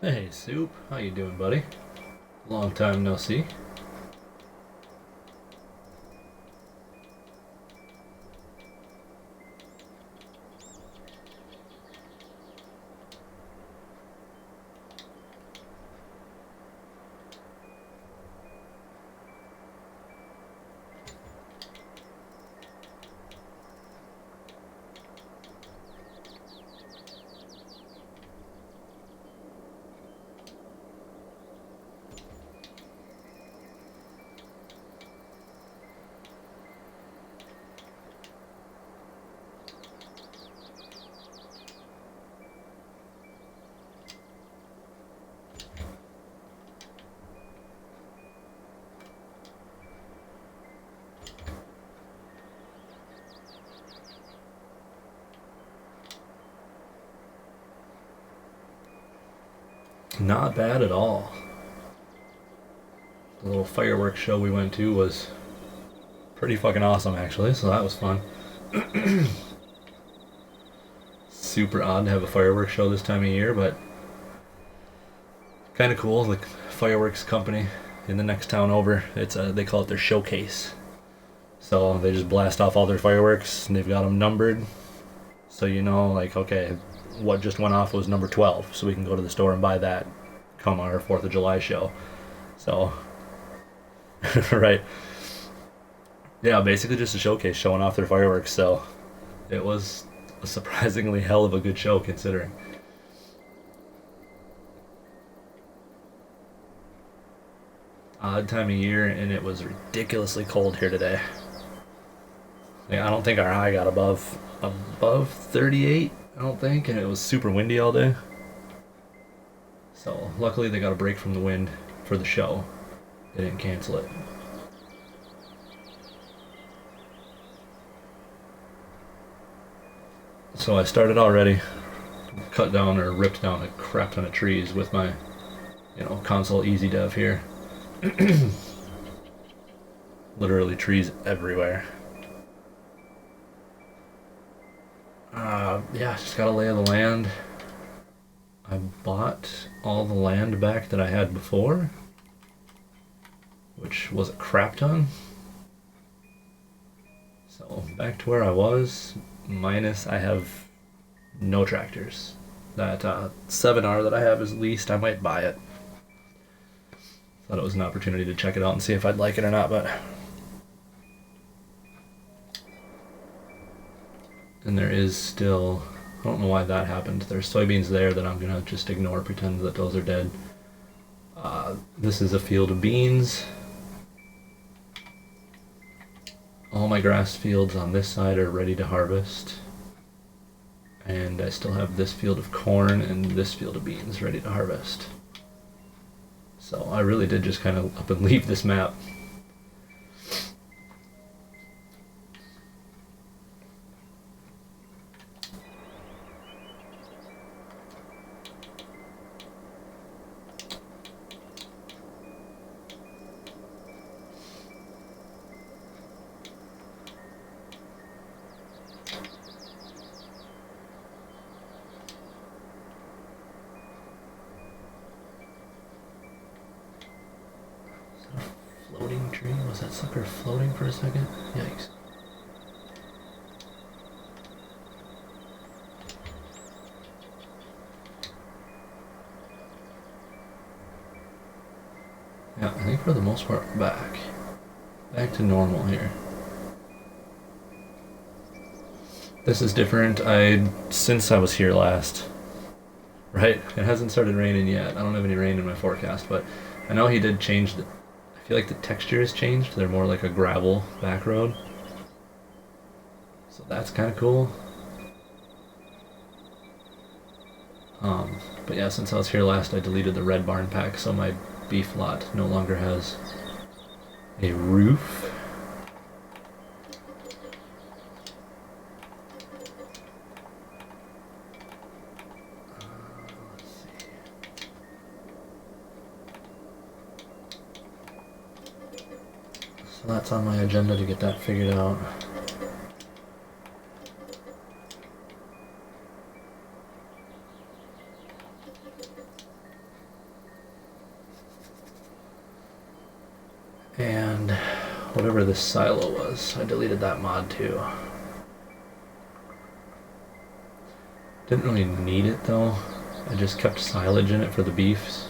Hey, Soup. How you doing, buddy? Long time no see. Not bad at all. The little fireworks show we went to was pretty fucking awesome, actually, so that was fun. Super odd to have a fireworks show this time of year, but kind of cool. The fireworks company in the next town over, they call it their showcase. So they just blast off all their fireworks, and they've got them numbered, so you know, like, okay, what just went off was number 12, so we can go to the store and buy that come our 4th of July show. So, right. Yeah, basically just a showcase showing off their fireworks, so it was a surprisingly hell of a good show considering. Odd time of year, and it was ridiculously cold here today. Yeah, I don't think our high got above 38, I don't think, and it was super windy all day. So luckily they got a break from the wind for the show. They didn't cancel it. So I started already, cut down or ripped down a crap ton of trees with my, console easy dev here. Literally trees everywhere. Yeah, just gotta lay the land. I bought all the land back that I had before, which was a crap ton. So back to where I was, minus I have no tractors. That 7R that I have is leased. I might buy it. Thought it was an opportunity to check it out and see if I'd like it or not, but... And there is still... I don't know why that happened. There's soybeans there that I'm gonna just ignore, pretend that those are dead. This is a field of beans. All my grass fields on this side are ready to harvest. And I still have this field of corn and this field of beans ready to harvest. So I really did just kind of up and leave this map. Floating tree? Was that sucker floating for a second? Yikes. Yeah, I think for the most part we're back to normal here. This is different. Since I was here last, right? It hasn't started raining yet. I don't have any rain in my forecast, but I know he did change I feel like the texture has changed. They're more like a gravel back road. So that's kind of cool. But yeah, since I was here last, I deleted the red barn pack, so my beef lot no longer has a roof. So that's on my agenda to get that figured out. this silo was. I deleted that mod too. Didn't really need it though. I just kept silage in it for the beefs.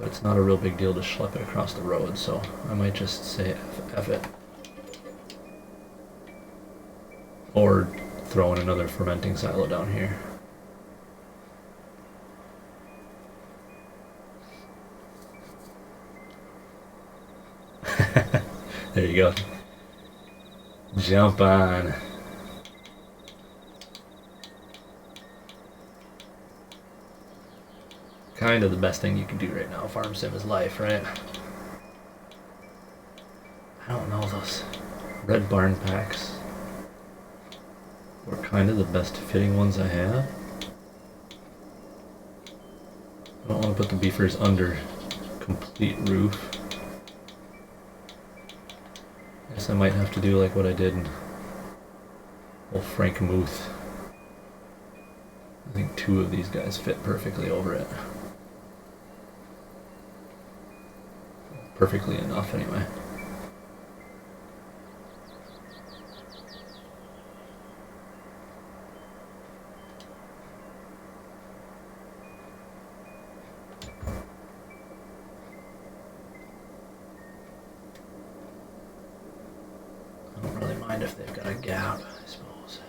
But it's not a real big deal to schlep it across the road, so I might just say F it. Or throw in another fermenting silo down here. There you go. Jump on. Kind of the best thing you can do right now. Farm sim is life, right? I don't know, those red barn packs were kind of the best fitting ones I had. I don't want to put the beefers under complete roof. I guess I might have to do like what I did in old Frank Muth. I think 2 of these guys fit perfectly over it. Perfectly enough, anyway. I don't really mind if they've got a gap, I suppose.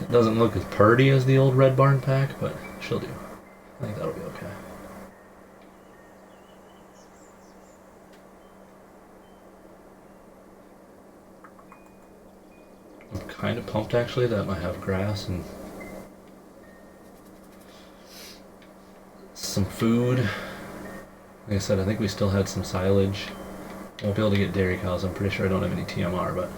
It doesn't look as purty as the old Red Barn pack, but she'll do. I think that'll be okay. I'm kind of pumped actually that I might have grass and some food. Like I said, I think we still had some silage. Won't be able to get dairy cows. I'm pretty sure I don't have any TMR, but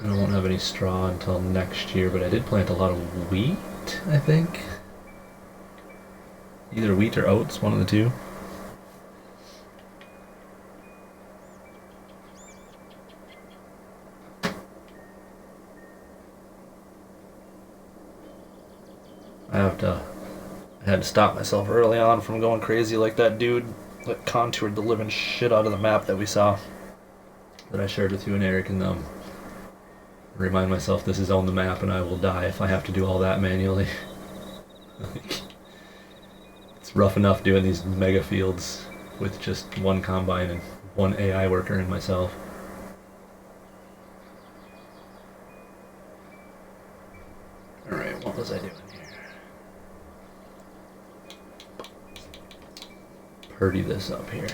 I won't have any straw until next year, but I did plant a lot of wheat, I think. Either wheat or oats, one of the two. I had to stop myself early on from going crazy like that dude that contoured the living shit out of the map that we saw, that I shared with you and Eric, and remind myself this is on the map and I will die if I have to do all that manually. It's rough enough doing these mega fields with just one combine and one AI worker and myself. Alright, what was I doing here? Purdy this up here.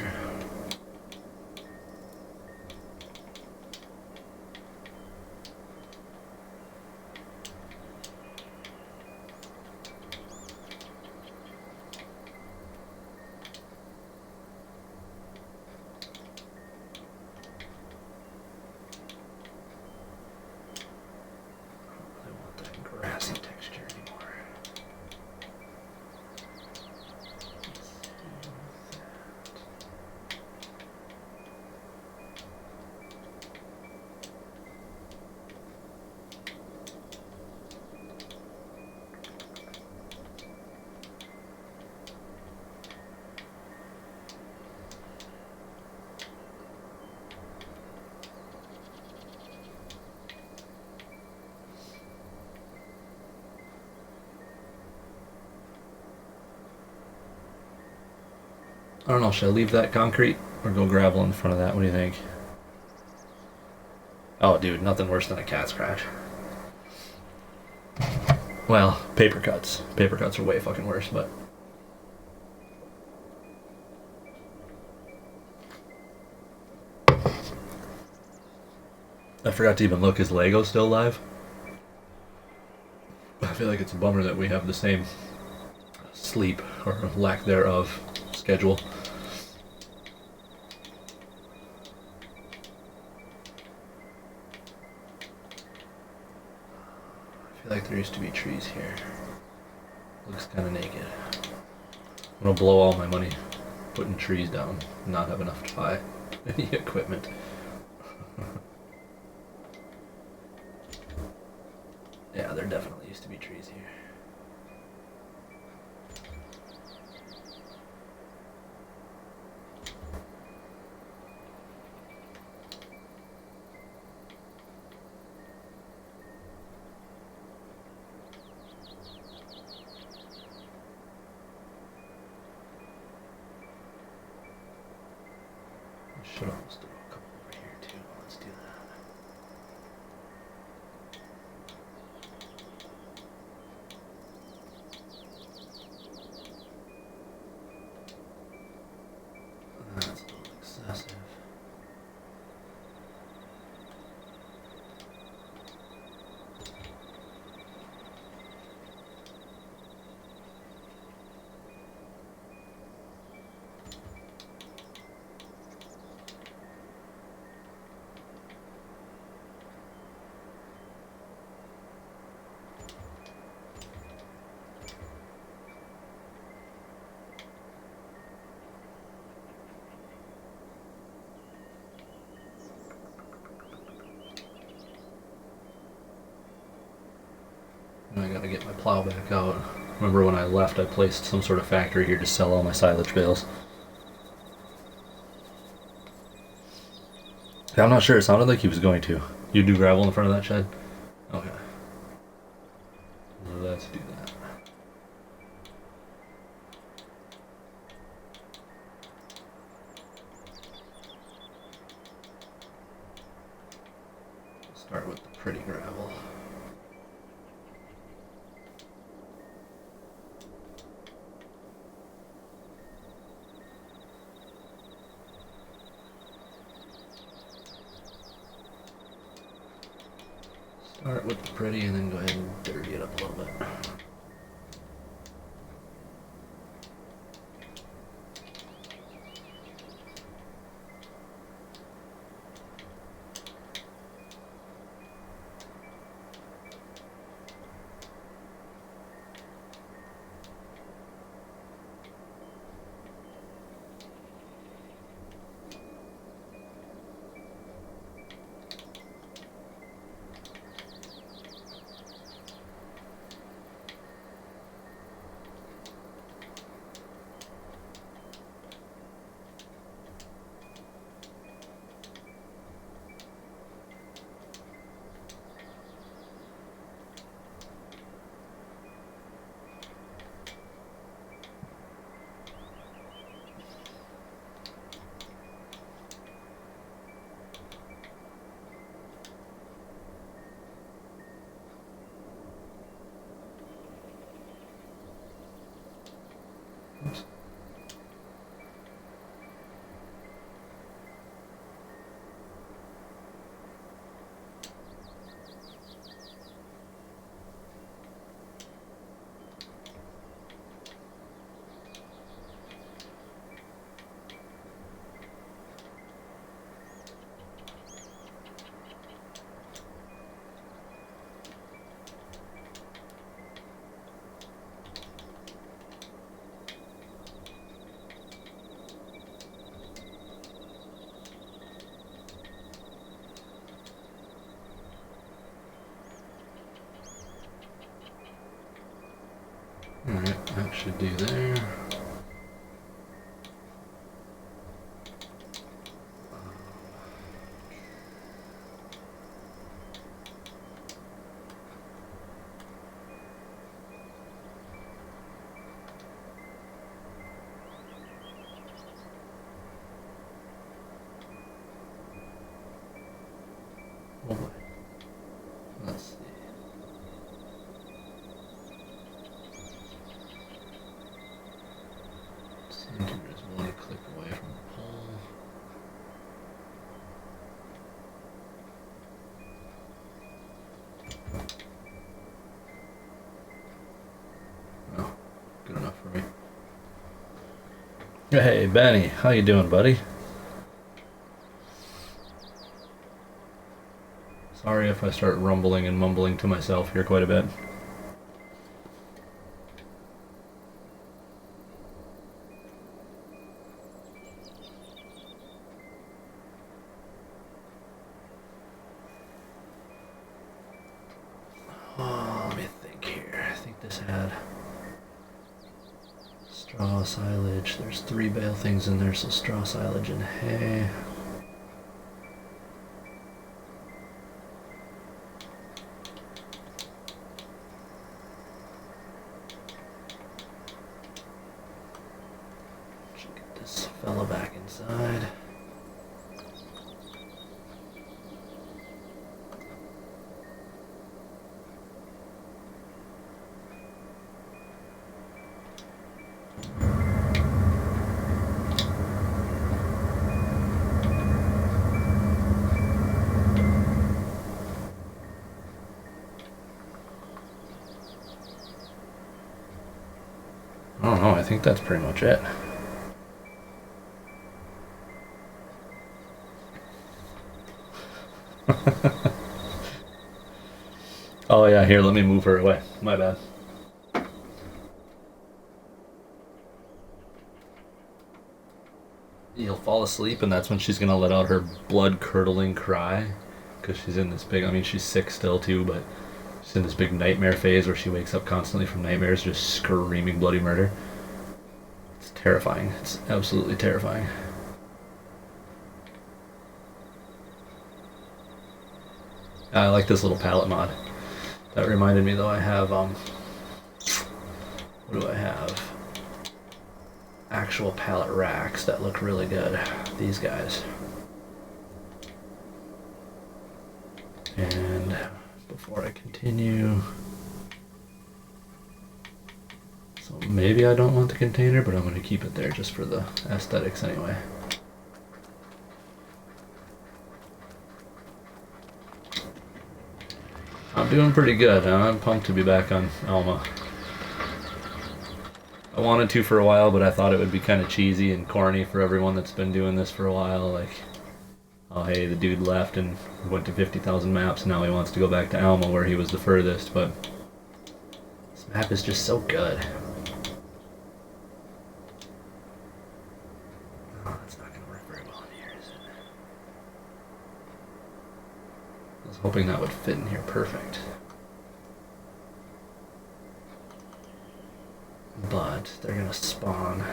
I don't know, should I leave that concrete or go gravel in front of that? What do you think? Oh, dude, nothing worse than a cat scratch. Well, paper cuts. Paper cuts are way fucking worse, but... I forgot to even look, is Lego still live? I feel like it's a bummer that we have the same sleep, or lack thereof, schedule. I feel like there used to be trees here. Looks kind of naked. I'm gonna blow all my money putting trees down, not have enough to buy any equipment. Yeah, there definitely used to be trees here. Should almost do a couple over here too. Let's do that. That's a little excessive. I gotta get my plow back out. Remember when I left, I placed some sort of factory here to sell all my silage bales. Yeah, I'm not sure. It sounded like he was going to. You do gravel in front of that shed? Okay. Let's do that. Start with the pretty gravel. Start with the pretty and then go ahead and dirty it up a little bit. Oops. Alright, that should do there. Oh boy. Let's see. Center is one click away from the pole. Oh, good enough for me. Hey, Benny, how you doing, buddy? Sorry if I start rumbling and mumbling to myself here quite a bit. Straw, silage. There's 3 bale things in there, so straw, silage, and hay. Should get this fella back inside. I don't know, I think that's pretty much it. Oh yeah, here, let me move her away. My bad. You'll fall asleep and that's when she's gonna let out her blood-curdling cry. Because she's in this big, I mean she's sick still too, but she's in this big nightmare phase where she wakes up constantly from nightmares just screaming bloody murder. It's terrifying. It's absolutely terrifying. I like this little palette mod. That reminded me though, I have, what do I have? Actual palette racks that look really good. These guys. And before I continue, so maybe I don't want the container, but I'm going to keep it there just for the aesthetics anyway. I'm doing pretty good. I'm pumped to be back on Alma. I wanted to for a while, but I thought it would be kind of cheesy and corny for everyone that's been doing this for a while. Like, oh hey, the dude left and went to 50,000 maps, now he wants to go back to Alma where he was the furthest, but this map is just so good. Oh, that's not going to work very well in here, is it? I was hoping that would fit in here perfect. But they're going to spawn.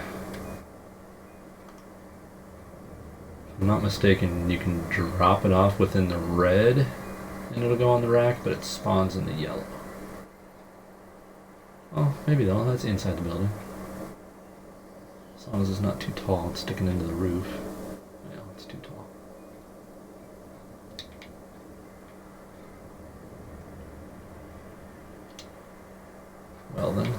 If I'm not mistaken, you can drop it off within the red and it'll go on the rack, but it spawns in the yellow. Oh, maybe though, that's inside the building. As long as it's not too tall and sticking into the roof. Yeah, it's too tall. Well then.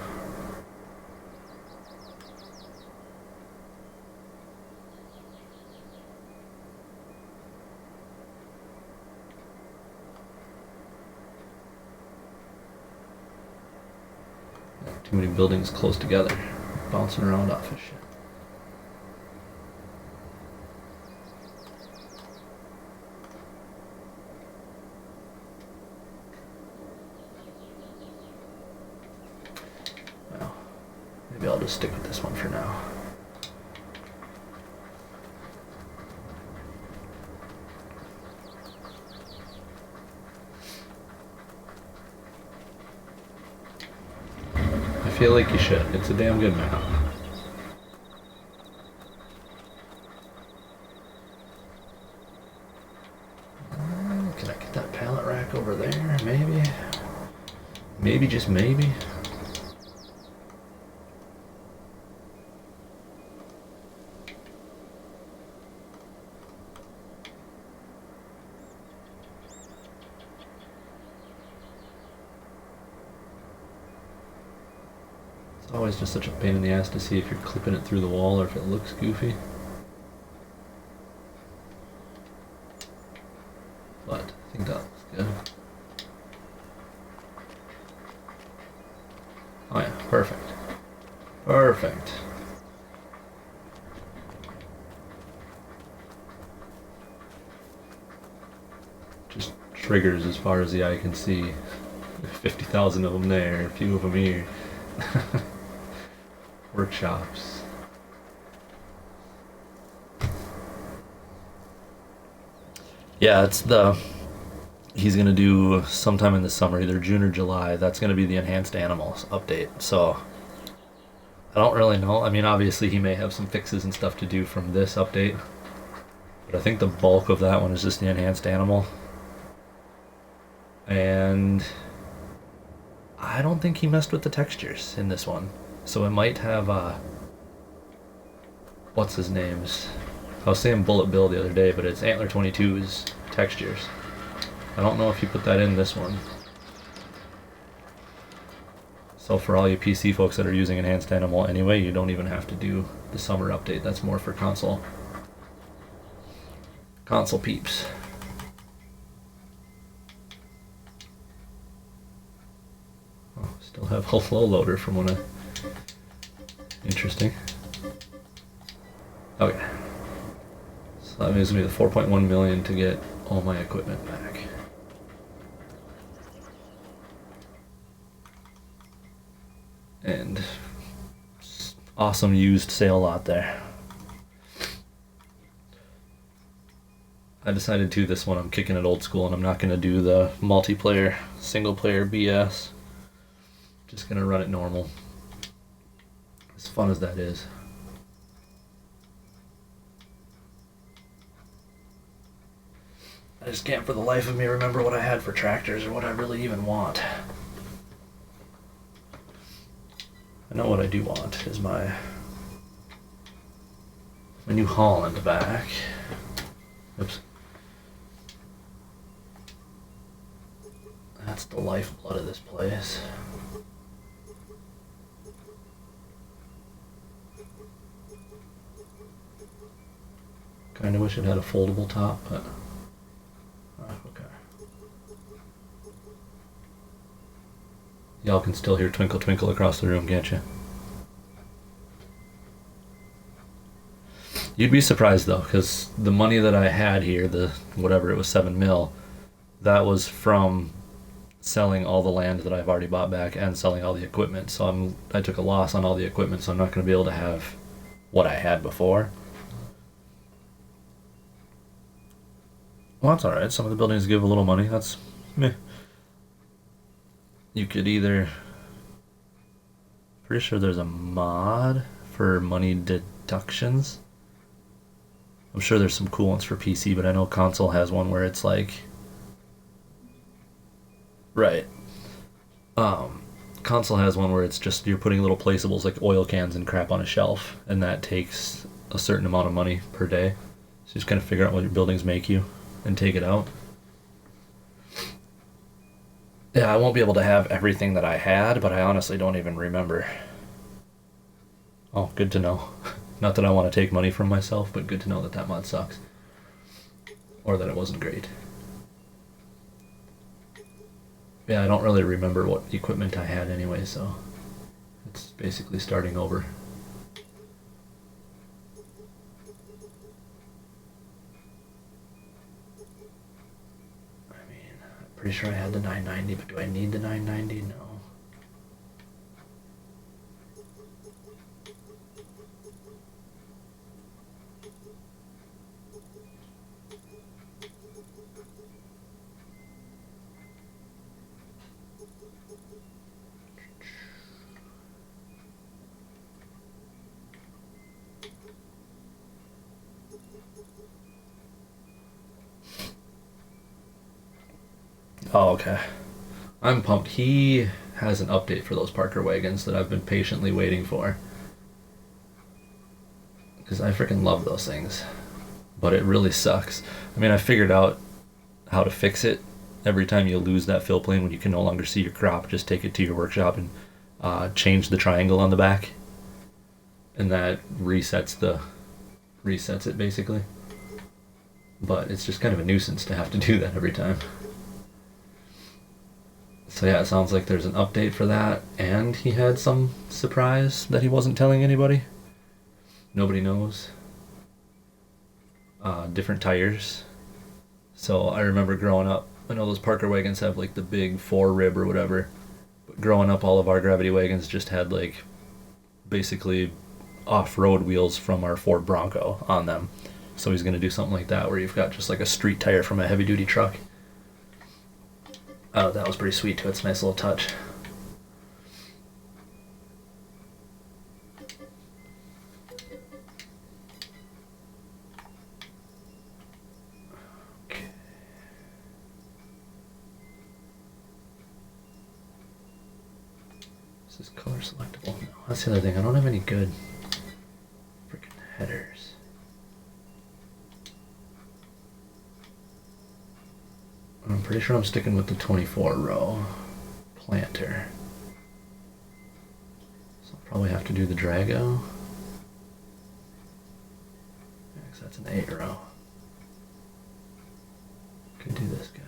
Too many buildings close together, bouncing around off of shit. Well, maybe I'll just stick with this one for now. I feel like you should. It's a damn good map. Can I get that pallet rack over there? Maybe. Maybe, just maybe. It's always just such a pain in the ass to see if you're clipping it through the wall or if it looks goofy. But I think that looks good. Oh yeah, perfect. Perfect. Just triggers as far as the eye can see. 50,000 of them there, a few of them here. Workshops. Yeah, it's he's gonna do sometime in the summer, either June or July. That's gonna be the enhanced animals update. So I don't really know. I mean, obviously he may have some fixes and stuff to do from this update, but I think the bulk of that one is just the enhanced animal. And I don't think he messed with the textures in this one. So it might have, what's his name's? I was saying Bullet Bill the other day, but it's Antler 22's textures. I don't know if you put that in this one. So for all you PC folks that are using Enhanced Animal anyway, you don't even have to do the summer update. That's more for console peeps. Oh, still have a low loader from when I... Interesting. Okay. So that gives me the 4.1 million to get all my equipment back. And awesome used sale lot there. I decided to this one I'm kicking it old school and I'm not going to do the multiplayer single player BS. Just going to run it normal. As fun as that is. I just can't for the life of me remember what I had for tractors or what I really even want. I know what I do want is my New Holland back. Oops. That's the lifeblood of this place. Kinda wish it had a foldable top, but okay. Y'all can still hear Twinkle Twinkle across the room, can't you? You'd be surprised though, because the money that I had here, the whatever it was, 7 mil, that was from selling all the land that I've already bought back and selling all the equipment. So I took a loss on all the equipment, so I'm not going to be able to have what I had before. Well, that's alright. Some of the buildings give a little money. That's meh. You could either... Pretty sure there's a mod for money deductions. I'm sure there's some cool ones for PC, but I know console has one where it's like... Right. Console has one where it's just you're putting little placeables like oil cans and crap on a shelf, and that takes a certain amount of money per day. So you just kind of figure out what your buildings make you and take it out. Yeah, I won't be able to have everything that I had, but I honestly don't even remember. Oh, good to know. Not that I want to take money from myself, but good to know that that mod sucks. Or that it wasn't great. Yeah, I don't really remember what equipment I had anyway, so it's basically starting over. Pretty sure I had the 990, but do I need the 990? No. Oh, okay. I'm pumped. He has an update for those Parker wagons that I've been patiently waiting for. Because I freaking love those things. But it really sucks. I mean, I figured out how to fix it. Every time you lose that fill plane when you can no longer see your crop, just take it to your workshop and change the triangle on the back. And that resets it basically. But it's just kind of a nuisance to have to do that every time. So yeah, it sounds like there's an update for that, and he had some surprise that he wasn't telling anybody. Nobody knows. Different tires. So I remember growing up, I know those Parker wagons have like the big 4-rib or whatever, but growing up all of our gravity wagons just had like basically off-road wheels from our Ford Bronco on them. So he's going to do something like that where you've got just like a street tire from a heavy-duty truck. Oh, that was pretty sweet too. It's a nice little touch. Okay. Is this color selectable? No, that's the other thing. I don't have any good freaking headers. I'm pretty sure I'm sticking with the 24 row planter. So I'll probably have to do the Drago. Yeah, 'cause that's an 8 row. Could do this guy.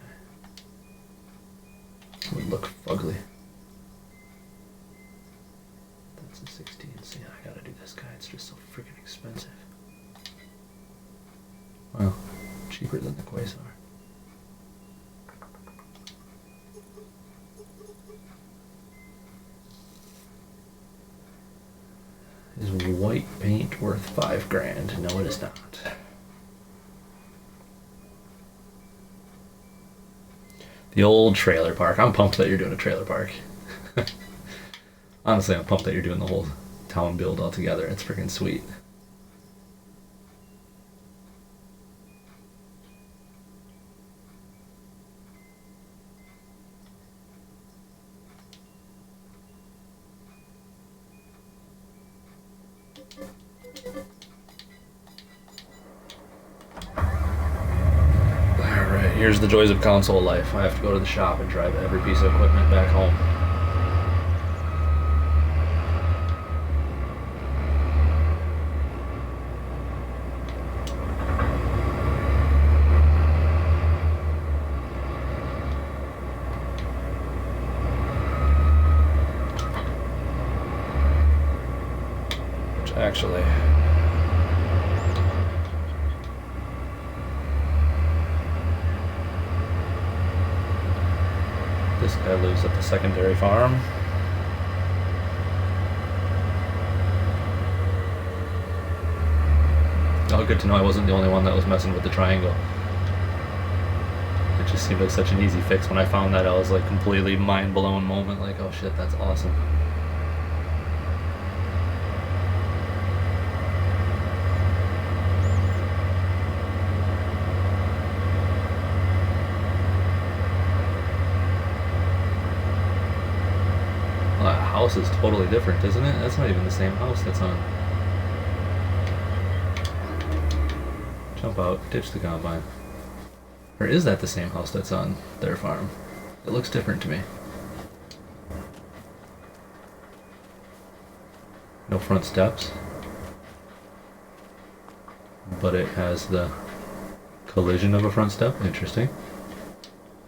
Would look fugly. That's a 16. See, I gotta do this guy. It's just so freaking expensive. Well, cheaper than the Quasar. Is white paint worth $5,000? No, it is not. The old trailer park. I'm pumped that you're doing a trailer park. Honestly, I'm pumped that you're doing the whole town build all together. It's freaking sweet. Here's the joys of console life. I have to go to the shop and drive every piece of equipment back home. Which actually... This guy lives at the secondary farm. Oh, good to know I wasn't the only one that was messing with the triangle. It just seemed like such an easy fix. When I found that, I was like completely mind-blown moment. Like, oh shit, that's awesome. House is totally different, isn't it? That's not even the same house that's on. Jump out, ditch the combine. Or is that the same house that's on their farm? It looks different to me. No front steps. But it has the collision of a front step. Interesting.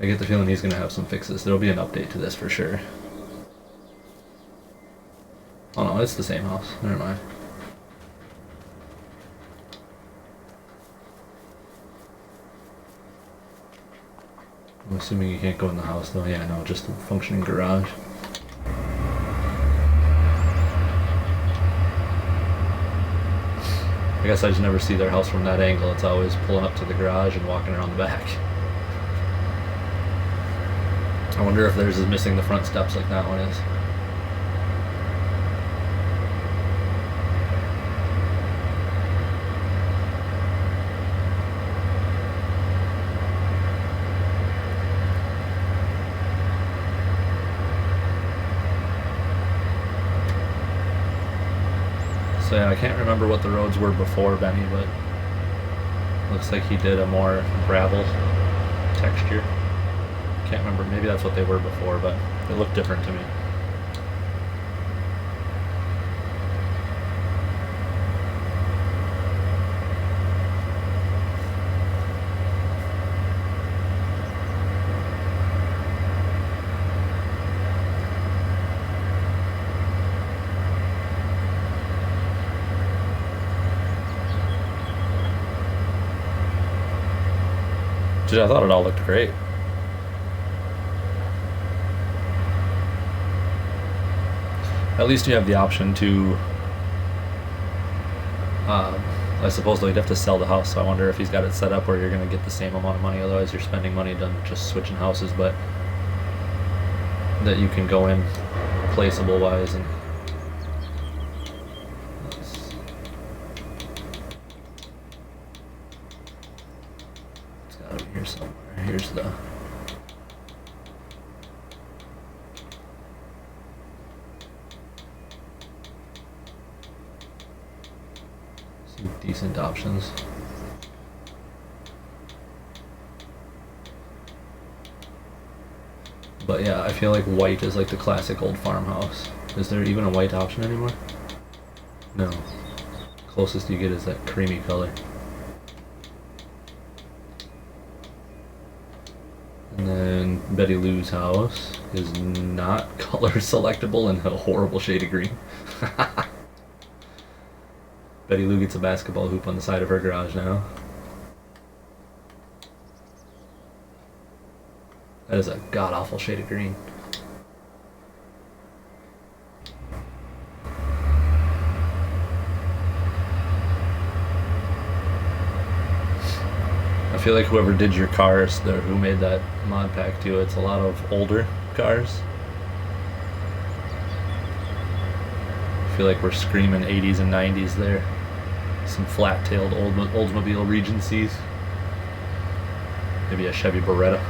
I get the feeling he's going to have some fixes. There'll be an update to this for sure. Oh no, it's the same house. Never mind. I'm assuming you can't go in the house though. Yeah, no, just a functioning garage. I guess I just never see their house from that angle. It's always pulling up to the garage and walking around the back. I wonder if theirs is missing the front steps like that one is. So yeah, I can't remember what the roads were before Benny, but looks like he did a more gravel texture. Can't remember, maybe that's what they were before, but they look different to me. Dude, I thought it all looked great. At least you have the option to, I suppose though you'd have to sell the house, so I wonder if he's got it set up where you're going to get the same amount of money, otherwise you're spending money done just switching houses, but that you can go in placeable wise and here somewhere. Here's the... some decent options. But yeah, I feel like white is like the classic old farmhouse. Is there even a white option anymore? No. Closest you get is that creamy color. And then Betty Lou's house is not color selectable and a horrible shade of green. Betty Lou gets a basketball hoop on the side of her garage now. That is a god-awful shade of green. I feel like whoever did your cars, who made that mod pack too, it's a lot of older cars. I feel like we're screaming 80s and 90s there. Some flat-tailed Oldsmobile Regencies. Maybe a Chevy Beretta.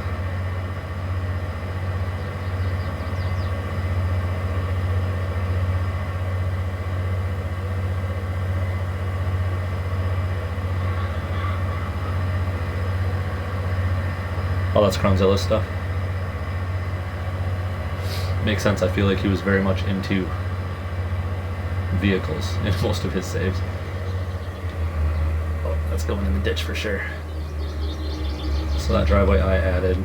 Oh, that's Cromzilla stuff. Makes sense. I feel like he was very much into vehicles in most of his saves. Oh, that's going in the ditch for sure. So that driveway I added.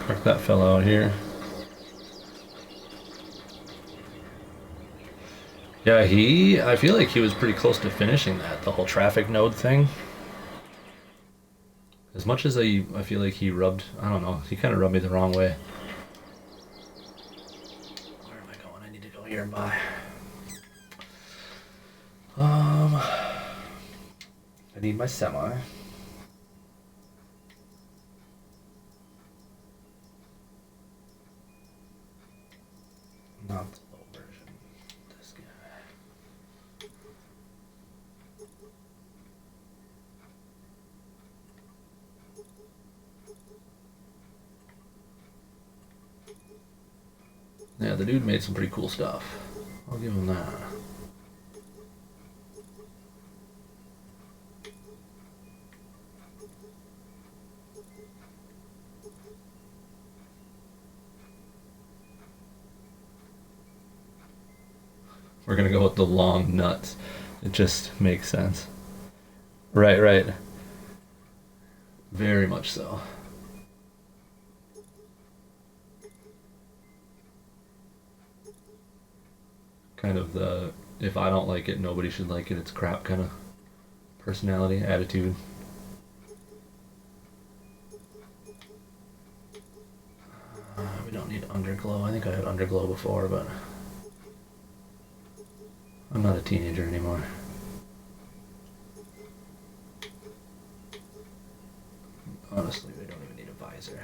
Park that fellow out here. Yeah, I feel like he was pretty close to finishing that, the whole traffic node thing. As much as I feel like he rubbed, I don't know, he kind of rubbed me the wrong way. Where am I going? I need to go here and buy. I need my semi. Not the low version. This guy. Yeah, the dude made some pretty cool stuff. I'll give him that. We're gonna go with the long nuts. It just makes sense. Right, right. Very much so. Kind of the, if I don't like it, nobody should like it, it's crap kind of personality, attitude. We don't need underglow. I think I had underglow before, but I'm not a teenager anymore. Honestly, we don't even need a visor.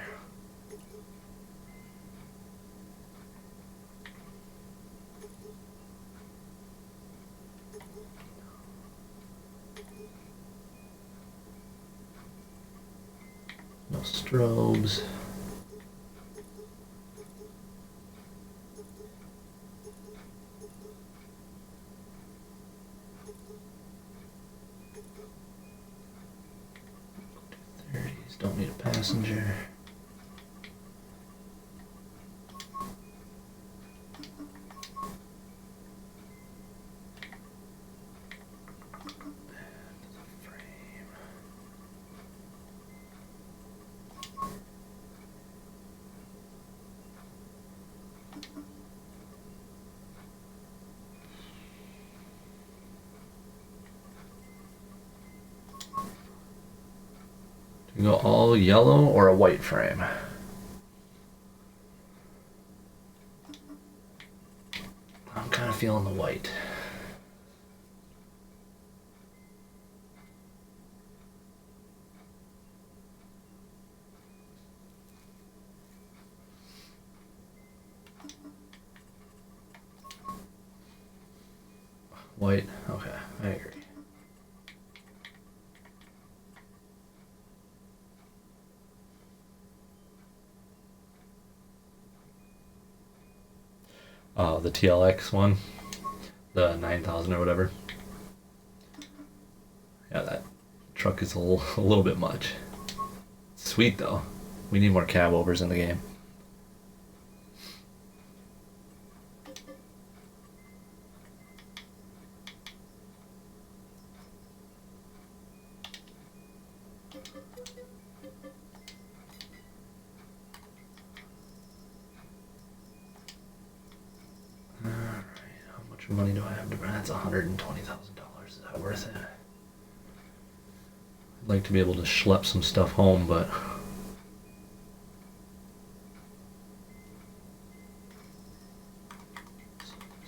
No strobes. Don't need a passenger. You go all yellow or a white frame? I'm kind of feeling the white. White, okay, I agree. The TLX one, the 9000 or whatever. Yeah, that truck is a little bit much. Sweet though. We need more cab overs in the game. Money do I have to burn? That's $120,000. Is that worth it? I'd like to be able to schlep some stuff home, but I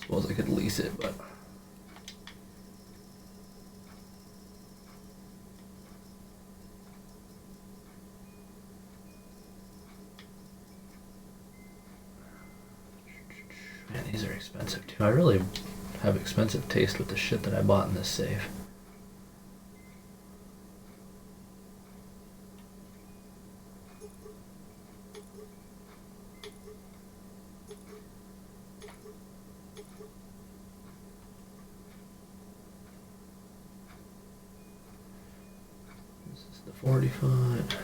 suppose I could lease it, but man, these are expensive too. I really have expensive taste with the shit that I bought in this safe. This is the 45.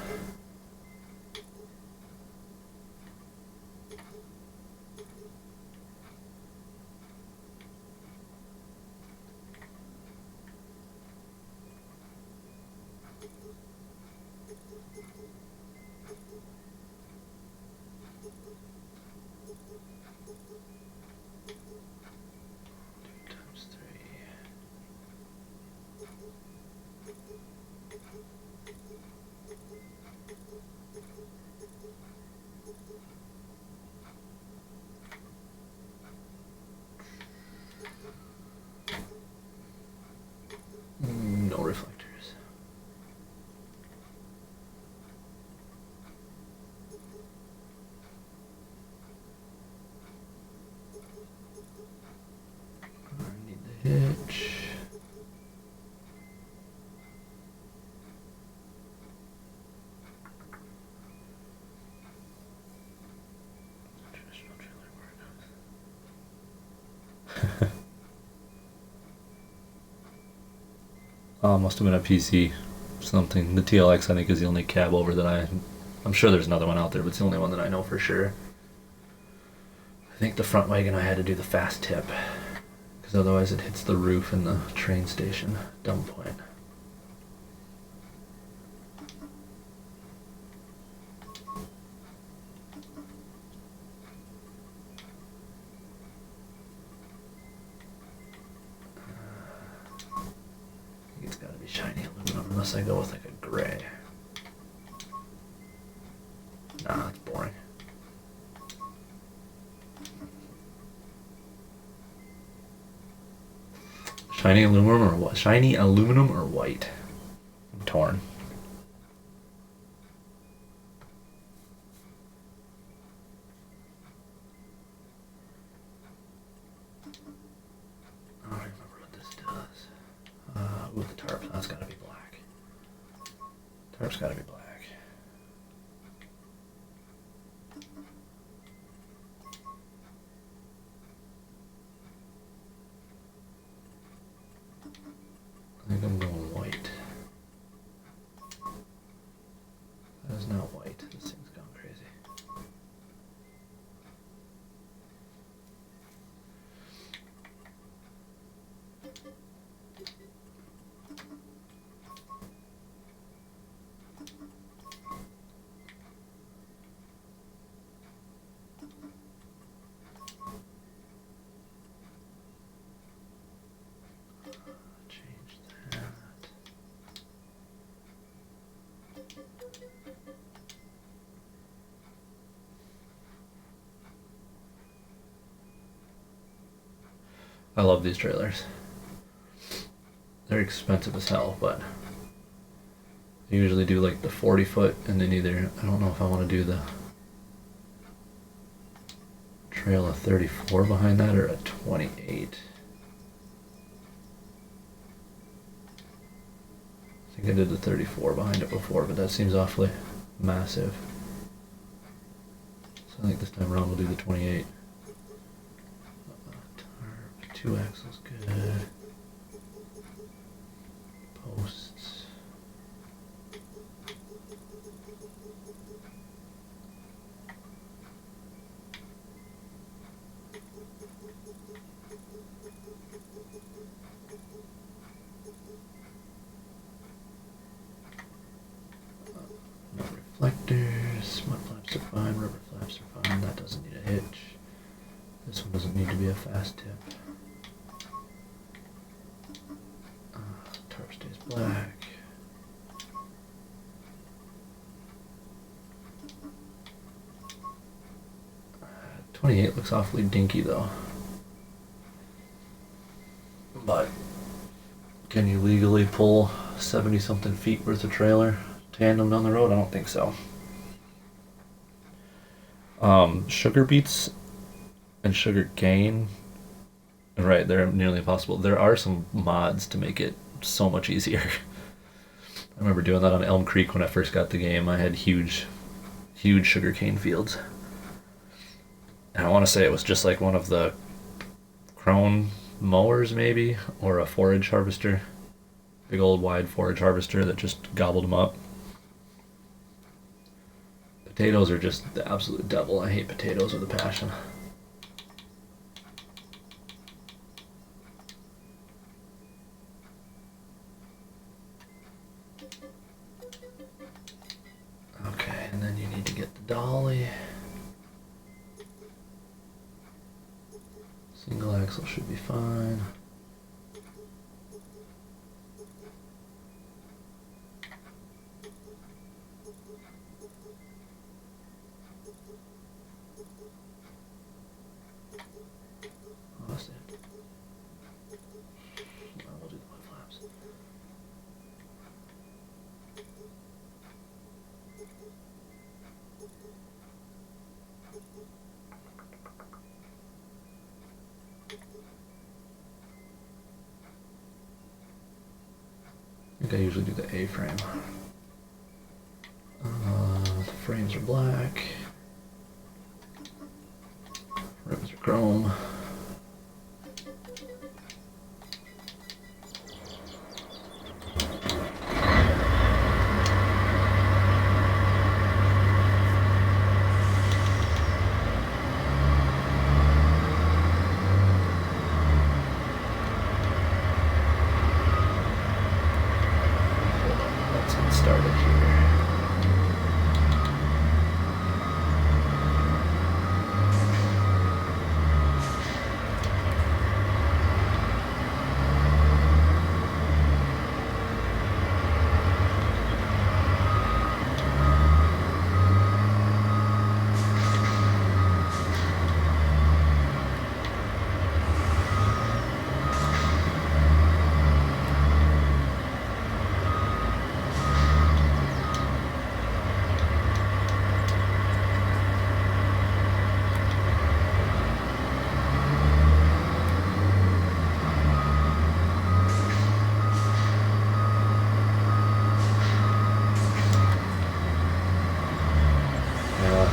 No reflectors. I need the hitch. Traditional trailer work. Must have been a PC something. The TLX I think is the only cab over that I'm sure there's another one out there, but it's the only one that I know for sure. I think the front wagon I had to do the fast tip because otherwise it hits the roof in the train station. Dumb point. It's gotta be shiny aluminum unless I go with like a gray. Nah, that's boring. Shiny aluminum or what? Shiny aluminum or white? I'm torn. I don't remember what this does. Ooh, the tarp. That's gotta be black. Tarp's gotta be black. I think I'm going white. That is not white. This thing's gone crazy. Change that. I love these trailers. They're expensive as hell, but I usually do like the 40 foot, and then either, I don't know if I want to do the trail of 34 behind that or a 28. I think I did the 34 behind it before, but that seems awfully massive. So I think this time around we'll do the 28. Tarp, 2 axles, good. Posts. No reflectors, mud flaps are fine, rubber flaps are fine, that doesn't need a hitch. This one doesn't need to be a fast tip. Tarp stays black. Uh, 28 looks awfully dinky though. But can you legally pull 70 something feet worth of trailer tandem down the road? I don't think so. Sugar beets and sugar cane, right, they're nearly impossible. There are some mods to make it so much easier. I remember doing that on Elm Creek when I first got the game. I had huge sugar cane fields. And I want to say it was just like one of the Crone mowers maybe, or a forage harvester. Big old wide forage harvester that just gobbled them up. Potatoes are just the absolute devil. I hate potatoes with a passion. Okay, and then you need to get the dolly. Single axle should be fine. Lost it. No, we'll do the mud flaps. I think I usually do the A-frame. The frames are black. Rims are chrome. Let's get started here.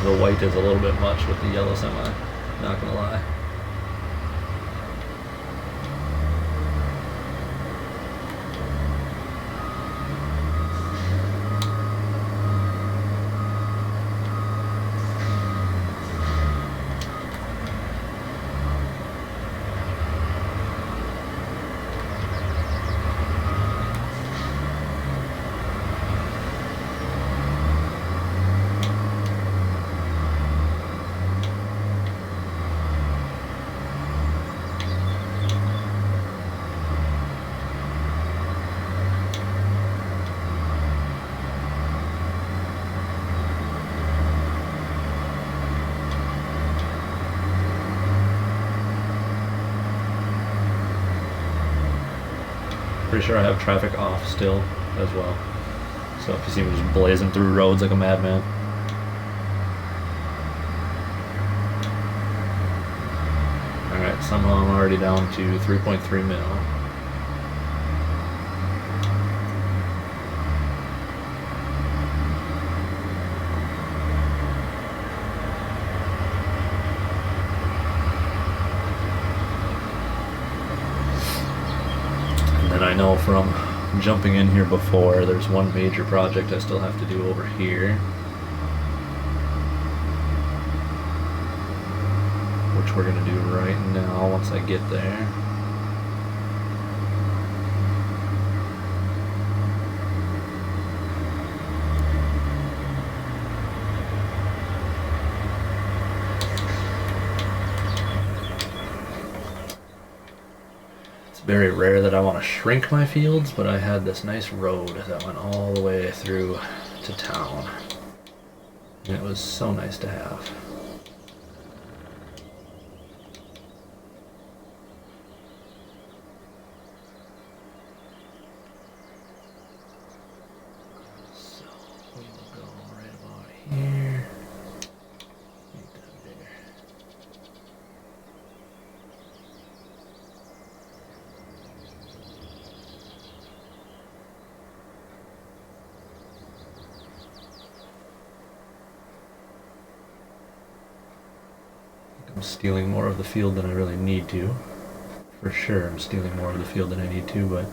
The white is a little bit much with the yellow semi, not gonna lie. Pretty sure I have traffic off still as well. So if you see me just blazing through roads like a madman. Alright, somehow I'm already down to 3.3 mil. And I know from jumping in here before, there's one major project I still have to do over here, which we're going to do right now once I get there. Very rare that I want to shrink my fields, but I had this nice road that went all the way through to town. And it was so nice to have. So we will go right about here. Make that bigger. I'm stealing more of the field than I really need to. For sure, I'm stealing more of the field than I need to, but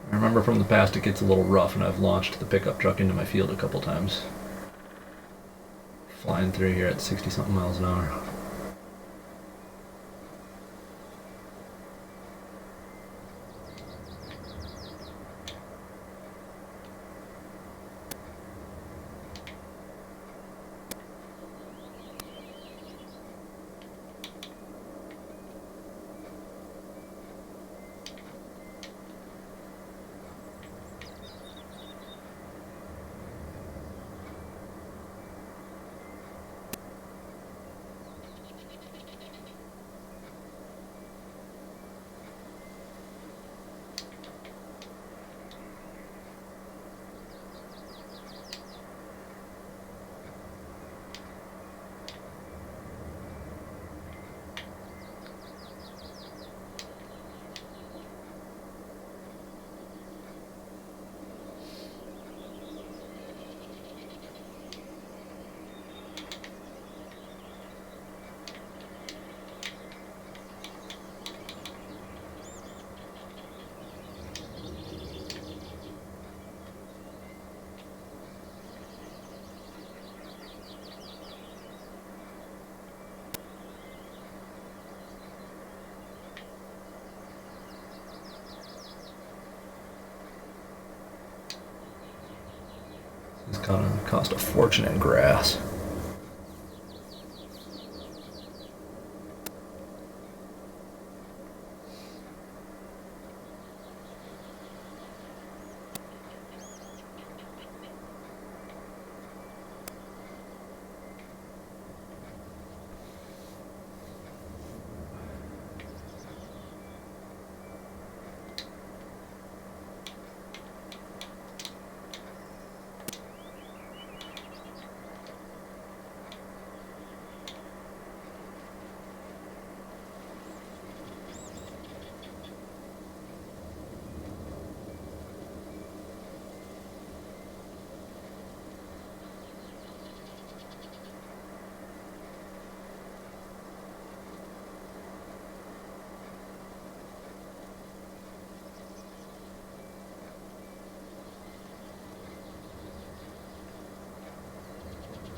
I remember from the past it gets a little rough, and I've launched the pickup truck into my field a couple times. Flying through here at 60-something miles an hour. It's gonna cost a fortune in grass.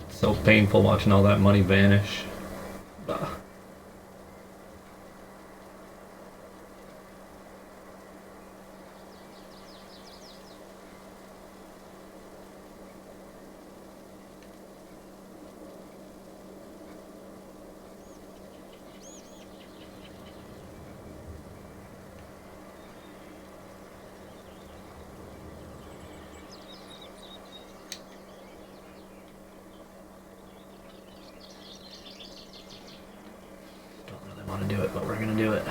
So painful watching all that money vanish. gonna do it.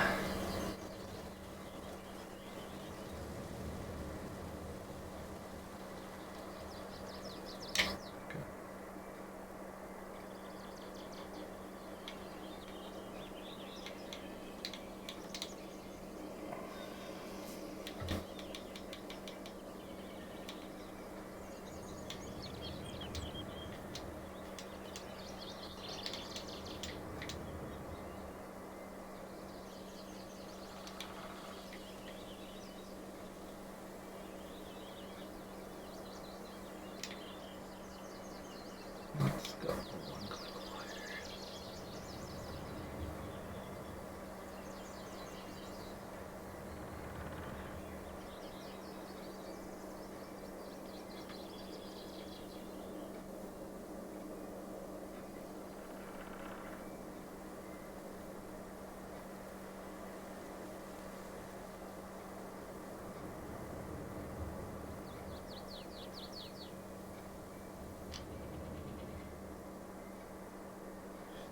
Let's go one click wider.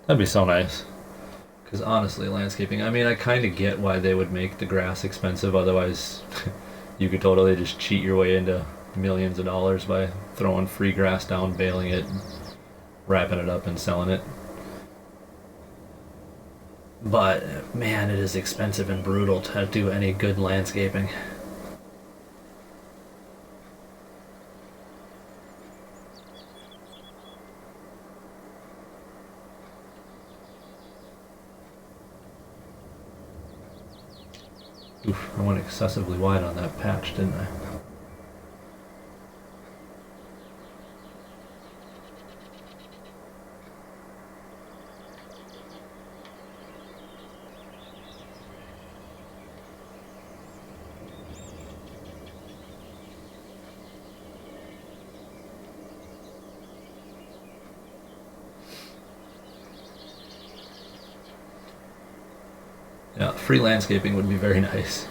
That'd be so nice. Because honestly, landscaping, I mean, I kind of get why they would make the grass expensive. Otherwise, you could totally just cheat your way into millions of dollars by throwing free grass down, baling it, wrapping it up, and selling it. But, man, it is expensive and brutal to do any good landscaping. Oof, I went excessively wide on that patch, didn't I? Yeah, free landscaping would be very nice.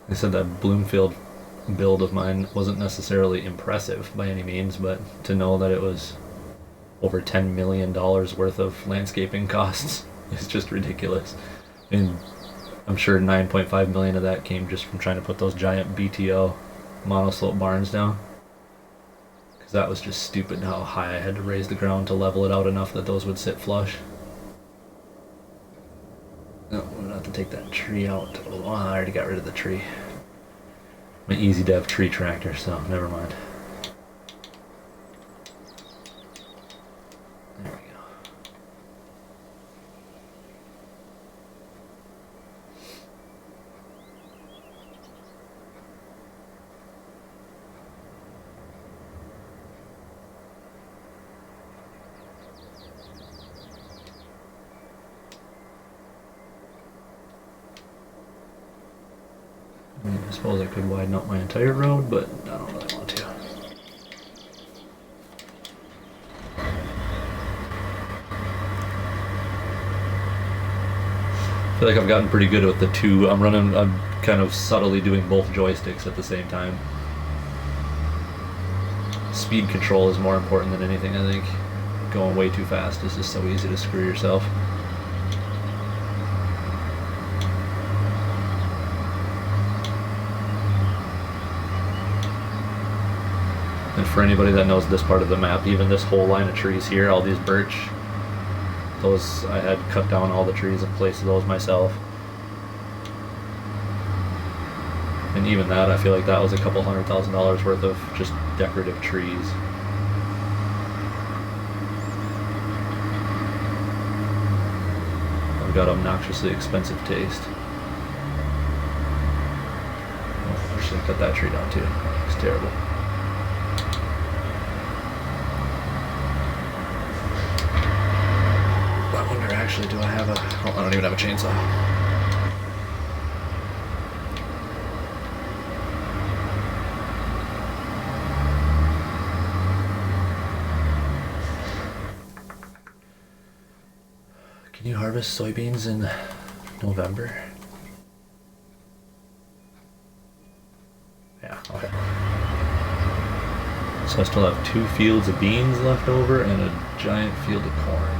I said that Bloomfield build of mine wasn't necessarily impressive by any means, but to know that it was over $10 million worth of landscaping costs is just ridiculous. I mean, I'm sure 9.5 million of that came just from trying to put those giant BTO monoslope barns down. Because that was just stupid how high I had to raise the ground to level it out enough that those would sit flush. No, I'm gonna have to take that tree out. Oh, I already got rid of the tree. My easy dev tree tractor, so never mind. There we go. I suppose I could widen out my entire road, but I don't really want to. I feel like I've gotten pretty good with the two. I'm kind of subtly doing both joysticks at the same time. Speed control is more important than anything, I think. Going way too fast is just so easy to screw yourself. And for anybody that knows this part of the map, even this whole line of trees here, all these birch, those, I had cut down all the trees and placed those myself. And even that, I feel like that was a couple $100,000 worth of just decorative trees. I've got obnoxiously expensive taste. Oh, I should have cut that tree down too. It's terrible. Actually, do I have a... Oh, I don't even have a chainsaw. Can you harvest soybeans in November? Yeah, okay. So I still have 2 fields of beans left over and a giant field of corn.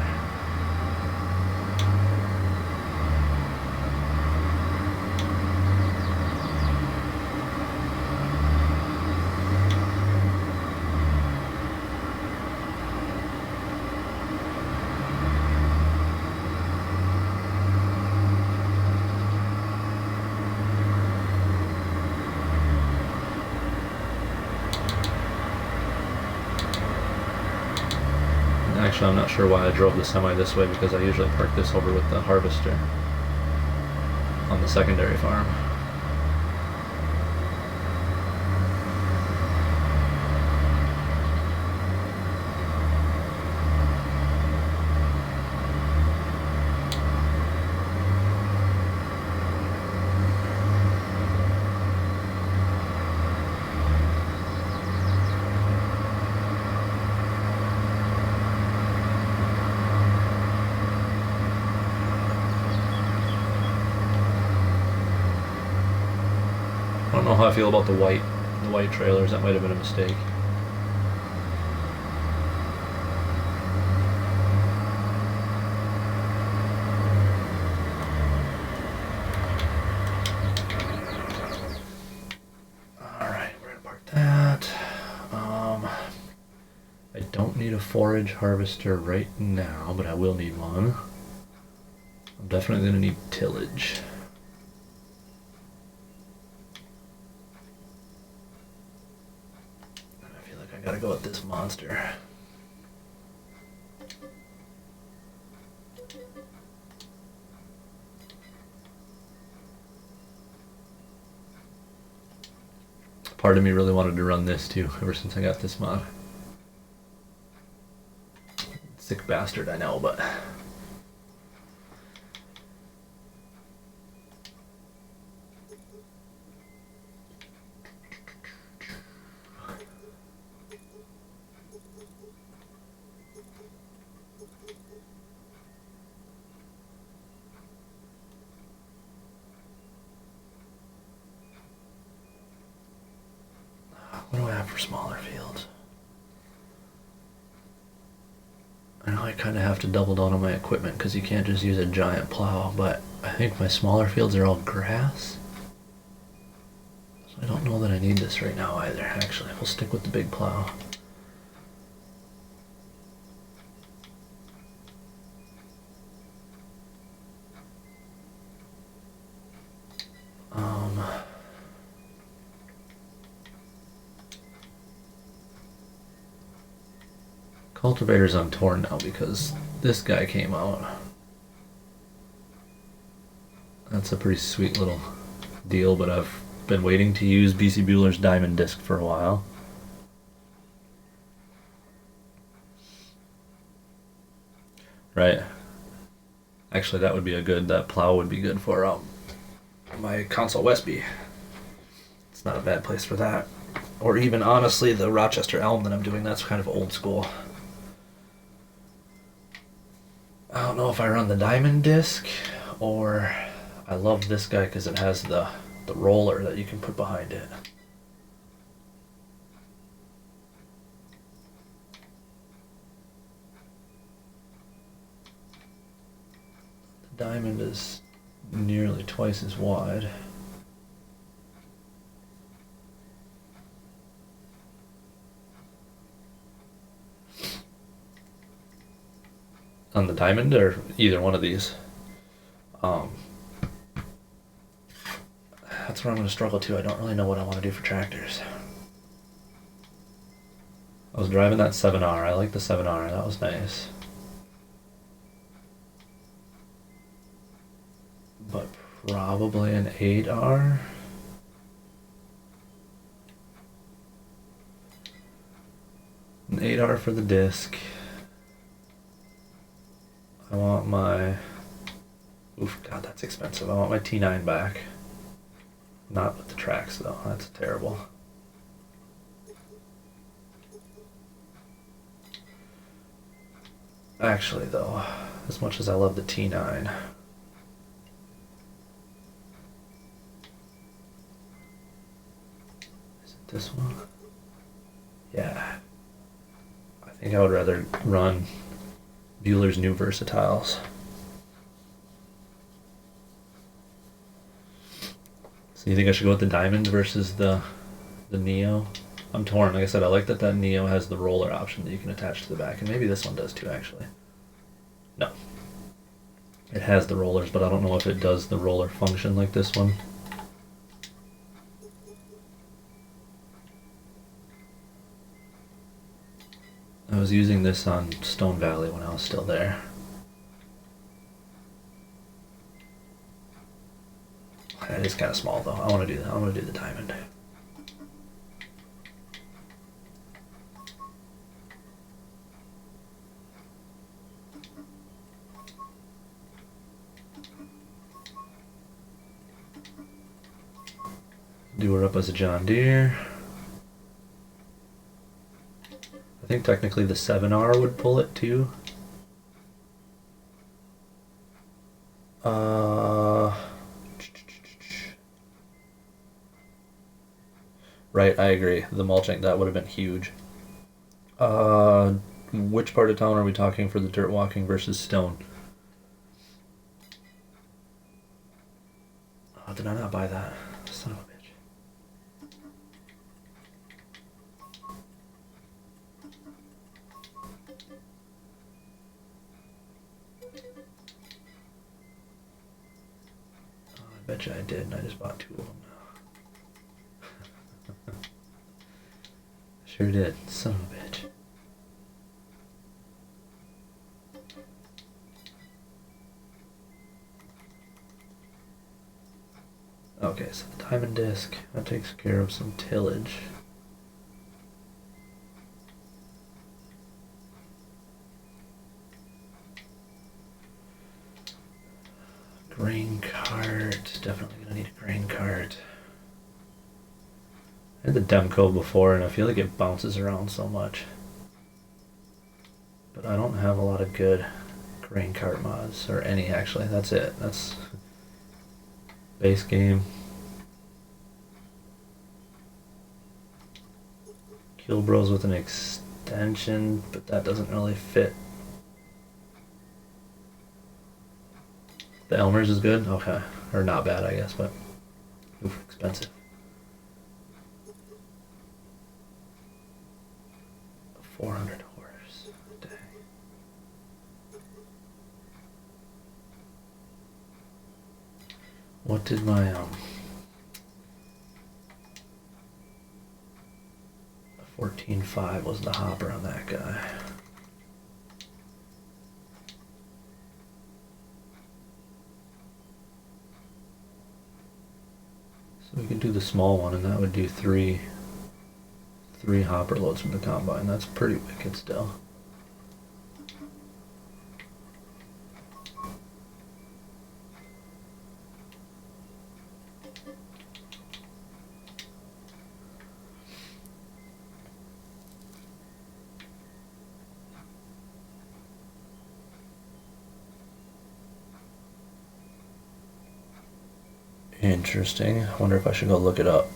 Actually, I'm not sure why I drove the semi this way, because I usually park this over with the harvester on the secondary farm. I don't know how I feel about the white trailers. That might have been a mistake. Alright, we're gonna park that. I don't need a forage harvester right now, but I will need one. I'm definitely gonna need tillage. I gotta go with this monster. Part of me really wanted to run this too, ever since I got this mod. Sick bastard, I know, but... What do I have for smaller fields? I know I kind of have to double down on my equipment because you can't just use a giant plow, but I think my smaller fields are all grass. So I don't know that I need this right now either, actually. We'll stick with the big plow. Cultivator's on torn now because this guy came out. That's a pretty sweet little deal, but I've been waiting to use BC Bueller's Diamond Disc for a while. Right. Actually, that would be that plow would be good for my console Westby. It's not a bad place for that. Or even, honestly, the Rochester Elm that I'm doing, that's kind of old school. I don't know if I run the Diamond Disc, or I love this guy because it has the roller that you can put behind it. The Diamond is nearly twice as wide. On the Diamond, or either one of these? That's where I'm going to struggle too. I don't really know what I want to do for tractors. I was driving that 7R. I like the 7R. That was nice. But probably an 8R. An 8R for the disc. I want my... Oof, God, that's expensive. I want my T9 back. Not with the tracks, though. That's terrible. Actually, though, as much as I love the T9... Is it this one? Yeah. I think I would rather run Bueller's new Versatiles. So you think I should go with the Diamond versus the Neo? I'm torn. Like I said, I like that Neo has the roller option that you can attach to the back, and maybe this one does too, actually. No. It has the rollers, but I don't know if it does the roller function like this one. I was using this on Stone Valley when I was still there. It is kind of small though. I want to do that. I want to do the diamond. Do her up as a John Deere. I think technically the 7R would pull it too. Right, I agree. The mulching, that would have been huge. Which part of town are we talking for the dirt walking versus stone? Oh, did I not buy that? Son of a bitch. Oh, I bet you I did, and I just bought 2 of them now. Sure did. Son of a bitch. Okay, so the diamond disc, that takes care of some tillage. Grain cart, definitely gonna need a grain cart. I had the Demco before and I feel like it bounces around so much. But I don't have a lot of good grain cart mods, or any actually, that's it. That's base game. Kill Bros with an extension, but that doesn't really fit. The Elmer's is good? Okay. Or not bad, I guess, but oof, expensive. A 400 horse. Dang. What did my 14.5 was the hopper on that guy. So we could do the small one, and that would do three hopper loads from the combine. That's pretty wicked still. Interesting. I wonder if I should go look it up.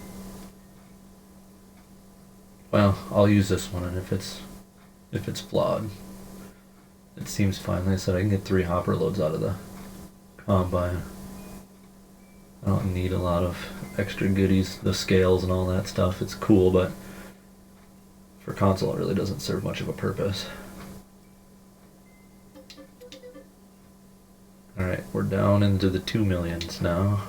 Well, I'll use this one, and if it's flawed, it seems fine. Like I said, I can get 3 hopper loads out of the combine. I don't need a lot of extra goodies, the scales and all that stuff. It's cool, but for console it really doesn't serve much of a purpose. Alright, we're down into the 2 millions now.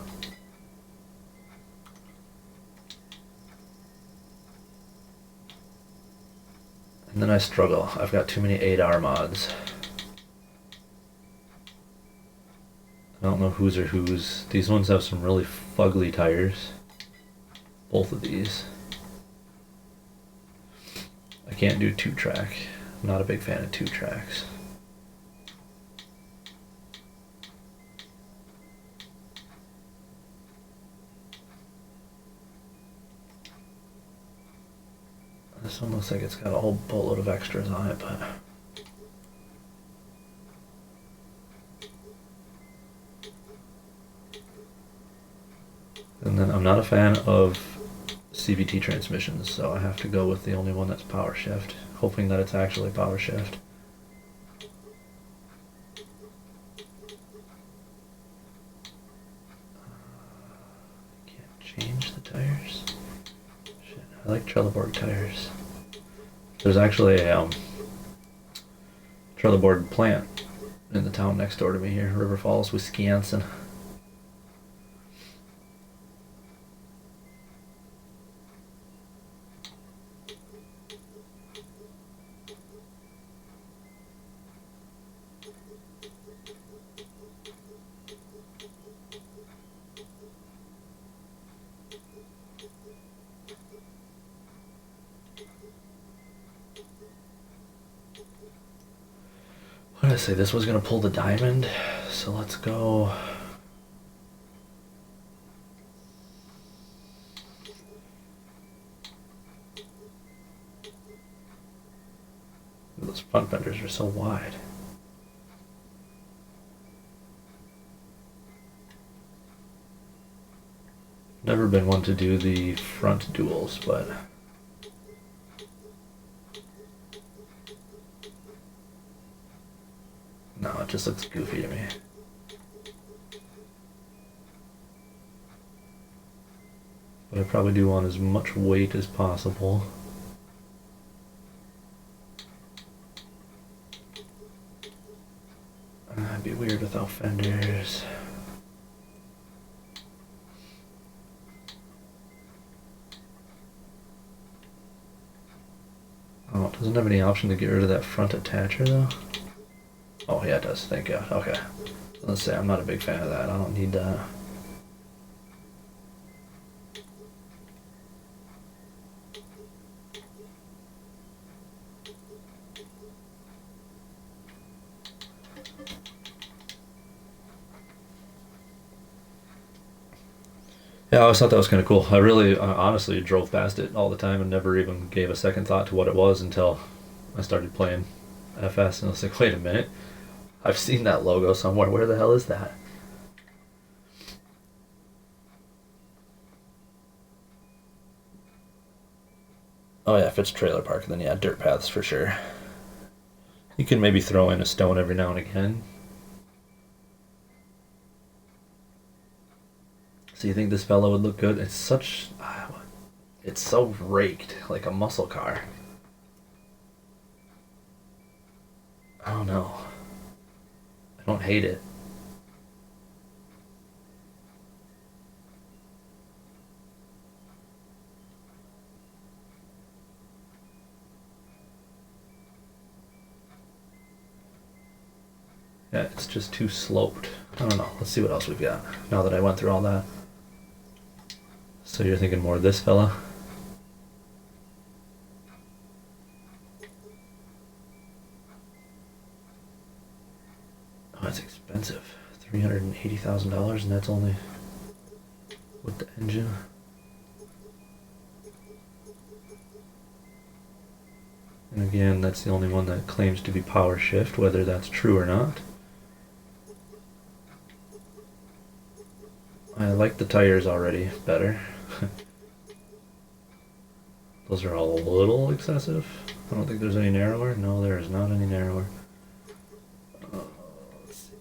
And then I struggle. I've got too many 8R mods. I don't know whose are whose. These ones have some really fugly tires. Both of these. I can't do 2-track. I'm not a big fan of 2 tracks. This one looks like it's got a whole boatload of extras on it, but and then I'm not a fan of CVT transmissions, so I have to go with the only one that's power shift, hoping that it's actually power shift. Can't change the tires. Shit, I like Trelleborg tires. There's actually a Trelleborg plant in the town next door to me here, River Falls, Wisconsin. I say this was gonna pull the diamond, so let's go. Those front fenders are so wide. Never been one to do the front duals, but no, it just looks goofy to me. But I probably do want as much weight as possible. It'd be weird without fenders. Oh, it doesn't have any option to get rid of that front attacher though? Oh yeah, it does, thank God. Okay. Let's say I'm not a big fan of that. I don't need that. Yeah, I always thought that was kind of cool. I really, honestly drove past it all the time and never even gave a second thought to what it was until I started playing FS, and I was like, wait a minute, I've seen that logo somewhere. Where the hell is that? Oh yeah, if it's trailer park, then yeah, dirt paths for sure. You can maybe throw in a stone every now and again. So you think this fella would look good? It's such... it's so raked, like a muscle car. I don't know. I don't hate it. Yeah, it's just too sloped. I don't know. Let's see what else we've got now that I went through all that. So you're thinking more of this fella? Oh, that's expensive. $380,000, and that's only with the engine. And again, that's the only one that claims to be power shift, whether that's true or not. I like the tires already better. Those are all a little excessive. I don't think there's any narrower. No, there is not any narrower. Let's see.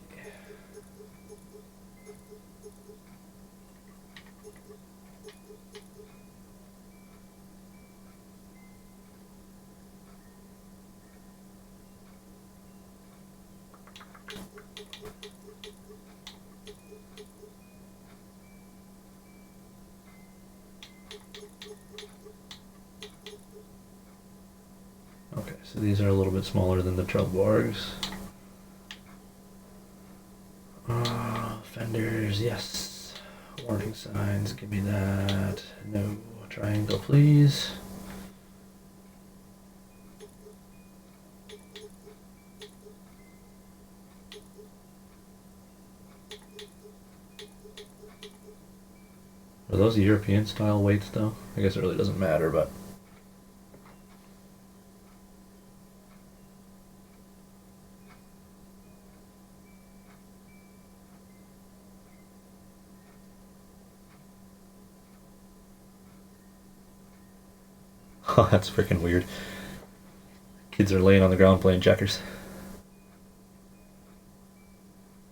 Okay, so these are a little bit smaller than the Trelleborgs. Fenders, yes. Warning signs, give me that. No, triangle, please. Are those European style weights though? I guess it really doesn't matter, but oh, that's freaking weird. Kids are laying on the ground playing checkers.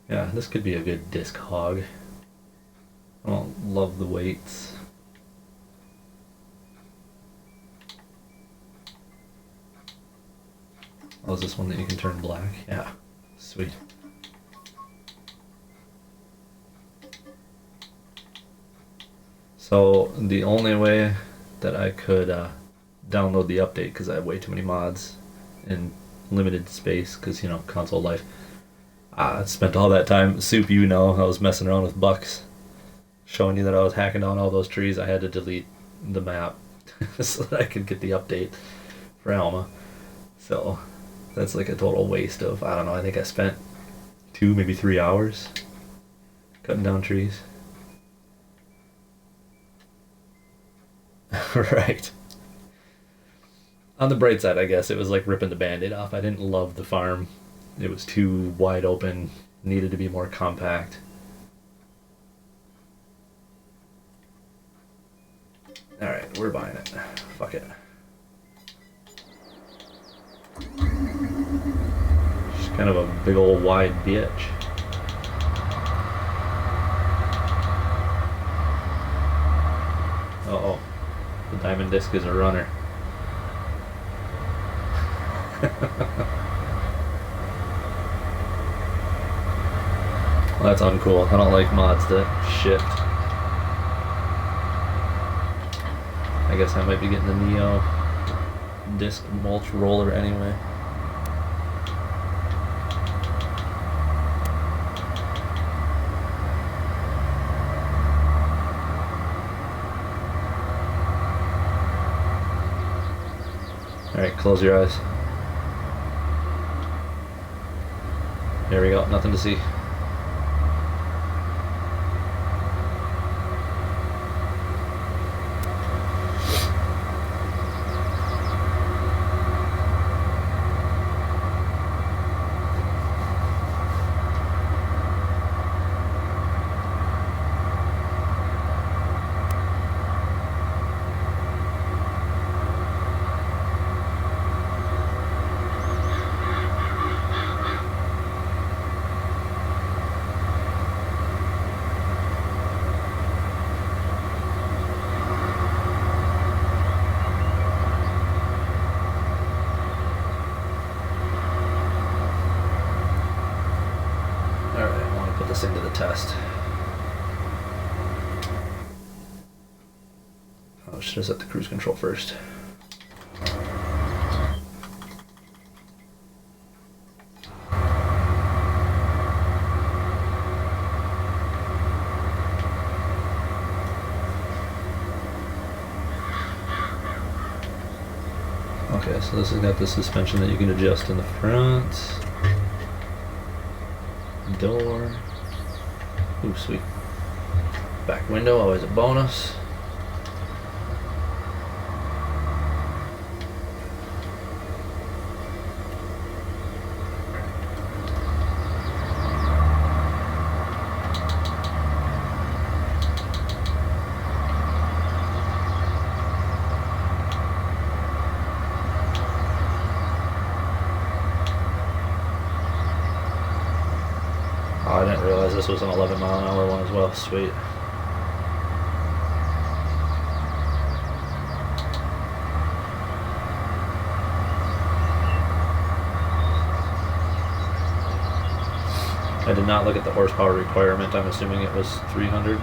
Yeah, this could be a good disc hog. I don't love the weights. Oh, is this one that you can turn black? Yeah, sweet. So the only way that I could download the update, because I have way too many mods and limited space, because, you know, console life. I spent all that time, Soup, you know, I was messing around with bucks, showing you that I was hacking down all those trees. I had to delete the map so that I could get the update for Alma. So That's like a total waste of, I don't know, I think I spent 2, maybe 3 hours cutting down trees. Right. On the bright side, I guess, it was like ripping the Band-Aid off. I didn't love the farm. It was too wide open, needed to be more compact. Alright, we're buying it. Fuck it. Just kind of a big old wide bitch. Uh-oh. The Diamond Disc is a runner. Well, that's uncool. I don't like mods that shift. I guess I might be getting the Neo disc mulch roller anyway. Alright, close your eyes. There we go, nothing to see. Into the test. Oh, should have set the cruise control first. Okay, so this has got the suspension that you can adjust in the front. Door. Ooh, sweet. Back window, always a bonus. Oh, I didn't realize this was an 11-mile-an-hour one as well. Sweet. I did not look at the horsepower requirement. I'm assuming it was 300.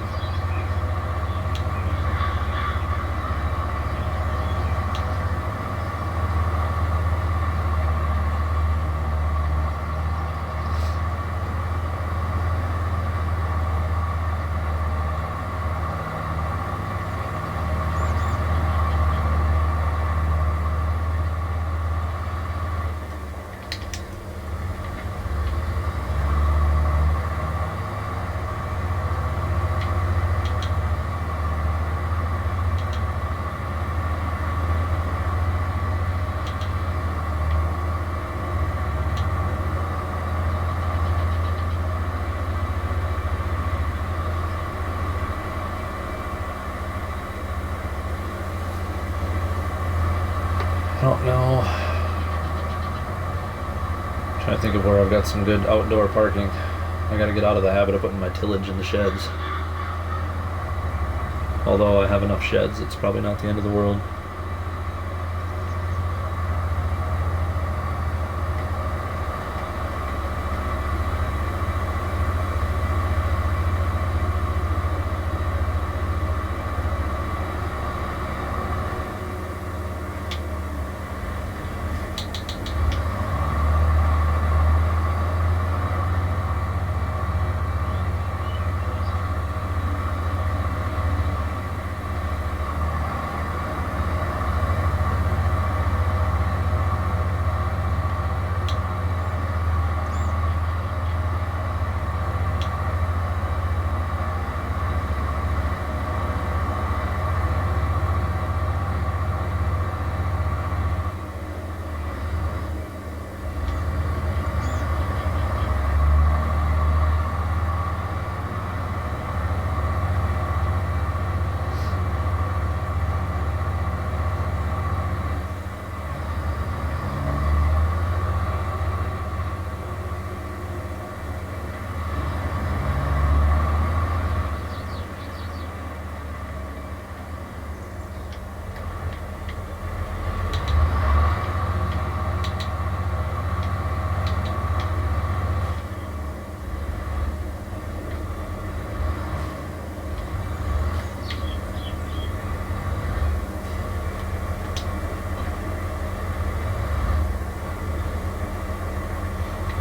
I don't know. I'm trying to think of where I've got some good outdoor parking. I gotta get out of the habit of putting my tillage in the sheds. Although I have enough sheds, it's probably not the end of the world.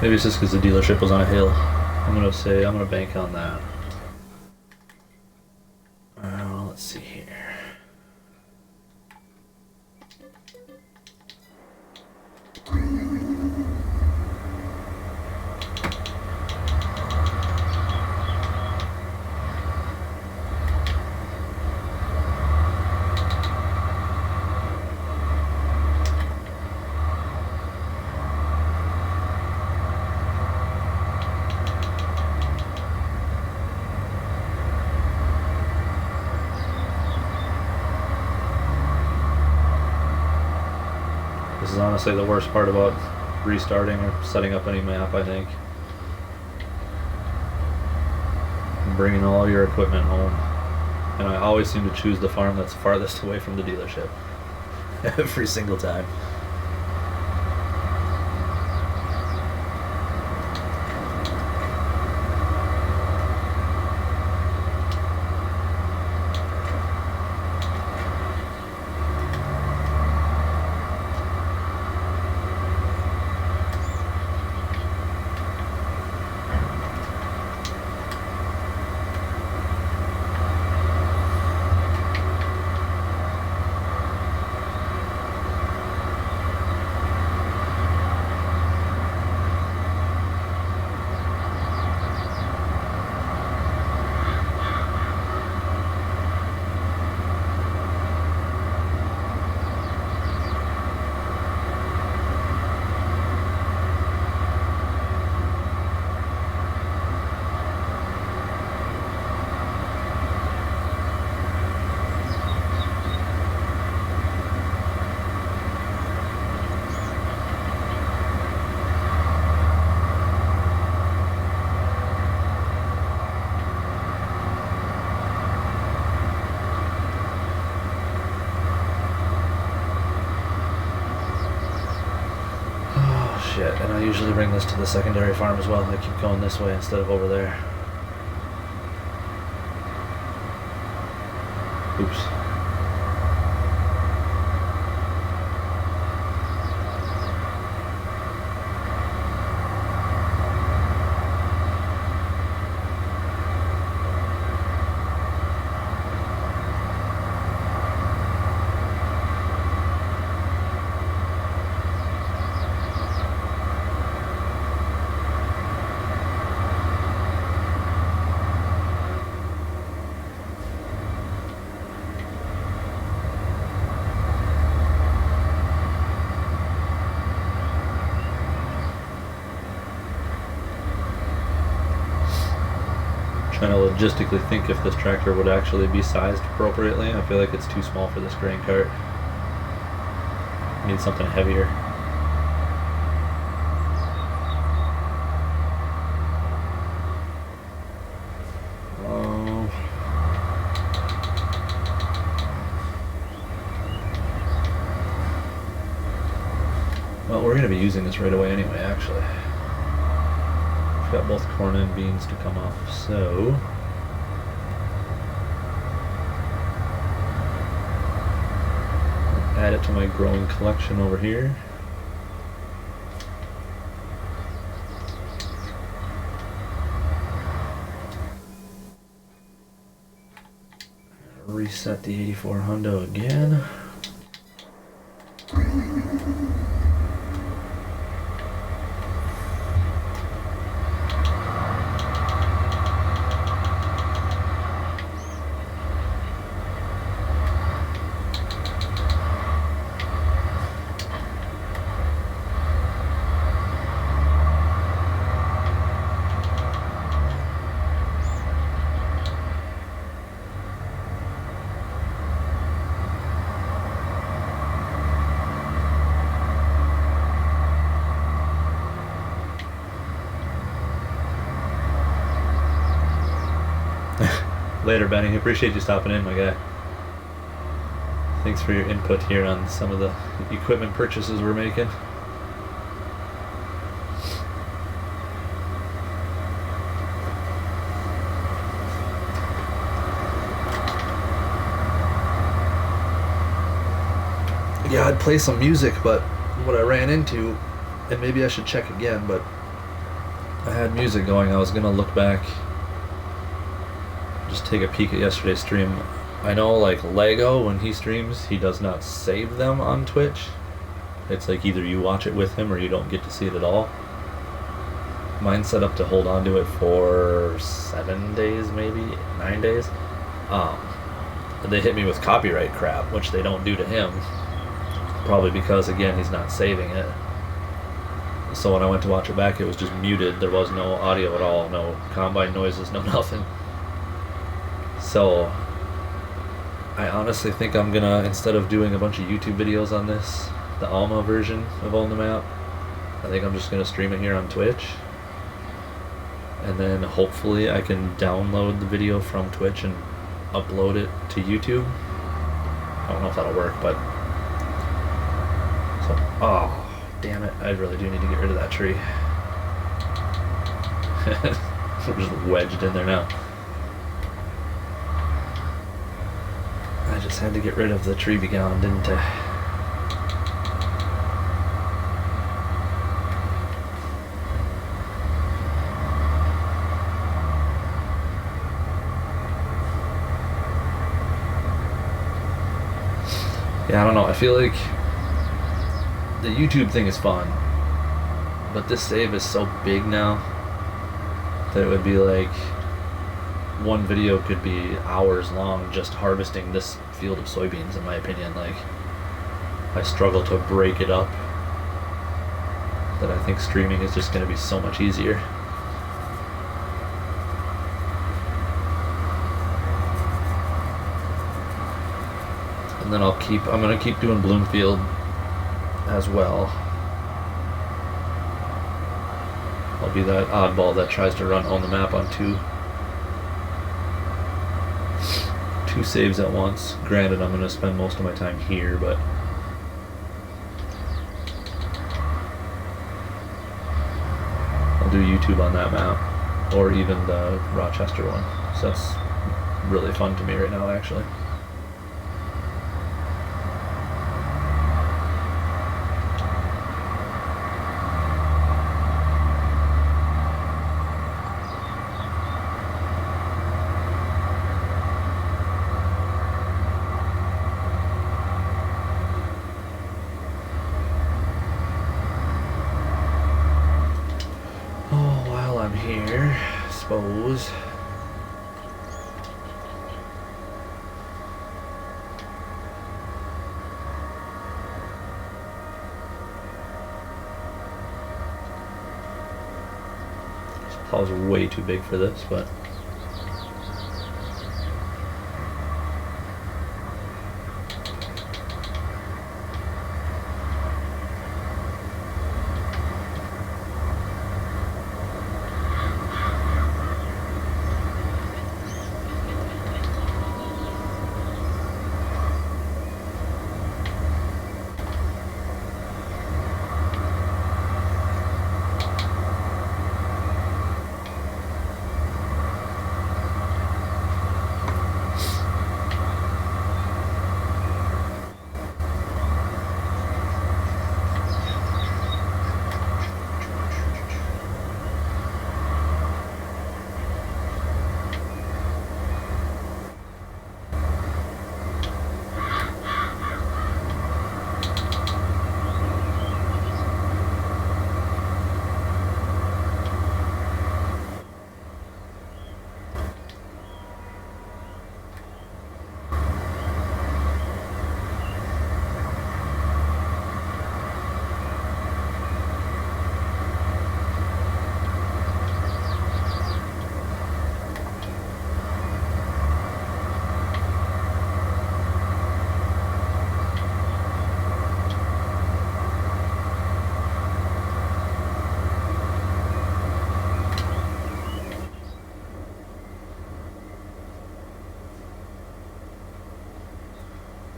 Maybe it's just because the dealership was on a hill. I'm gonna bank on that. Let's see here. This is honestly the worst part about restarting or setting up any map, I think. Bringing all your equipment home. And I always seem to choose the farm that's farthest away from the dealership. Every single time. And I usually bring this to the secondary farm as well. I keep going this way instead of over there. Oops. Trying to logistically think if this tractor would actually be sized appropriately. I feel like it's too small for this grain cart. I need something heavier. Well, we're going to be using this right away anyway, actually. Got both corn and beans to come off, so add it to my growing collection over here. Reset the 84 hundo again. Later, Benny. Appreciate you stopping in, my guy. Thanks for your input here on some of the equipment purchases we're making. Yeah, I'd play some music, but what I ran into, and maybe I should check again, but I had music going. I was gonna look back, just take a peek at yesterday's stream. I know, like, Lego, when he streams, he does not save them on Twitch. It's like either you watch it with him or you don't get to see it at all. Mine's set up to hold on to it for 7 days, maybe 9 days. They hit me with copyright crap, which they don't do to him. Probably because, again, he's not saving it. So when I went to watch it back, it was just muted. There was no audio at all, no combine noises, no nothing. So I honestly think I'm gonna, instead of doing a bunch of YouTube videos on this, the Alma version of Own the Map, I think I'm just gonna stream it here on Twitch. And then hopefully I can download the video from Twitch and upload it to YouTube. I don't know if that'll work, but so, oh damn it, I really do need to get rid of that tree. We're just wedged in there now. I just had to get rid of the tree begun, didn't I? Yeah, I don't know. I feel like the YouTube thing is fun, but this save is so big now that it would be like one video could be hours long just harvesting this field of soybeans, in my opinion. Like, I struggle to break it up, that I think streaming is just going to be so much easier. And then I'm going to keep doing Bloomfield as well. I'll be that oddball that tries to run On the Map on two saves at once. Granted, I'm going to spend most of my time here, but I'll do YouTube on that map, or even the Rochester one. So that's really fun to me right now, actually. Here, I suppose. This plow's way too big for this, but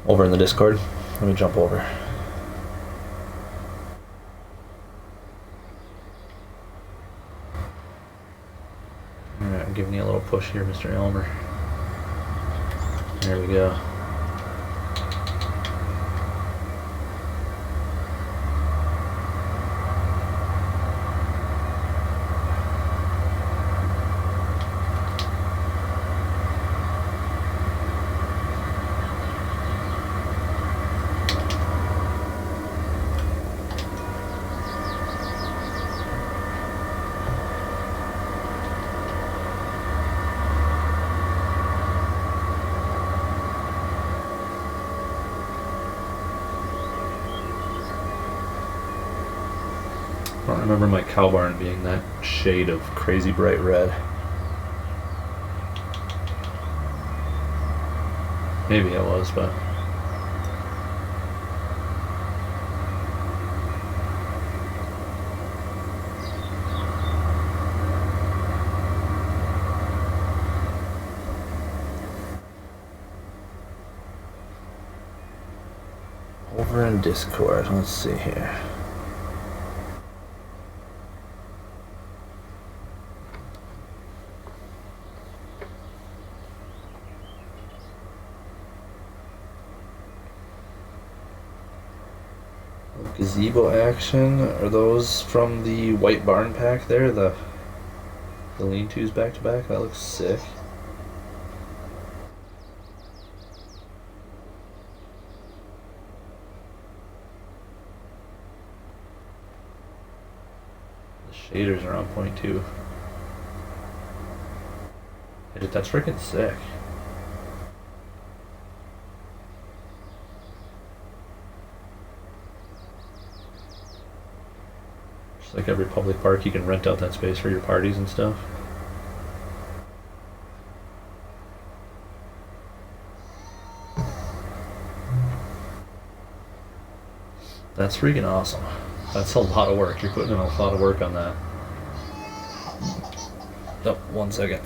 over in the Discord. Let me jump over. Alright, I'm giving you a little push here, Mr. Elmer. There we go. I don't remember my cow barn being that shade of crazy bright red. Maybe it was, but over in Discord, let's see here. Gazebo action, are those from the white barn pack there? The lean-tos back to back? That looks sick. The shaders are on point too. That's freaking sick. Like every public park, you can rent out that space for your parties and stuff. That's freaking awesome. That's a lot of work. You're putting in a lot of work on that. Oh, 1 second.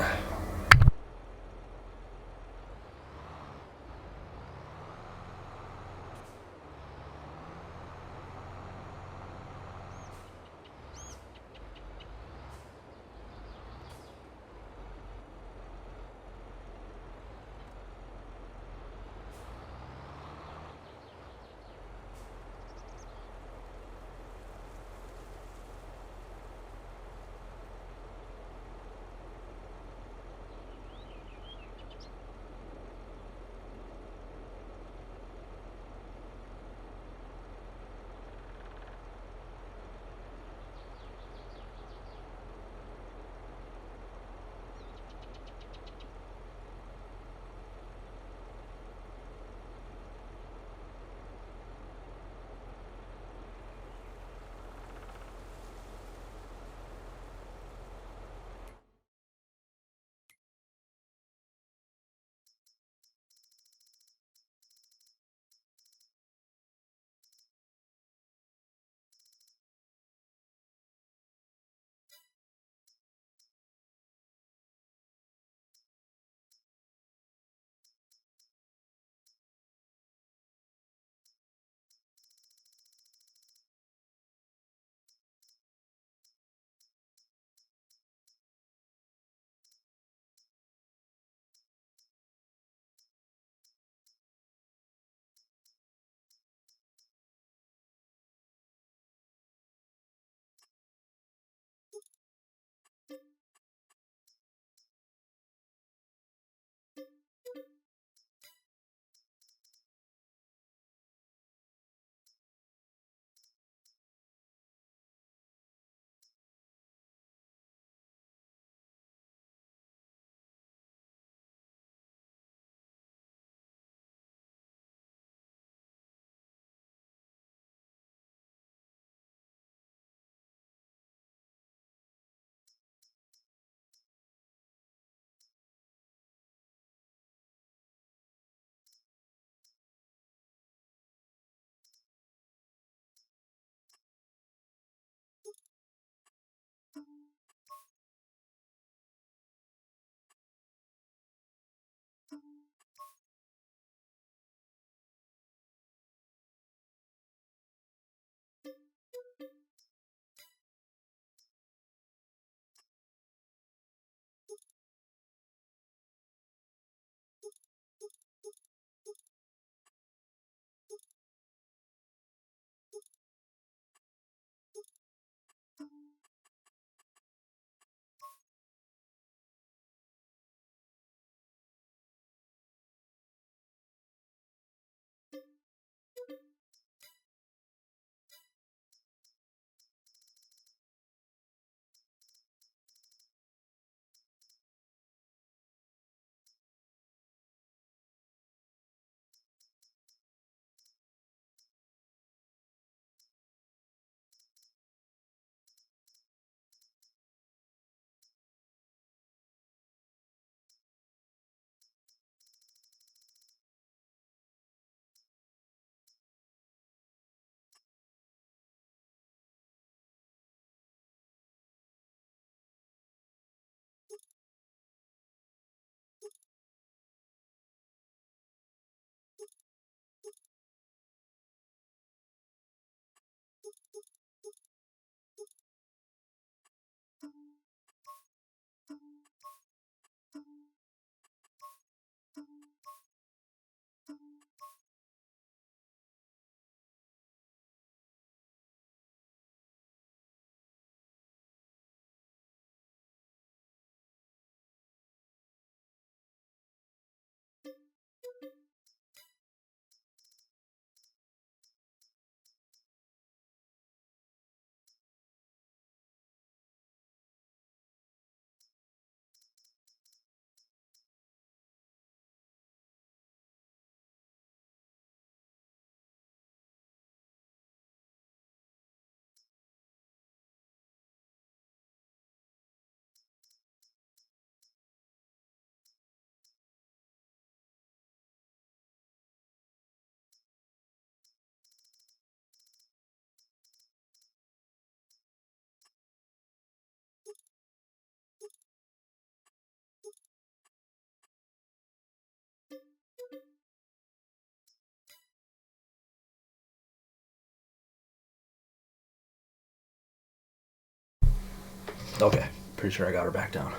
Okay, pretty sure I got her back down.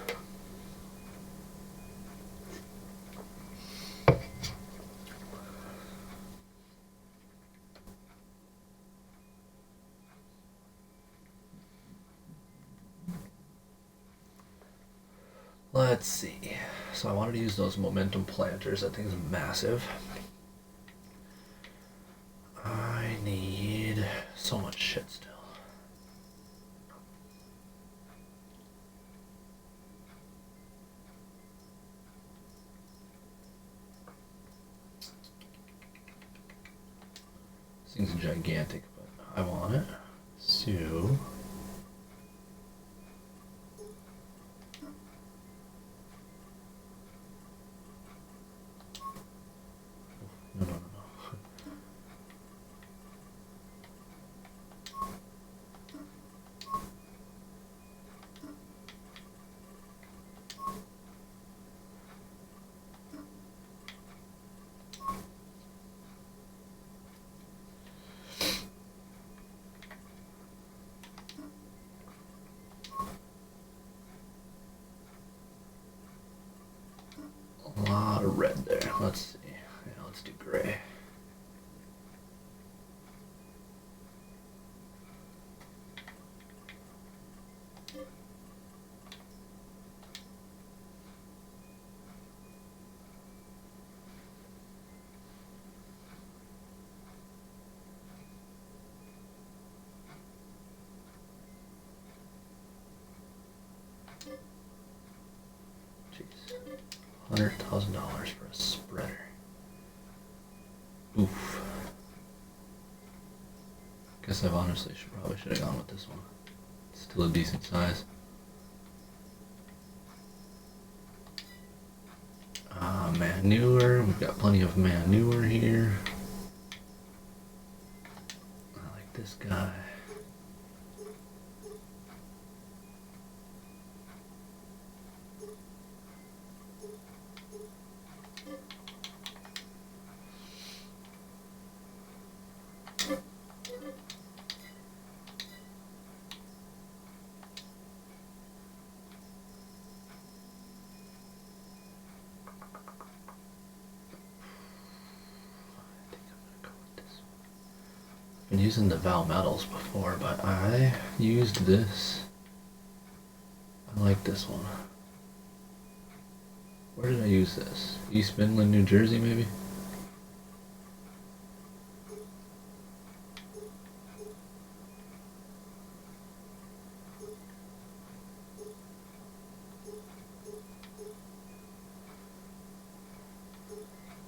Let's see. So I wanted to use those momentum planters. That thing's massive. I need so much shit still. This thing's gigantic, but I want it. So... No. A lot of red there. Let's see. Yeah, let's do gray. Jeez. $100,000 for a spreader. Oof. Guess I honestly probably should have gone with this one. It's still a decent size. Manure. We've got plenty of manure here. I like this guy. Been using the Val metals before, but I used this. I like this one. Where did I use this? East Midland, New Jersey, maybe?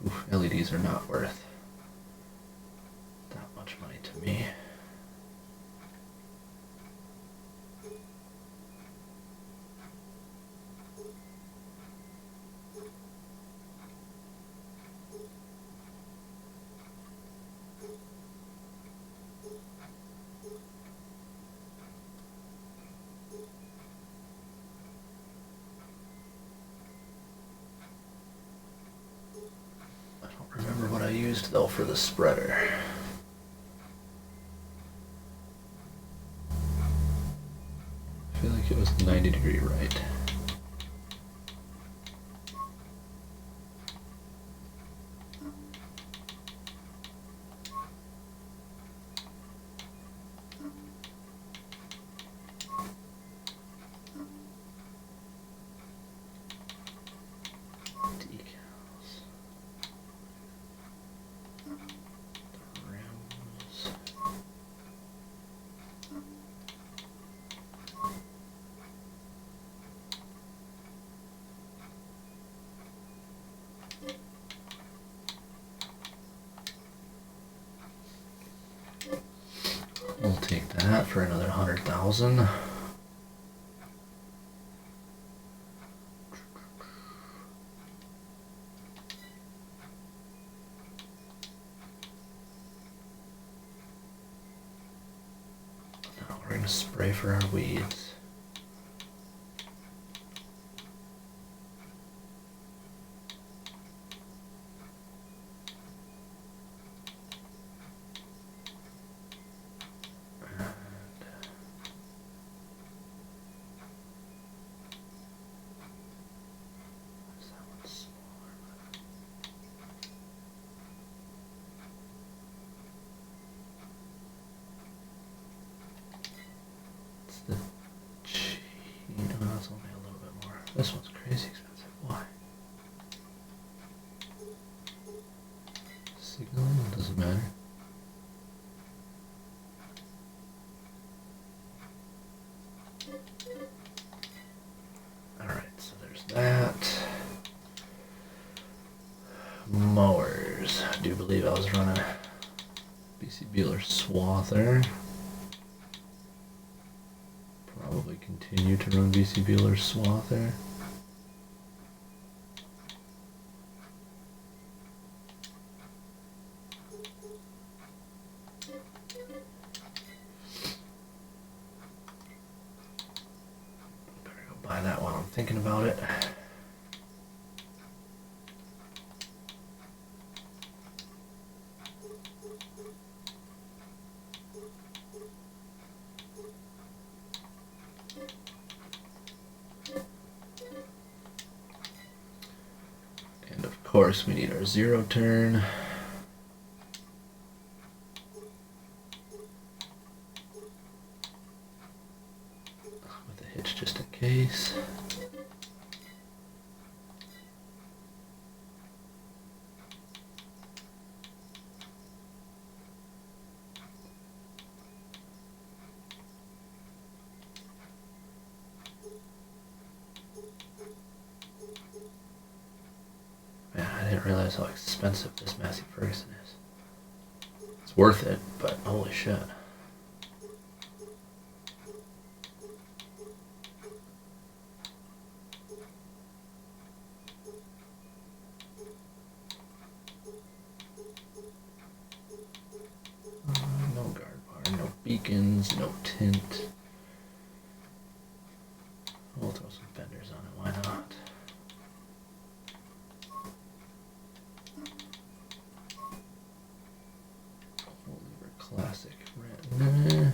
Oof, LEDs are not worth that much money to me. Remember what I used though for the spreader. I feel like it was 90-degree right. We'll take that for another 100,000. Now we're gonna spray for our weeds. This one's crazy expensive. Why? Signaling? It doesn't matter. Alright, so there's that. Mowers. I do believe I was running BC Bueller Swather. Probably continue to run BC Bueller Swather. Better go buy that while I'm thinking about it. And of course we need our 0 turn. With a hitch just in case. Man, I didn't realize how expensive this Massey Ferguson is. It's worth it, but holy shit. No guard bar, no beacons, no tint. We'll throw some fenders on it, why not? We'll leave her classic red. Nah.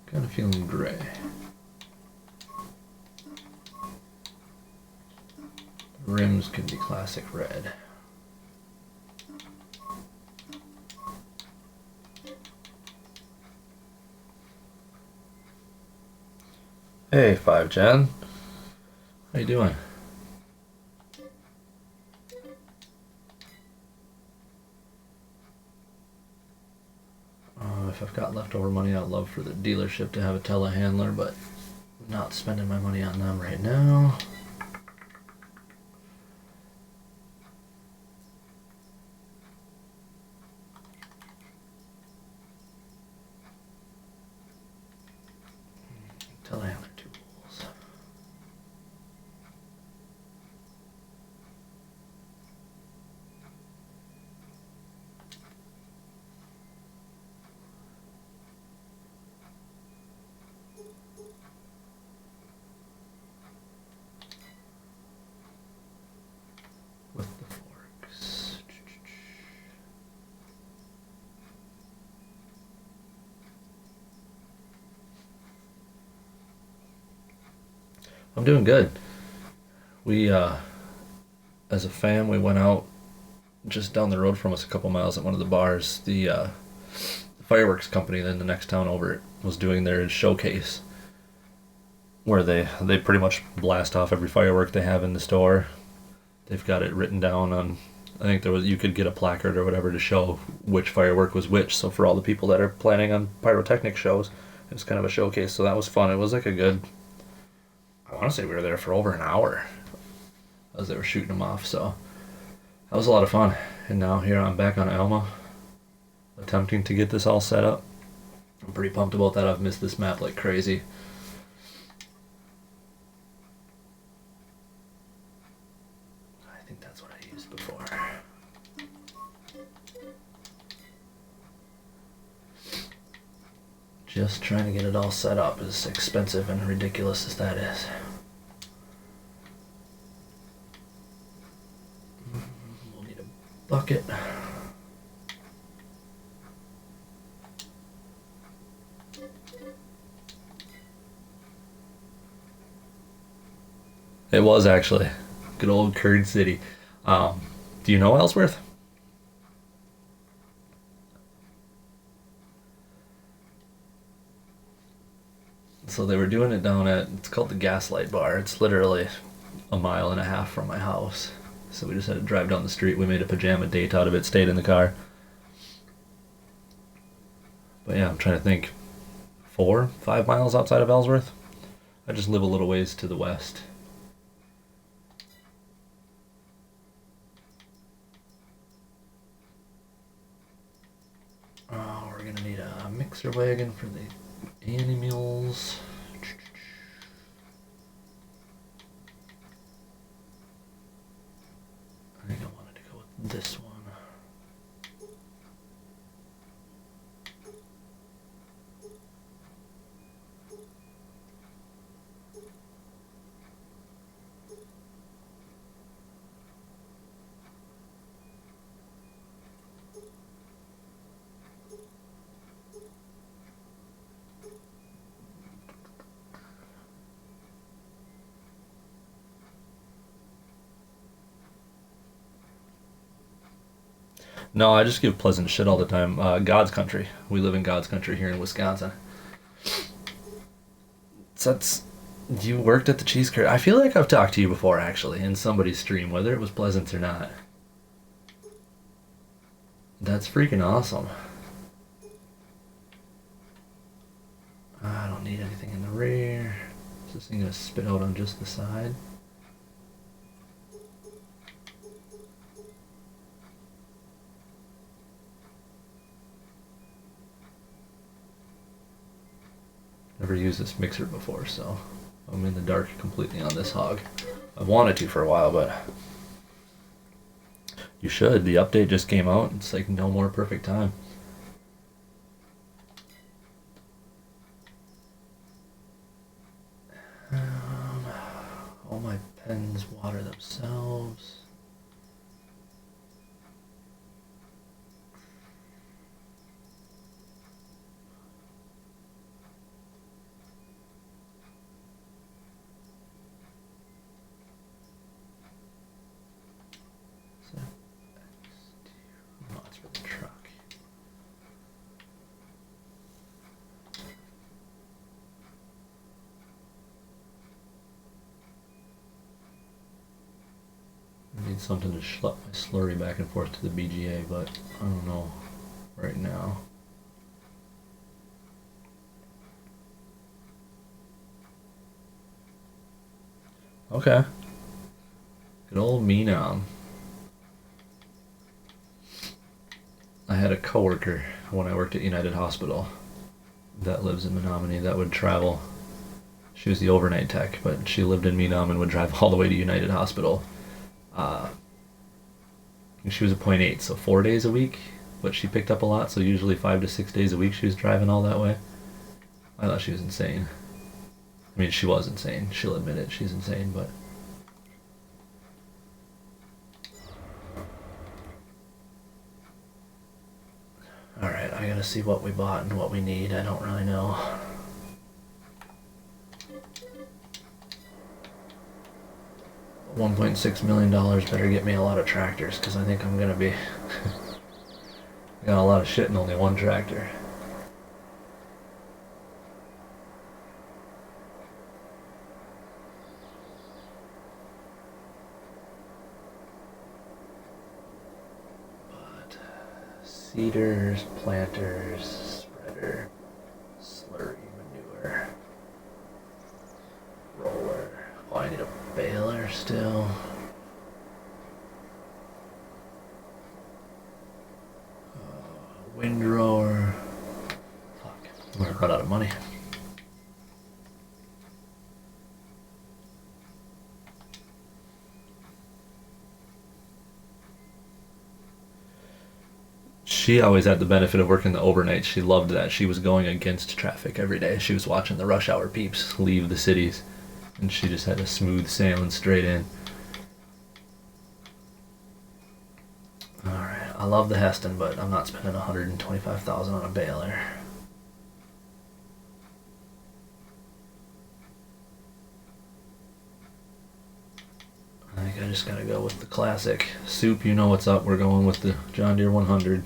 Kind of feeling gray. The rims could be classic red. Hey, 5 Jen. How you doing? If I've got leftover money, I'd love for the dealership to have a telehandler, but I'm not spending my money on them right now. Telehandler tools. With the forks. I'm doing good. We, as a fam, we went out just down the road from us a couple miles at one of the bars. The fireworks company in the next town over was doing their showcase where they pretty much blast off every firework they have in the store. They've got it written down on, I think you could get a placard or whatever to show which firework was which. So for all the people that are planning on pyrotechnic shows, it was kind of a showcase. So that was fun. It was like a good, I want to say we were there for over an hour as they were shooting them off. So that was a lot of fun. And now here I'm back on Alma, attempting to get this all set up. I'm pretty pumped about that. I've missed this map like crazy. I think that's what I used before. Just trying to get it all set up, as expensive and ridiculous as that is. We'll need a bucket. It was actually. Good old Curd City. Do you know Ellsworth? So they were doing it down at, it's called the Gaslight Bar. It's literally a mile and a half from my house. So we just had to drive down the street. We made a pajama date out of it, stayed in the car. But yeah, I'm trying to think. 4-5 miles outside of Ellsworth. I just live a little ways to the west. Oh, we're gonna need a mixer wagon for the animals. I think I wanted to go with this one. No, I just give Pleasant shit all the time. God's country. We live in God's country here in Wisconsin. So that's. You worked at the cheese curd. I feel like I've talked to you before, actually, in somebody's stream, whether it was Pleasant or not. That's freaking awesome. I don't need anything in the rear. Is this thing gonna spit out on just the side? Never used this mixer before, so I'm in the dark completely on this hog. I've wanted to for a while, but you should. The update just came out. It's like no more perfect time. All my pens water themselves. Need something to schlep my slurry back and forth to the BGA, but I don't know right now. Okay. Good old Meenam. I had a coworker when I worked at United Hospital that lives in Menominee that would travel. She was the overnight tech, but she lived in Meenam and would drive all the way to United Hospital. She was a .8, so 4 days a week, but she picked up a lot, so usually 5 to 6 days a week she was driving all that way. I thought she was insane. I mean, she was insane. She'll admit it. She's insane, but... Alright, I gotta see what we bought and what we need. I don't really know. $1.6 million better get me a lot of tractors, because I think I'm gonna be got a lot of shit in only one tractor. But seeders, planters, spreader, slurry, manure, roller. Oh, I need a baler still. Windrower. Fuck. I'm gonna run out of money. She always had the benefit of working the overnight. She loved that. She was going against traffic every day. She was watching the rush hour peeps leave the cities. And she just had a smooth sailing straight in. Alright, I love the Heston, but I'm not spending $125,000 on a baler. I think I just gotta go with the classic. Soup, you know what's up. We're going with the John Deere 100.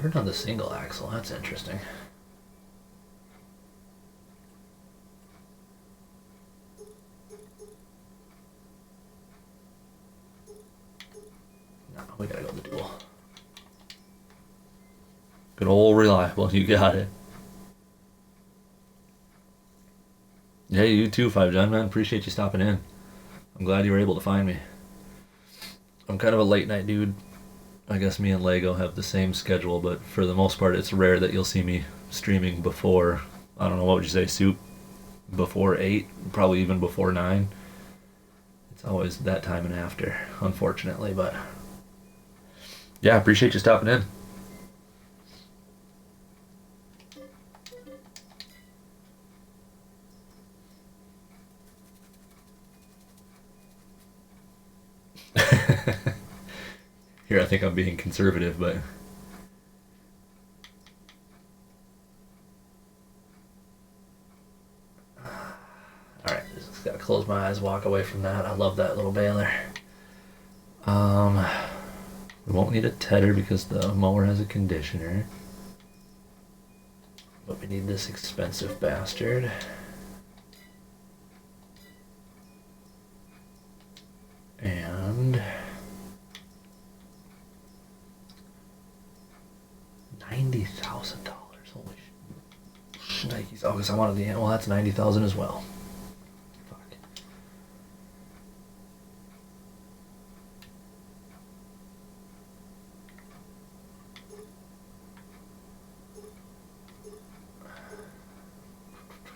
Never done the single axle. That's interesting. No, we gotta go the dual. Good old reliable. You got it. Yeah, you too, 5John, man. Appreciate you stopping in. I'm glad you were able to find me. I'm kind of a late night dude. I guess me and Lego have the same schedule, but for the most part, it's rare that you'll see me streaming before, I don't know, what would you say, Soup? Before 8, probably even before 9. It's always that time and after, unfortunately, but yeah, appreciate you stopping in. Here, I think I'm being conservative, but alright, just gotta close my eyes, walk away from that. I love that little baler. We won't need a tedder because the mower has a conditioner. But we need this expensive bastard. And $90,000. Holy shnikes. Oh, because I wanted the, well, that's $90,000 as well. Fuck.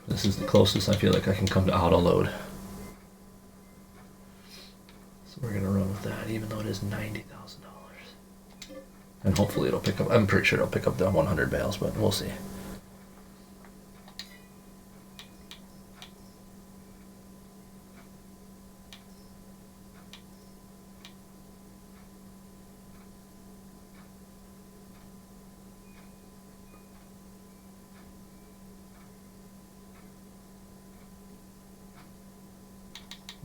This is the closest I feel like I can come to auto load. So we're gonna run with that, even though it is $90,000. And hopefully it'll pick up, I'm pretty sure it'll pick up the 100 bales, but we'll see.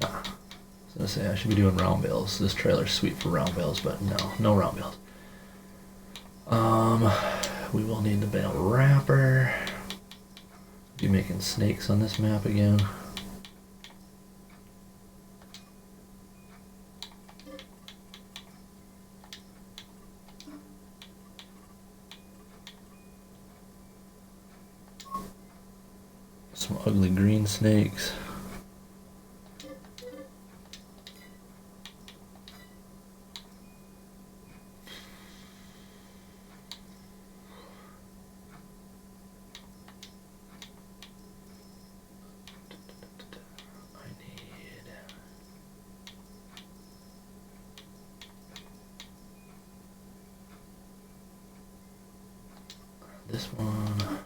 Nah. I was gonna say I should be doing round bales. This trailer's sweet for round bales, but no round bales. We will need the bale wrapper. Be making snakes on this map again. Some ugly green snakes. This one.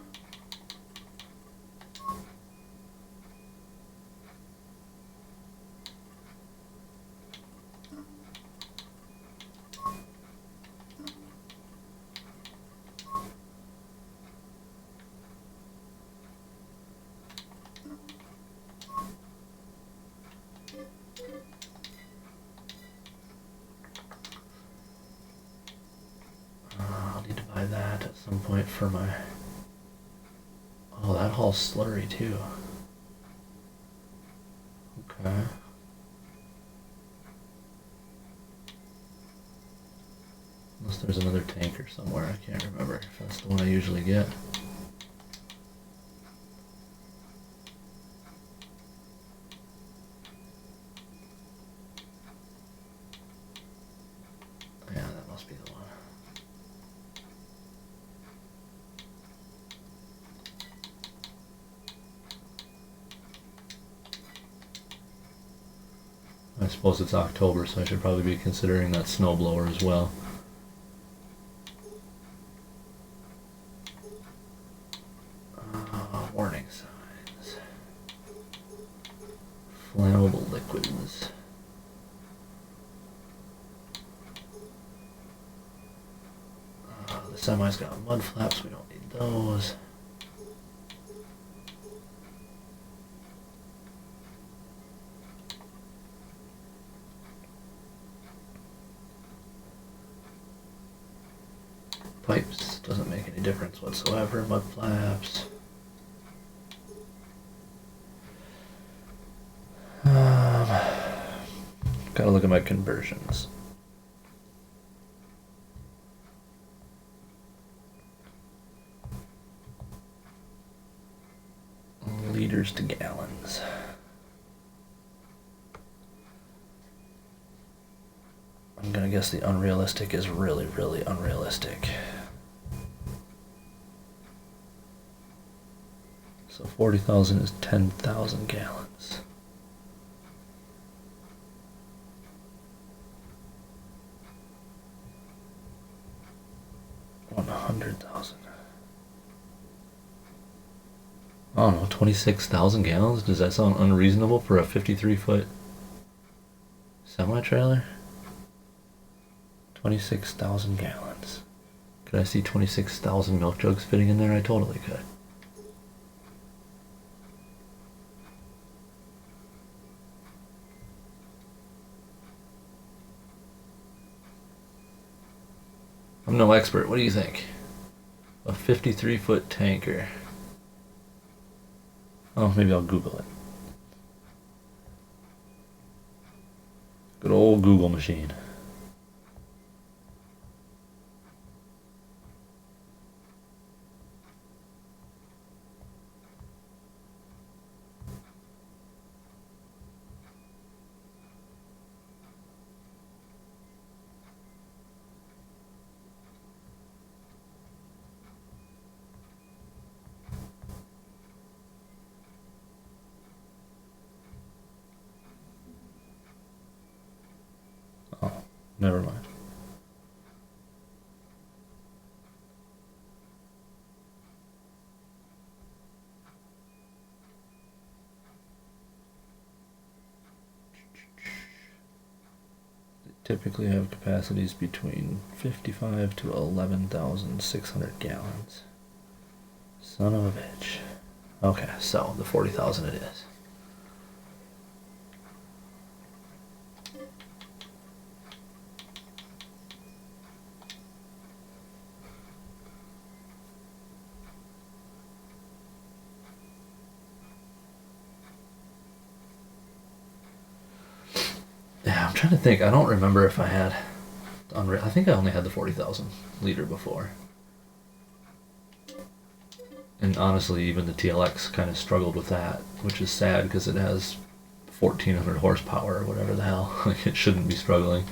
I'll need to buy that at some point for my... Oh, that hauls slurry too. Okay. Unless there's another tanker somewhere, I can't remember if that's the one I usually get. Yeah, that must be the one. I suppose it's October, so I should probably be considering that snowblower as well. Warning signs. Flammable liquids. The semi's got mud flaps, we don't need those. Pipes. Doesn't make any difference whatsoever. Mud flaps. Gotta look at my conversions. Liters to gallons. I'm gonna guess the unrealistic is really, really unrealistic. So 40,000 is 10,000 gallons. 100,000. I don't know, 26,000 gallons? Does that sound unreasonable for a 53-foot semi-trailer? 26,000 gallons. Could I see 26,000 milk jugs fitting in there? I totally could. I'm no expert. What do you think? A 53-foot tanker. Oh, maybe I'll Google it. Good old Google machine. Never mind. They typically have capacities between 55 to 11,600 gallons. Son of a bitch. Okay, so the 40,000 it is. I'm trying to think. I don't remember if I had. I think I only had the 40,000 liter before. And honestly, even the TLX kind of struggled with that, which is sad because it has 1,400 horsepower or whatever the hell. Like, it shouldn't be struggling.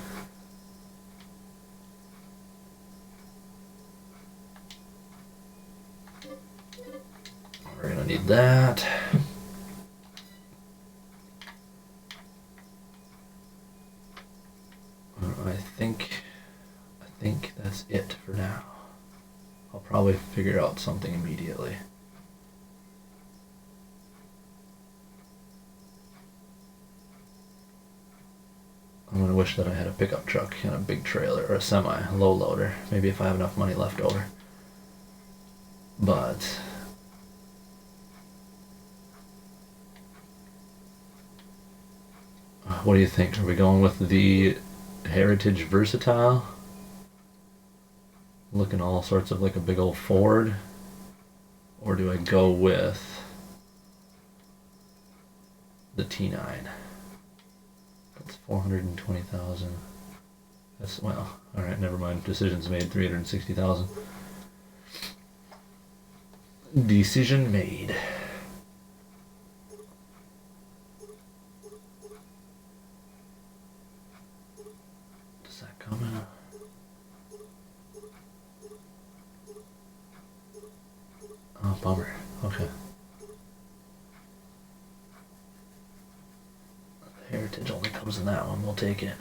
We're gonna need that. I think that's it for now. I'll probably figure out something immediately. I'm gonna wish that I had a pickup truck and a big trailer or a semi low loader. Maybe if I have enough money left over. But what do you think? Are we going with the Heritage Versatile? Looking all sorts of like a big old Ford? Or do I go with the T9? That's 420,000. That's, well, alright, never mind. Decisions made, 360,000. Decision made. Does that come in? Oh, bummer. Okay. The Heritage only comes in that one. We'll take it.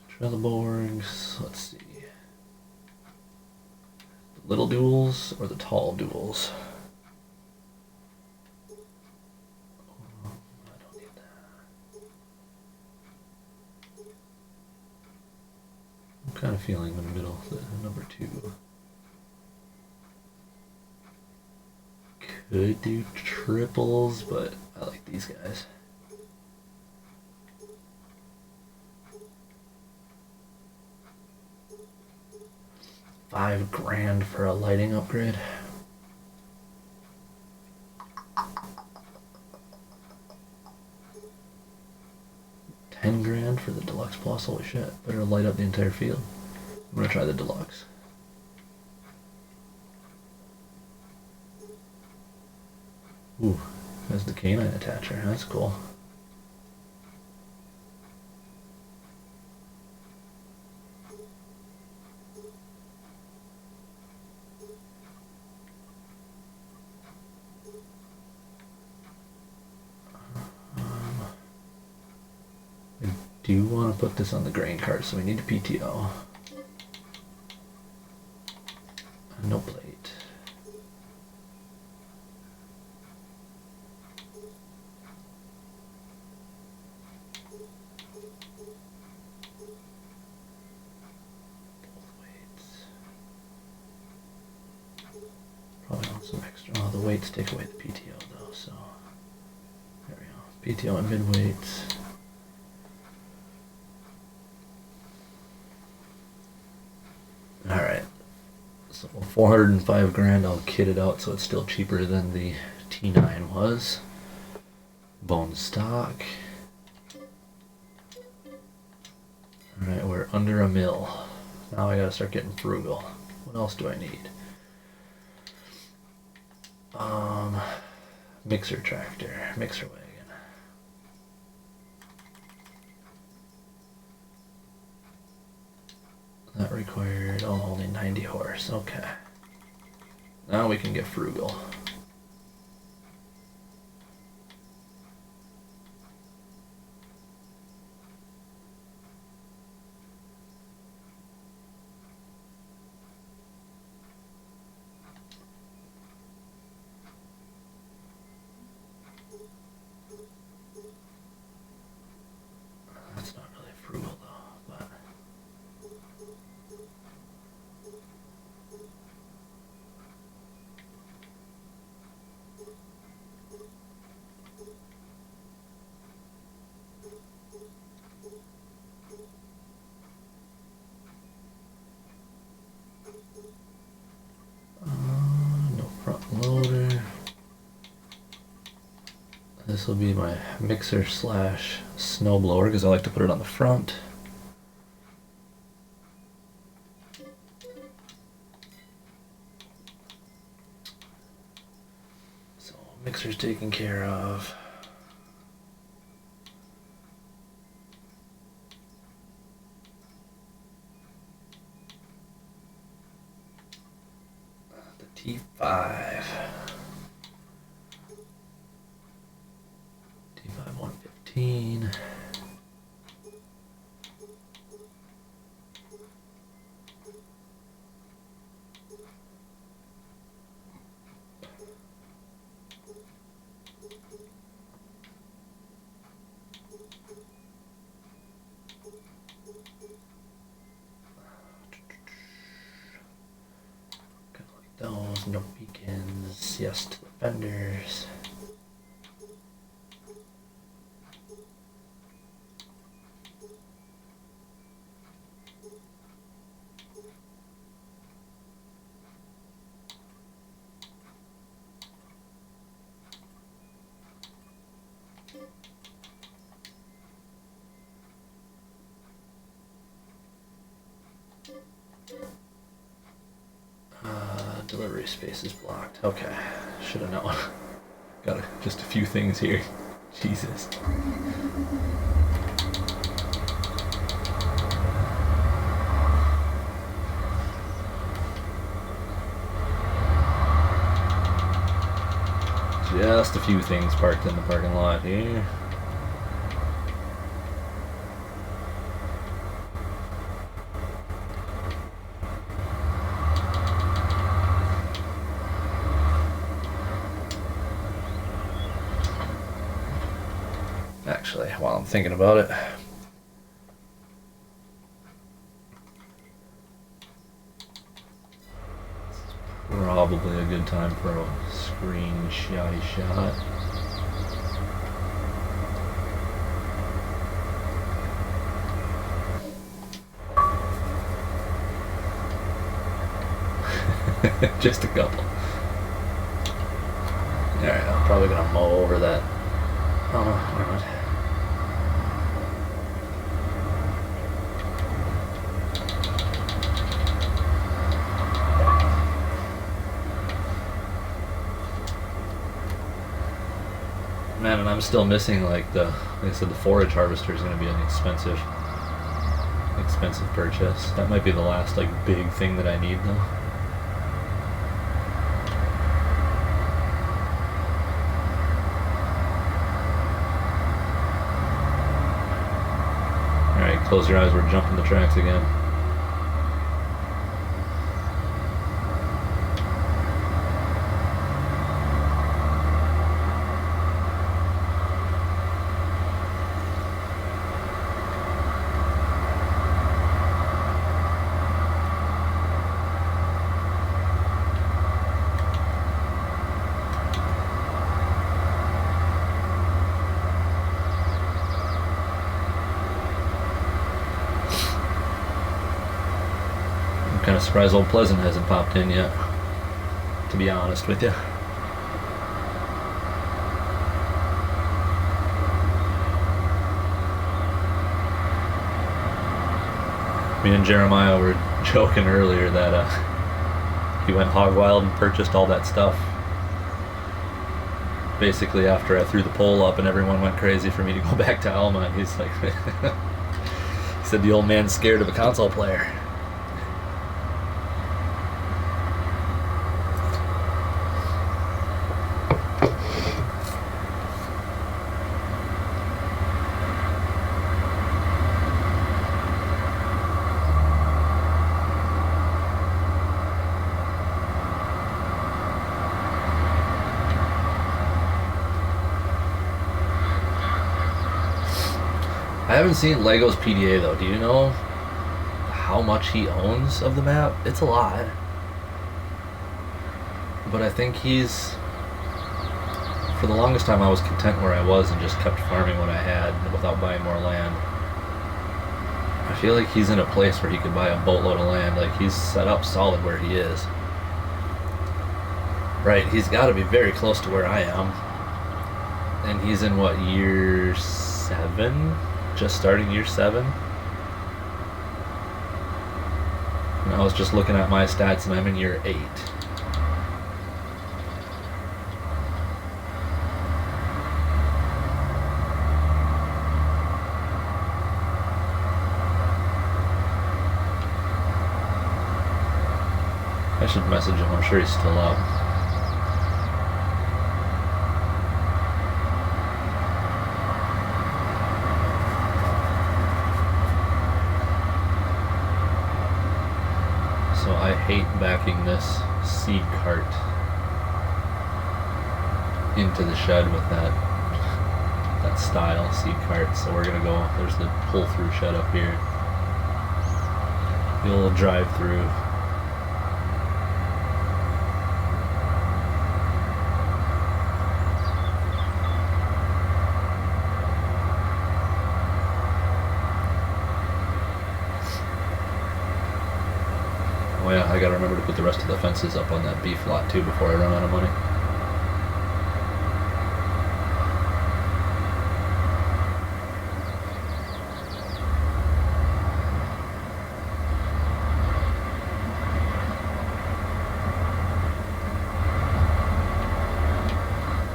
Trelleborgs. Let's see. The little duals or the tall duals? Kind of feeling in the middle, the number 2. Could do triples, but I like these guys. $5,000 for a lighting upgrade. $10,000 for the Deluxe Plus. Holy shit! Better light up the entire field. I'm gonna try the Deluxe. Ooh, has the canine attacher. That's cool. I do want to put this on the grain cart, so we need a PTO. No plate. Probably want some extra. Oh, the weights take away the PTO though, so there we go. PTO and mid weights. Alright. So $405,000, I'll kit it out so it's still cheaper than the T9 was. Bone stock. Alright, we're under $1 mil. Now I gotta start getting frugal. What else do I need? Mixer tractor, mixer wagon. That required only 90 horse. Okay. Now we can get frugal. That's not really frugal though, but no front loader. This will be my mixer slash snowblower because I like to put it on the front. So mixer's taken care of. The T5. T5 115. Kind of like those, no beacons, yes to the fenders. Delivery space is blocked. Okay, should have known. Got just a few things here. Jesus. Just a few things parked in the parking lot here. Actually, while I'm thinking about it, probably a good time for a screenshotty shot. Just a couple. Alright, I'm probably gonna mow over that. Oh no, never mind. Man, and I'm still missing like I said, the forage harvester is going to be an expensive purchase. That might be the last like big thing that I need though. All right, close your eyes. We're jumping the tracks again. Kind of surprised Old Pleasant hasn't popped in yet, to be honest with you. Me and Jeremiah were joking earlier that he went hog wild and purchased all that stuff basically after I threw the poll up and everyone went crazy for me to go back to Alma. He's like he said the old man's scared of a console player. I haven't seen Lego's PDA though. Do you know how much he owns of the map? It's a lot. But I think for the longest time I was content where I was and just kept farming what I had without buying more land. I feel like he's in a place where he could buy a boatload of land. Like he's set up solid where he is. Right, he's got to be very close to where I am. And he's in what, year 7? Just starting year 7. And I was just looking at my stats and I'm in year 8. I should message him, I'm sure he's still up. I hate backing this seed cart into the shed with that style seed cart, so we're gonna go, there's the pull through shed up here, the little drive through. Oh yeah, I gotta remember to put the rest of the fences up on that beef lot too before I run out of money.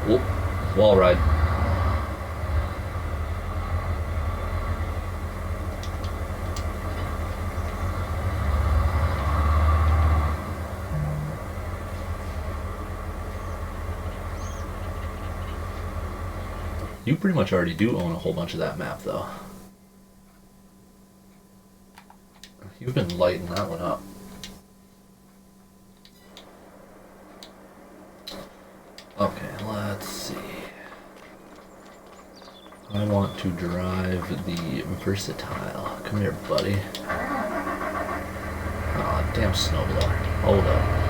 Whoop, wall ride. You pretty much already do own a whole bunch of that map, though. You've been lighting that one up. Okay, let's see. I want to drive the Versatile. Come here, buddy. Aw, oh, damn snowblower. Hold up.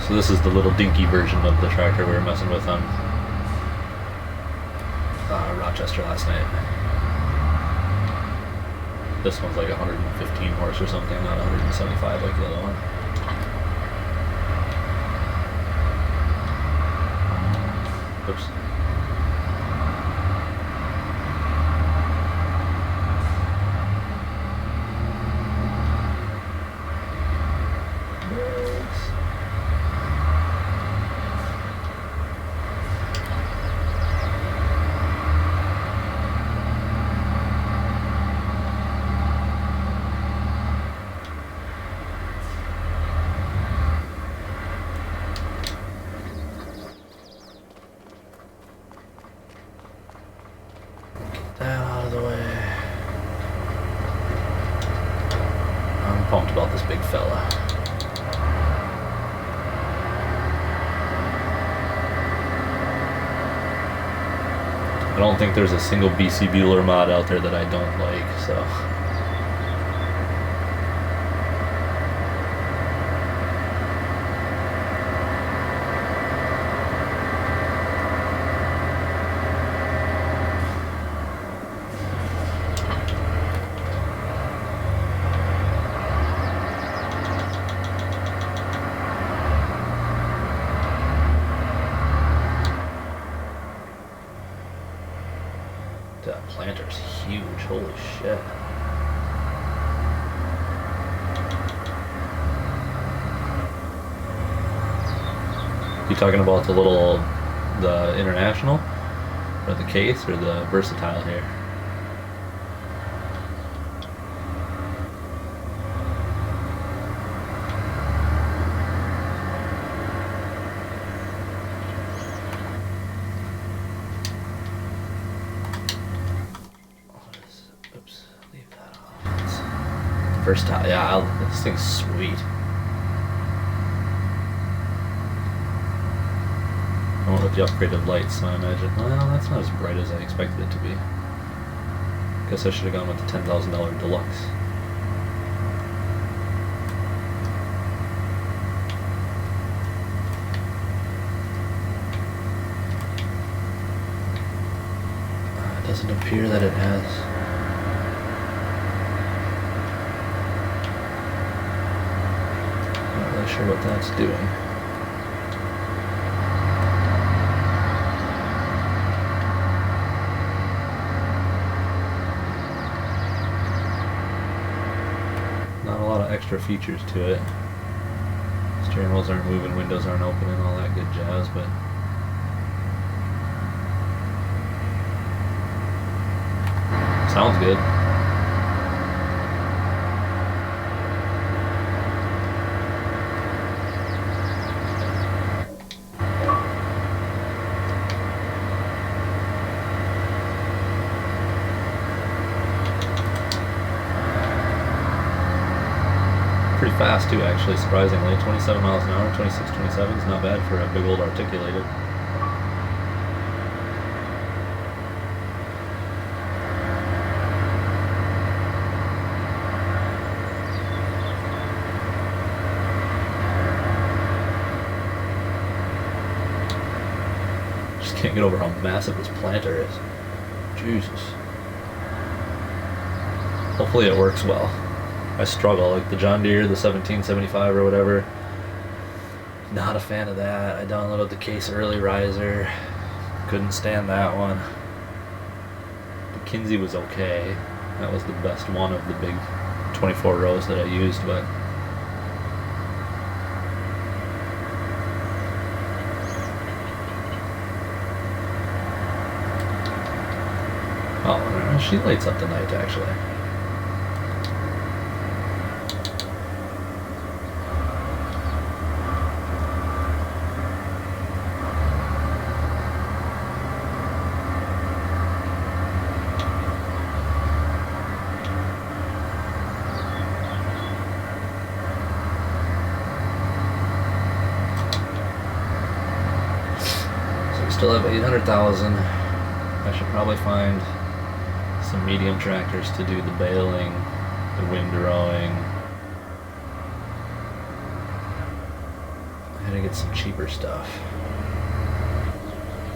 So this is the little dinky version of the tractor we were messing with on Rochester last night. This one's like 115 horse or something, not 175 like the other one. Oops. Out of the way. I'm pumped about this big fella. I don't think there's a single BC Bueller mod out there that I don't like, so. That planter's huge, holy shit. You talking about the international? Or the case, or the versatile here? Versatile, yeah, this thing's sweet. I went with the upgraded lights, so I imagine, well, that's not as bright as I expected it to be. Guess I should have gone with the $10,000 deluxe. It doesn't appear that it has. Not really sure what that's doing. Not a lot of extra features to it. Steering wheels aren't moving, windows aren't opening, all that good jazz, but sounds good. Pretty fast too, actually, surprisingly. 27 miles an hour, 26, 27 is not bad for a big old articulated. Just can't get over how massive this planter is. Jesus. Hopefully it works well. I struggle, like the John Deere, the 1775 or whatever. Not a fan of that. I downloaded the Case Early Riser. Couldn't stand that one. The Kinsey was okay. That was the best one of the big 24 rows that I used, but oh, she lights up the night actually. Still have 800,000. I should probably find some medium tractors to do the baling, the windrowing. I gotta get some cheaper stuff.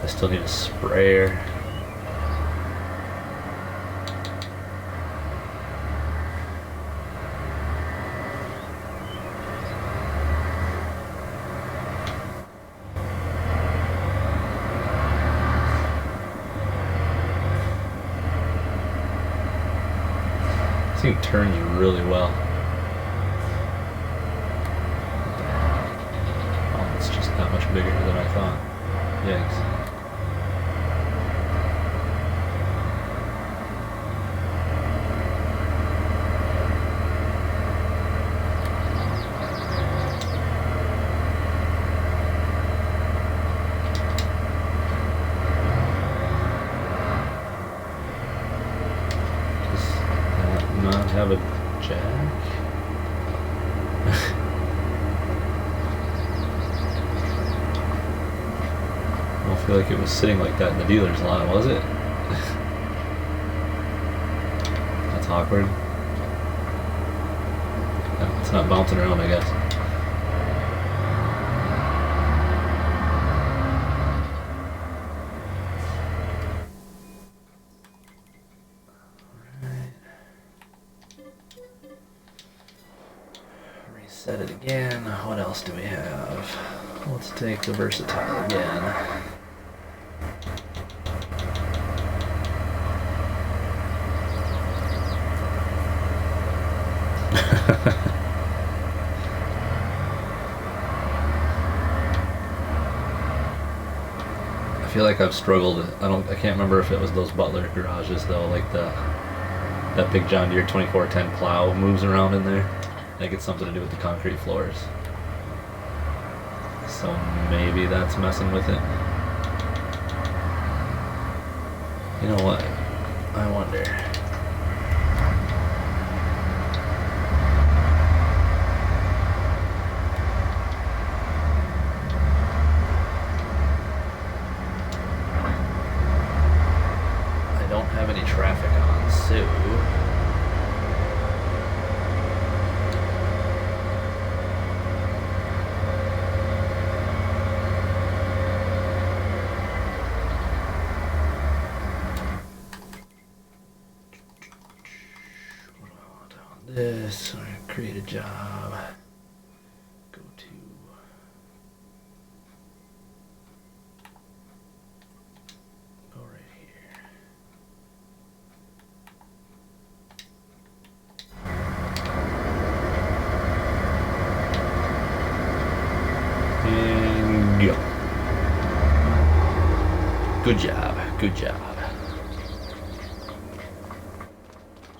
I still need a sprayer. This thing turns really well. Oh, it's just that much bigger than I thought. Yikes. Have a jack? I don't feel like it was sitting like that in the dealer's lot, was it? That's awkward. No, it's not bouncing around, I guess. Set it again. What else do we have? Let's take the versatile again. I feel like I've struggled. I can't remember if it was those Butler garages though, like that big John Deere 2410 plow moves around in there. I think it's something to do with the concrete floors. So maybe that's messing with it. You know what? I wonder. I don't have any traffic on, so this, or create a job, go to right here. And go. Good job, good job.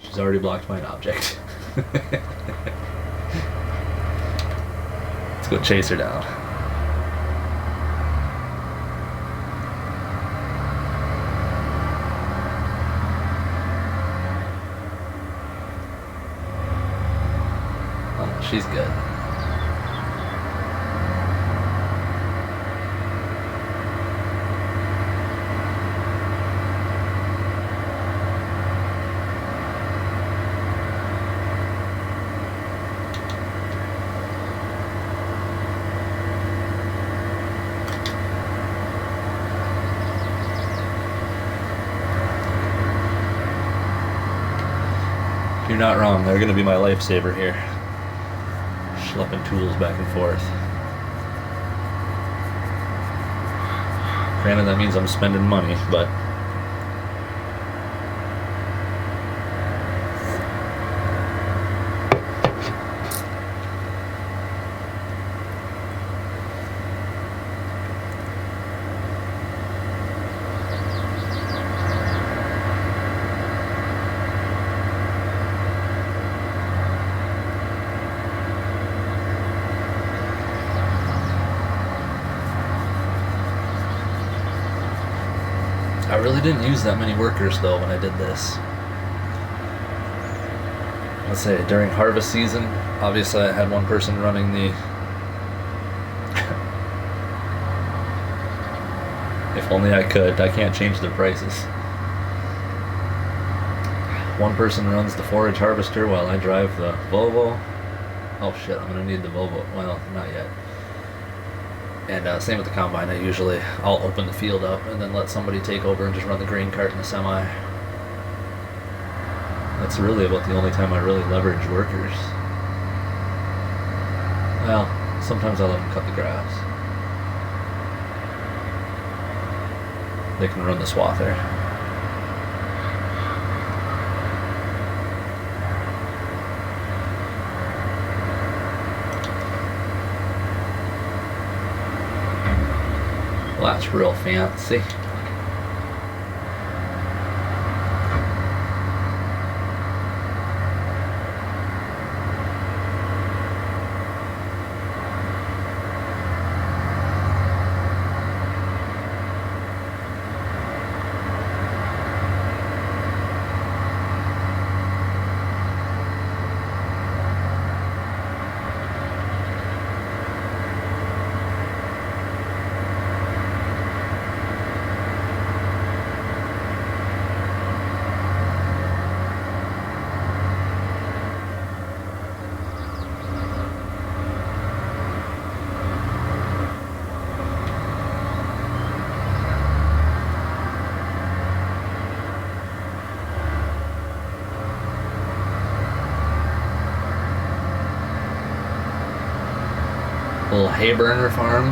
She's already blocked my object. Let's go chase her down. Oh, she's good. You're not wrong, they're gonna be my lifesaver here. Schlepping tools back and forth. Granted, that means I'm spending money, but I really didn't use that many workers though when I did this. Let's say during harvest season, obviously I had one person running the if only I could. I can't change their prices. One person runs the forage harvester while I drive the Volvo. Oh shit, I'm gonna need the Volvo. Well, not yet. And same with the combine. I'll open the field up and then let somebody take over and just run the grain cart in the semi. That's really about the only time I really leverage workers. Well, sometimes I let them cut the grass. They can run the swather. That's real fancy. Little hay burner farm.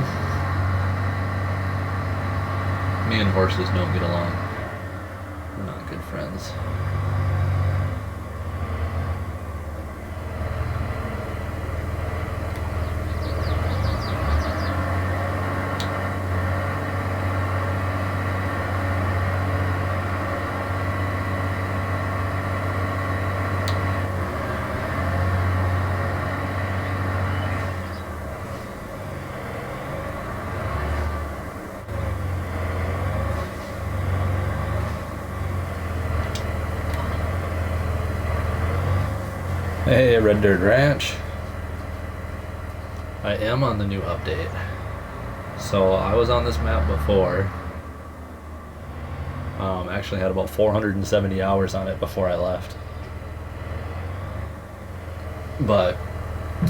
Me and horses don't get along. We're not good friends. Hey, Red Dirt Ranch. I am on the new update. So I was on this map before. Actually had about 470 hours on it before I left. But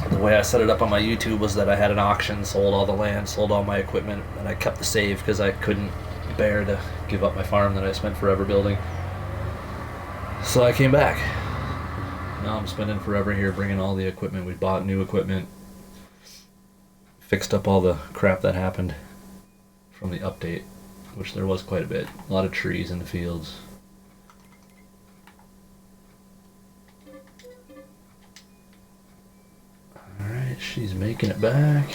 the way I set it up on my YouTube was that I had an auction, sold all the land, sold all my equipment, and I kept the save because I couldn't bear to give up my farm that I spent forever building. So I came back. Now I'm spending forever here bringing all the equipment. We bought new equipment, fixed up all the crap that happened from the update, which there was quite a bit. A lot of trees in the fields. Alright, she's making it back.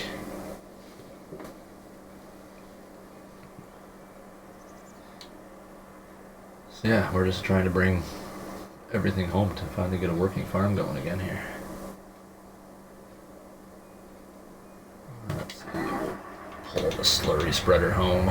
So yeah, we're just trying to bring everything home to finally get a working farm going again here. Let's see. Pull the slurry spreader home.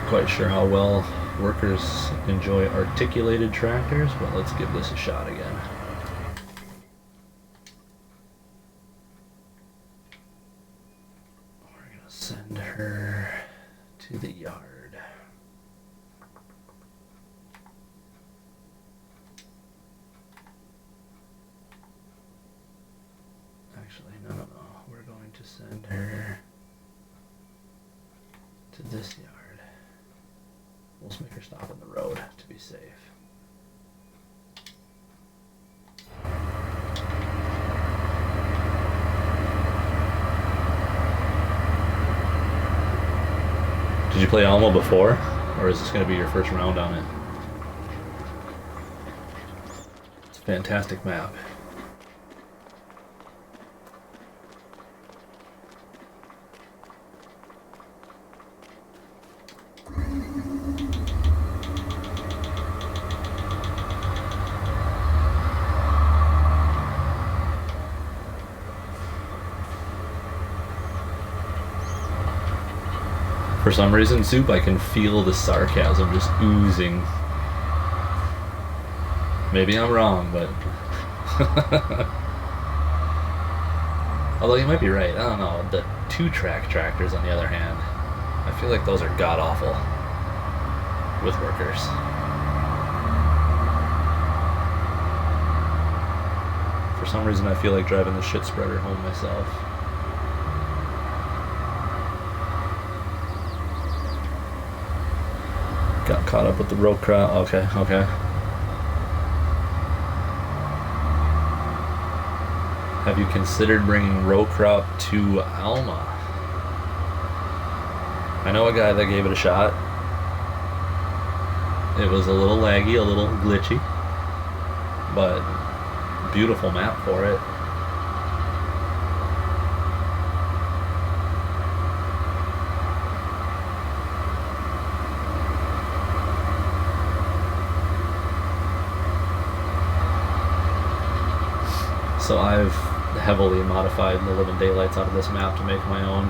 Quite sure how well workers enjoy articulated tractors, but let's give this a shot again. We're gonna send her to the yard. Actually, no. We're going to send her to this yard. We'll just make her stop on the road to be safe. Did you play Alma before? Or is this going to be your first round on it? It's a fantastic map. For some reason, Soup, I can feel the sarcasm just oozing. Maybe I'm wrong, but... Although you might be right, I don't know. The two-track tractors, on the other hand, I feel like those are god-awful with workers. For some reason, I feel like driving the shit spreader home myself. Got caught up with the row crowd. Okay. Have you considered bringing row crop to Alma? I know a guy that gave it a shot. It was a little laggy, a little glitchy, but beautiful map for it. So I've heavily modified the Living Daylights out of this map to make my own.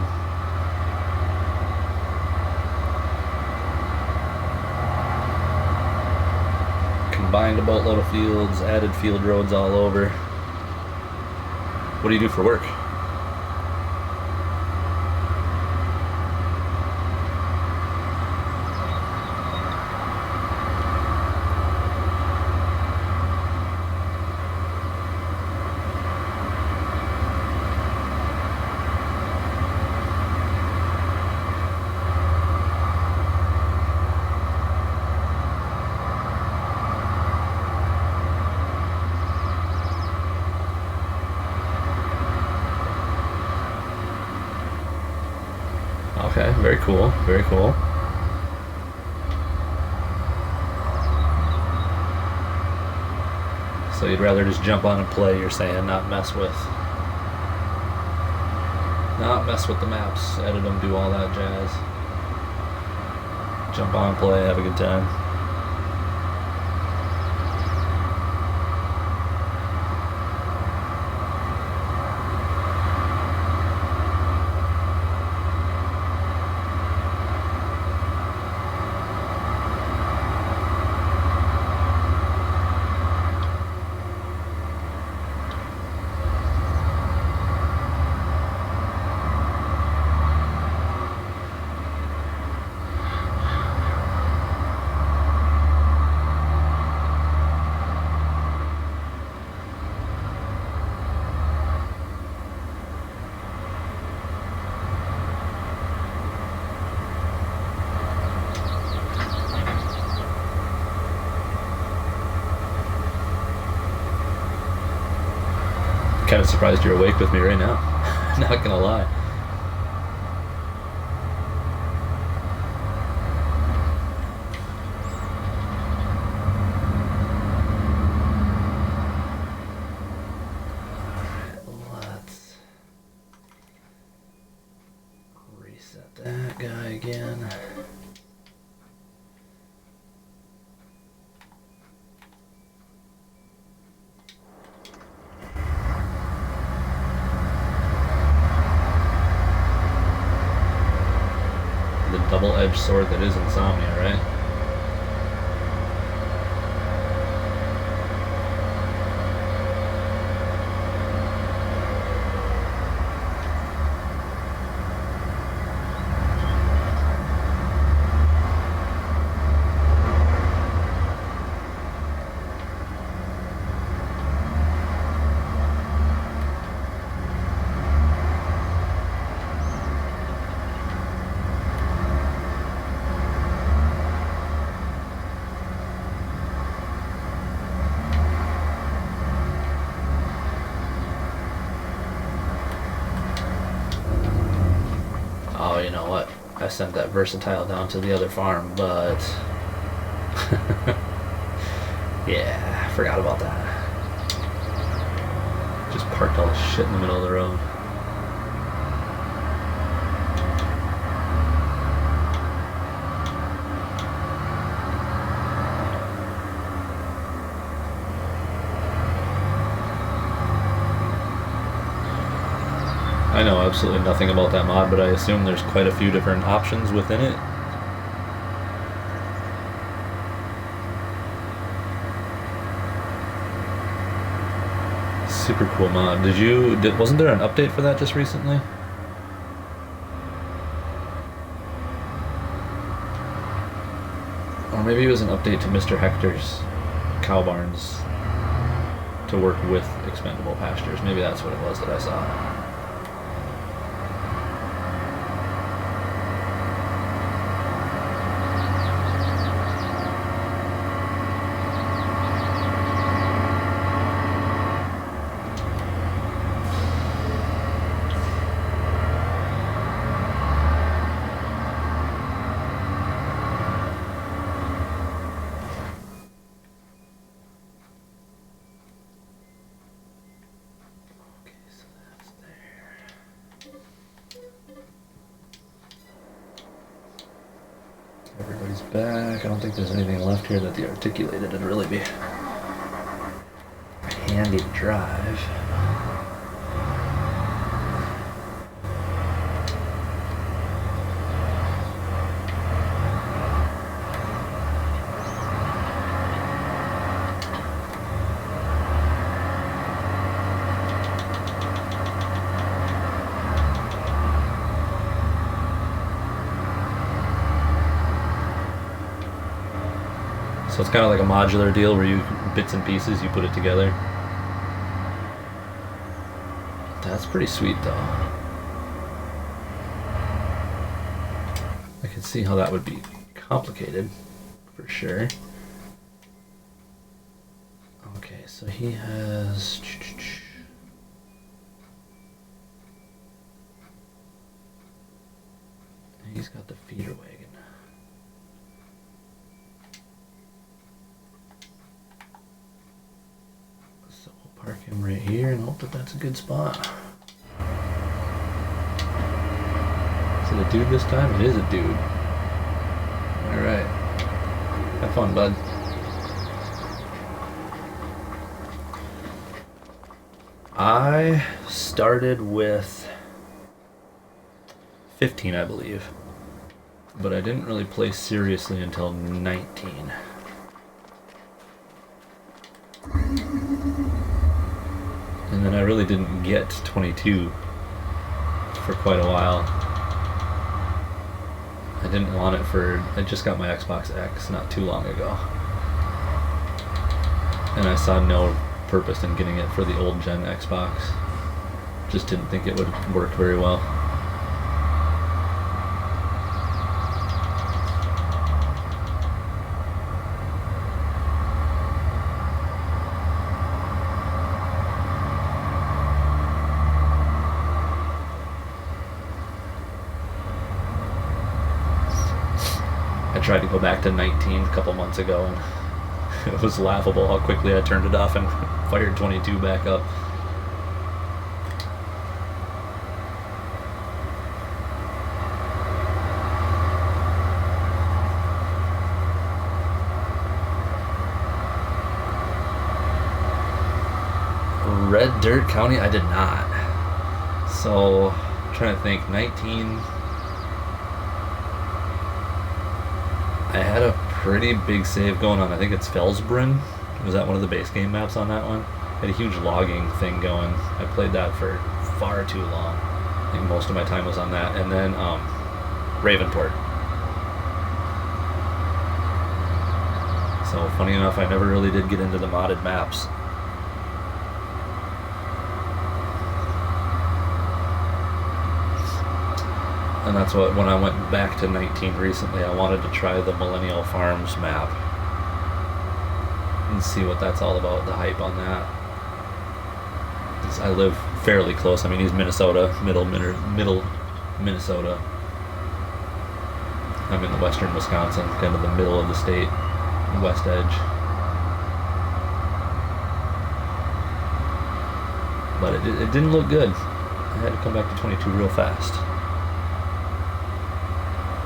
Combined a boatload of fields, added field roads all over. What do you do for work? Okay, very cool, very cool. So you'd rather just jump on and play, you're saying, not mess with the maps, edit them, do all that jazz. Jump on, play, have a good time. Kind of surprised you're awake with me right now. Not gonna lie. Let's reset that guy again. Double-edged sword that is Insomnia, right? Oh, you know what? I sent that versatile down to the other farm, but yeah, I forgot about that. Just parked all this shit in the middle of the road. I know absolutely nothing about that mod, but I assume there's quite a few different options within it. Super cool mod. Wasn't there an update for that just recently? Or maybe it was an update to Mr. Hector's cow barns to work with expendable pastures. Maybe that's what it was that I saw. back. I don't think there's anything left here that the articulated would really be handy to drive. So it's kind of like a modular deal where you, bits and pieces, you put it together. That's pretty sweet though. I can see how that would be complicated, for sure. Okay, so he has... He's got the feeder wagon. Park him right here and hope that that's a good spot. Is it a dude this time? It is a dude. Alright. Have fun, bud. I started with 15, I believe. But I didn't really play seriously until 19. And then I really didn't get 22 for quite a while. I didn't want it for... I just got my Xbox X not too long ago. And I saw no purpose in getting it for the old gen Xbox. Just didn't think it would work very well. I tried to go back to 19 a couple months ago, and it was laughable how quickly I turned it off and fired 22 back up. Red Dirt County? I did not. So, I'm trying to think. 19... I had a pretty big save going on. I think it's Felsbrunn. Was that one of the base game maps on that one? I had a huge logging thing going. I played that for far too long. I think most of my time was on that. And then Ravenport. So funny enough, I never really did get into the modded maps. And that's what, when I went back to 19 recently, I wanted to try the Millennial Farms map and see what that's all about, the hype on that. 'Cause I live fairly close. I mean, he's Minnesota, middle Minnesota. I'm in the western Wisconsin, kind of the middle of the state, west edge. But it didn't look good. I had to come back to 22 real fast.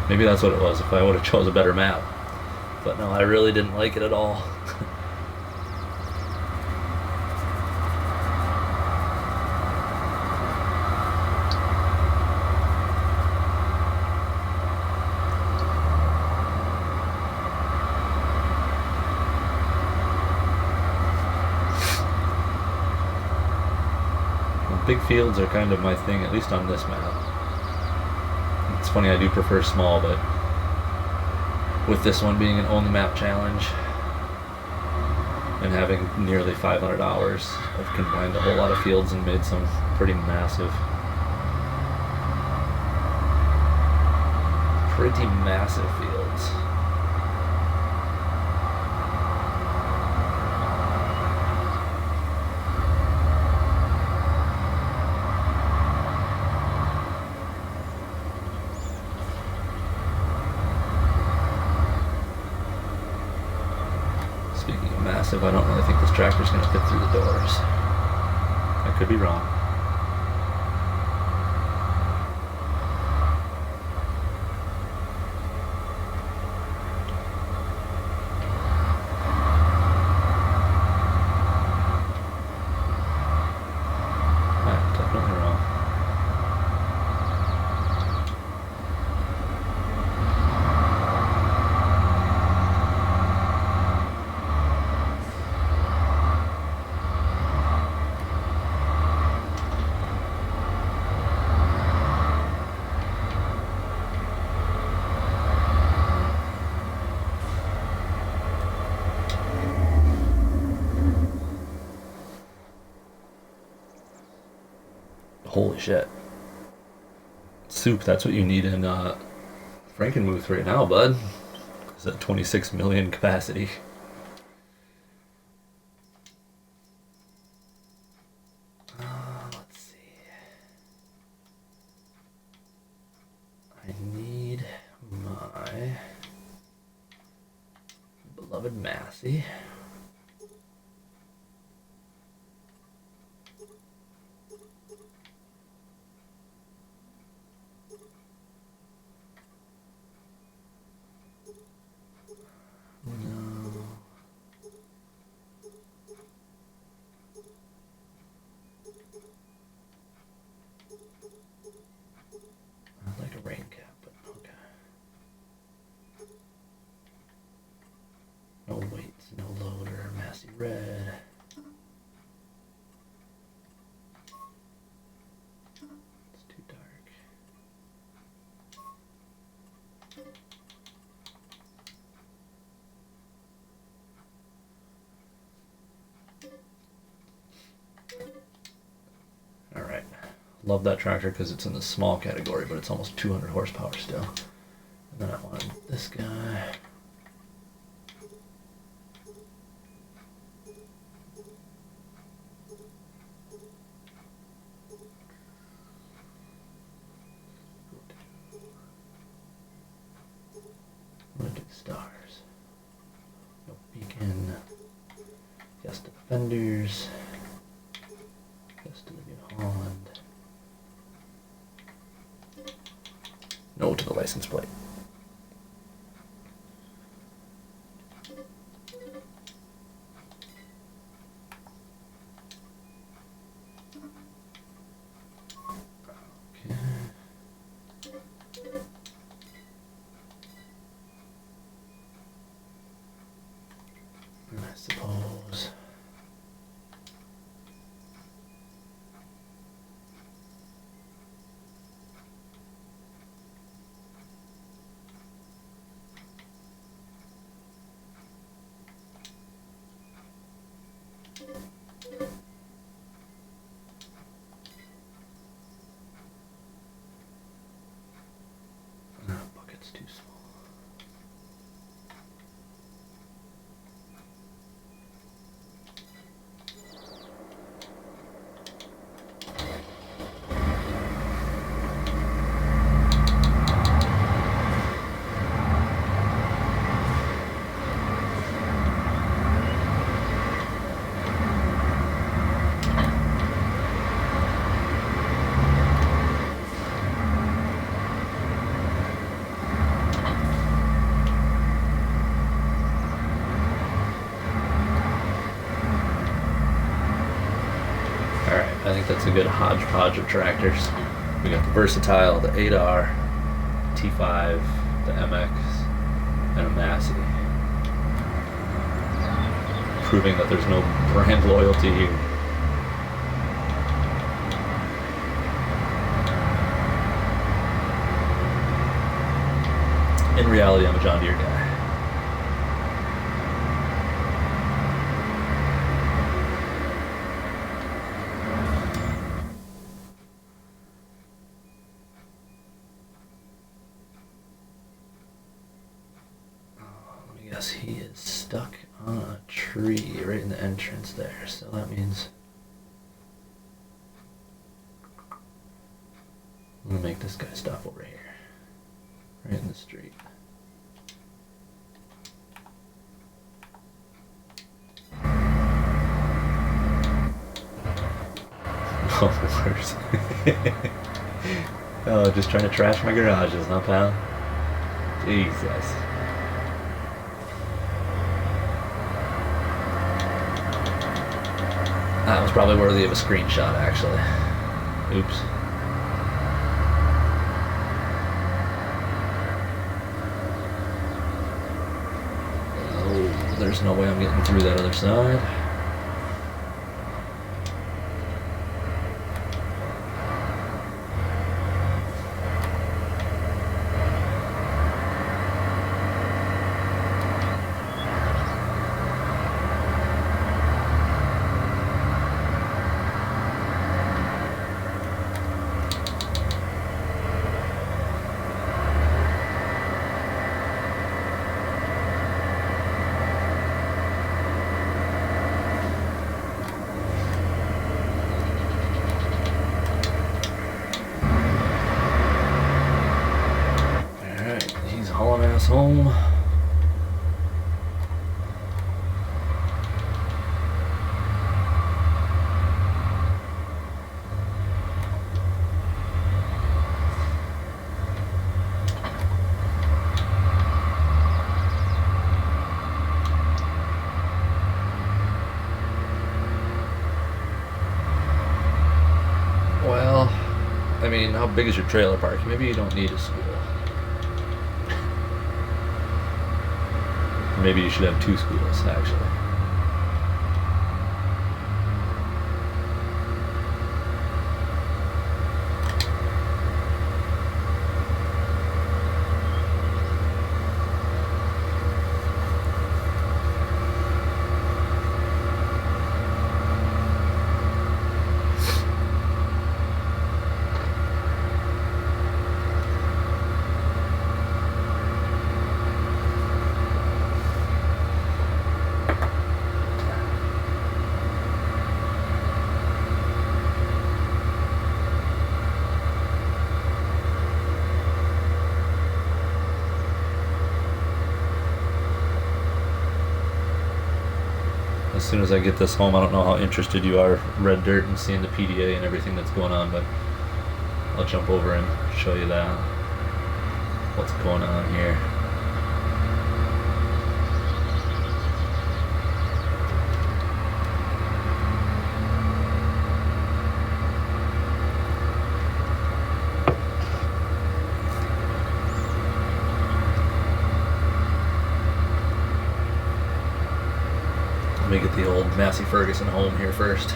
Maybe that's what it was, if I would have chose a better map. But no, I really didn't like it at all. Well, big fields are kind of my thing, at least on this map. It's funny, I do prefer small, but with this one being an own the map challenge and having nearly 500 hours, I've combined a whole lot of fields and made some pretty massive fields. Massive. I don't really think this tractor's going to fit through the doors. I could be wrong. Holy shit. Soup, that's what you need in Frankenmuth right now, bud. It's at 26 million capacity. Let's see. I need my beloved Massey. No weights, no loader, Massey red. It's too dark. Alright. Love that tractor because it's in the small category, but it's almost 200 horsepower still. And then I wanted this guy. I'm gonna do stars. No beacon. Yes to the fenders. Yes to the New Holland. No to the license plate. I suppose. Bucket's too small. I think that's a good hodgepodge of tractors. We got the Versatile, the 8R, T5, the MX, and a Massey. Proving that there's no brand loyalty here. In reality, I'm a John Deere guy. Yes, he is stuck on a tree right in the entrance there, so that means I'm gonna make this guy stop over here, right in the street. Oh, worse. Oh, just trying to trash my garages, huh, pal? Jesus. That was probably worthy of a screenshot, actually. Oops. Oh, there's no way I'm getting through that other side. this home. Well, I mean, how big is your trailer park? Maybe you don't need a school. Maybe you should have 2 schools, actually. As soon as I get this home, I don't know how interested you are red dirt and seeing the PDA and everything that's going on, but I'll jump over and show you that. What's going on here. Let me get the old Massey Ferguson home here first.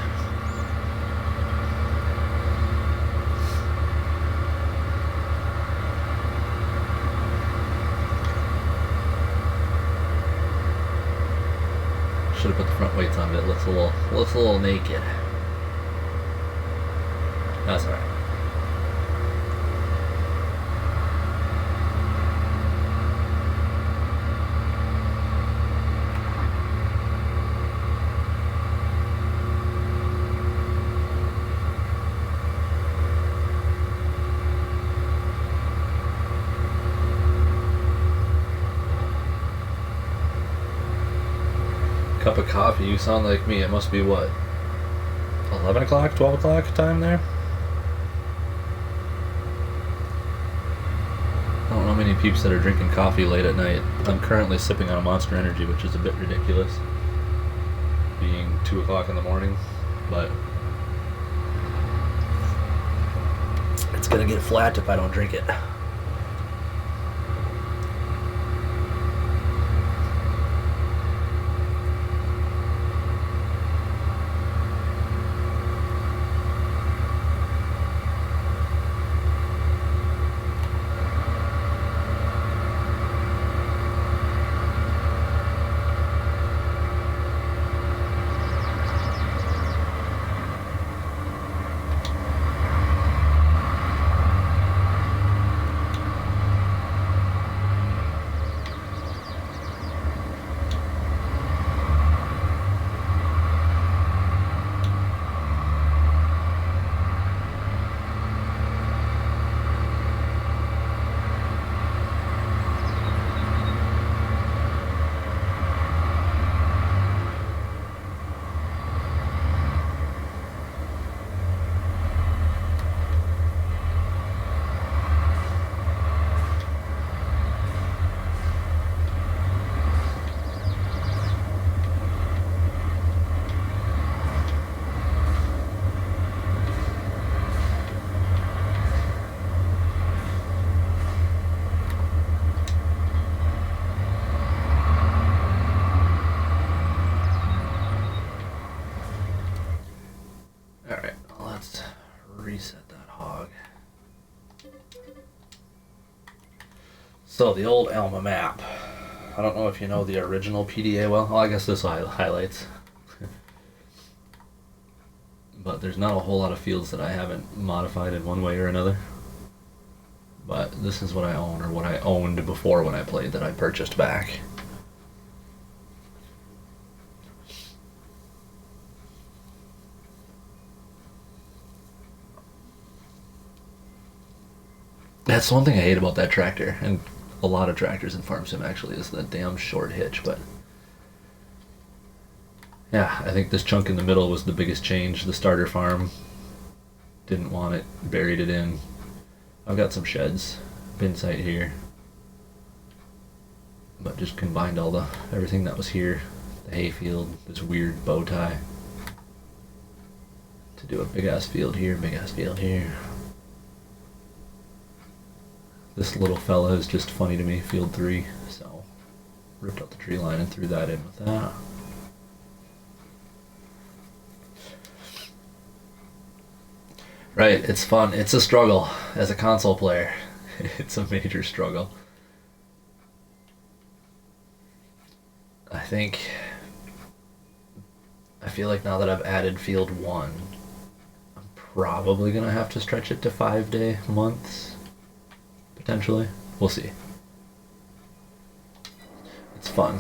Should have put the front weights on it. It looks a little naked. That's alright. Cup of coffee, you sound like me. It must be what? 11 o'clock, 12 o'clock time there? I don't know many peeps that are drinking coffee late at night. I'm currently sipping on a Monster Energy, which is a bit ridiculous, being 2 o'clock in the morning, but it's gonna get flat if I don't drink it. Reset that hog. So the old Alma map. I don't know if you know the original PDA well. I guess this highlights. But there's not a whole lot of fields that I haven't modified in one way or another. But this is what I own, or what I owned before when I played, that I purchased back. That's one thing I hate about that tractor, and a lot of tractors in Farm Sim actually, is the damn short hitch. But yeah, I think this chunk in the middle was the biggest change. The starter farm didn't want it, buried it in. I've got some sheds, bin site here, but just combined everything that was here, the hay field, this weird bow tie, to do a big ass field here, big ass field here. This little fella is just funny to me, field 3, so ripped out the tree line and threw that in with that. Right, it's fun. It's a struggle as a console player. It's a major struggle. I feel like now that I've added field 1, I'm probably gonna have to stretch it to 5-day months. Potentially. We'll see. It's fun.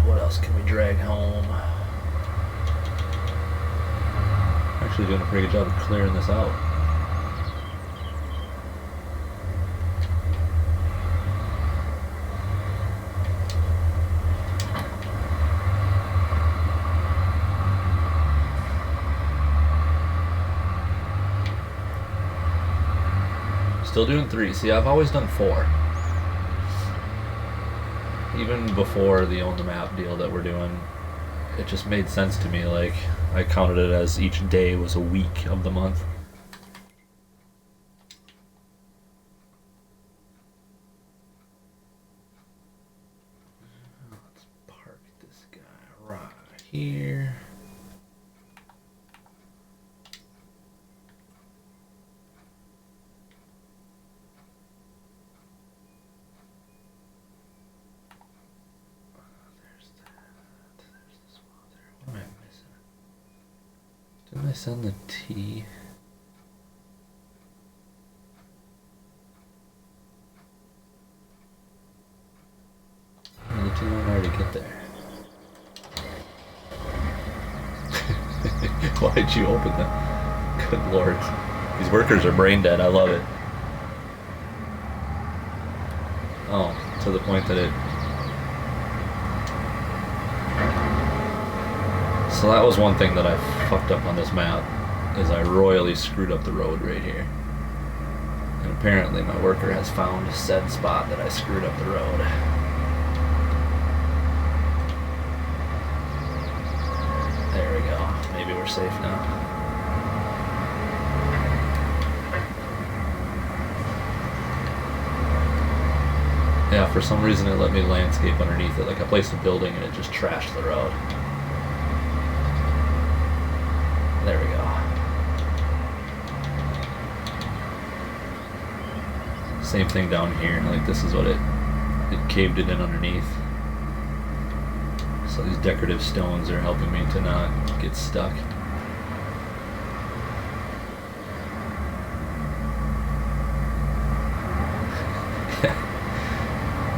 What else can we drag home? Actually doing a pretty good job of clearing this out. Still doing 3. See, I've always done 4. Even before the own the map deal that we're doing, it just made sense to me. Like, I counted it as each day was a week of the month. Let's park this guy right here. Didn't I send the T? Oh, the T won't already get there. Why'd you open that? Good lord. These workers are brain dead. I love it. Oh, to the point that it... So that was one thing that I fucked up on this map, is I royally screwed up the road right here. And apparently my worker has found said spot that I screwed up the road. There we go. Maybe we're safe now. Yeah, for some reason it let me landscape underneath it. Like I placed a building and it just trashed the road. There we go. Same thing down here. Like this is what it caved it in underneath. So these decorative stones are helping me to not get stuck.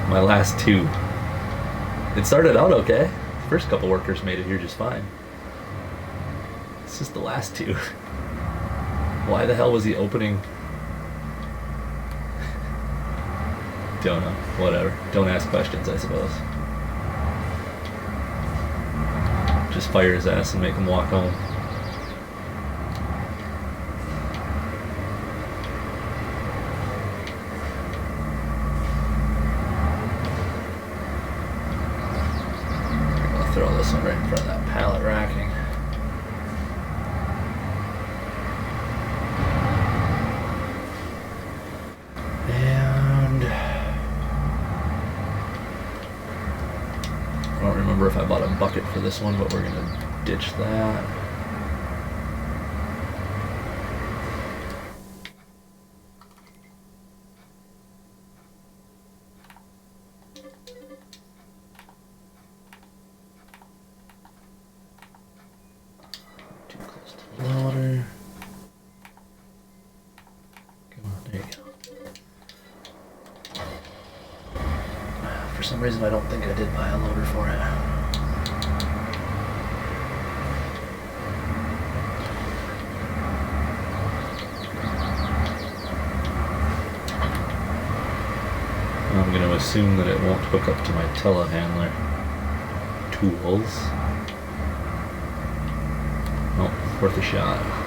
My last 2. It started out okay. First couple workers made it here just fine. It's just the last 2. Why the hell was he opening? Don't know. Whatever. Don't ask questions, I suppose. Just fire his ass and make him walk home. I'll throw this one right in front of that pallet racking. I don't remember if I bought a bucket for this one, but we're gonna ditch that. Too close to the loader. Come on, there you go. For some reason I don't think I did buy a loader for it. assume that it won't hook up to my telehandler tools. Nope, worth a shot.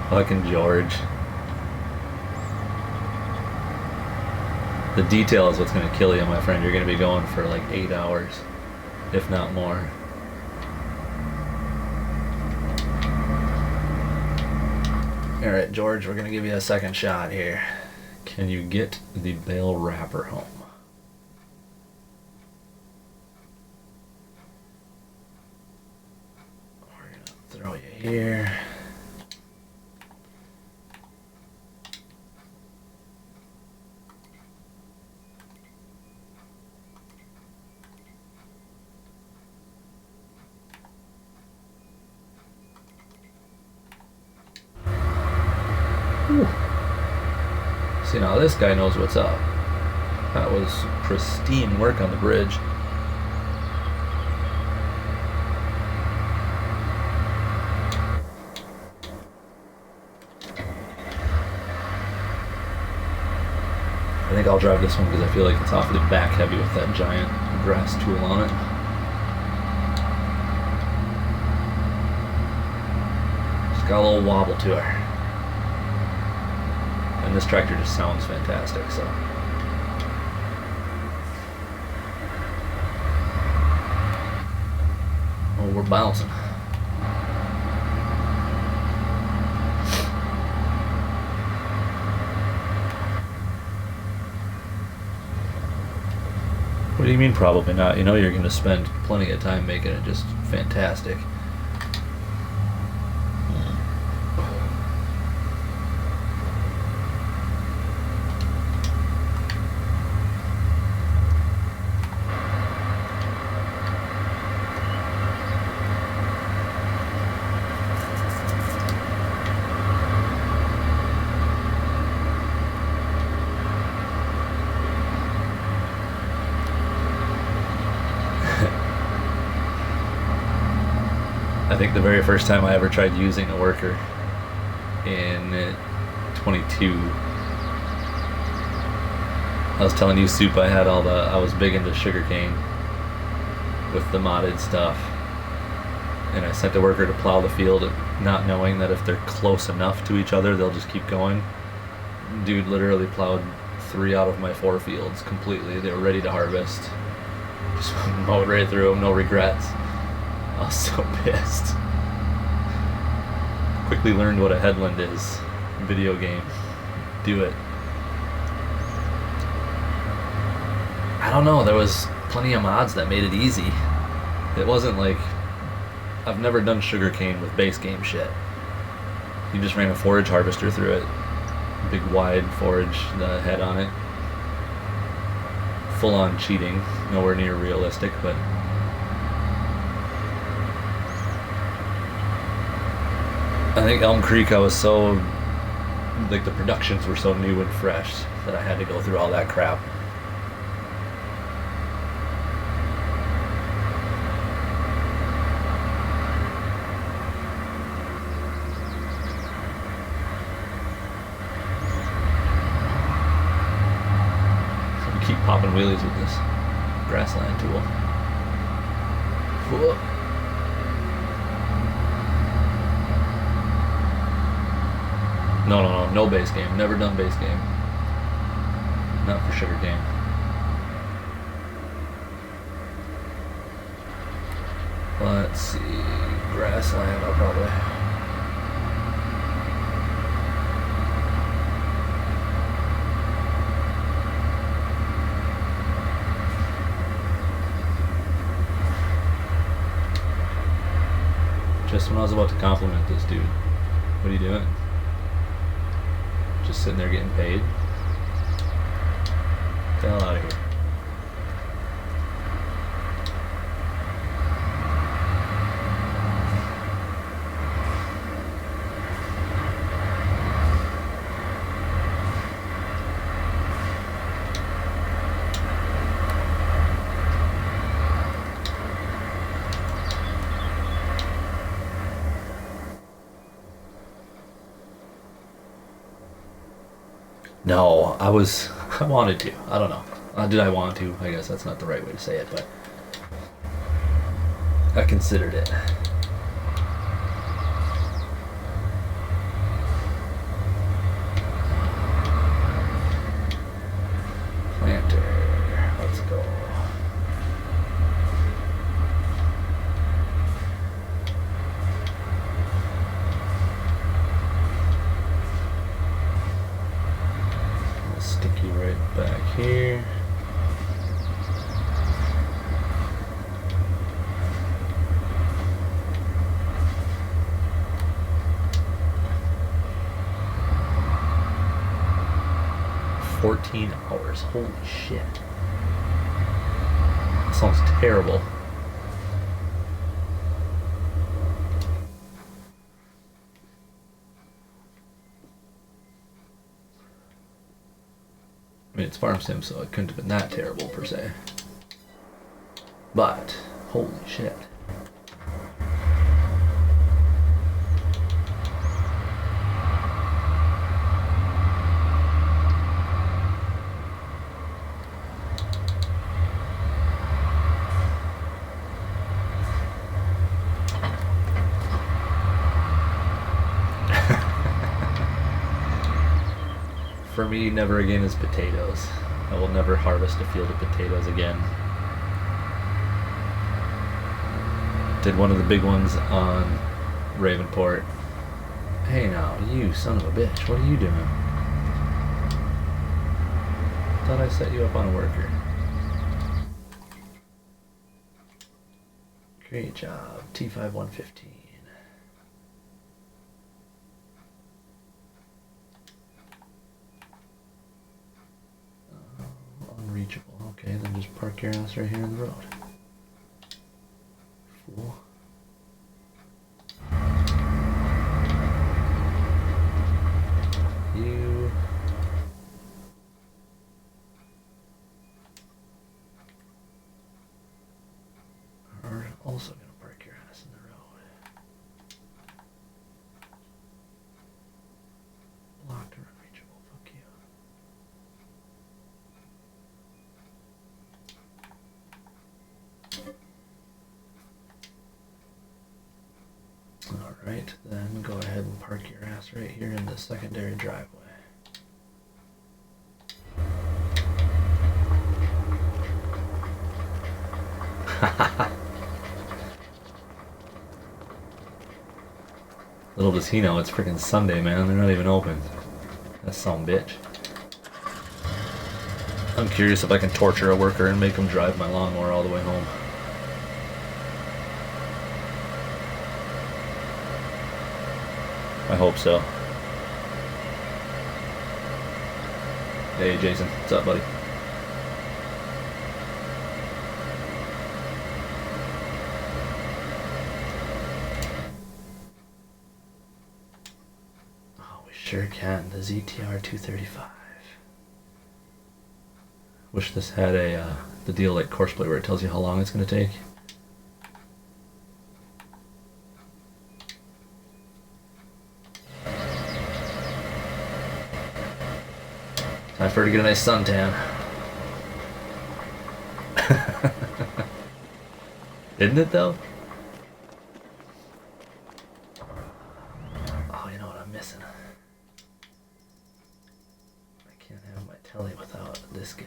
Fucking George. The detail is what's going to kill you, my friend. You're going to be going for like 8 hours, if not more. Alright, George, we're going to give you a second shot here. Can you get the bale wrapper home? We're going to throw you here. See, now this guy knows what's up. That was pristine work on the bridge. I think I'll drive this one because I feel like it's awfully back heavy with that giant grass tool on it. It's got a little wobble to her. And this tractor just sounds fantastic, so. Oh, we're bouncing. What do you mean probably not? You know you're going to spend plenty of time making it just fantastic. I think the very first time I ever tried using a worker in 22, I was telling you, Soup, I was big into sugarcane with the modded stuff, and I sent a worker to plow the field not knowing that if they're close enough to each other they'll just keep going. Dude literally plowed 3 out of my 4 fields completely. They were ready to harvest. Just mowed right through them, no regrets. I was so pissed. Quickly learned what a headland is. Video game. Do it. I don't know, there was plenty of mods that made it easy. It wasn't like... I've never done sugarcane with base game shit. You just ran a forage harvester through it. Big wide forage head on it. Full on cheating. Nowhere near realistic, but... I think Elm Creek, I was so, like, the productions were so new and fresh that I had to go through all that crap. So we keep popping wheelies with this grassland tool. Whoa. No base game. Never done base game. Not for sugarcane. Let's see. Grassland, I'll probably... Just when I was about to compliment this dude. What are you doing? Just sitting there getting paid. Get the hell out of here. No, I wanted to. I don't know. Did I want to? I guess that's not the right way to say it, but I considered it. Planter. Let's go. I'll stick you right back here. $14. Holy shit. That sounds terrible. I mean, it's farm sim, so it couldn't have been that terrible per se. But, holy shit. For me, never again is potatoes. I will never harvest a field of potatoes again. Did one of the big ones on Ravenport. Hey now, you son of a bitch, what are you doing? Thought I set you up on a worker. Great job, T5115. Unreachable. Okay, then just park your ass right here in the road. Fool. You. Are also gonna park your ass in the road. Blocked or unreachable. Fuck you. Alright, then go ahead and park your ass right here in the secondary driveway. Little does he know, it's freaking Sunday, man. They're not even open. That son of a bitch. I'm curious if I can torture a worker and make him drive my lawnmower all the way home. I hope so. Hey Jason, what's up, buddy? Oh, we sure can. The ZTR 235. Wish this had the deal like Courseplay where it tells you how long it's going to take. Time for her to get a nice suntan. Isn't it though? Oh, you know what I'm missing? I can't have my telly without this guy.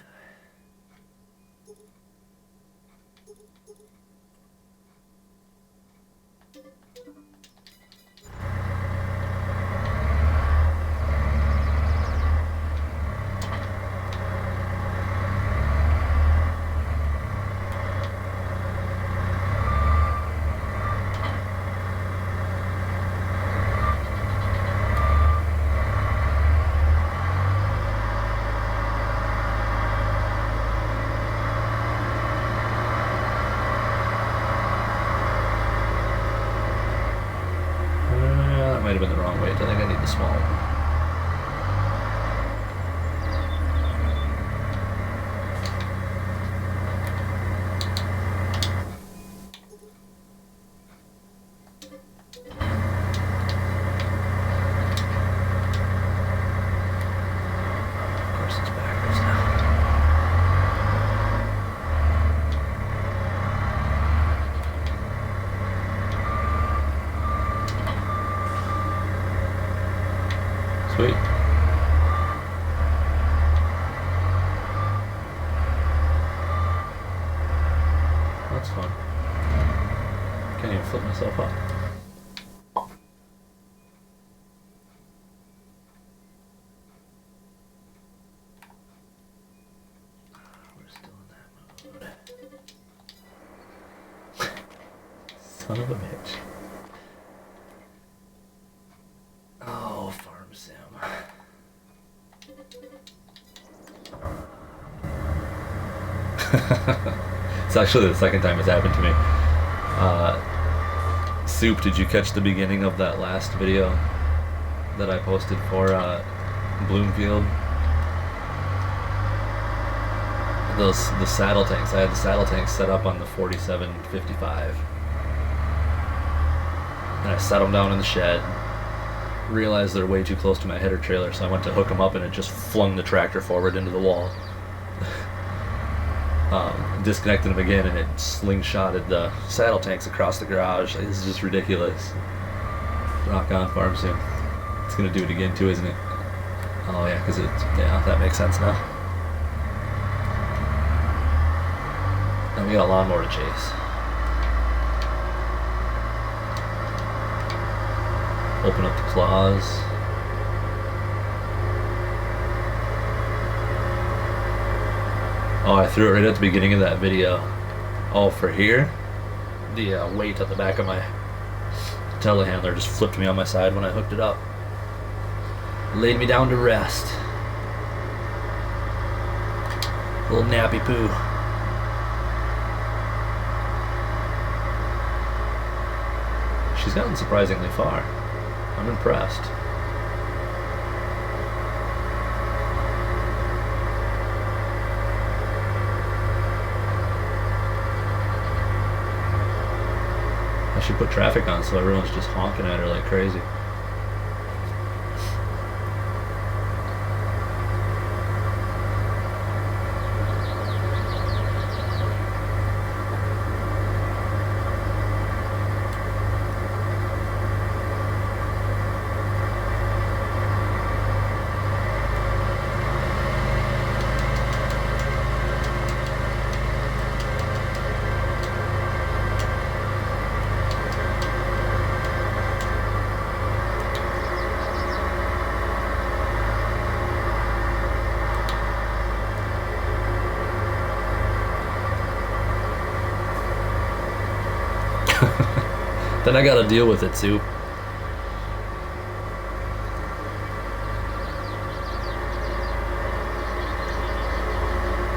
course it's backwards now. Sweet. That's fun. Can't even flip myself up. We're still in that mode. Son of a bitch. Oh, farm sim. It's actually the second time it's happened to me. Soup, did you catch the beginning of that last video that I posted for Bloomfield? The saddle tanks. I had the saddle tanks set up on the 4755. And I set them down in the shed. Realized they're way too close to my header trailer, so I went to hook them up and it just flung the tractor forward into the wall. Disconnected them again and it slingshotted the saddle tanks across the garage. Like, this is just ridiculous. Rock on, farm sim. It's gonna do it again too, isn't it? Oh yeah, because yeah, that makes sense now. And we got a lawnmower to chase. Open up the claws. Oh, I threw it right at the beginning of that video. Oh, for here? The weight at the back of my telehandler just flipped me on my side when I hooked it up. Laid me down to rest. Little nappy poo. She's gotten surprisingly far. I'm impressed. I should put traffic on so everyone's just honking at her like crazy. Then I gotta deal with it, Soup.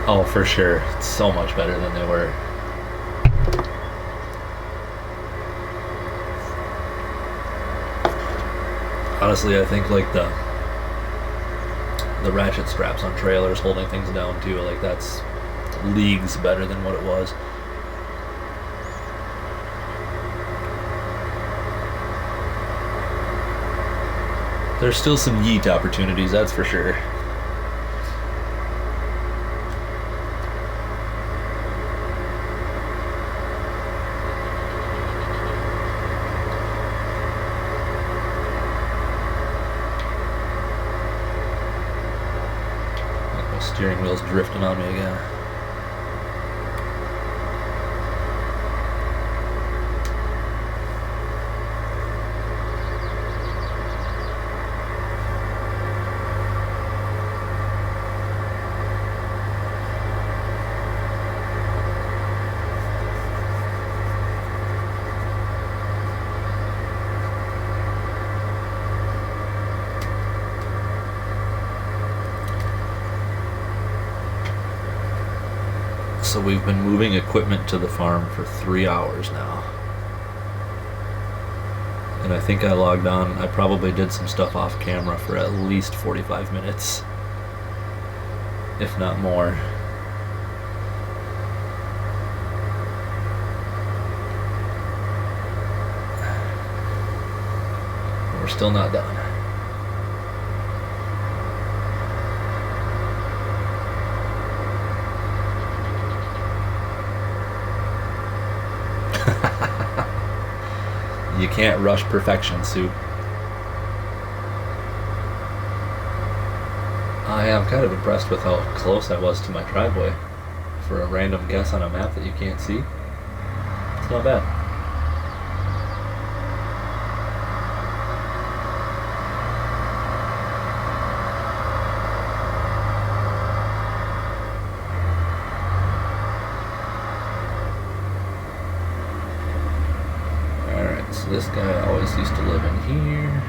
Oh, for sure. It's so much better than they were. Honestly, I think like the ratchet straps on trailers holding things down too, like that's leagues better than what it was. There's still some yeet opportunities, that's for sure. My steering wheel's drifting on me again. So we've been moving equipment to the farm for 3 hours now. And I think I logged on, I probably did some stuff off camera for at least 45 minutes. If not more. We're still not done. You can't rush perfection, Soup. I am kind of impressed with how close I was to my driveway for a random guess on a map that you can't see. It's not bad. Alright, so this guy always used to live in here.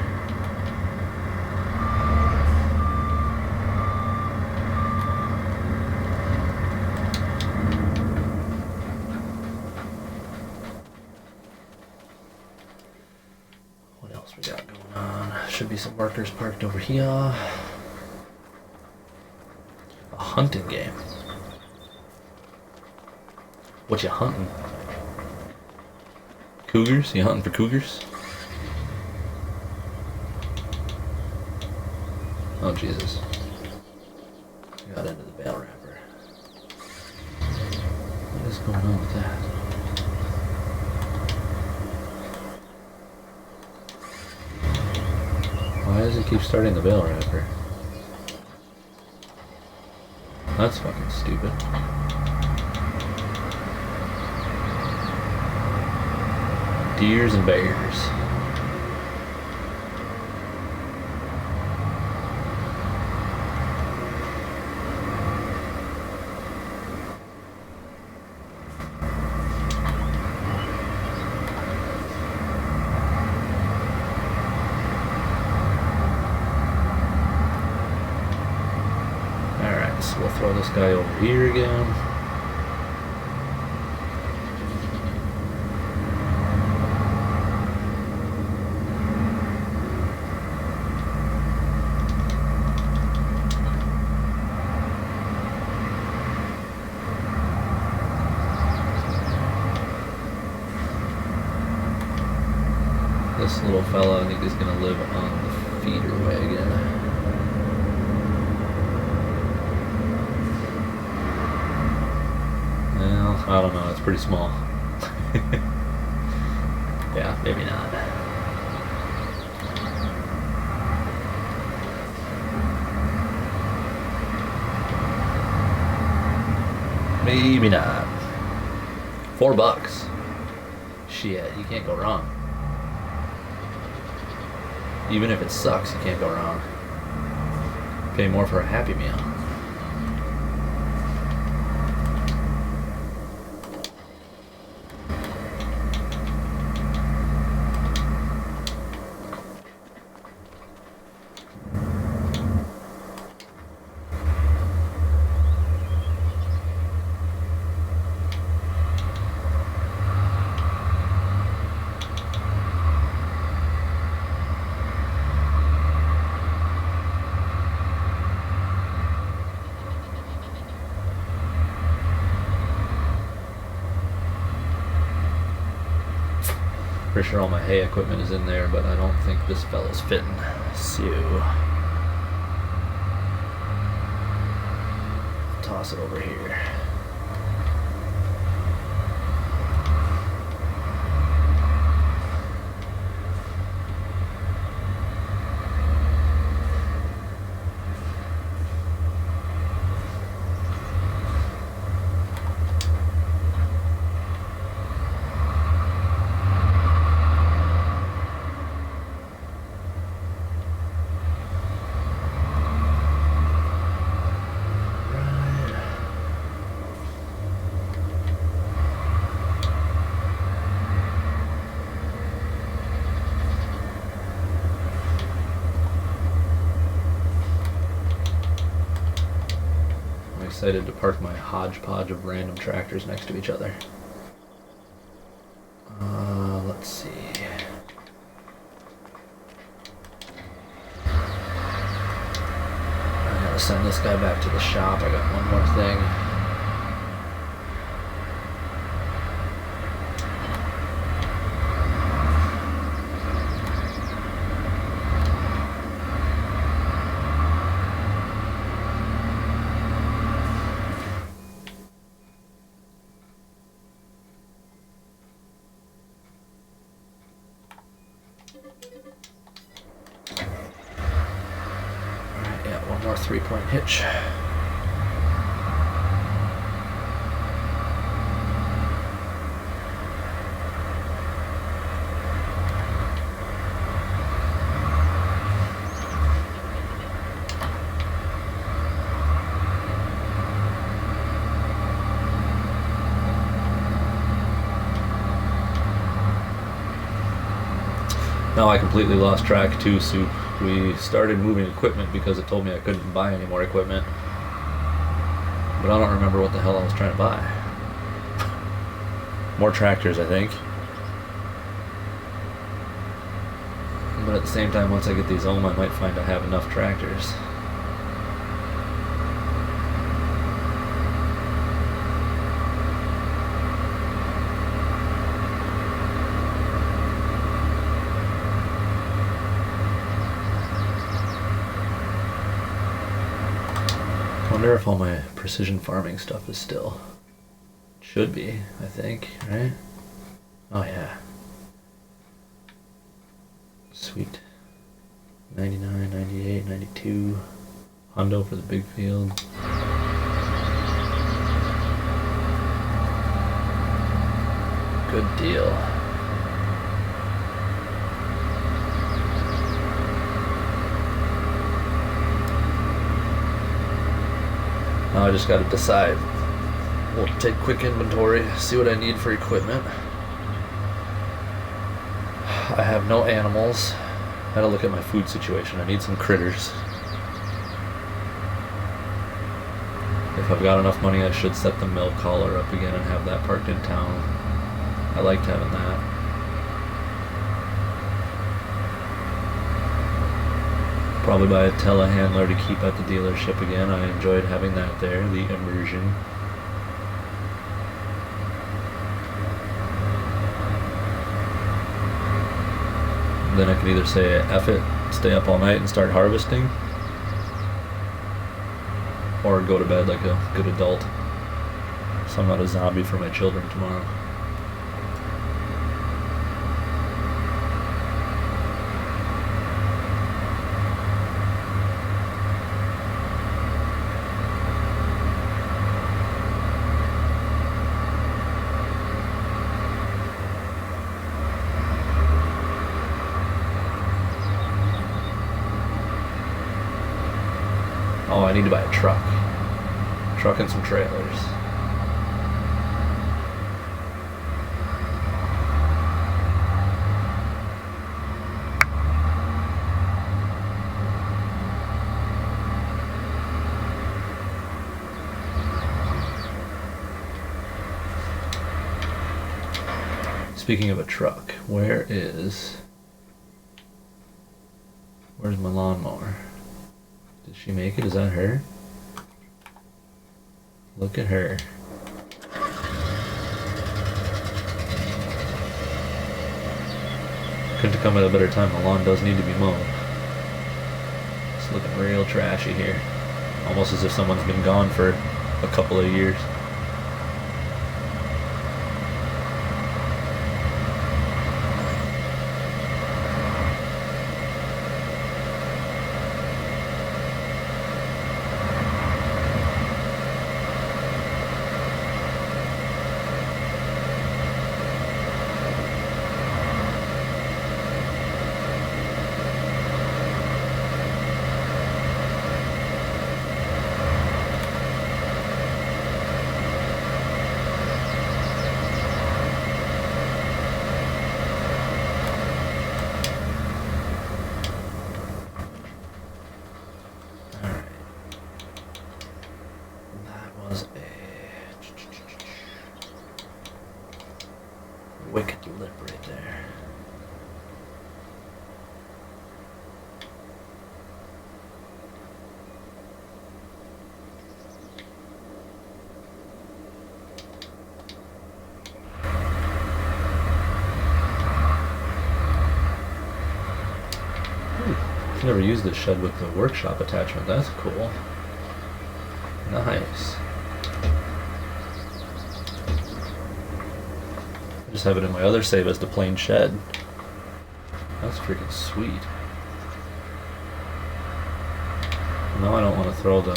We got going on. Should be some workers parked over here. A hunting game. What you hunting? Cougars? You hunting for cougars? Oh Jesus. Got into the bale wrapper. What is going on with that? Why does it keep starting the bale wrapper? That's fucking stupid. Deers and bears. So we'll throw this guy over here again. This little fella, I think he's gonna live on the feeder wagon. I don't know, it's pretty small. Yeah, maybe not. Maybe not. $4. Shit, you can't go wrong. Even if it sucks, you can't go wrong. Pay more for a Happy Meal. Pretty sure all my hay equipment is in there, but I don't think this fella's fitting. So, toss it over here. Excited to park my hodgepodge of random tractors next to each other. Let's see. I gotta send this guy back to the shop. I got one more thing. 3-point hitch. Now I completely lost track too, Soup. We started moving equipment because it told me I couldn't buy any more equipment. But I don't remember what the hell I was trying to buy. More tractors, I think. But at the same time, once I get these Alma, I might find I have enough tractors. I wonder if all my precision farming stuff is still. Should be, I think, right? Oh yeah. Sweet. 99, 98, 92. Hundo for the big field. Good deal. Now I just gotta decide. We'll take quick inventory, see what I need for equipment. I have no animals. I gotta look at my food situation. I need some critters. If I've got enough money, I should set the milk hauler up again and have that parked in town. I liked having that. Probably buy a telehandler to keep at the dealership again. I enjoyed having that there, the immersion. Then I can either say F it, stay up all night and start harvesting, or go to bed like a good adult so I'm not a zombie for my children tomorrow. Oh, I need to buy a truck. Truck and some trailers. Speaking of a truck, where's my lawnmower? Did she make it? Is that her? Look at her. Couldn't have come at a better time. The lawn does need to be mowed. It's looking real trashy here. Almost as if someone's been gone for a couple of years. Wicked lip right there. I've never used this shed with the workshop attachment. That's cool. Nice. I just have it in my other save as the plain shed. That's freaking sweet. No, I don't want to throw the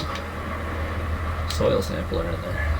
soil sampler in there.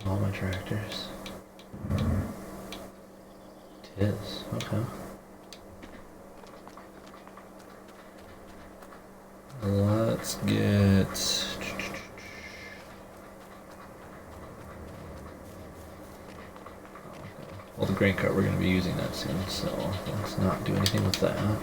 All my tractors. It is, okay. Let's get... Well, the grain cart, we're going to be using that soon, so let's not do anything with that.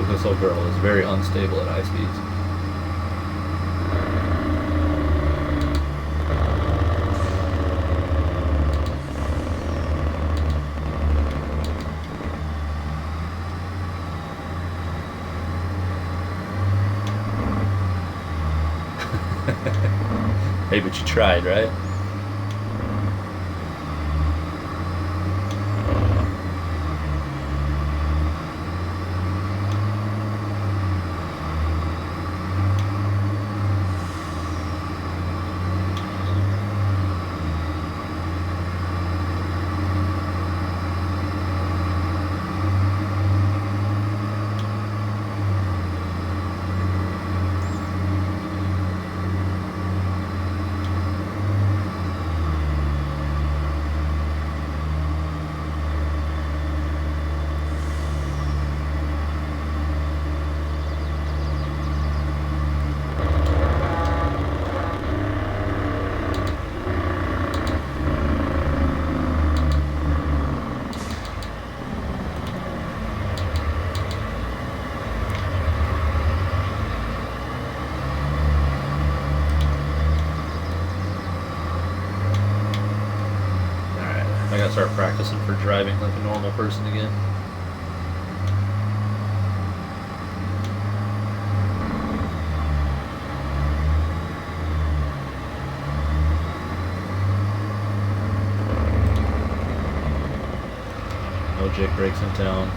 This little girl is very unstable at high speeds. Hey, but you tried, right? I gotta start practicing for driving like a normal person again. No Jake brakes in town.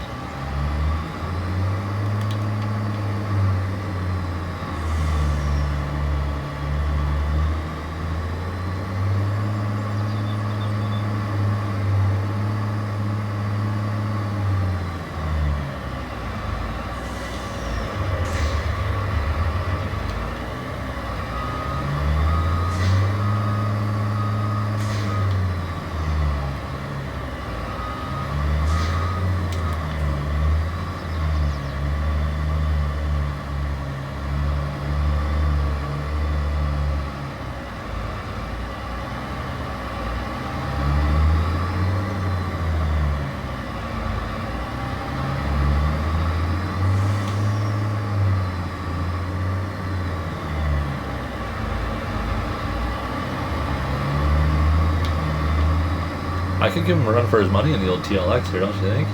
I could give him a run for his money in the old TLX here, don't you think?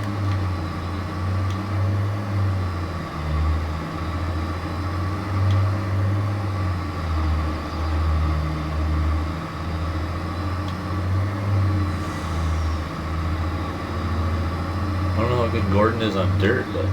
I don't know how good Gordon is on dirt, but...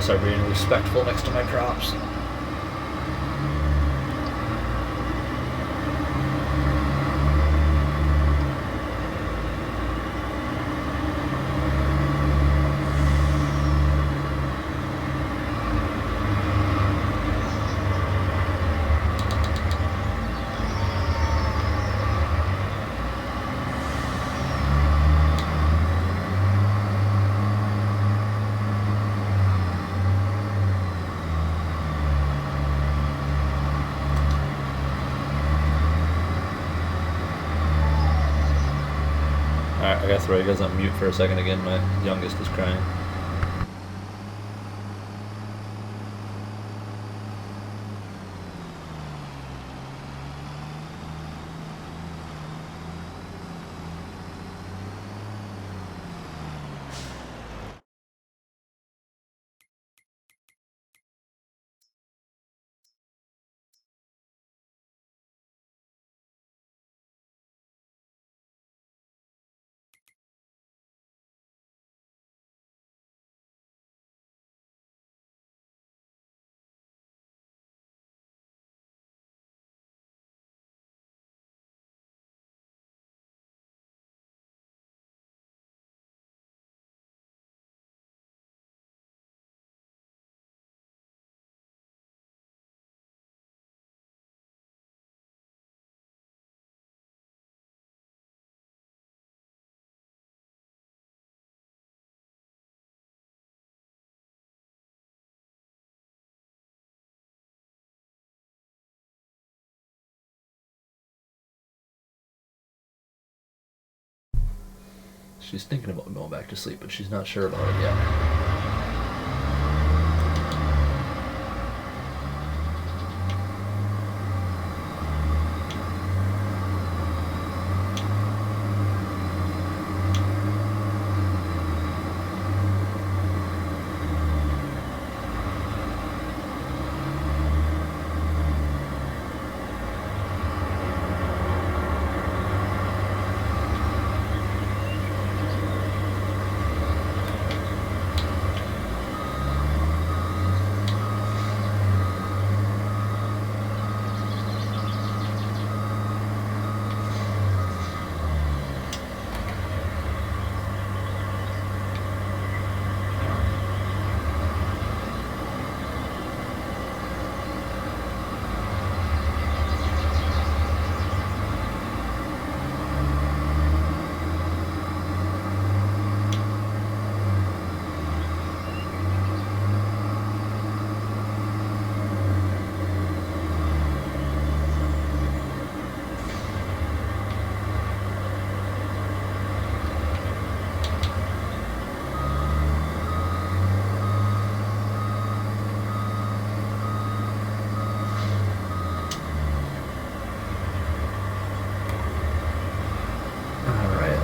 Start being respectful next to my crops. Alright, I gotta throw you guys on mute for a second again. My youngest is crying. She's thinking about going back to sleep, but she's not sure about it yet.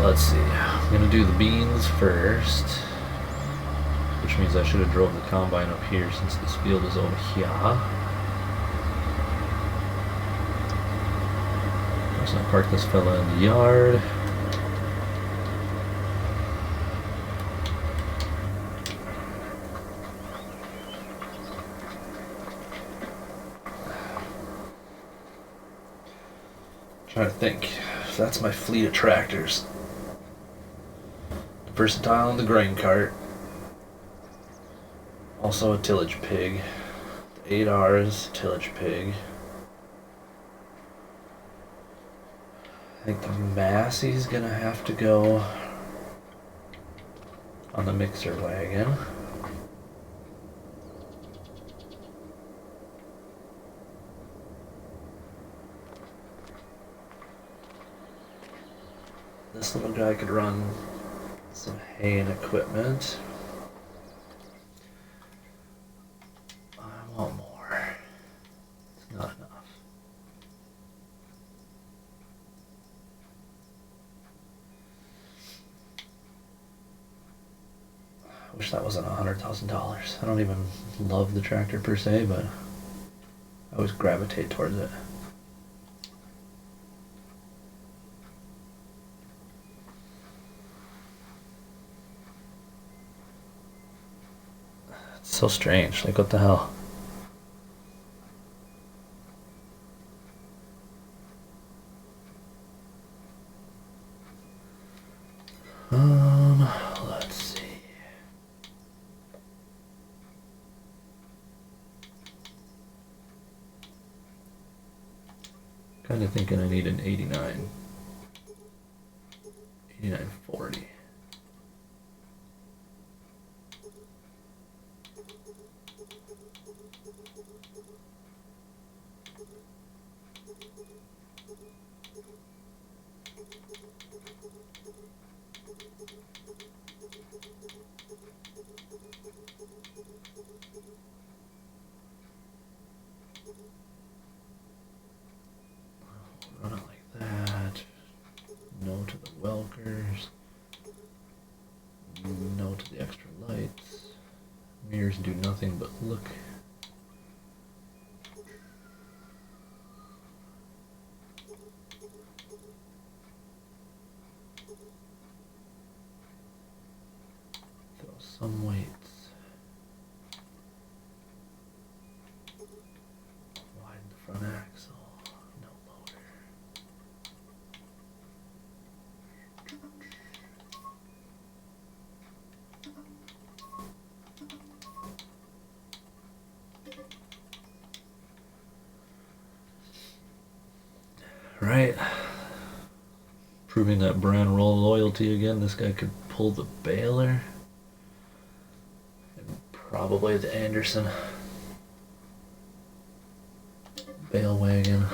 Let's see, I'm gonna do the beans first, which means I should have drove the combine up here since this field is over here. Let's not park this fella in the yard. Trying to think, so that's my fleet of tractors. Versatile in the grain cart. Also a tillage pig. The 8Rs, tillage pig. I think the Massey's gonna have to go on the mixer wagon. This little guy could run some hay and equipment. I want more. It's not enough. I wish that wasn't $100,000. I don't even love the tractor per se, but I always gravitate towards it. It's so strange. Like, what the hell? Let's see. Kind of thinking I need an 89. 8940. Run it like that. No to the Welkers. No to the extra lights. Mirrors do nothing but look. Throw some weights. Widen the front axle. No loader. Right. Proving that brand roll loyalty again. This guy could pull the baler. And probably the Anderson bale wagon.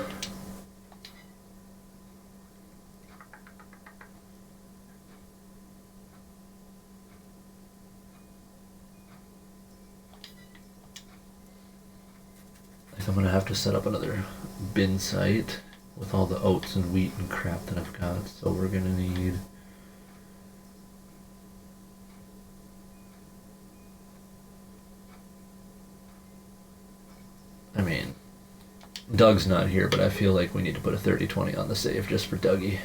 I think I'm gonna have to set up another bin site with all the oats and wheat and crap that I've got. So we're gonna need Doug's not here, but I feel like we need to put a 30-20 on the save just for Dougie.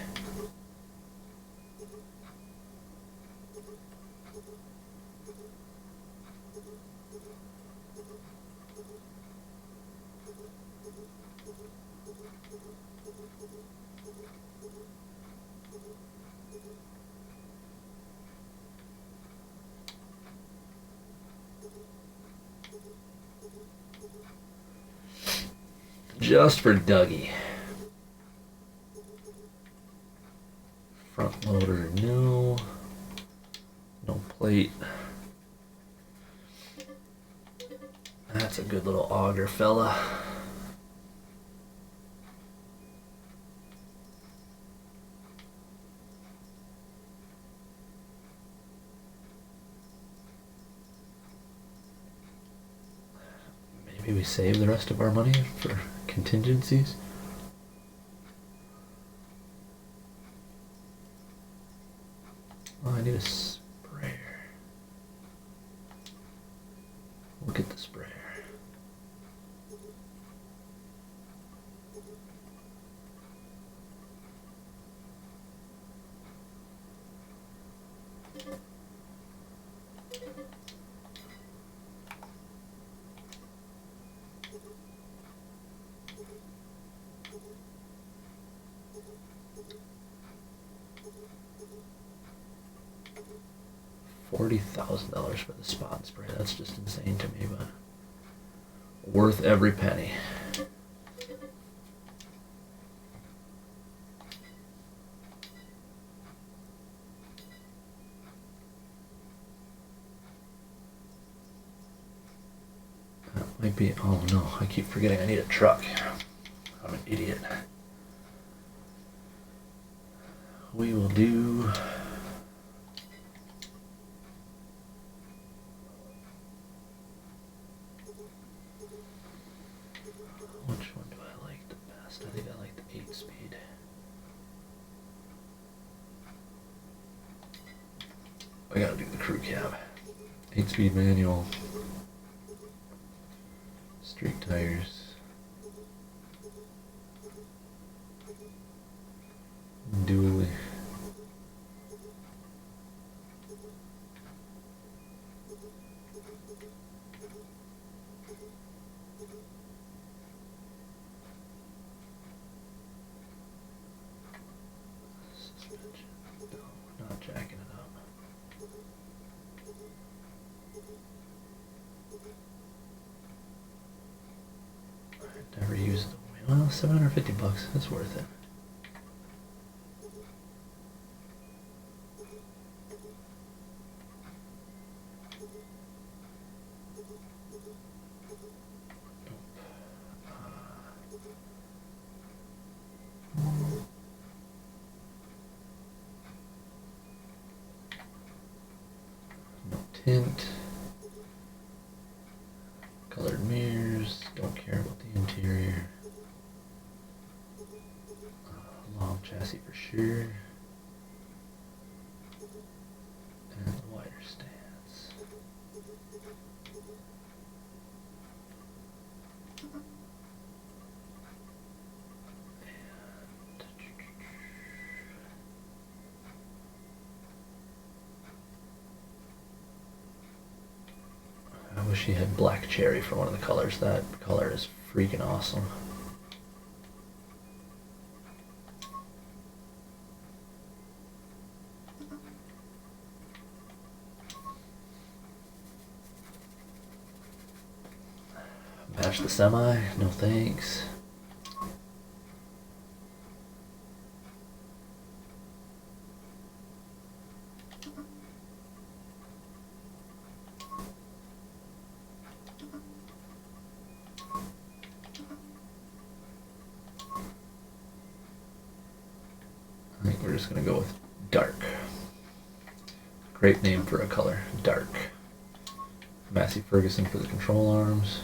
Just for Dougie. Front loader, no. No plate. That's a good little auger fella. Maybe we save the rest of our money for contingencies. Oh, I need a sprayer. We'll get the sprayer. $40,000 for the spot spray. That's just insane to me, but worth every penny. might be. Oh no, I keep forgetting I need a truck. I'm an idiot. We will do. Which one do I like the best? I think I like the 8-speed. I gotta do the crew cab. 8-speed manual. Street tires. Dually. Suspension. No, not jacking it up. Never used them. Well, $750. That's worth it. No tint. Colored mirrors. Don't care about the interior. Long chassis for sure. And the wider stance. I wish he had black cherry for one of the colors. That color is freaking awesome. Match the semi? No thanks. I think we're just gonna go with dark. Great name for a color, dark. Massey Ferguson for the control arms.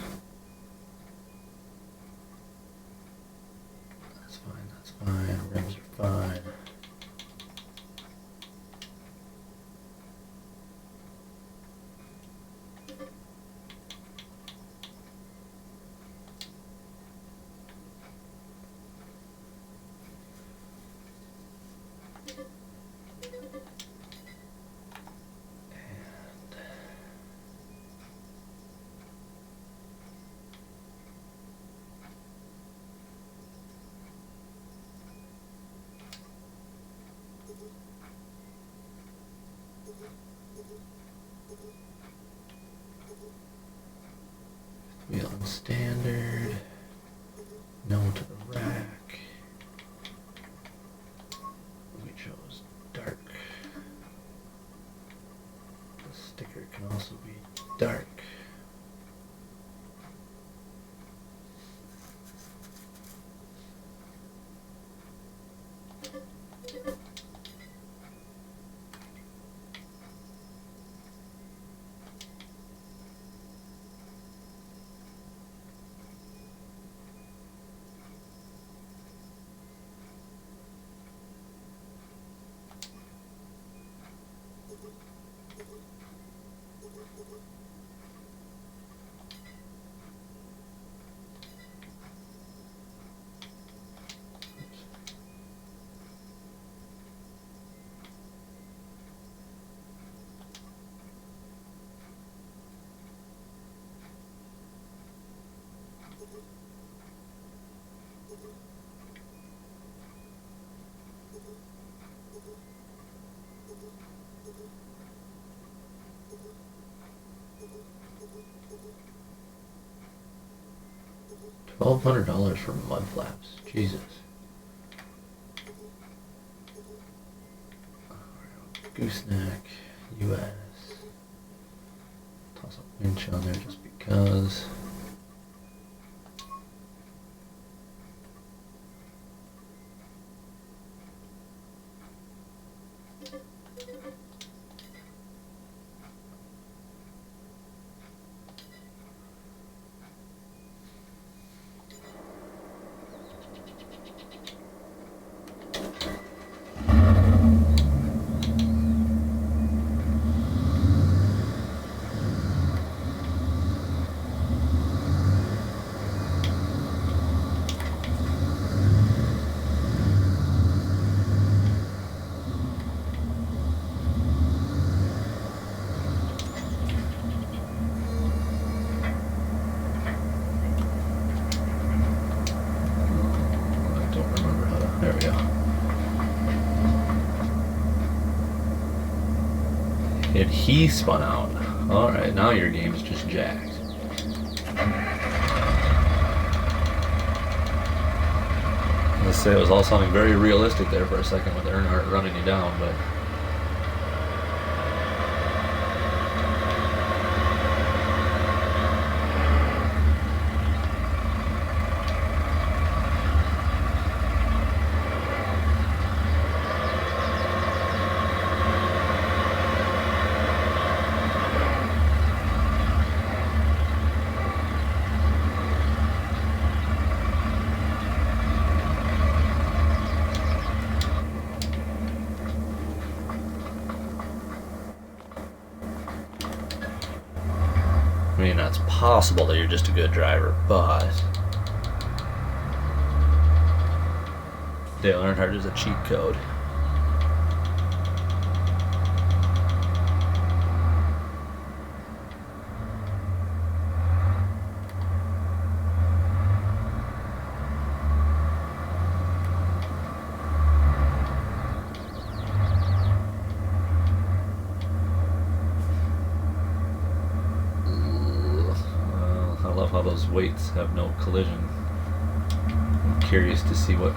That's fine, that's fine. Rims are fine. Wheel and standard. No to the rack. We chose dark. The sticker can also be dark. $1,200 for mud flaps. Jesus. Gooseneck, US. Toss a winch on there just because. And he spun out. Alright, now your game's just jacked. Let's say it was all sounding very realistic there for a second with Earnhardt running you down, but I mean, it's possible that you're just a good driver, but Dale Earnhardt is a cheat code. I love how those weights have no collision. I'm curious to see what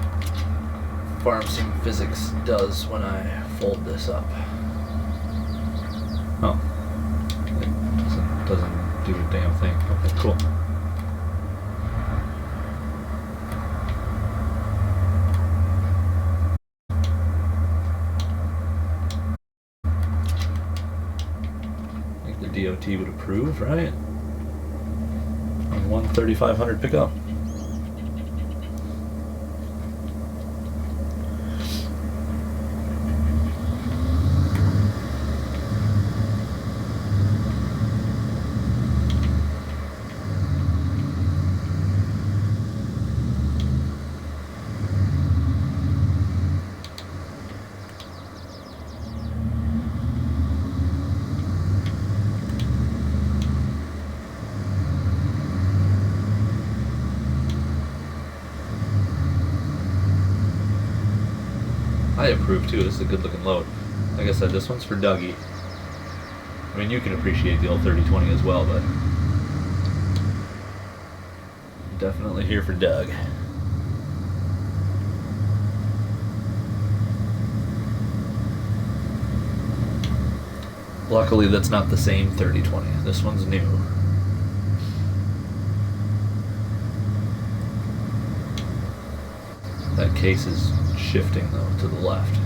farm sim physics does when I fold this up. Oh, it doesn't do a damn thing. Okay, cool. I think the DOT would approve, right? On 13500 pickup. I approve too. This is a good looking load. Like I said, this one's for Dougie. I mean, you can appreciate the old 3020 as well, but definitely here for Doug. Luckily, that's not the same 3020. This one's new. That case is shifting though to the left.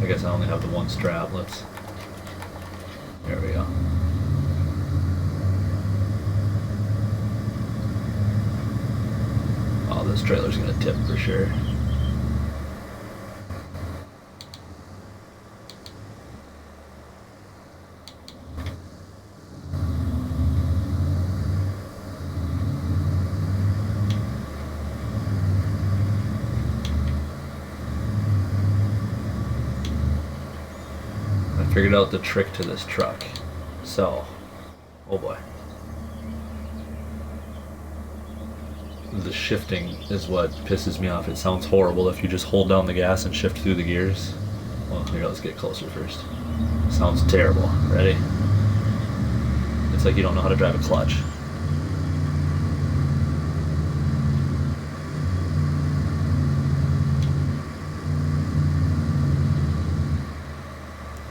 I guess I only have the one strap. There we go. Oh, this trailer's gonna tip for sure. Figured out the trick to this truck. So, oh boy. The shifting is what pisses me off. It sounds horrible if you just hold down the gas and shift through the gears. Well, here, let's get closer first. Sounds terrible. Ready? It's like you don't know how to drive a clutch.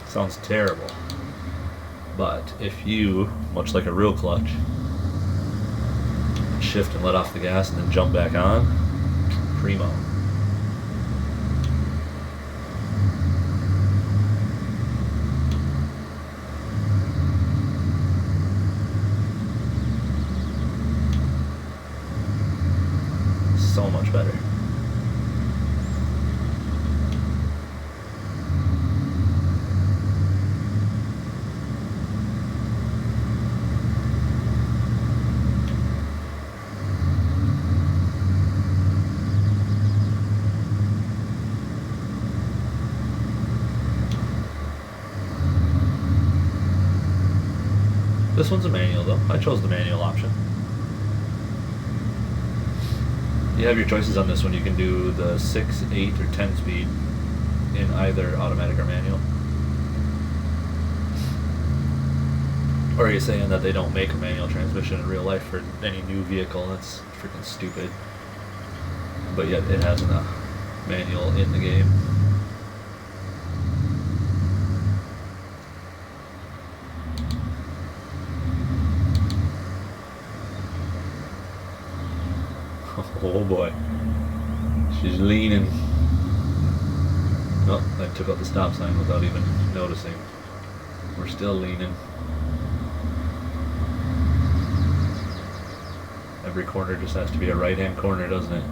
Sounds terrible. But if you, much like a real clutch, shift and let off the gas and then jump back on, primo. So much better. This one's a manual though. I chose the manual option. You have your choices on this one. You can do the 6, 8, or 10 speed in either automatic or manual. Or are you saying that they don't make a manual transmission in real life for any new vehicle? That's freaking stupid. But yet it has a manual in the game. Oh boy. She's leaning. Oh, I took out the stop sign without even noticing. We're still leaning. Every corner just has to be a right-hand corner, doesn't it?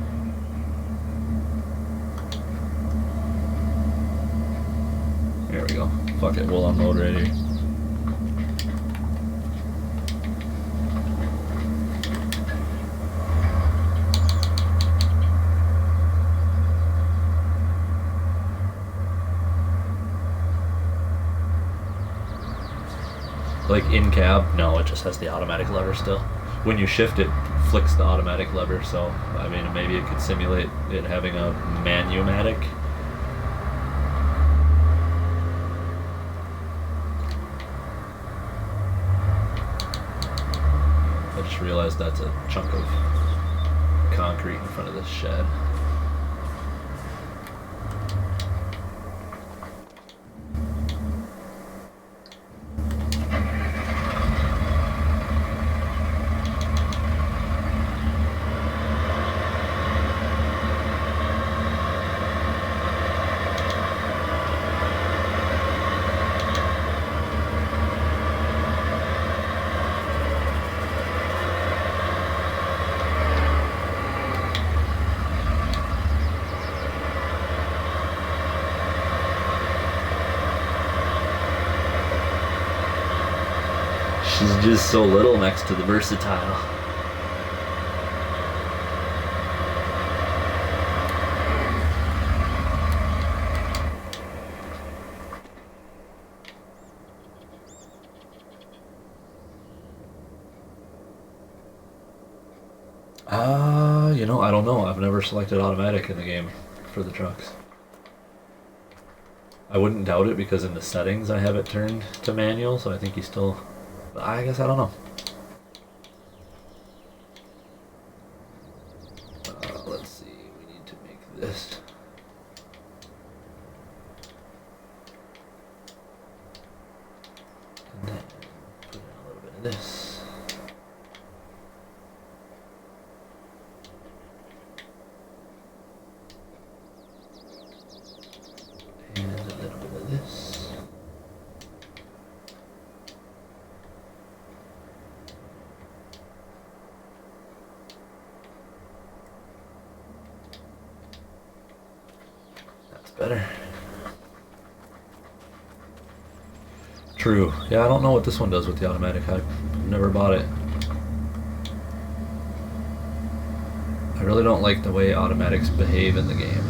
There we go. Fuck it, we'll unload right here. Like in cab, no, it just has the automatic lever still. When you shift it, flicks the automatic lever, so I mean maybe it could simulate it having a manumatic. I just realized that's a chunk of concrete in front of this shed. She's just so little next to the versatile. You know, I don't know. I've never selected automatic in the game for the trucks. I wouldn't doubt it because in the settings I have it turned to manual, so I think you still... I guess I don't know. Let's see, we need to make this. And then put in a little bit of this. And a little bit of this. Better. True. Yeah, I don't know what this one does with the automatic. I've never bought it. I really don't like the way automatics behave in the game.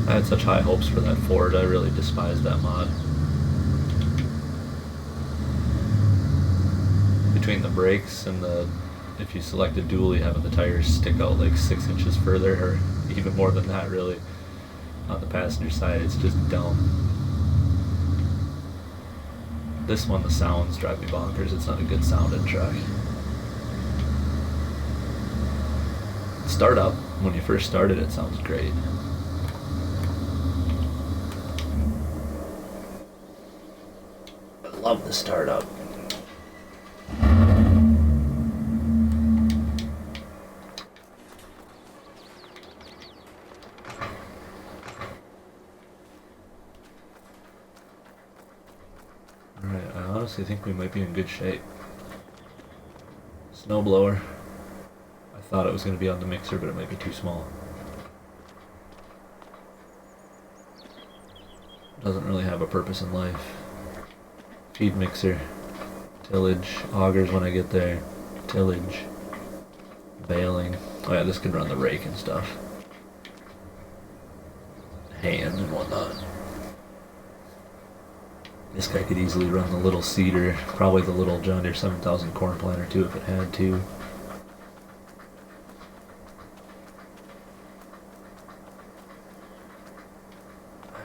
I had such high hopes for that Ford. I really despised that mod. Between the brakes and the, if you select a dually, having the tires stick out like 6 inches further, or even more than that really, on the passenger side, it's just dumb. This one, the sounds drive me bonkers. It's not a good sounding truck. Startup, when you first started, it sounds great. I love the startup. actually think we might be in good shape. Snowblower. I thought it was going to be on the mixer, but it might be too small. Doesn't really have a purpose in life. Feed mixer. Tillage. Augers when I get there. Tillage. Baling. Oh yeah, this could run the rake and stuff. Hand and whatnot. This guy could easily run the little seeder, probably the little John Deere 7000 corn planter too if it had to.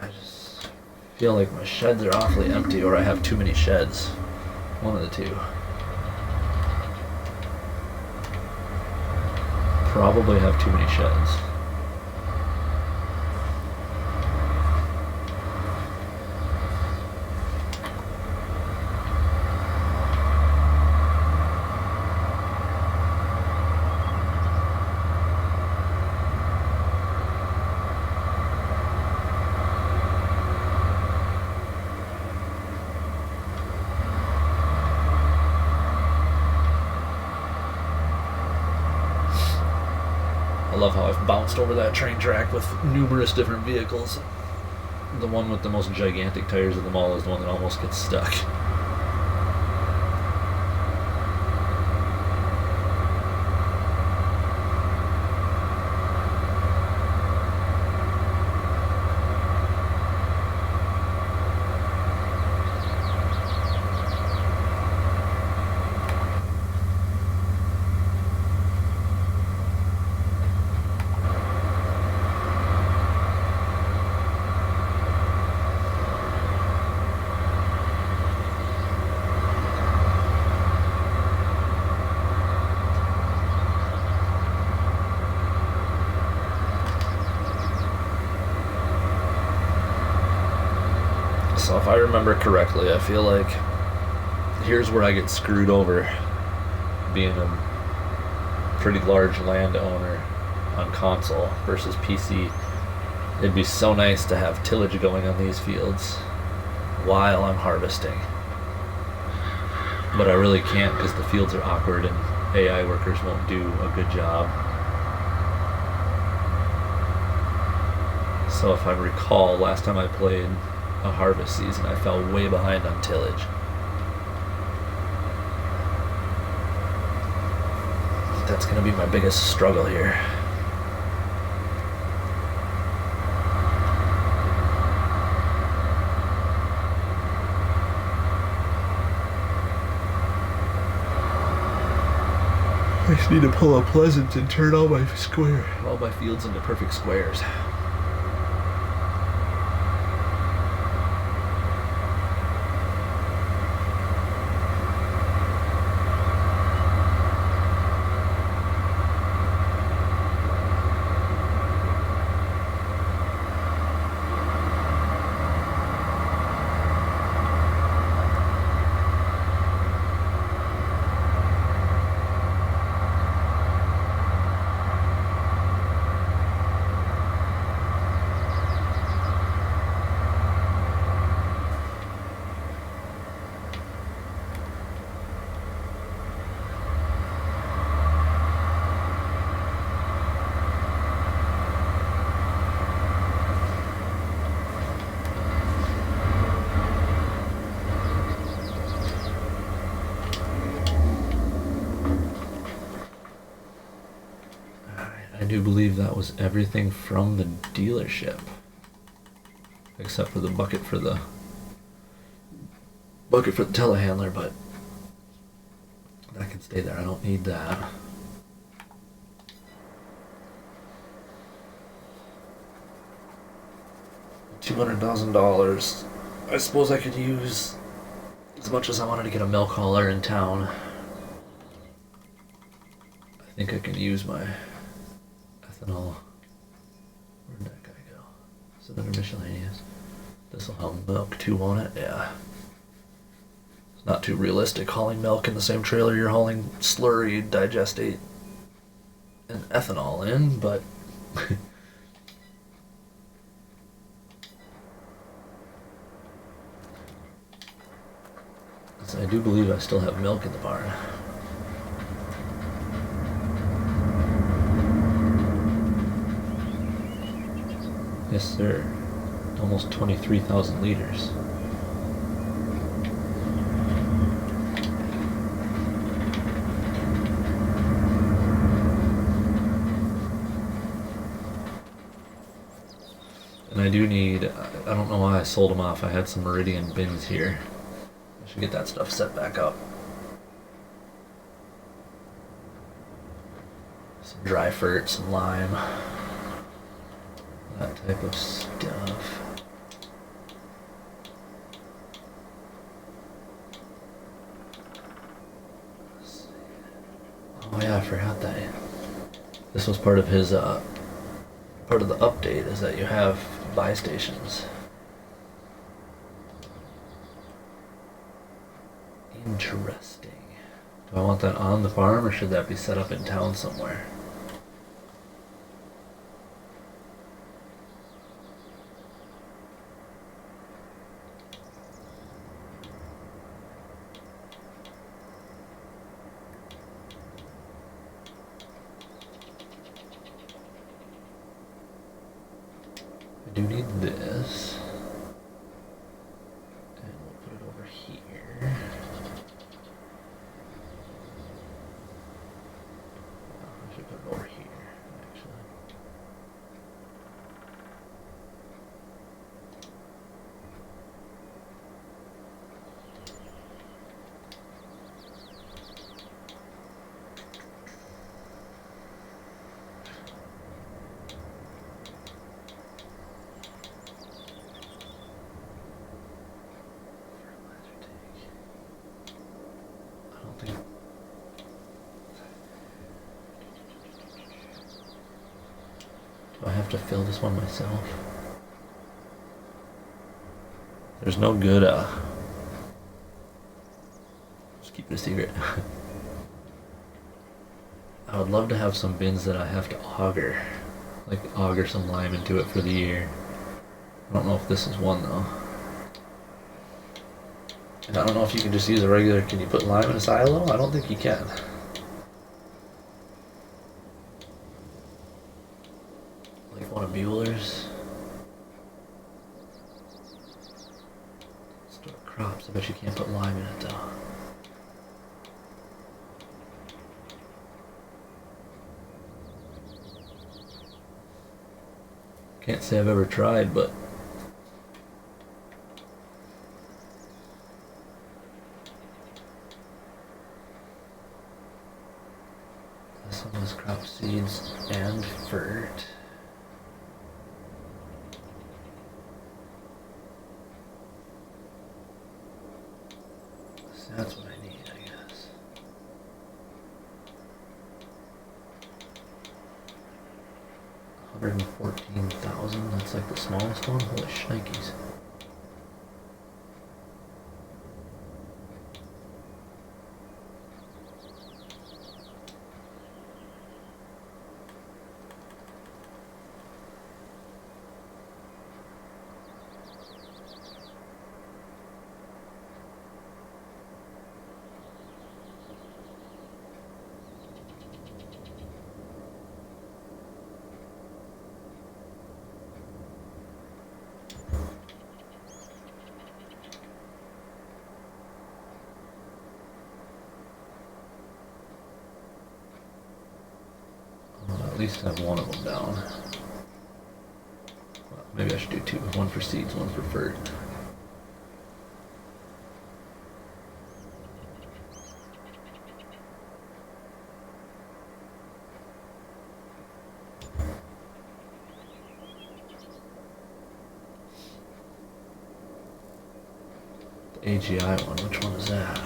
I just feel like my sheds are awfully empty, or I have too many sheds. One of the two. Probably have too many sheds. I love how I've bounced over that train track with numerous different vehicles. The one with the most gigantic tires of them all is the one that almost gets stuck. So if I remember correctly, I feel like here's where I get screwed over, being a pretty large landowner on console versus PC. It'd be so nice to have tillage going on these fields while I'm harvesting. But I really can't because the fields are awkward and AI workers won't do a good job. So if I recall, last time I played a harvest season, I fell way behind on tillage. That's going to be my biggest struggle here. I just need to pull a Pleasant and turn all my fields into perfect squares. I do believe that was everything from the dealership, except for the bucket for the telehandler, but that can stay there. I don't need that. $200,000. I suppose I could use as much as I wanted to get a milk hauler in town. I think I can use my ethanol. Where'd that guy go? Is it under miscellaneous? This'll have milk too, won't it? Yeah. It's not too realistic hauling milk in the same trailer you're hauling slurry, digestate, and ethanol in, but I do believe I still have milk in the barn. Yes, sir. Almost 23,000 liters. And I do need, I don't know why I sold them off. I had some Meridian bins here. I should get that stuff set back up. Some dry fert, some lime. That type of stuff. Oh yeah, I forgot that. This was part of his, part of the update is that you have buy stations. Interesting. Do I want that on the farm or should that be set up in town somewhere? I do need this. And we'll put it over here. I should put it over here, actually. Do I have to fill this one myself? There's no good, just keep it a secret. I would love to have some bins that I have to auger. Like auger some lime into it for the year. I don't know if this is one though. And I don't know if you can just use a regular, can you put lime in a silo? I don't think you can. Like one of Bueller's. Store crops, I bet you can't put lime in it though. Can't say I've ever tried, but this one has crop seeds and fert. So that's what I need, I guess. $114,000, that's like the smallest one? Holy shnikes. At least have one of them down. Well, maybe I should do two. One for seeds, one for fert. The AGI one, which one is that?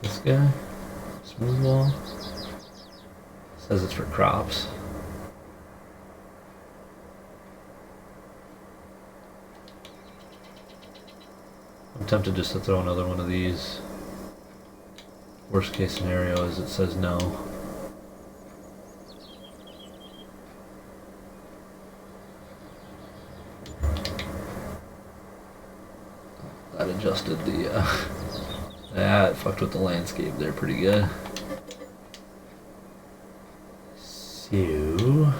This guy? Smooth wall? Says it's for crops. I'm tempted just to throw another one of these. Worst case scenario is it says no. That adjusted the, yeah, it fucked with the landscape there pretty good. So...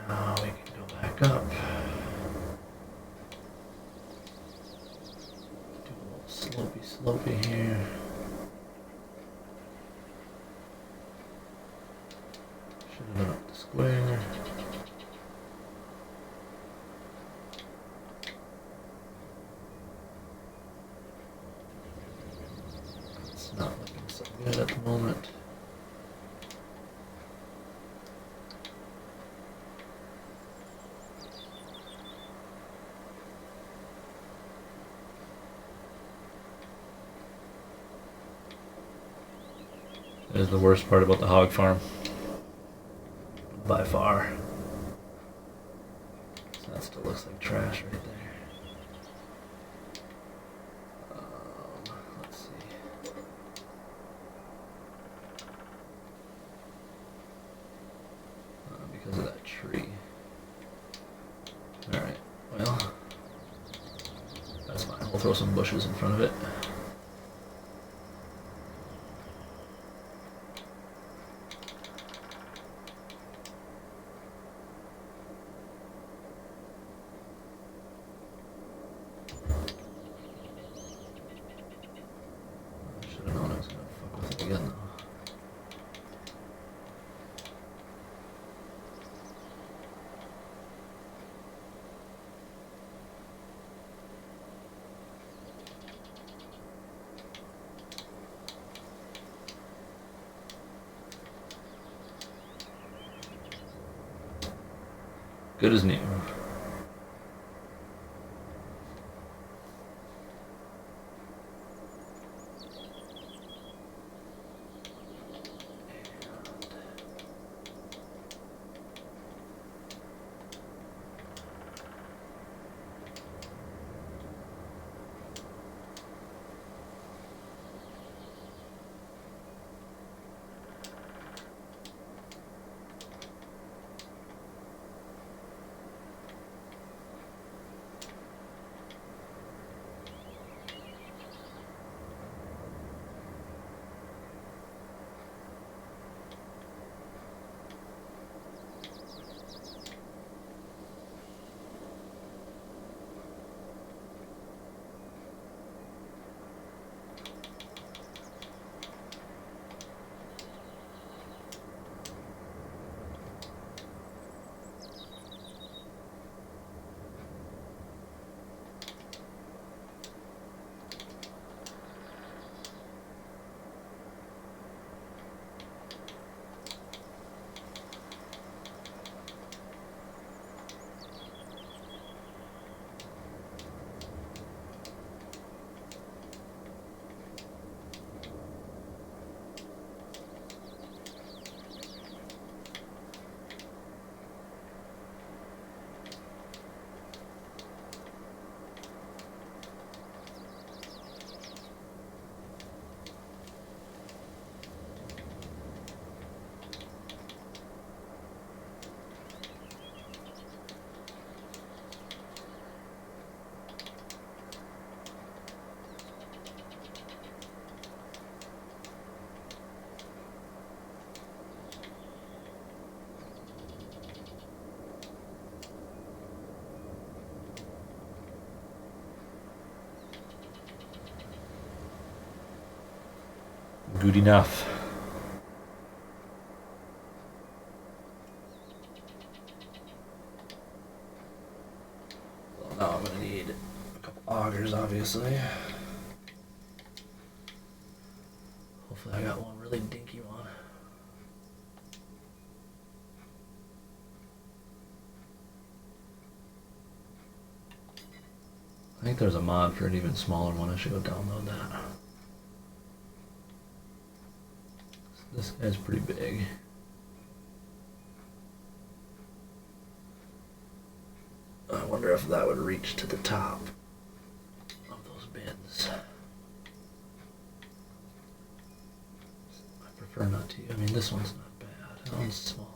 Now we can go back up. Do a little slopey here. Should have done up the square. It's not looking so good at the moment. That is the worst part about the hog farm. By far. So that still looks like trash right there. Let's see. Because of that tree. Alright, well, that's fine. We'll throw some bushes in front of it. Good as new. Good enough. Well, now I'm gonna need a couple augers, obviously. Hopefully I got one really dinky one. I think there's a mod for an even smaller one. I should go download that. This guy's pretty big. I wonder if that would reach to the top of those bins. I prefer not to. I mean, this one's not bad. That one's small.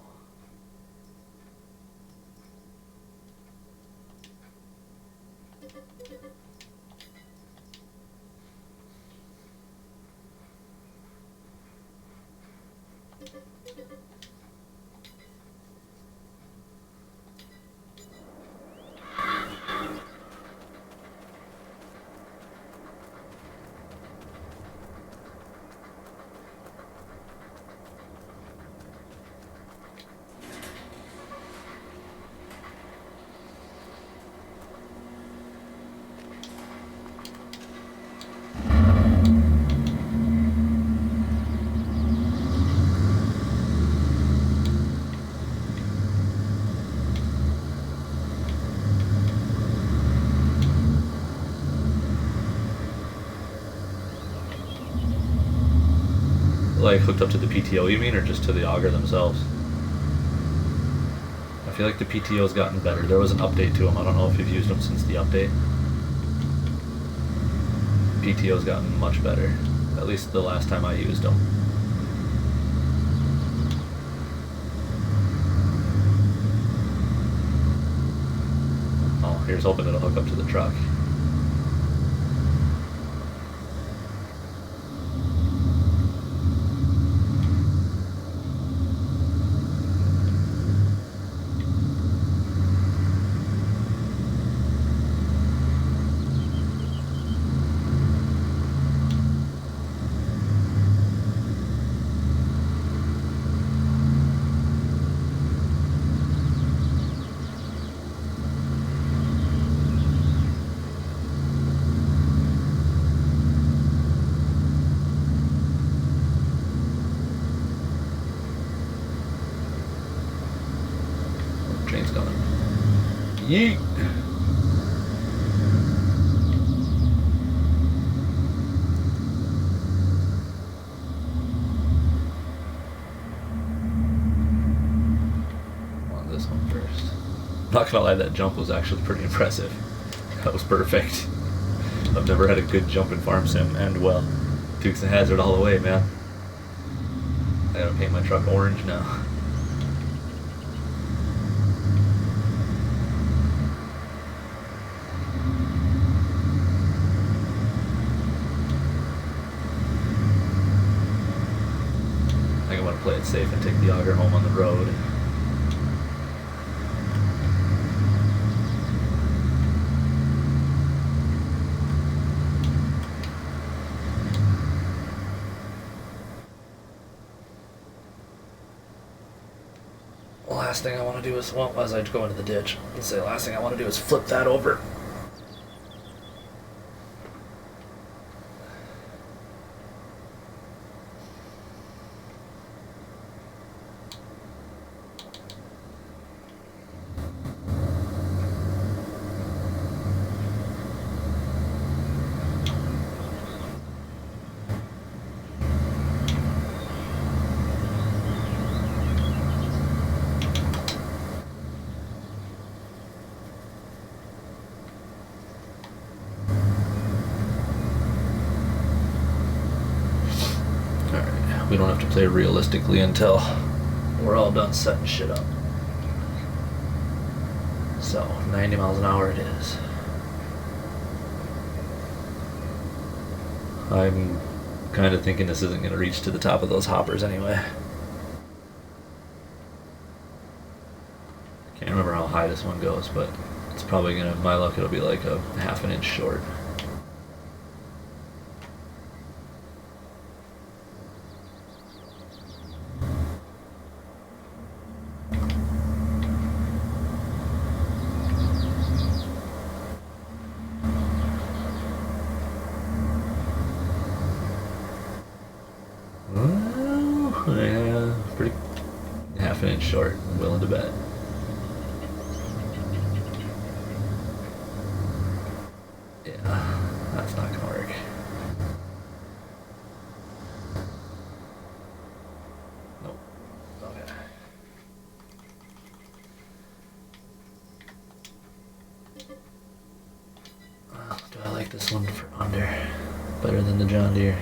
Like hooked up to the PTO, you mean, or just to the auger themselves? I feel like the PTO's gotten better. There was an update to them. I don't know if you've used them since the update. PTO's gotten much better. At least the last time I used them. Oh, here's hoping it'll hook up to the truck. Train's coming. Yeet! On this one first. I'm not gonna lie, that jump was actually pretty impressive. That was perfect. I've never had a good jump in Farm Sim, and well, Dukes of Hazzard all the way, man. I gotta paint my truck orange now. Play it safe and take the auger home on the road. Last thing I want to do is, well, as I go into the ditch, let's say last thing I want to do is flip that over. We don't have to play realistically until we're all done setting shit up. So, 90 miles an hour it is. I'm kind of thinking this isn't going to reach to the top of those hoppers anyway. Can't remember how high this one goes, but it's probably going to, my luck, it'll be like a half an inch short. Yeah, pretty half an inch short. I'm willing to bet. Yeah, that's not gonna work. Nope. Okay. Do I like this one for under? Better than the John Deere?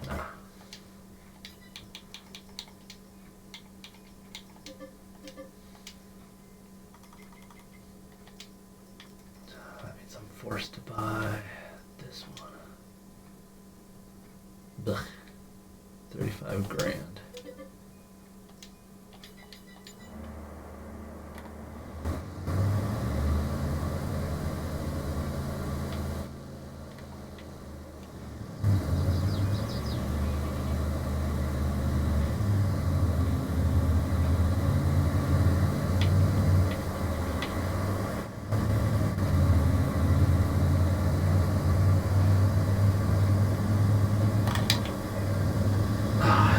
Nah. That means I'm forced to buy this one. Ugh. 35 grand.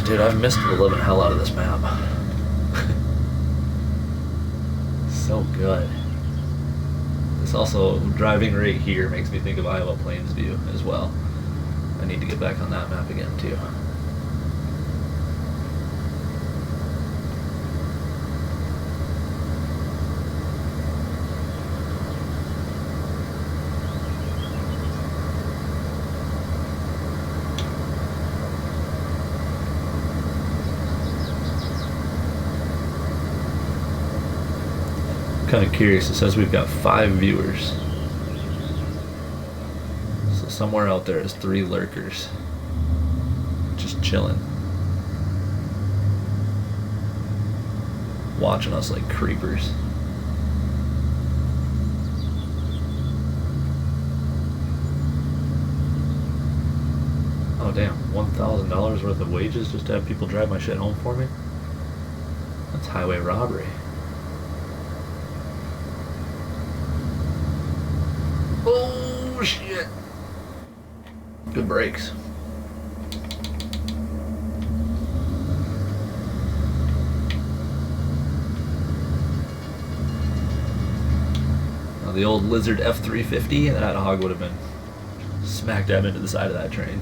Dude, I've missed the living hell out of this map. So good. This also, driving right here makes me think of Iowa Plains View as well. I need to get back on that map again too. Kind of curious. It says we've got 5 viewers. So somewhere out there is 3 lurkers. Just chilling. Watching us like creepers. Oh damn, $1,000 worth of wages just to have people drive my shit home for me? That's highway robbery. Oh shit. Good brakes. Now the old Lizard F350, that hog would have been smack dab into the side of that train.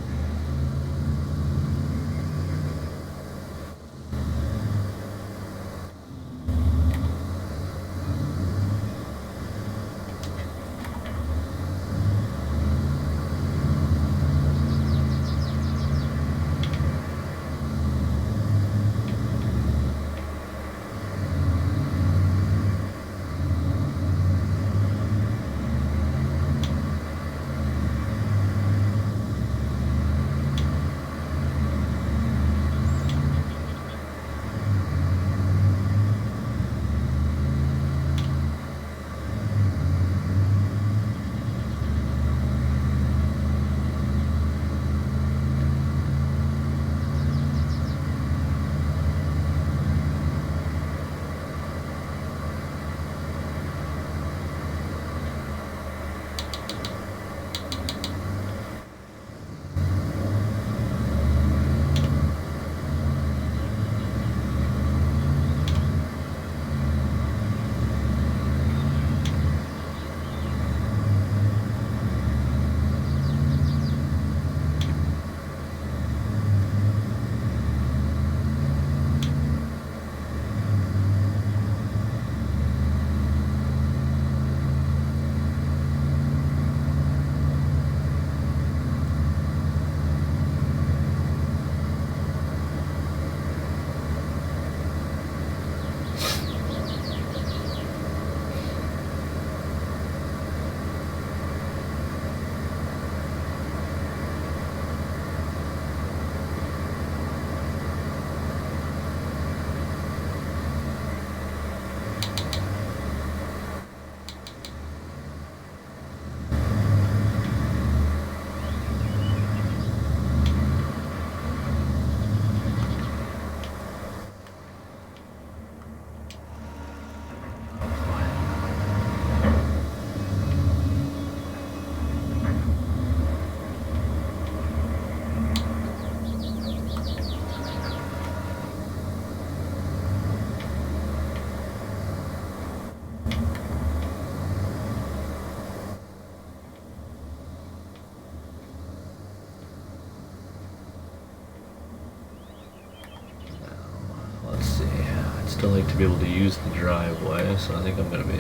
still like to be able to use the driveway, so I think I'm gonna be.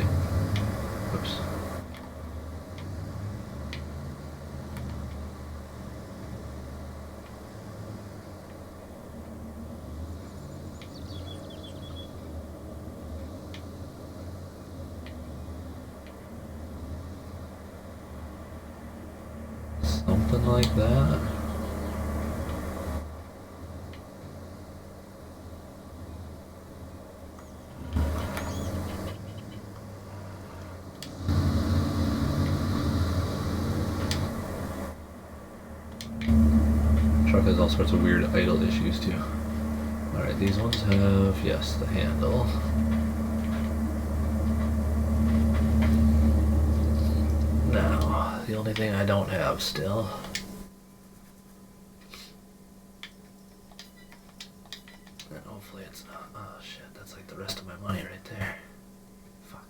Whoops. Something like that. Truck has all sorts of weird idle issues too. Alright, these ones have, yes, the handle. Now, the only thing I don't have still. And hopefully it's not. Oh shit, that's like the rest of my money right there. Fuck.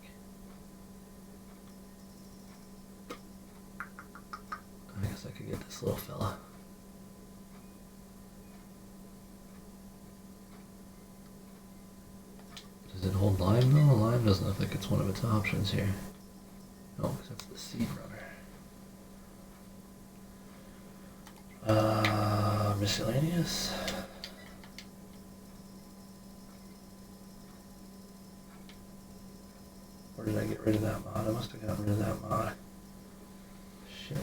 I guess I could get this little fella. Does it hold lime though? Lime doesn't look like it's one of its options here. Oh, because that's the seed runner. Miscellaneous. Or did I get rid of that mod? I must have gotten rid of that mod. Shit.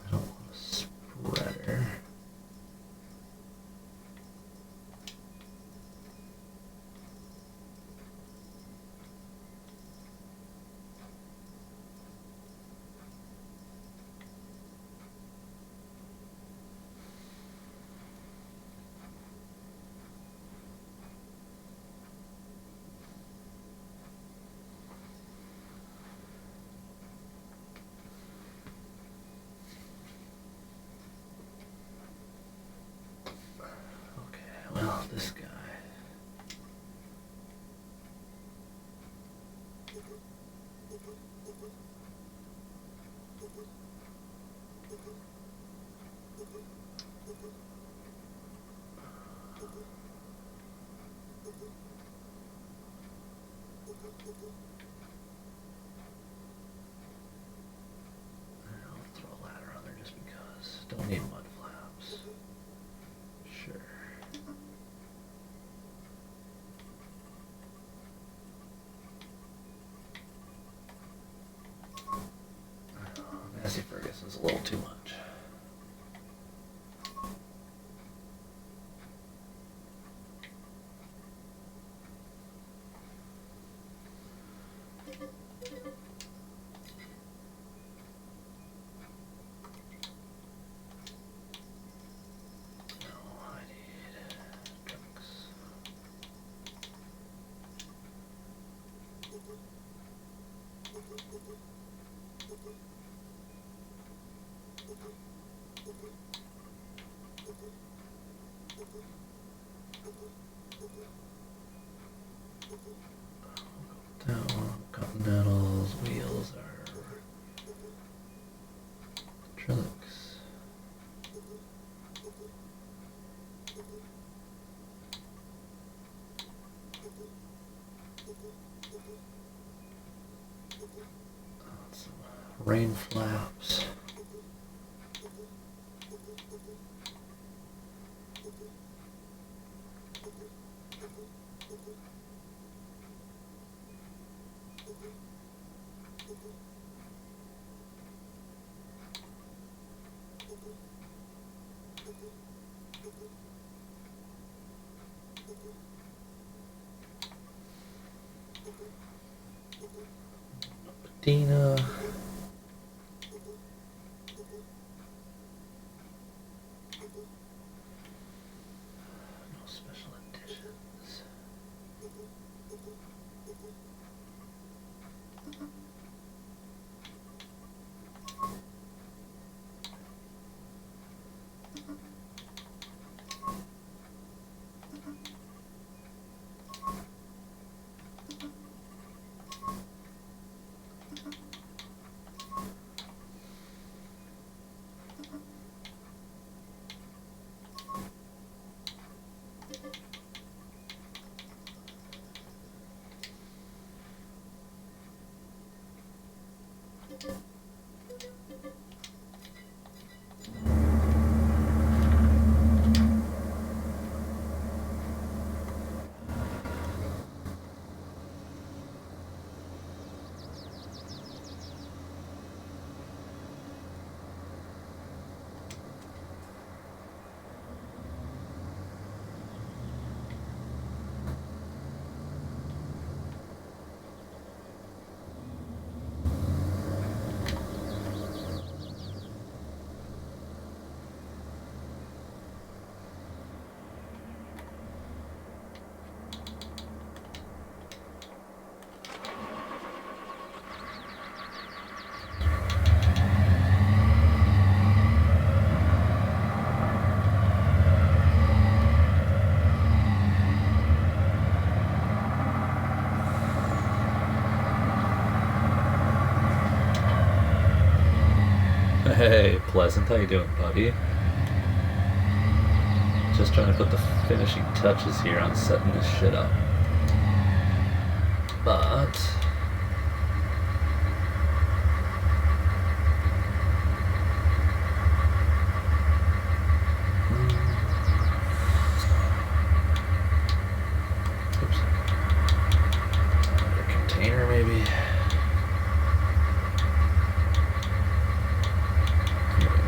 I don't want a spreader. Well, this guy. I'll throw a ladder on there just because. Don't need mud flaps. Sure. Massey Ferguson's a little too much. Continentals, wheels are acrylics. Some rain flaps. Patina. No special editions. Hey, Pleasant, how you doing, buddy? Just trying to put the finishing touches here on setting this shit up. But oops. Another container maybe. Here we go.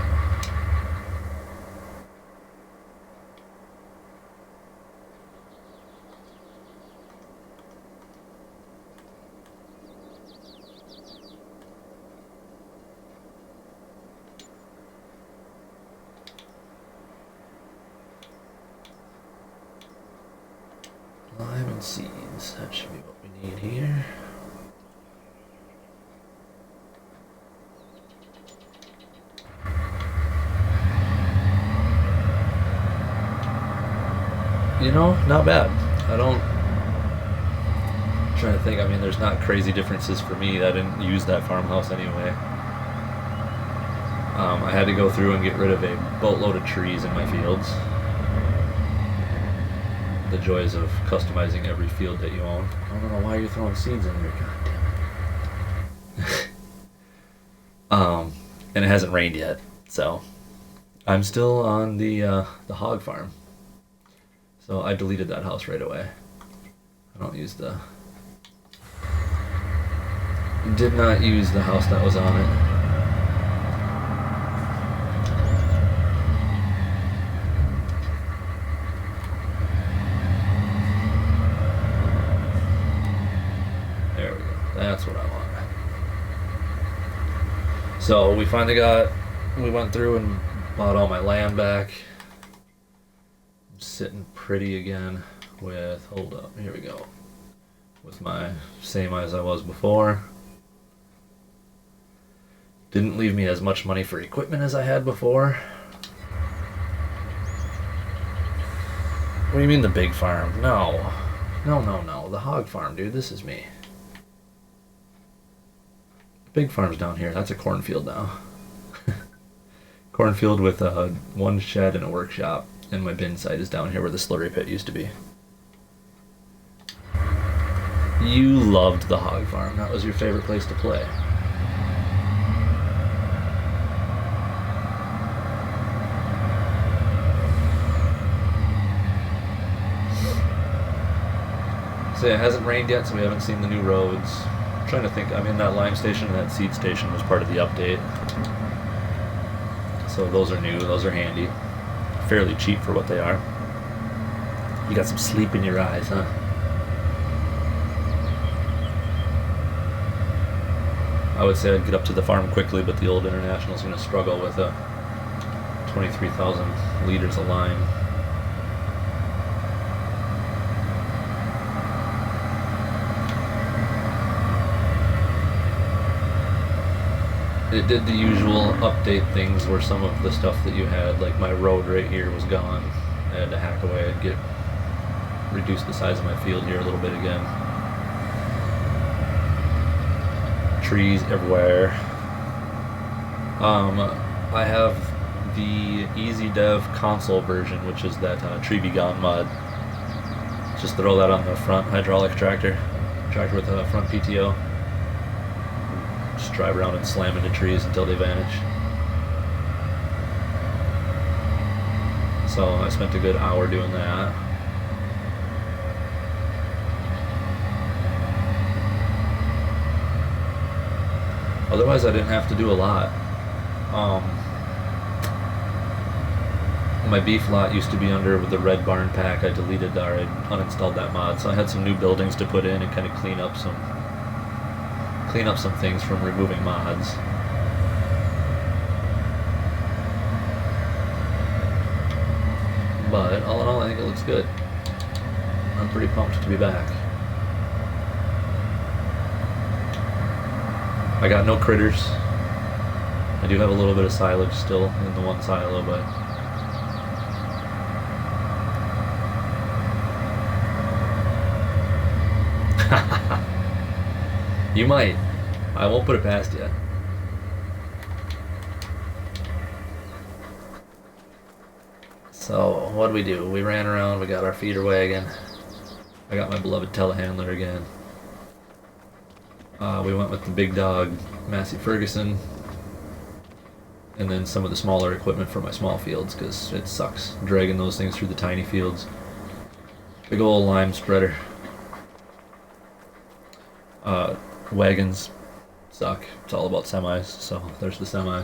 Lime and seeds, that should be what we need here. You know, not bad. I'm trying to think, I mean, there's not crazy differences for me. I didn't use that farmhouse anyway. I had to go through and get rid of a boatload of trees in my fields. The joys of customizing every field that you own. I don't know why you're throwing seeds in there, god damn it. And it hasn't rained yet, so I'm still on the hog farm. So I deleted that house right away. I don't use the... Did not use the house that was on it. That's what I want. So we went through and bought all my land back. I'm sitting pretty again with, hold up, here we go. With my same as I was before. Didn't leave me as much money for equipment as I had before. What do you mean the big farm? No. No. The hog farm, dude. This is me. Big farm's down here. That's a cornfield now. Cornfield with one shed and a workshop. And my bin site is down here where the slurry pit used to be. You loved the hog farm. That was your favorite place to play. So yeah, it hasn't rained yet, so we haven't seen the new roads. I'm trying to think, I mean, that lime station and that seed station was part of the update. So those are new, those are handy. Fairly cheap for what they are. You got some sleep in your eyes, huh? I would say I'd get up to the farm quickly, but the old International's going to struggle with 23,000 liters of lime. It did the usual update things where some of the stuff that you had, like my road right here, was gone. I had to hack away and reduce the size of my field here a little bit again. Trees everywhere. I have the Easy Dev console version, which is that Tree Be Gone mod. Just throw that on the front hydraulic tractor with a front PTO. Just drive around and slam into trees until they vanish. So I spent a good hour doing that. Otherwise I didn't have to do a lot. My beef lot used to be under with the red barn pack. I deleted that, or I uninstalled that mod, so I had some new buildings to put in and kind of clean up some things from removing mods. But all in all, I think it looks good. I'm pretty pumped to be back. I got no critters. I do have a little bit of silage still in the one silo, but you might. I won't put it past you. So, what did we do? We ran around, we got our feeder wagon. I got my beloved telehandler again. We went with the big dog, Massey Ferguson. And then some of the smaller equipment for my small fields, because it sucks dragging those things through the tiny fields. Big old lime spreader. Wagons suck. It's all about semis, so there's the semi.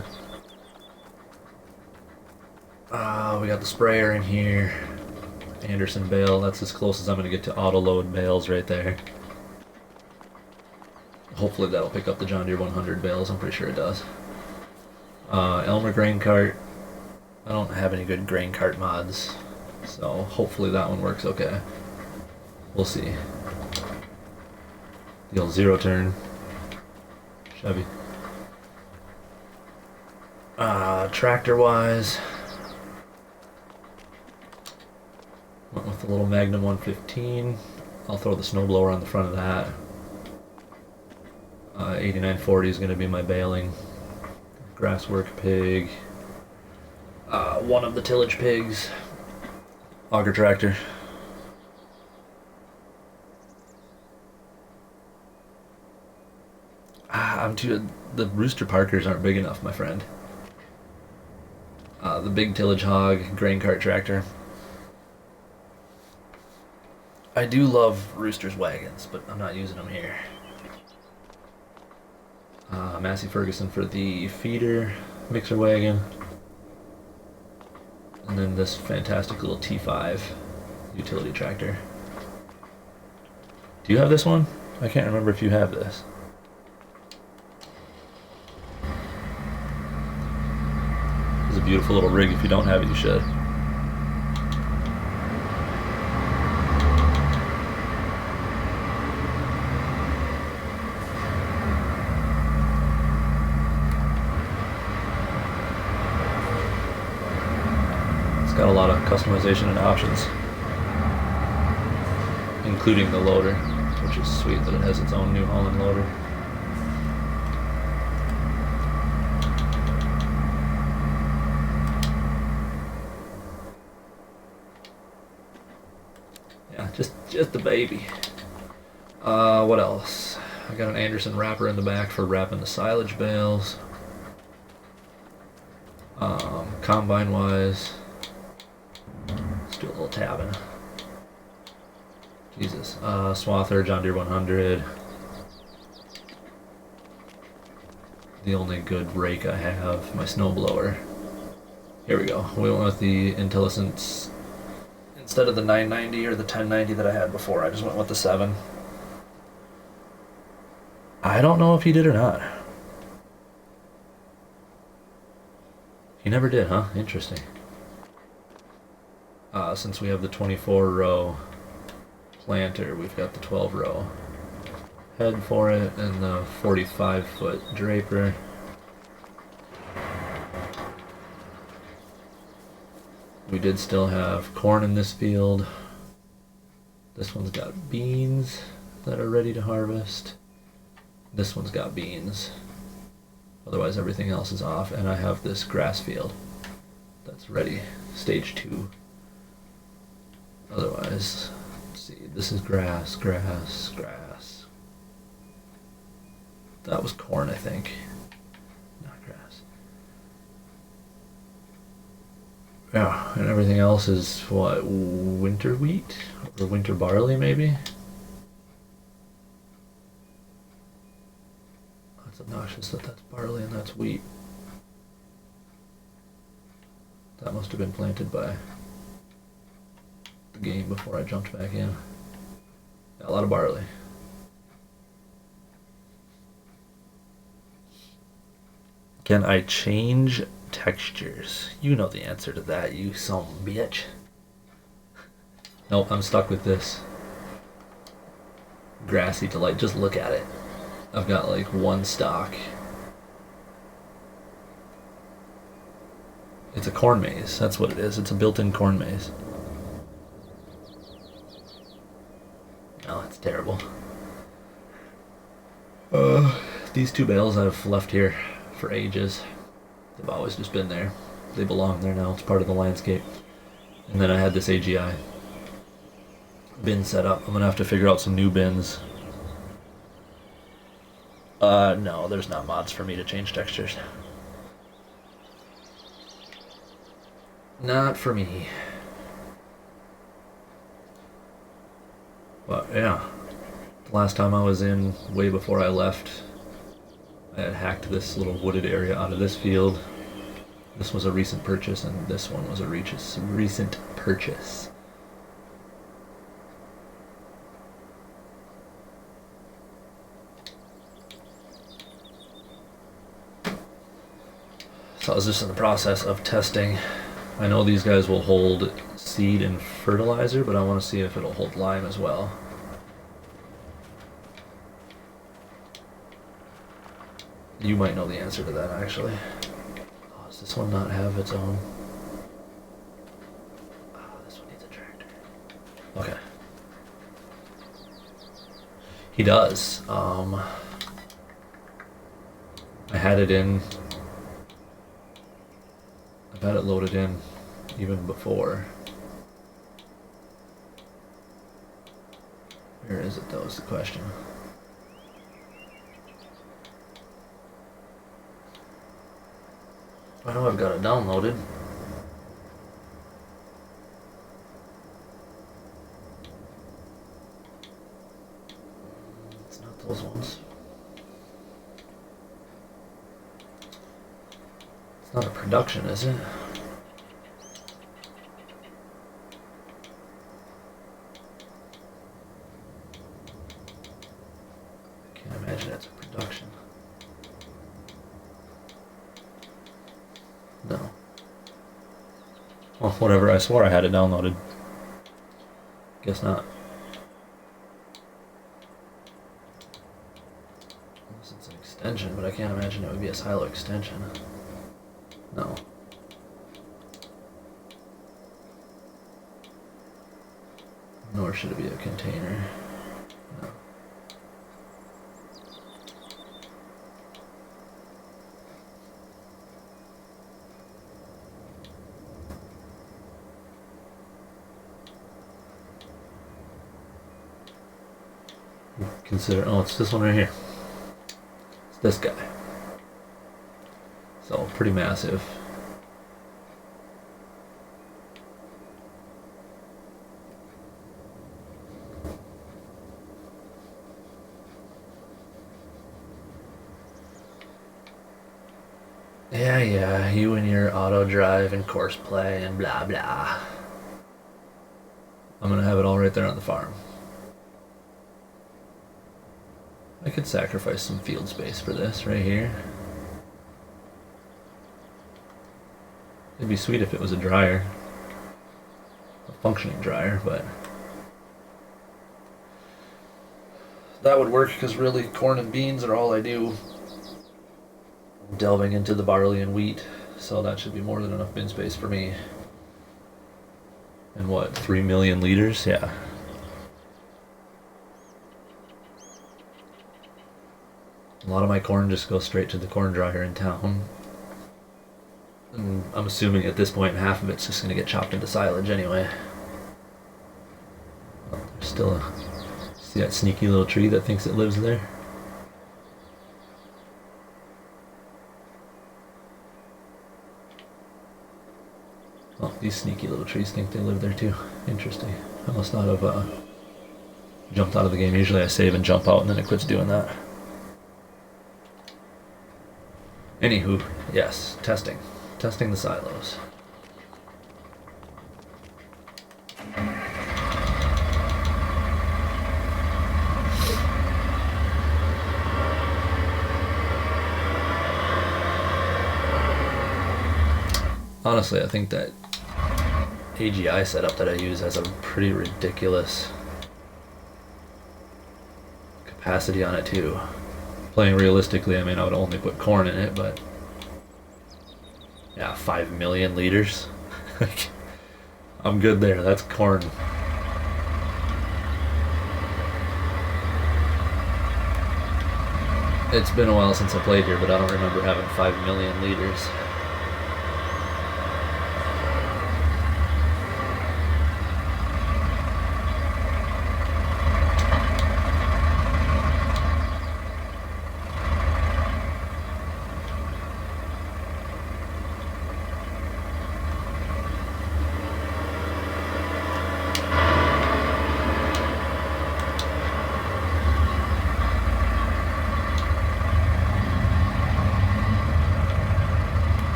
We got the sprayer in here. Anderson bale, that's as close as I'm going to get to auto load bales right there. Hopefully that'll pick up the John Deere 100 bales, I'm pretty sure it does. Alma grain cart. I don't have any good grain cart mods, so hopefully that one works okay. We'll see. The old zero turn Chevy. Tractor wise, went with the little Magnum 115. I'll throw the snowblower on the front of that. 8940 is going to be my baling. Grasswork pig. One of the tillage pigs. Auger tractor. The Rooster Parkers aren't big enough, my friend. The big tillage hog, grain cart tractor. I do love Rooster's wagons, but I'm not using them here. Massey Ferguson for the feeder mixer wagon. And then this fantastic little T5 utility tractor. Do you have this one? I can't remember if you have this. It's a beautiful little rig. If you don't have it, you should. Got a lot of customization and options, including the loader, which is sweet that it has its own New Holland loader. Yeah, just the baby. What else? I got an Anderson wrapper in the back for wrapping the silage bales. Combine wise, let's do a little tabbing. Jesus. Swather, John Deere 100. The only good rake I have, my snowblower. Here we go. We went with the Intellicence. Instead of the 990 or the 1090 that I had before, I just went with the 7. I don't know if he did or not. He never did, huh? Interesting. Since we have the 24-row planter, we've got the 12-row head for it and the 45-foot draper. We did still have corn in this field. This one's got beans that are ready to harvest. This one's got beans. Otherwise everything else is off, and I have this grass field that's ready, stage 2. Otherwise, let's see, this is grass. That was corn, I think. Not grass. Yeah, and everything else is what, winter wheat? Or winter barley, maybe? That's obnoxious that that's barley and that's wheat. That must have been planted by the game before I jumped back in. Yeah, a lot of barley. Can I change textures? You know the answer to that, you son of a bitch. Nope, I'm stuck with this. Grassy delight, just look at it. I've got like one stalk. It's a corn maze, that's what it is. It's a built-in corn maze. Oh, it's terrible. These 2 bales I've left here for ages. They've always just been there. They belong there now. It's part of the landscape. And then I had this AGI bin set up. I'm gonna have to figure out some new bins. No, there's not mods for me to change textures. Not for me. But yeah, the last time I was in, way before I left, I had hacked this little wooded area out of this field. This was a recent purchase, and this one was a recent purchase. So I was just in the process of testing. I know these guys will hold seed and fertilizer, but I want to see if it'll hold lime as well. You might know the answer to that, actually. Oh, does this one not have its own? Oh, this one needs a tractor. Okay. He does. I had it in. I've had it loaded in even before. Where is it though, is the question. I know I've got it downloaded. It's not those ones. It's not a production, is it? I can't imagine it's a production. No. Well, whatever, I swore I had it downloaded. Guess not. Unless it's an extension, but I can't imagine it would be a silo extension. No. Nor should it be a container. No. Consider, oh, it's this one right here. It's this guy. So pretty massive. Yeah, you and your auto drive and course play and blah blah. I'm gonna have it all right there on the farm. I could sacrifice some field space for this right here. It'd be sweet if it was a dryer. A functioning dryer, but that would work because really corn and beans are all I do. I'm delving into the barley and wheat, so that should be more than enough bin space for me. And what, 3 million liters? Yeah. A lot of my corn just goes straight to the corn dryer in town. And I'm assuming at this point half of it's just going to get chopped into silage anyway. Oh, there's still a... See that sneaky little tree that thinks it lives there? Oh, these sneaky little trees think they live there too. Interesting. I must not have jumped out of the game. Usually I save and jump out and then it quits doing that. Anywho, yes, testing. Testing the silos. Honestly, I think that AGI setup that I use has a pretty ridiculous capacity on it too. Playing realistically, I mean, I would only put corn in it, but yeah, 5 million liters. I'm good there. That's corn. It's been a while since I played here, but I don't remember having 5 million liters.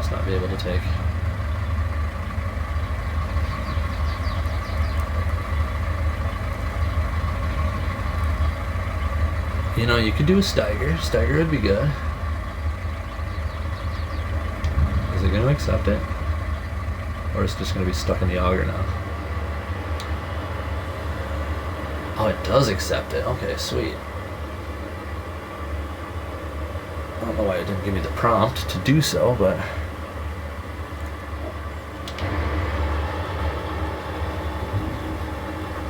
must not be able to take. You know, you could do a Steiger. Steiger would be good. Is it going to accept it? Or is it just going to be stuck in the auger now? Oh, it does accept it. Okay, sweet. I don't know why it didn't give me the prompt to do so, but...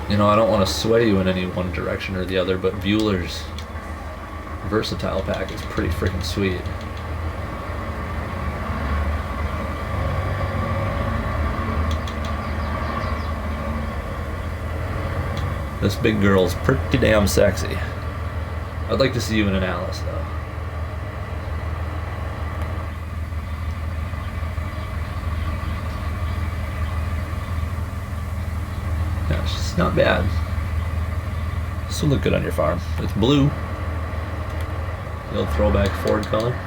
You know, I don't want to sway you in any one direction or the other, but Bueller's versatile pack is pretty freaking sweet. This big girl's pretty damn sexy. I'd like to see you in an Alice, though. Yeah, she's not bad. This will look good on your farm. It's blue. The old throwback Ford color.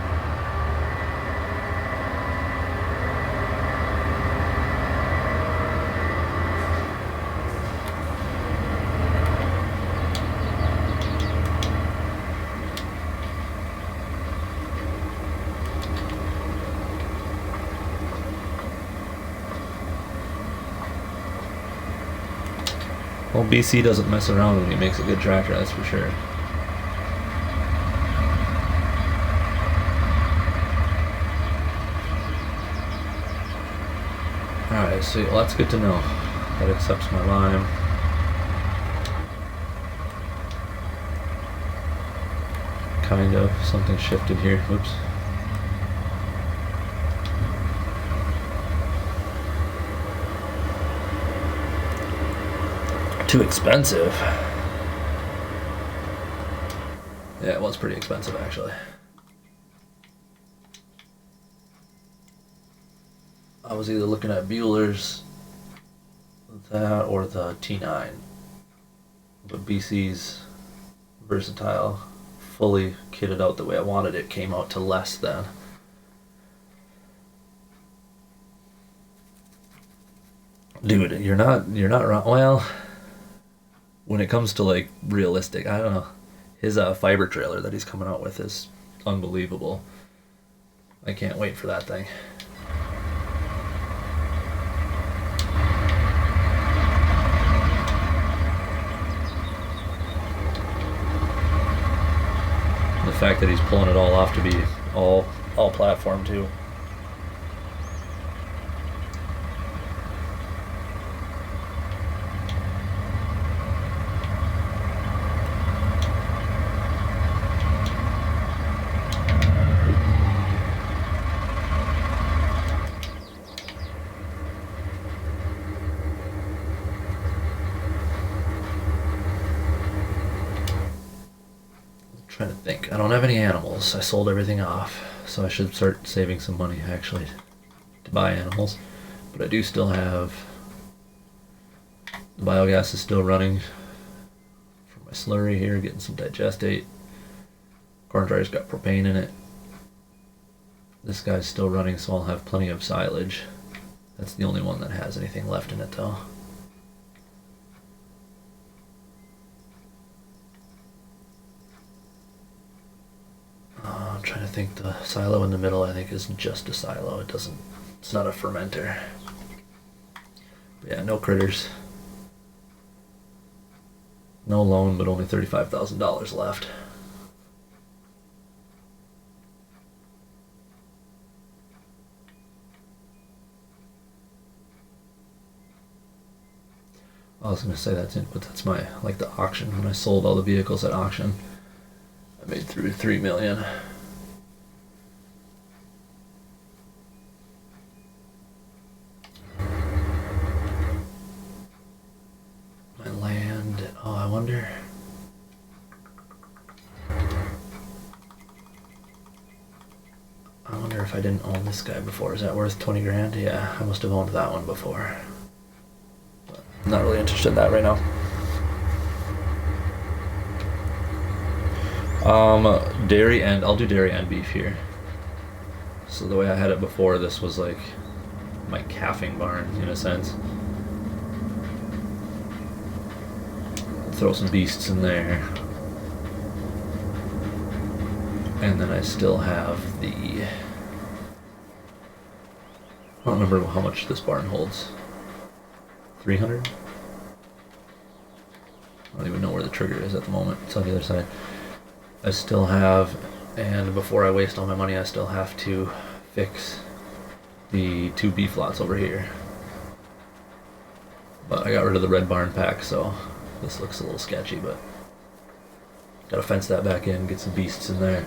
Well, BC doesn't mess around when he makes a good tractor, that's for sure. Alright, so well, that's good to know. That accepts my lime. Kind of. Something shifted here. Oops. Too expensive. Yeah, it was pretty expensive actually. I was either looking at Bueller's, that, or the T9. But BC's versatile, fully kitted out the way I wanted it, came out to less than. Dude, you're not wrong. Well, when it comes to like realistic, I don't know. His fiber trailer that he's coming out with is unbelievable. I can't wait for that thing. The fact that he's pulling it all off to be all platform too. Trying to think. I don't have any animals. I sold everything off, so I should start saving some money actually to buy animals. But I do still have the biogas is still running for my slurry here, getting some digestate. Corn dryer's got propane in it. This guy's still running, so I'll have plenty of silage. That's the only one that has anything left in it though. I'm trying to think. The silo in the middle I think is just a silo. It's not a fermenter. But yeah, no critters. No loan, but only $35,000 left. I was gonna say that's it, but that's my like the auction. When I sold all the vehicles at auction, I made through $3 million. My land. Oh, I wonder. I wonder if I didn't own this guy before. Is that worth 20 grand? Yeah, I must have owned that one before. But I'm not really interested in that right now. Dairy and I'll do dairy and beef here. So the way I had it before, this was like my calving barn in a sense. Throw some beasts in there. And then I still have the... I don't remember how much this barn holds. 300? I don't even know where the trigger is at the moment. It's on the other side. I still have, and before I waste all my money, I still have to fix the 2 beef lots over here. But I got rid of the red barn pack, so this looks a little sketchy, but gotta fence that back in, get some beasts in there.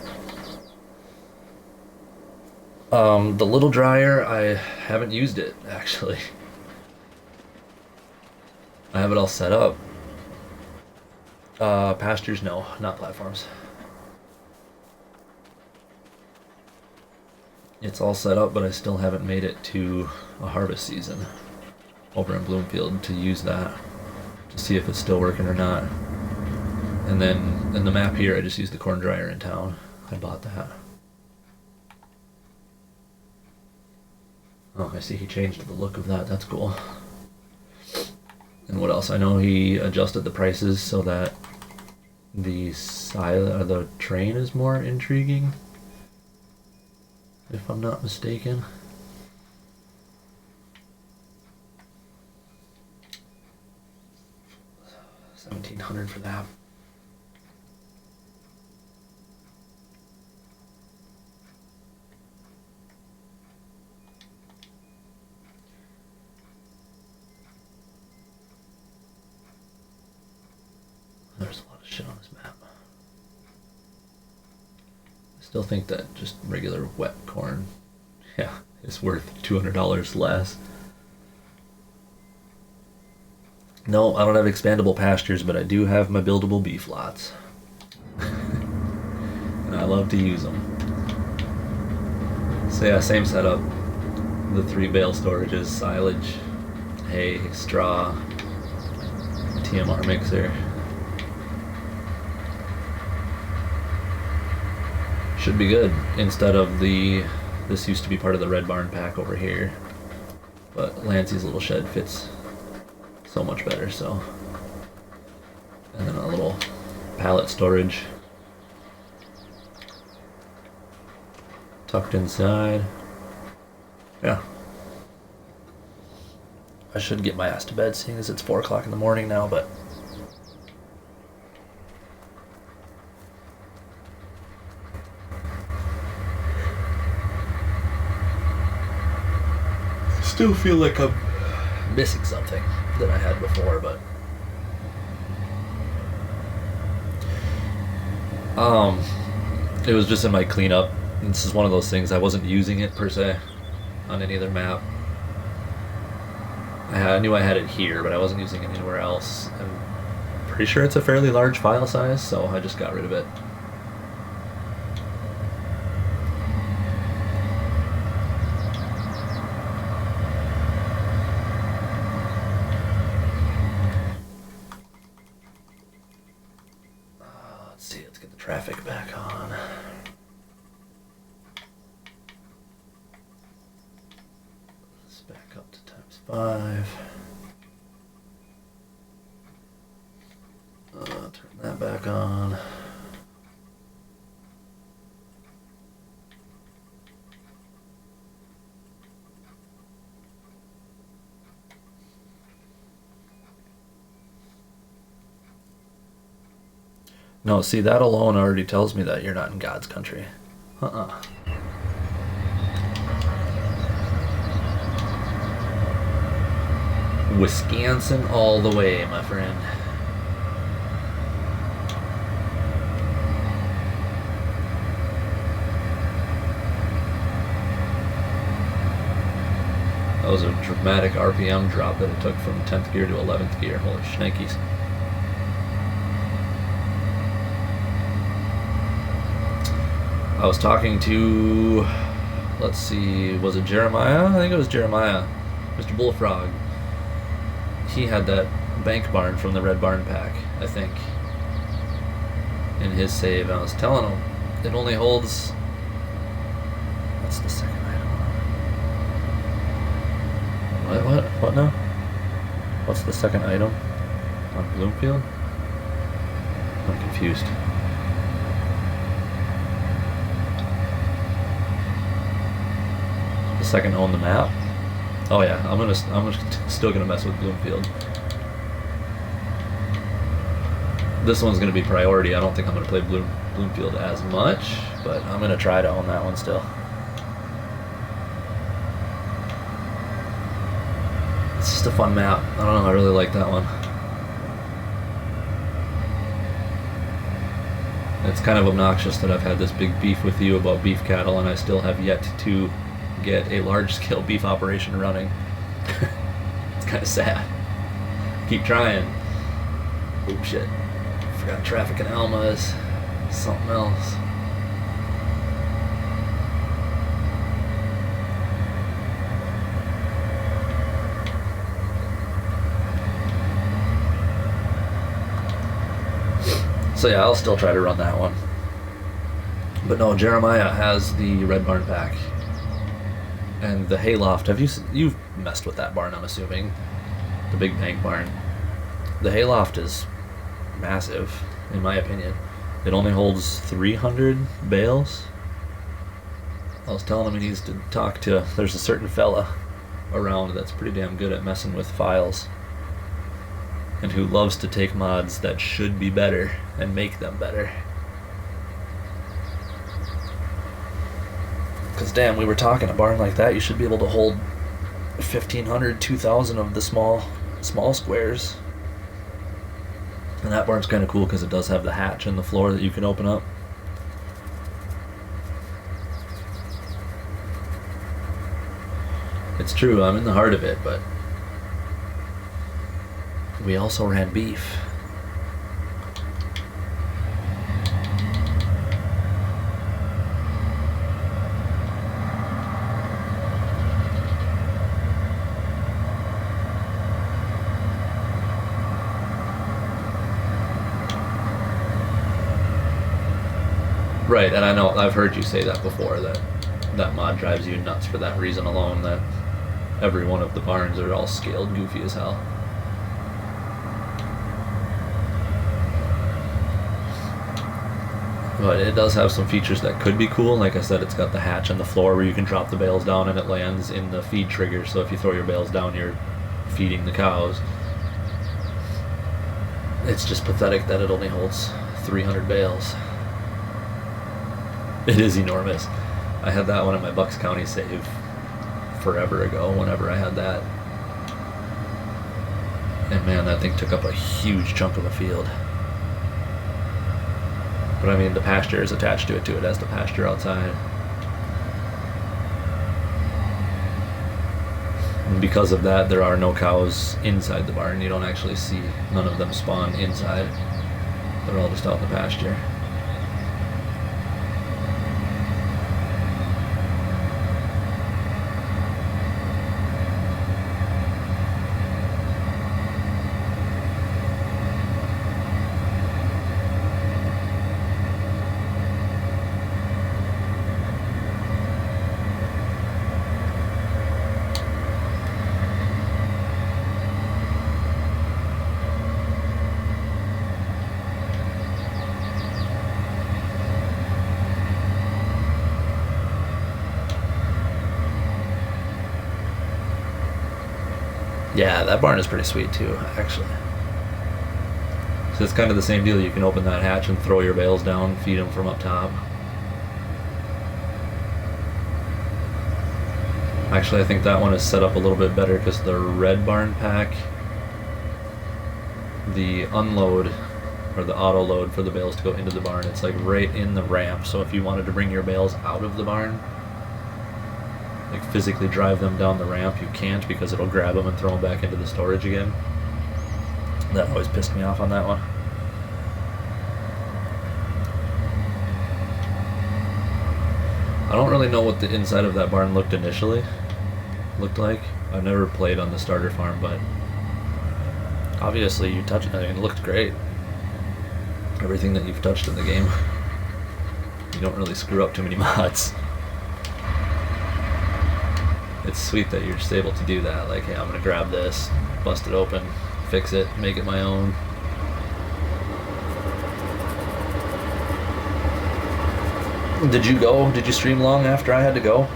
The little dryer, I haven't used it, actually. I have it all set up. Pastures, no, not platforms. It's all set up, but I still haven't made it to a harvest season over in Bloomfield to use that, to see if it's still working or not. And then in the map here, I just used the corn dryer in town. I bought that. Oh, I see he changed the look of that. That's cool. And what else? I know he adjusted the prices so that the train is more intriguing, if I'm not mistaken. $1,700 for that. There's a lot of shit on this map. I still think that just regular wet corn, yeah, is worth $200 less. No, I don't have expandable pastures, but I do have my buildable beef lots. And I love to use them. So yeah, same setup. The 3 bale storages, silage, hay, straw, TMR mixer. Should be good, instead of this used to be part of the red barn pack over here, but Lancey's little shed fits so much better, so. And then a little pallet storage tucked inside. Yeah. I should get my ass to bed, seeing as it's 4 o'clock in the morning now, but still feel like I'm missing something that I had before, but it was just in my cleanup. This is one of those things, I wasn't using it per se on any other map. I knew I had it here, but I wasn't using it anywhere else. I'm pretty sure it's a fairly large file size, so I just got rid of it. Traffic back on. Let's back up to ×5. Turn that back on. No, see, that alone already tells me that you're not in God's country. Wisconsin all the way, my friend. That was a dramatic RPM drop that it took from 10th gear to 11th gear. Holy shnikes. I was talking to, let's see, was it Jeremiah? I think it was Jeremiah, Mr. Bullfrog. He had that bank barn from the red barn pack, I think, in his save. And I was telling him it only holds, What's the second item? What now? What's the second item on Bloomfield? I'm confused. The second on the map? Oh yeah, I'm still gonna mess with Bloomfield. This one's gonna be priority. I don't think I'm gonna play Bloomfield as much, but I'm gonna try to own that one still. It's just a fun map. I don't know, I really like that one. It's kind of obnoxious that I've had this big beef with you about beef cattle and I still have yet to get a large-scale beef operation running. It's kind of sad. Keep trying. Oh shit. Forgot traffic in Alma is something else. So yeah, I'll still try to run that one. But no, Jeremiah has the Red Barn pack. And the hayloft, you've messed with that barn, I'm assuming. The big bank barn. The hayloft is massive, in my opinion. It only holds 300 bales. I was telling him he needs to talk to, there's a certain fella around that's pretty damn good at messing with files. And who loves to take mods that should be better and make them better. Because damn, we were talking, a barn like that, you should be able to hold 1,500, 2,000 of the small squares. And that barn's kind of cool because it does have the hatch in the floor that you can open up. It's true, I'm in the heart of it, but we also ran beef. Right, and I know I've heard you say that before, that mod drives you nuts for that reason alone, that every one of the barns are all scaled goofy as hell. But it does have some features that could be cool. Like I said, it's got the hatch on the floor where you can drop the bales down and it lands in the feed trigger, so if you throw your bales down, you're feeding the cows. It's just pathetic that it only holds 300 bales. It is enormous. I had that one at my Bucks County save forever ago, whenever I had that. And man, that thing took up a huge chunk of the field. But I mean, the pasture is attached to it too. It has the pasture outside. And because of that, there are no cows inside the barn. You don't actually see none of them spawn inside. They're all just out in the pasture. Yeah, that barn is pretty sweet too, actually. So it's kind of the same deal. You can open that hatch and throw your bales down, feed them from up top. Actually, I think that one is set up a little bit better because the red barn pack, the unload or the auto load for the bales to go into the barn, it's like right in the ramp. So if you wanted to bring your bales out of the barn, like physically drive them down the ramp, you can't because it'll grab them and throw them back into the storage again. That always pissed me off on that one. I don't really know what the inside of that barn looked like. I've never played on the starter farm, but obviously you touched it. I mean, it looked great. Everything that you've touched in the game. You don't really screw up too many mods. it's sweet that you're just able to do that. Like, hey, I'm gonna grab this, bust it open, fix it, make it my own. Did you go? Did you stream long after I had to go?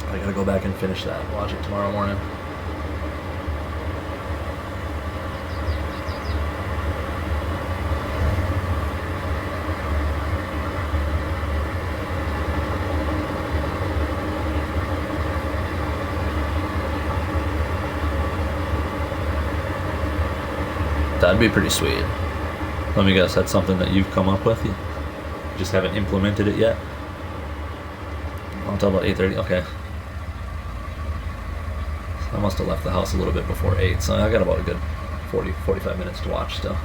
I gotta go back and finish that. Watch it tomorrow morning. That'd be pretty sweet. Let me guess, that's something that you've come up with? You just haven't implemented it yet? Until about 8:30? Okay. I must have left the house a little bit before 8, so I got about a good 45 minutes to watch still.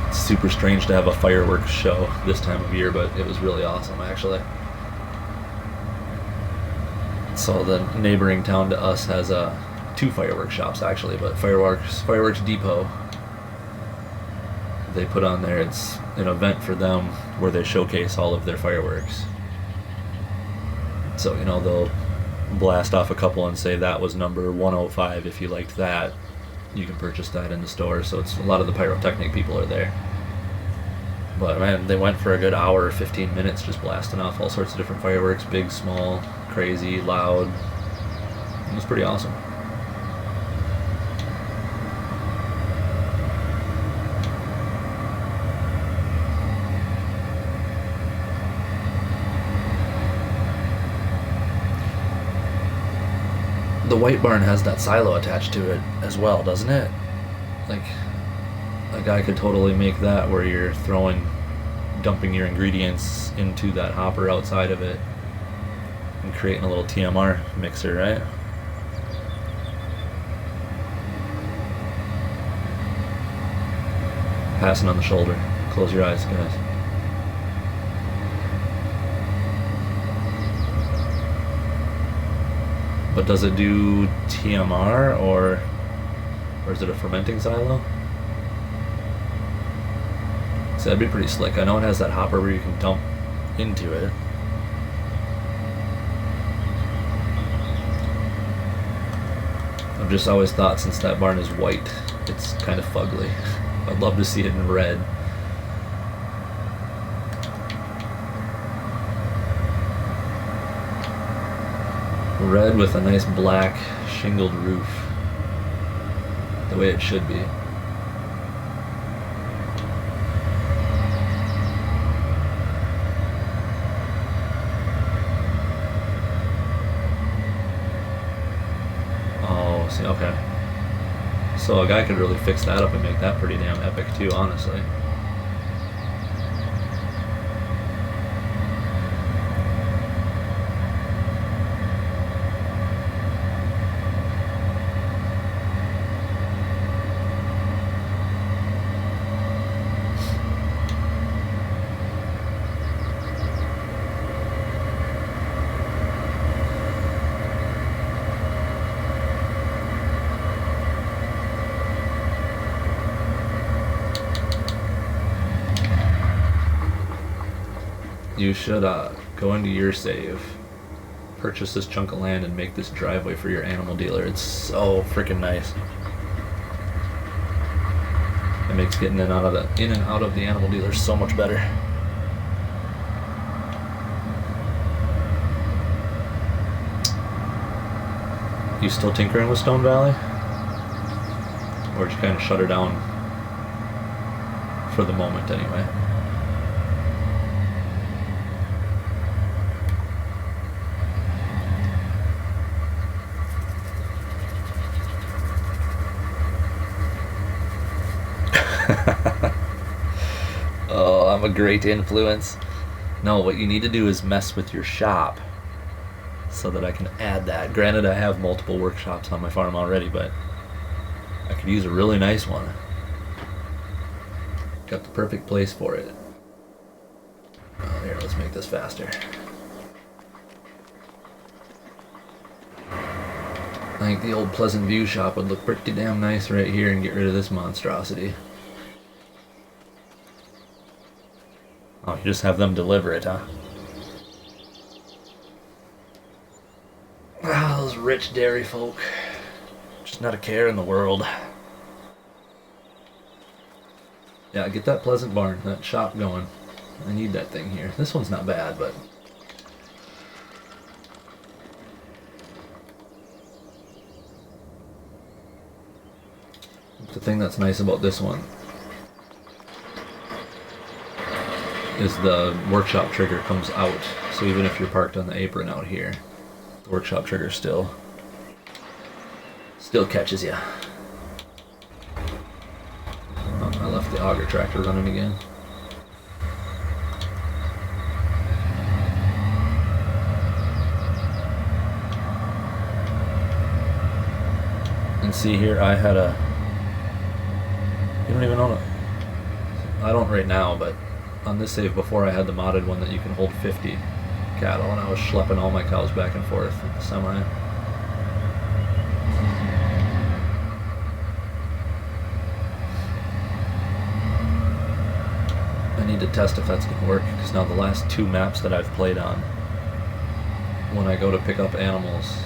It's super strange to have a fireworks show this time of year, but it was really awesome actually. So the neighboring town to us has two fireworks shops actually, but Fireworks Depot, they put on there, it's an event for them where they showcase all of their fireworks. So, you know, they'll blast off a couple and say that was number 105. If you liked that, you can purchase that in the store. So it's a lot of the pyrotechnic people are there. But man, they went for a good hour or 15 minutes just blasting off all sorts of different fireworks, big, small, crazy, loud. It was pretty awesome. The white barn has that silo attached to it as well, doesn't it? Like, a guy could totally make that where you're dumping your ingredients into that hopper outside of it and creating a little TMR mixer, right? Passing on the shoulder. Close your eyes, guys. But does it do TMR or is it a fermenting silo? So that'd be pretty slick. I know it has that hopper where you can dump into it. I've just always thought since that barn is white, it's kind of fugly. I'd love to see it in red. Red with a nice black shingled roof. The way it should be. Oh, see, okay. So a guy could really fix that up and make that pretty damn epic too, honestly. You should go into your save, purchase this chunk of land, and make this driveway for your animal dealer. It's so freaking nice. It makes getting in and out of the animal dealer so much better. You still tinkering with Stone Valley? Or did you kind of shut her down for the moment anyway? Oh, I'm a great influence. No, what you need to do is mess with your shop so that I can add that. Granted, I have multiple workshops on my farm already, but I could use a really nice one. Got the perfect place for it. Oh, here, let's make this faster. I think the old Pleasant View shop would look pretty damn nice right here and get rid of this monstrosity. Oh, you just have them deliver it, huh? Ah, those rich dairy folk. Just not a care in the world. Yeah, get that Pleasant Barn, that shop going. I need that thing here. This one's not bad, but... The thing that's nice about this one is the workshop trigger comes out. So even if you're parked on the apron out here, the workshop trigger still catches you. Oh, I left the auger tractor running again. And see here, I had a... You don't even own it. I don't right now, but on this save before I had the modded one that you can hold 50 cattle, and I was schlepping all my cows back and forth with the semi. I need to test if that's going to work, because now the last 2 maps that I've played on, when I go to pick up animals,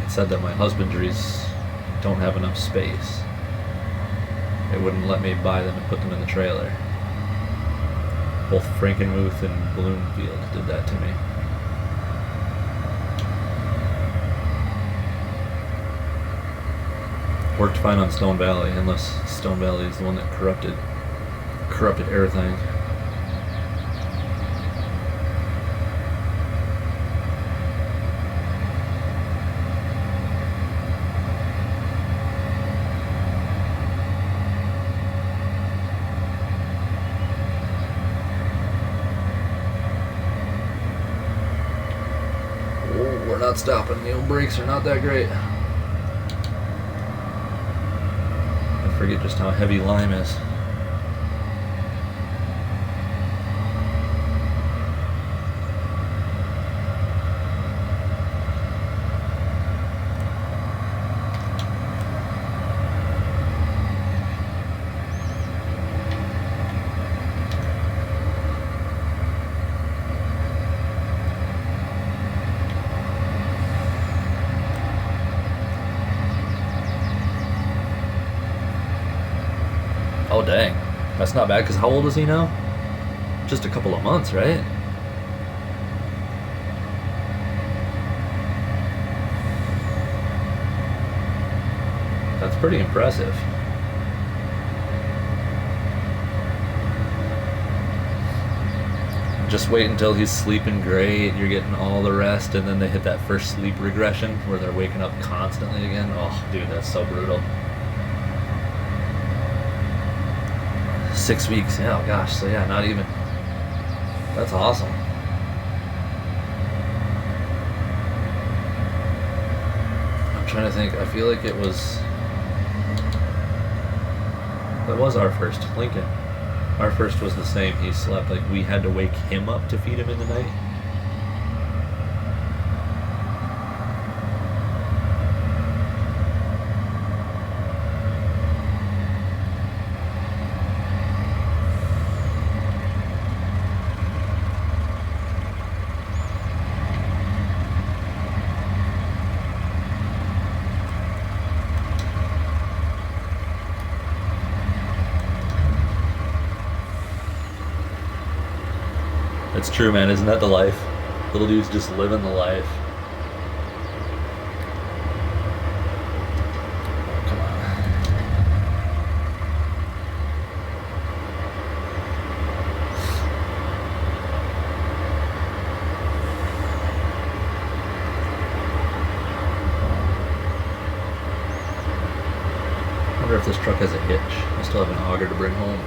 it said that my husbandries don't have enough space. It wouldn't let me buy them and put them in the trailer. Both Frankenmuth and Bloomfield did that to me. Worked fine on Stone Valley, unless Stone Valley is the one that corrupted everything. We're not stopping. The old brakes are not that great. I forget just how heavy lime is. Oh dang, that's not bad, because how old is he now? Just a couple of months, right? That's pretty impressive. Just wait until he's sleeping great, you're getting all the rest, and then they hit that first sleep regression where they're waking up constantly again. Oh dude, that's so brutal. 6 weeks, yeah, oh gosh, so yeah, not even. That's awesome. I'm trying to think, I feel like it was... That was our first, Lincoln. Our first was the same, he slept, like we had to wake him up to feed him in the night. It's true, man. Isn't that the life? Little dudes just living the life. Come on. I wonder if this truck has a hitch. I still have an auger to bring home.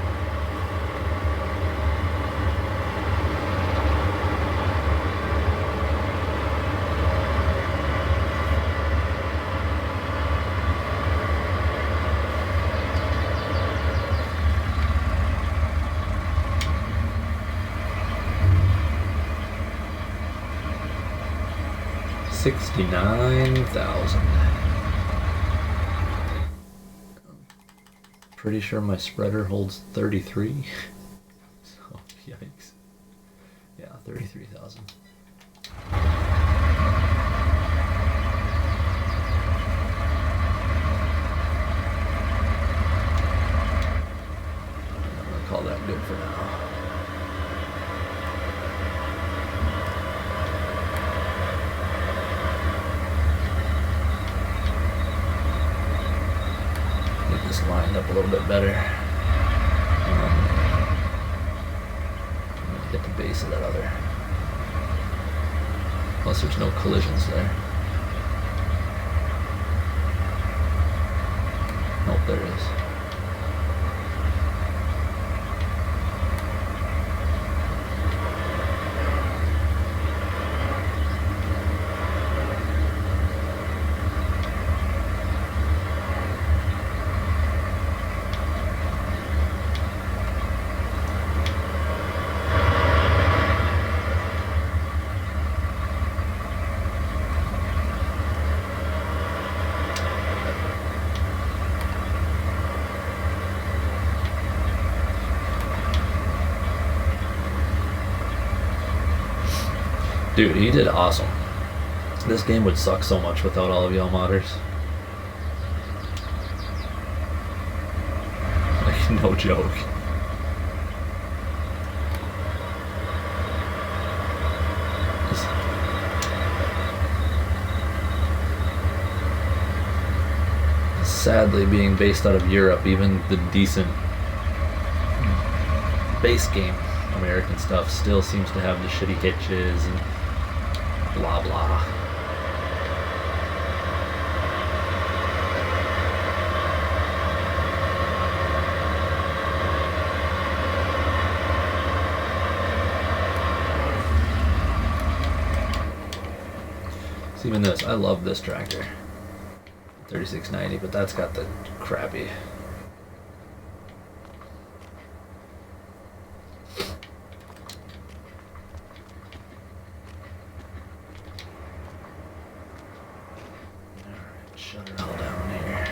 $69,000. Pretty sure my spreader holds 33. So, yikes. Yeah, 33,000. I'm gonna call that good for now. Get this lined up a little bit better. Get the base of that other. Plus there's no collisions there. Nope, there is. Dude, he did awesome. This game would suck so much without all of y'all modders. Like, no joke. Sadly, being based out of Europe, even the decent base game American stuff still seems to have the shitty hitches and blah blah. So even this, I love this tractor. 3690, but that's got the crappy. Shut it all down here.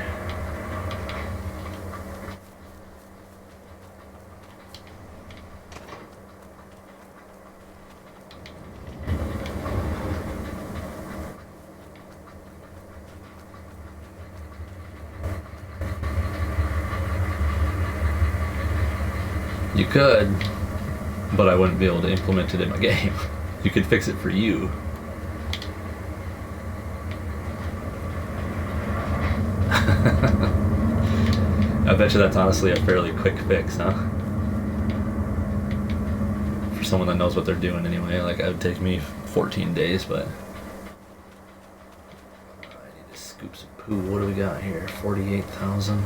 You could, but I wouldn't be able to implement it in my game. You could fix it for you. I bet you that's honestly a fairly quick fix, huh? For someone that knows what they're doing anyway. Like, it would take me 14 days, but I need to scoop some poo. What do we got here? 48,000.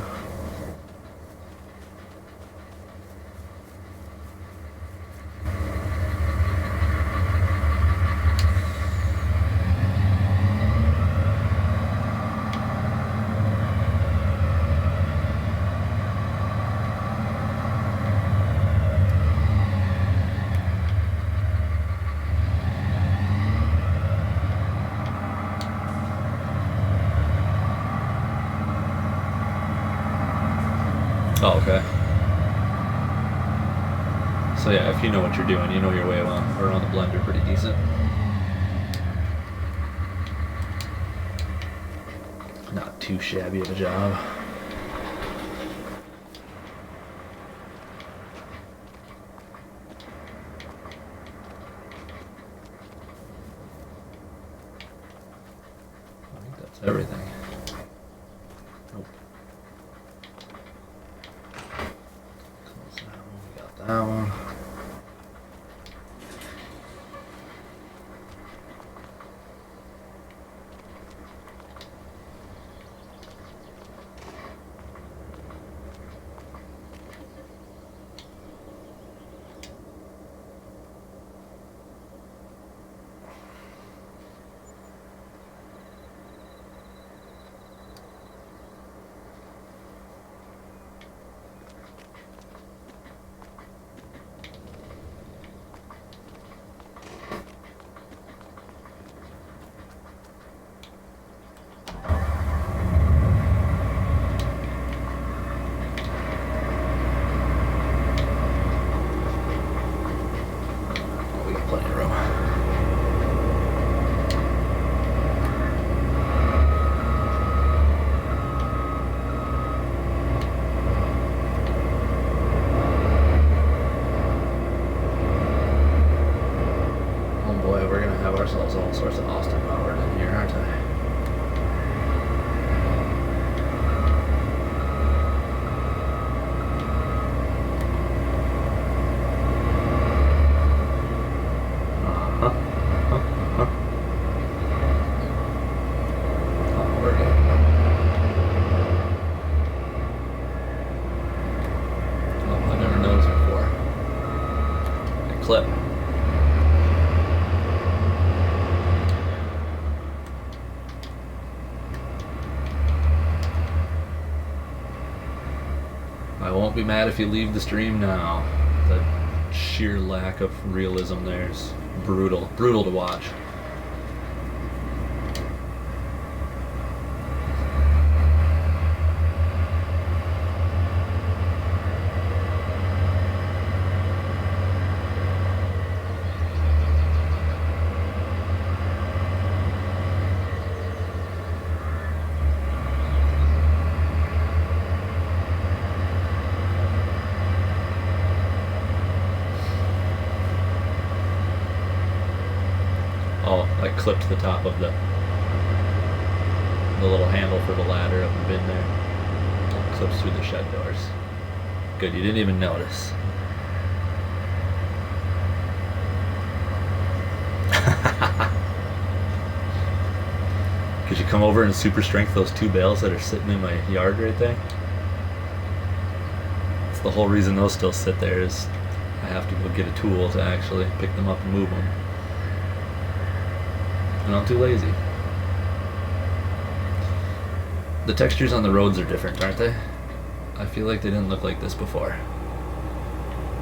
Oh, okay. So yeah, if you know what you're doing, you know your way around the blender pretty decent. Not too shabby of a job. I think that's everything. Nope. Close that one. We got that one. have ourselves all sorts of Austin powered in here, aren't I? Clip. I won't be mad if you leave the stream now. The sheer lack of realism there is brutal. Brutal to watch. Oh, I clipped the top of the little handle for the ladder of the bin there. It clips through the shed doors. Good, you didn't even notice. Could you come over and super strength those 2 bales that are sitting in my yard right there? That's the whole reason those still sit there, is I have to go get a tool to actually pick them up and move them. And I'm too lazy. The textures on the roads are different, aren't they? I feel like they didn't look like this before.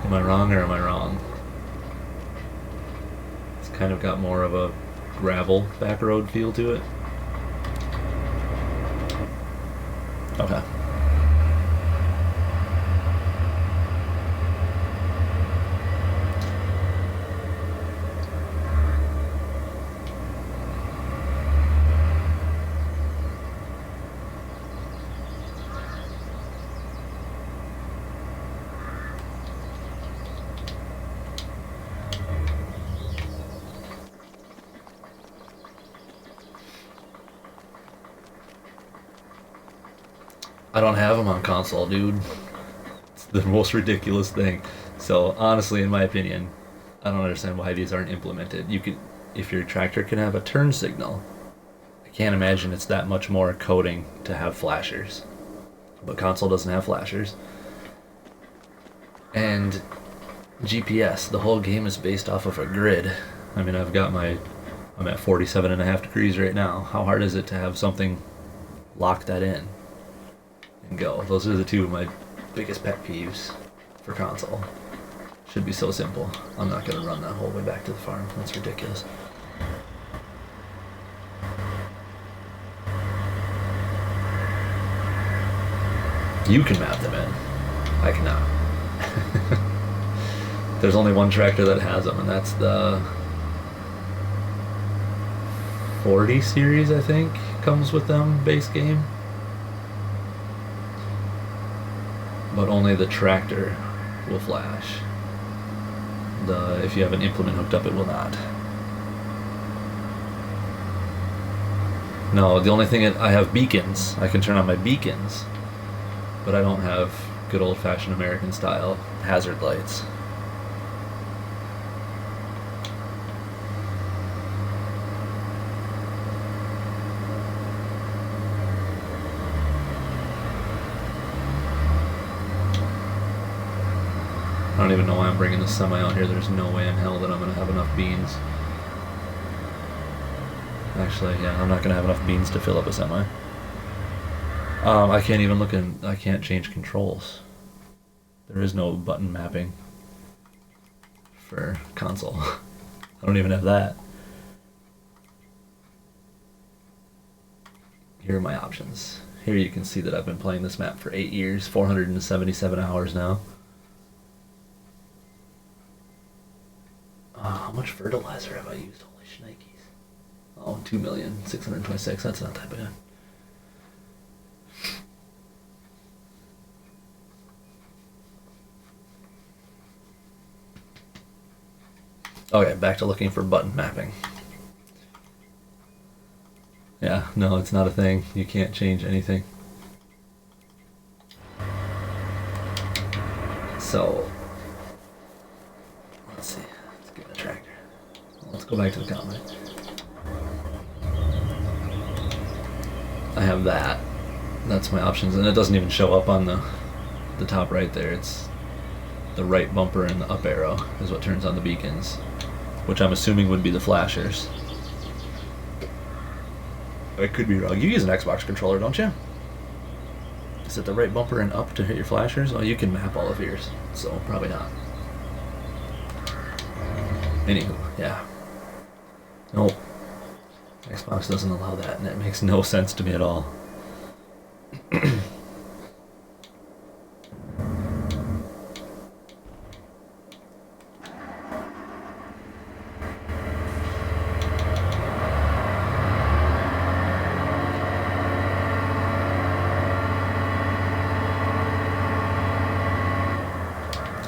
Am I wrong or am I wrong? It's kind of got more of a gravel back road feel to it. Okay. I don't have them on console, dude. It's the most ridiculous thing. So honestly, in my opinion, I don't understand why these aren't implemented. You could, if your tractor can have a turn signal, I can't imagine it's that much more coding to have flashers. But console doesn't have flashers. And GPS, the whole game is based off of a grid. I mean, I'm at 47.5 degrees right now. How hard is it to have something lock that in and go? Those are the 2 of my biggest pet peeves for console. Should be so simple. I'm not going to run that whole way back to the farm. That's ridiculous. You can map them in. I cannot. There's only one tractor that has them, and that's the 40 series, I think, comes with them, base game. But only the tractor will flash. If you have an implement hooked up, it will not. No, the only thing I have beacons. I can turn on my beacons, but I don't have good old-fashioned American style hazard lights. I don't even know why I'm bringing this semi out here. There's no way in hell that I'm going to have enough beans. Actually, yeah, I'm not going to have enough beans to fill up a semi. I can't even I can't change controls. There is no button mapping for console. I don't even have that. Here are my options. Here you can see that I've been playing this map for 8 years, 477 hours now. How much fertilizer have I used? Holy shnikes. Oh, 2,626,000. That's not that bad. Okay, back to looking for button mapping. Yeah, no, it's not a thing. You can't change anything. So, let's see. Let's get a tractor. Let's go back to the combine. I have that. That's my options, and it doesn't even show up on the top right there. It's the right bumper and the up arrow is what turns on the beacons, which I'm assuming would be the flashers. I could be wrong. You use an Xbox controller, don't you? Is it the right bumper and up to hit your flashers? Oh, you can map all of yours, so probably not. Anywho, yeah. Nope. Xbox doesn't allow that, and it makes no sense to me at all.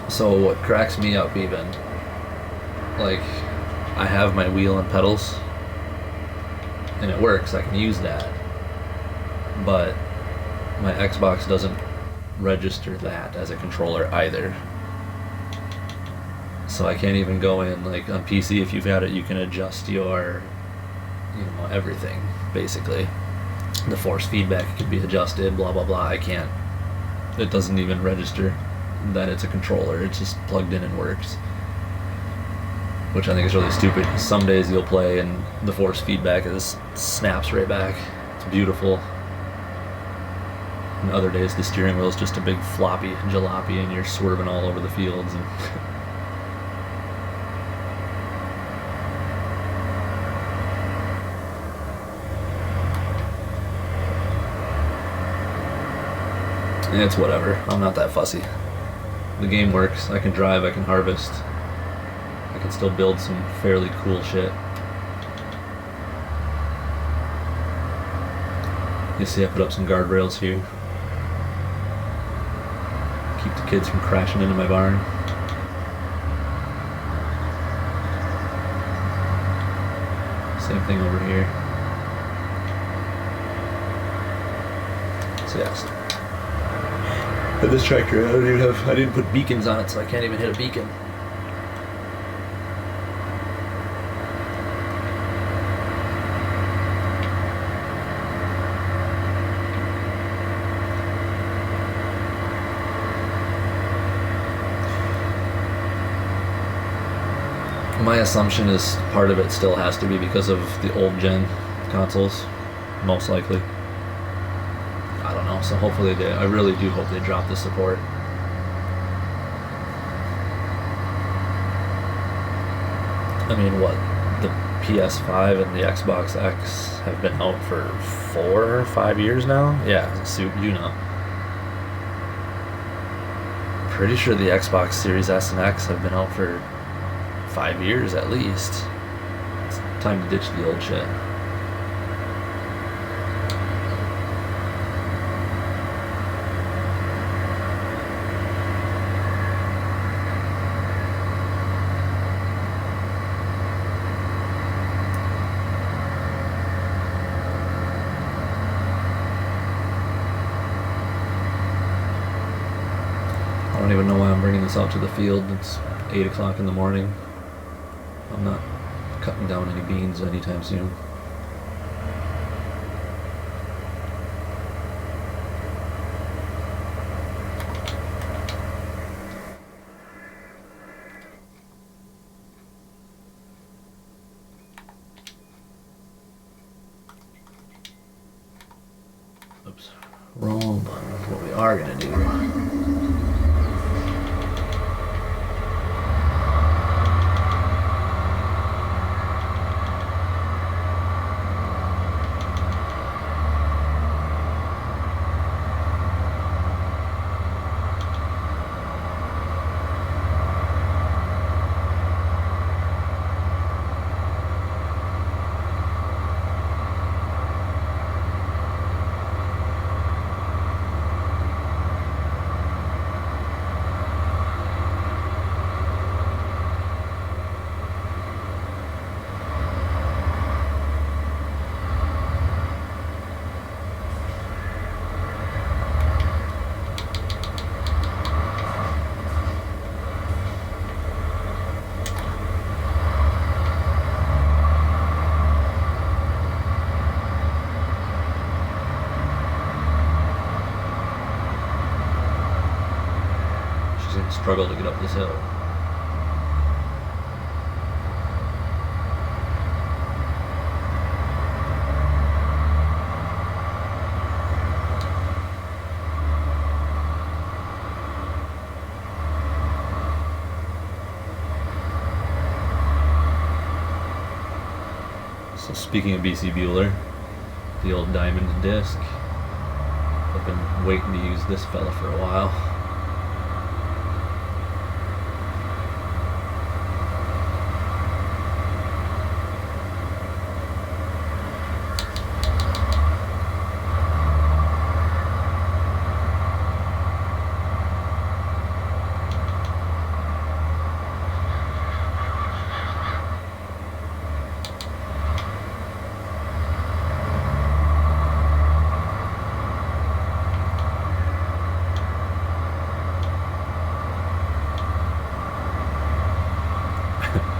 So what cracks me up even, like, I have my wheel and pedals, and it works, I can use that, but my Xbox doesn't register that as a controller either. So I can't even go in, like on PC, if you've got it, you can adjust your, everything, basically. The force feedback can be adjusted, blah blah blah. I can't, it doesn't even register that it's a controller. It's just plugged in and works, which I think is really stupid, because some days you'll play and the force feedback snaps right back. It's beautiful. And other days the steering wheel is just a big floppy jalopy and you're swerving all over the fields. And it's whatever. I'm not that fussy. The game works. I can drive, I can harvest. I can still build some fairly cool shit. You see I put up some guardrails here. Keep the kids from crashing into my barn. Same thing over here. So yes. But this tractor, I didn't put beacons on it, so I can't even hit a beacon. My assumption is part of it still has to be because of the old gen consoles, most likely. I don't know, so hopefully I really do hope they drop the support. I mean, what, the PS5 and the Xbox X have been out for 4 or 5 years now? Yeah, Pretty sure the Xbox Series S and X have been out for 5 years at least. It's time to ditch the old shit. I don't even know why I'm bringing this out to the field. It's 8 o'clock in the morning. I'm not cutting down any beans anytime soon. Oops, wrong button. What we are gonna do. struggle to get up this hill. So speaking of BC Bueller, the old diamond disc, I've been waiting to use this fella for a while.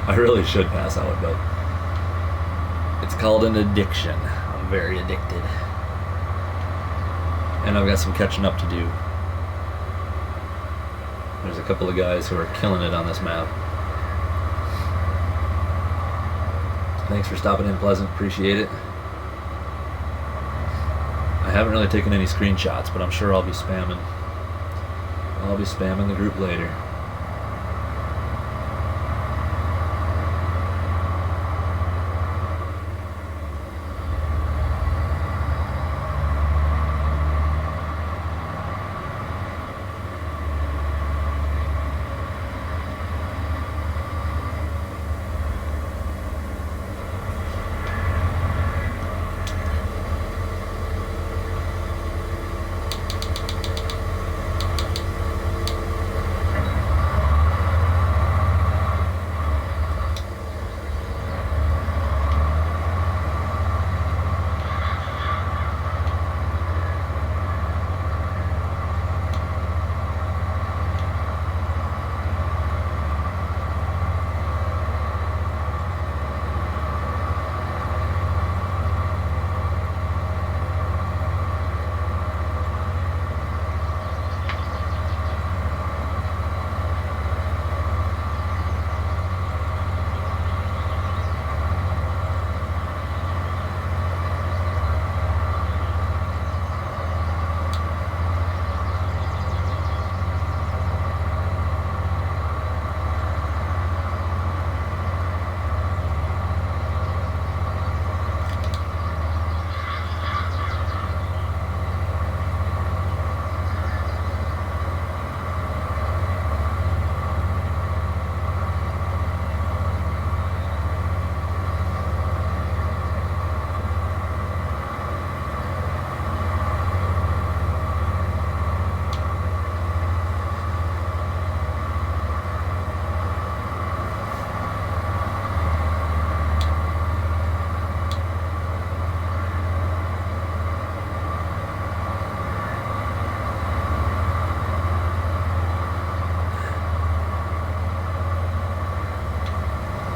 I really should pass out, but it's called an addiction. I'm very addicted. And I've got some catching up to do. There's a couple of guys who are killing it on this map. Thanks for stopping in, Pleasant. Appreciate it. I haven't really taken any screenshots, but I'm sure I'll be spamming. I'll be spamming the group later.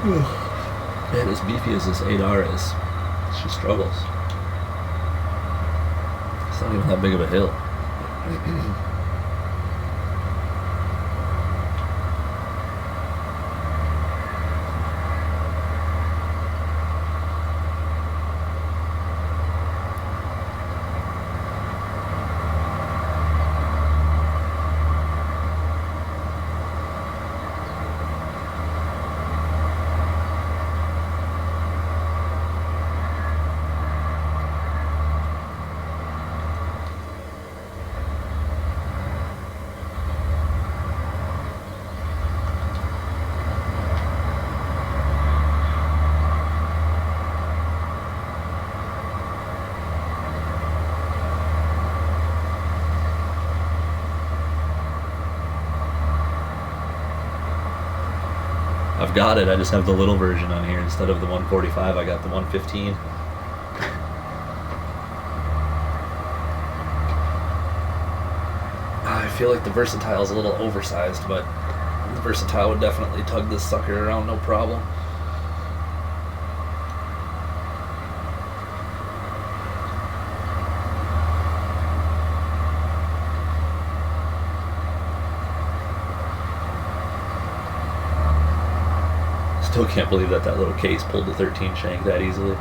Man, as beefy as this 8R is, she struggles. It's not even that big of a hill. I've got it, I just have the little version on here. Instead of the 145, I got the 115. I feel like the Versatile is a little oversized, but the Versatile would definitely tug this sucker around no problem. still can't believe that little case pulled the 13 shank that easily.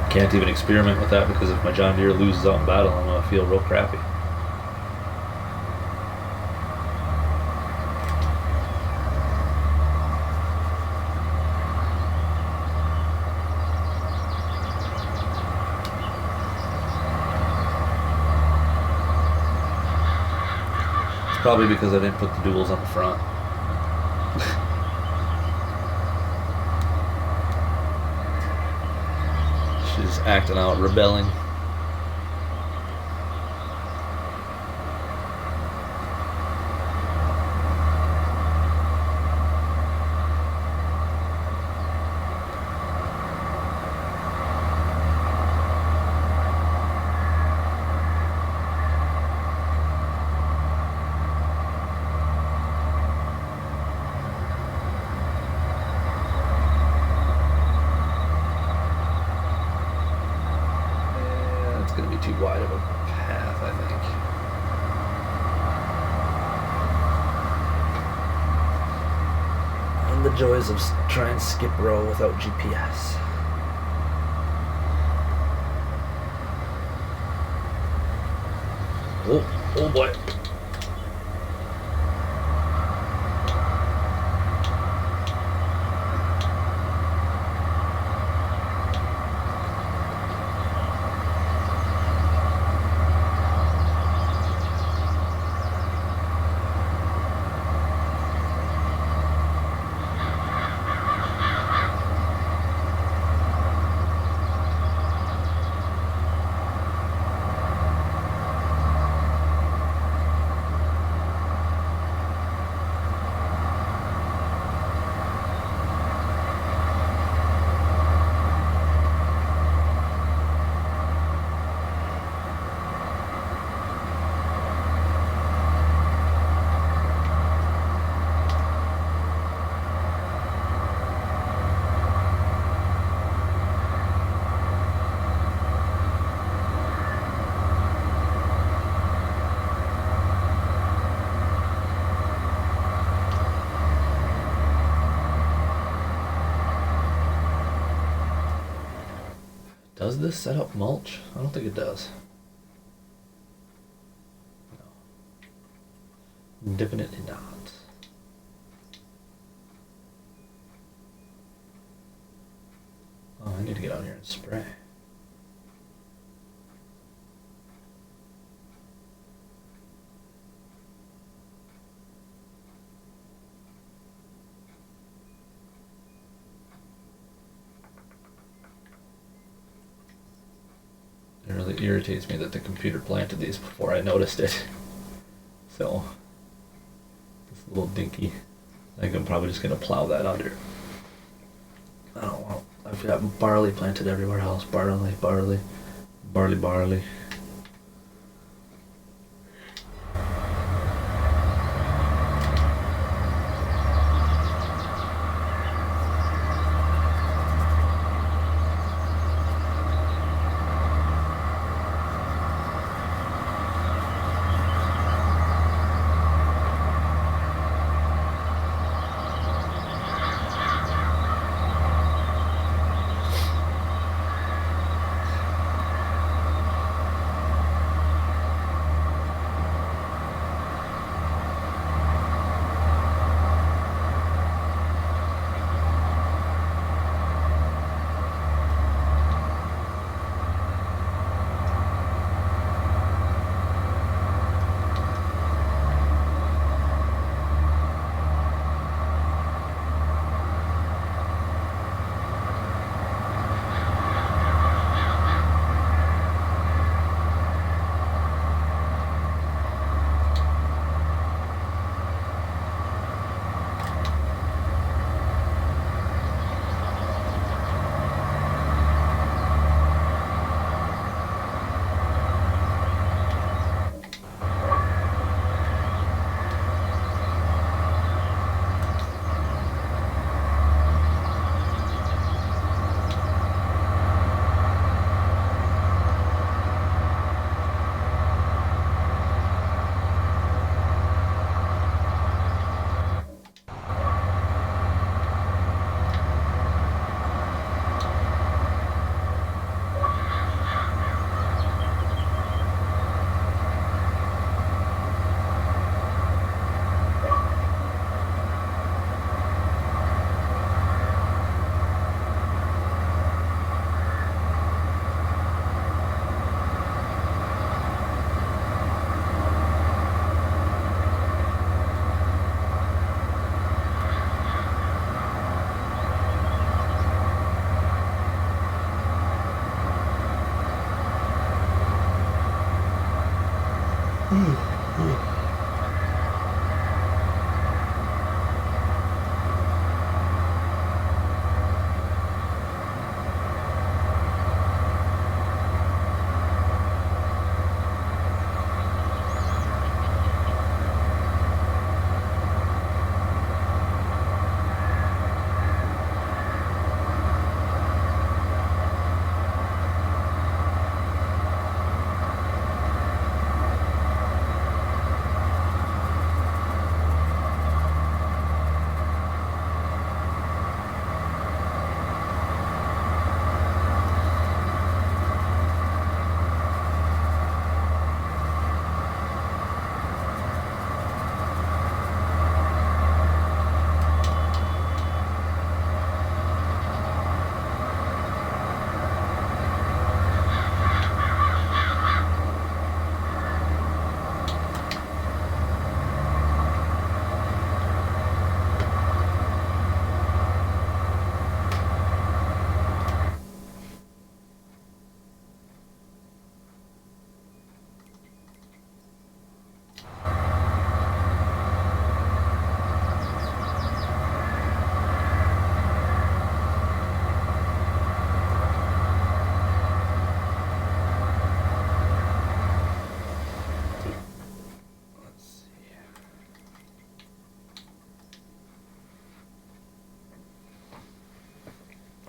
Can't even experiment with that because if my John Deere loses out in battle, I'm going to feel real crappy. It's probably because I didn't put the duals on the front. She's acting out, rebelling. Going to be too wide of a path, I think. And the joys of trying to skip row without GPS. Oh boy. Does this set up mulch? I don't think it does. No. Definitely not. Oh, I need to get out here and spray. It really irritates me that the computer planted these before I noticed it. So, this little dinky. I think I'm probably just going to plow that under. I don't want. I've got barley planted everywhere else. Barley.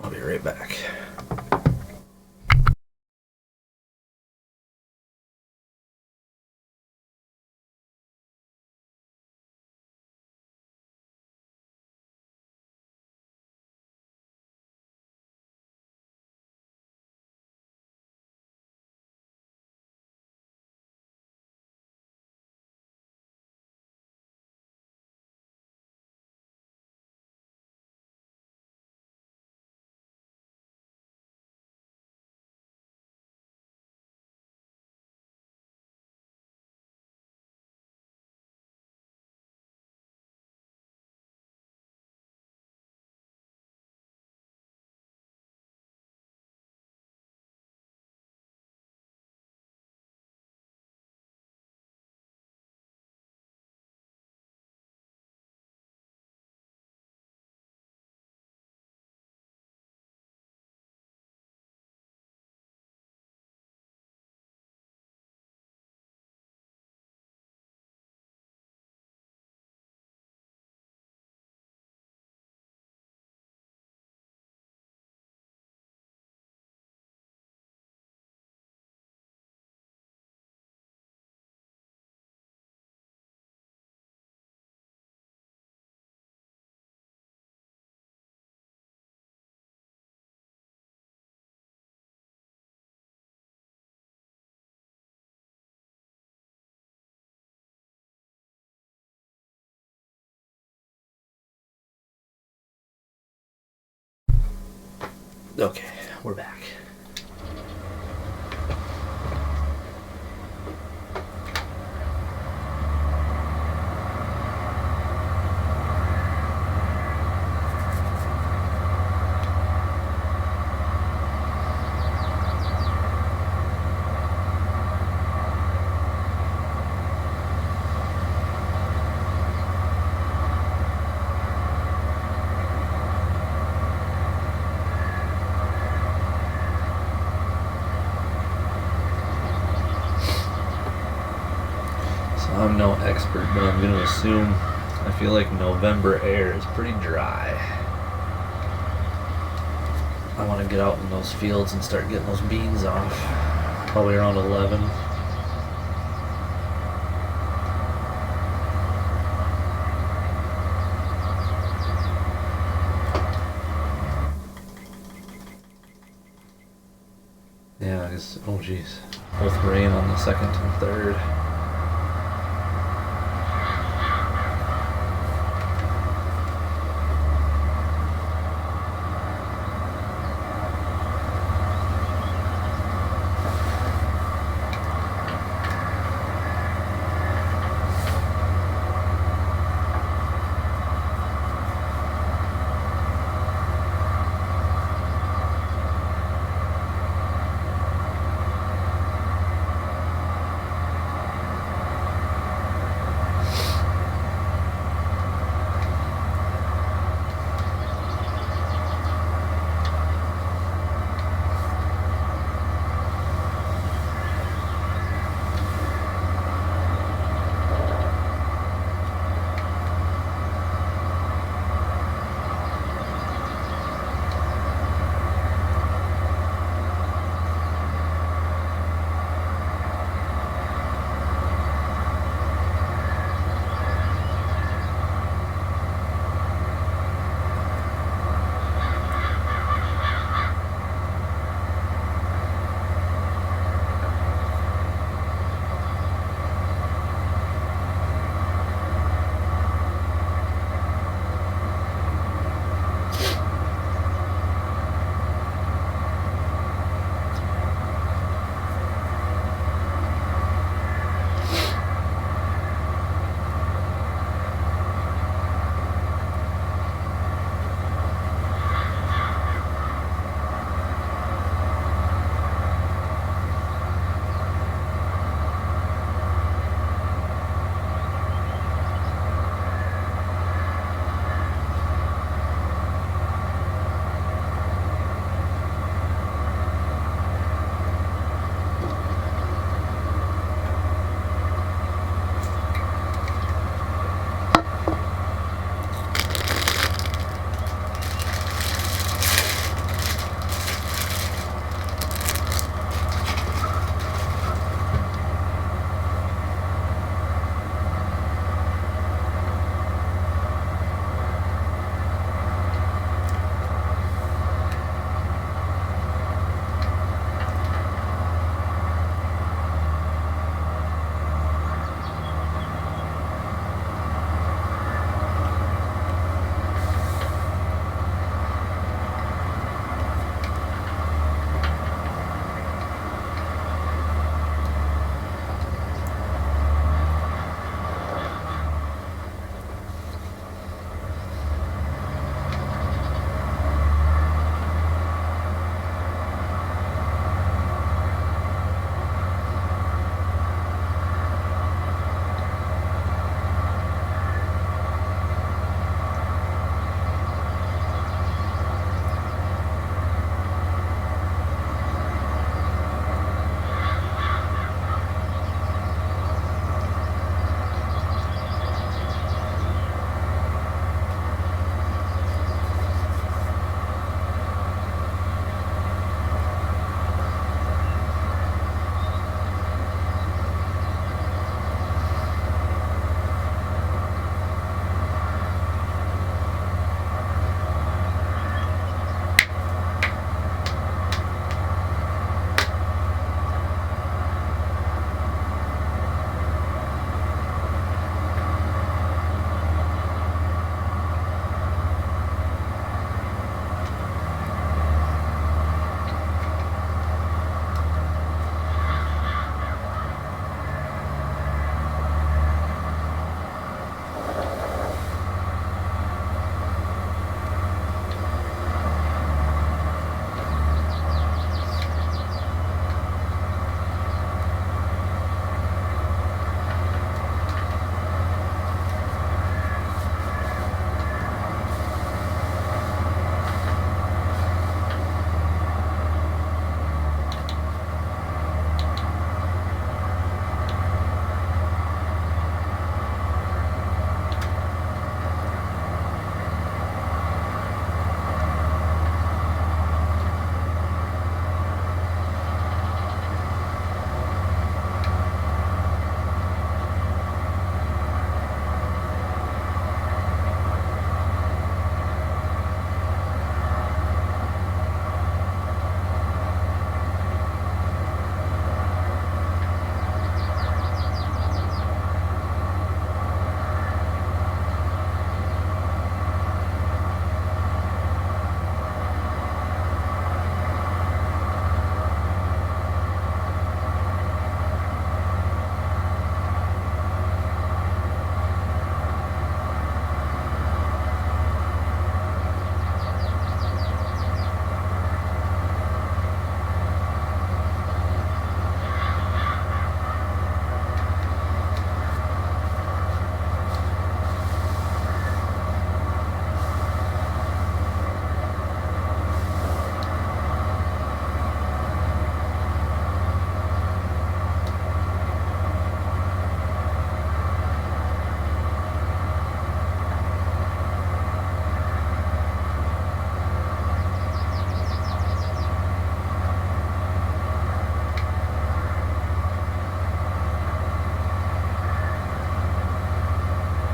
I'll be right back. Okay, we're back. I'm no expert, but I'm going to assume, I feel like November air is pretty dry. I want to get out in those fields and start getting those beans off. Probably around 11. Yeah, because, oh geez, both rain on the 2nd and 3rd.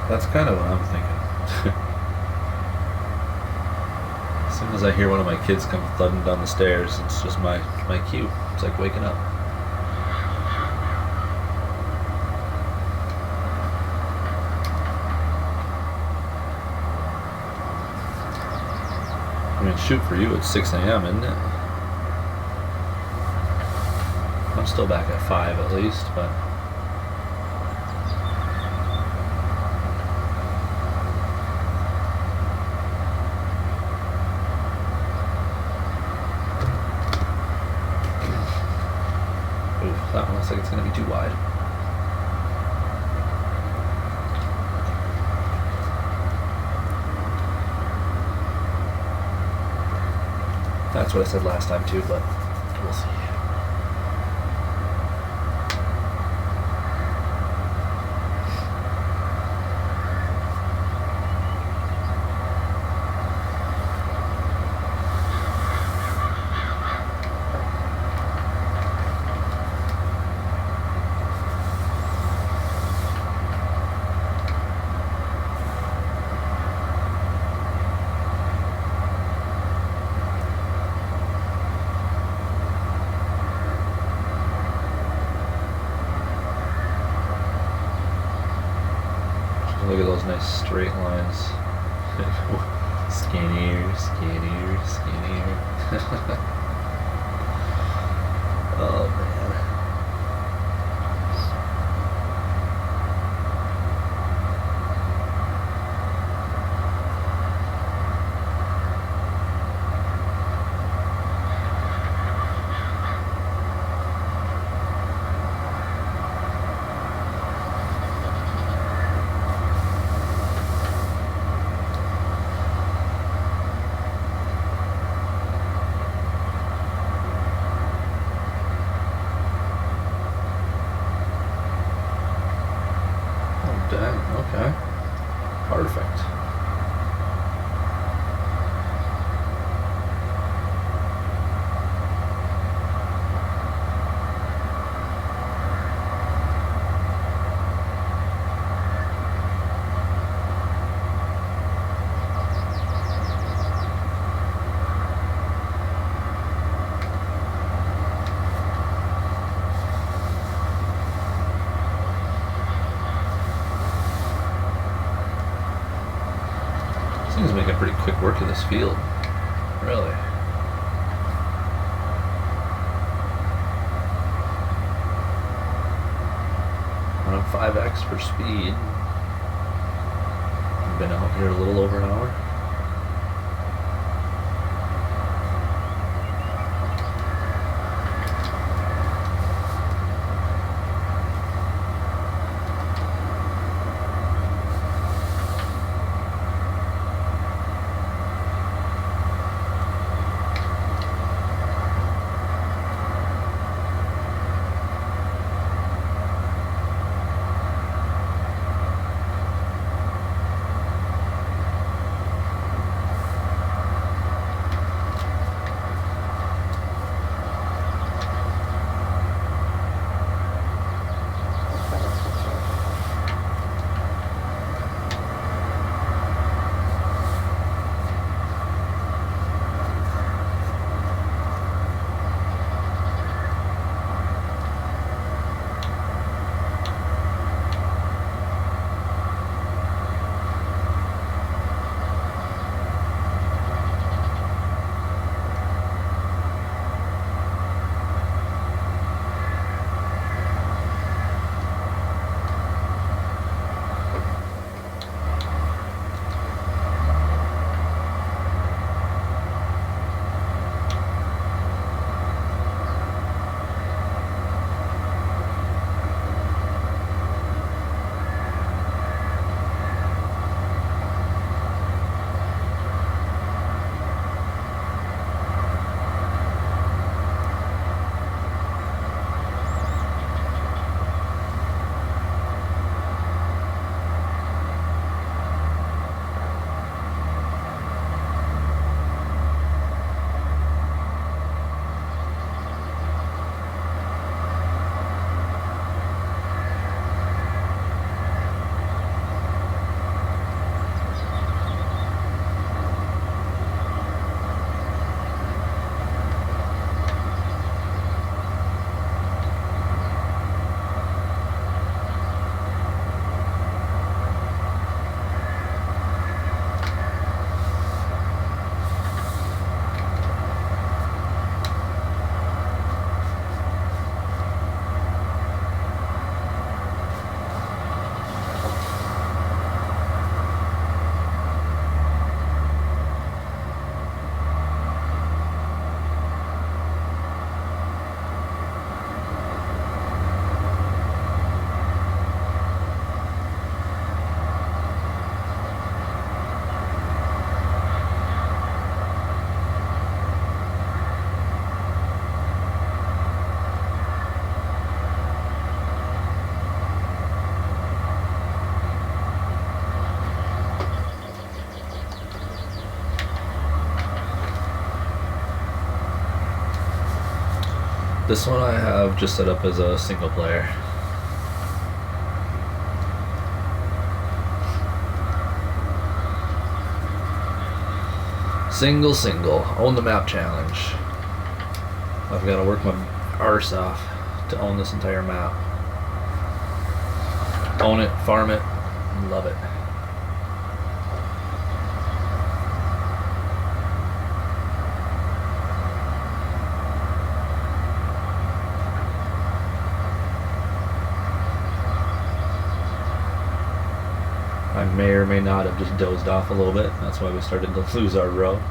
That's kind of what I'm thinking. As soon as I hear one of my kids come thudding down the stairs, it's just my cue. It's like waking up. I mean, shoot, for you it's 6 a.m., isn't it? I'm still back at 5 at least, but... Ooh, that one looks like it's going to be too wide. That's what I said last time too, but we'll see. Look at those nice straight lines. Skinnier, skinnier, skinnier. Oh man. Dang, okay. Perfect. Things making pretty quick work of this field. Really. On 5x for speed. I've been out here a little over an hour. This one I have just set up as a single player. Single, own the map challenge. I've got to work my arse off to own this entire map. Own it, farm it, love it. I may or may not have just dozed off a little bit. That's why we started to lose our row.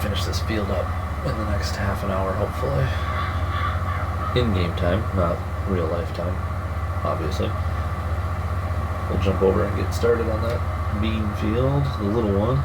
Finish this field up in the next half an hour, hopefully. In game time, not real life time, obviously. We'll jump over and get started on that bean field, the little one.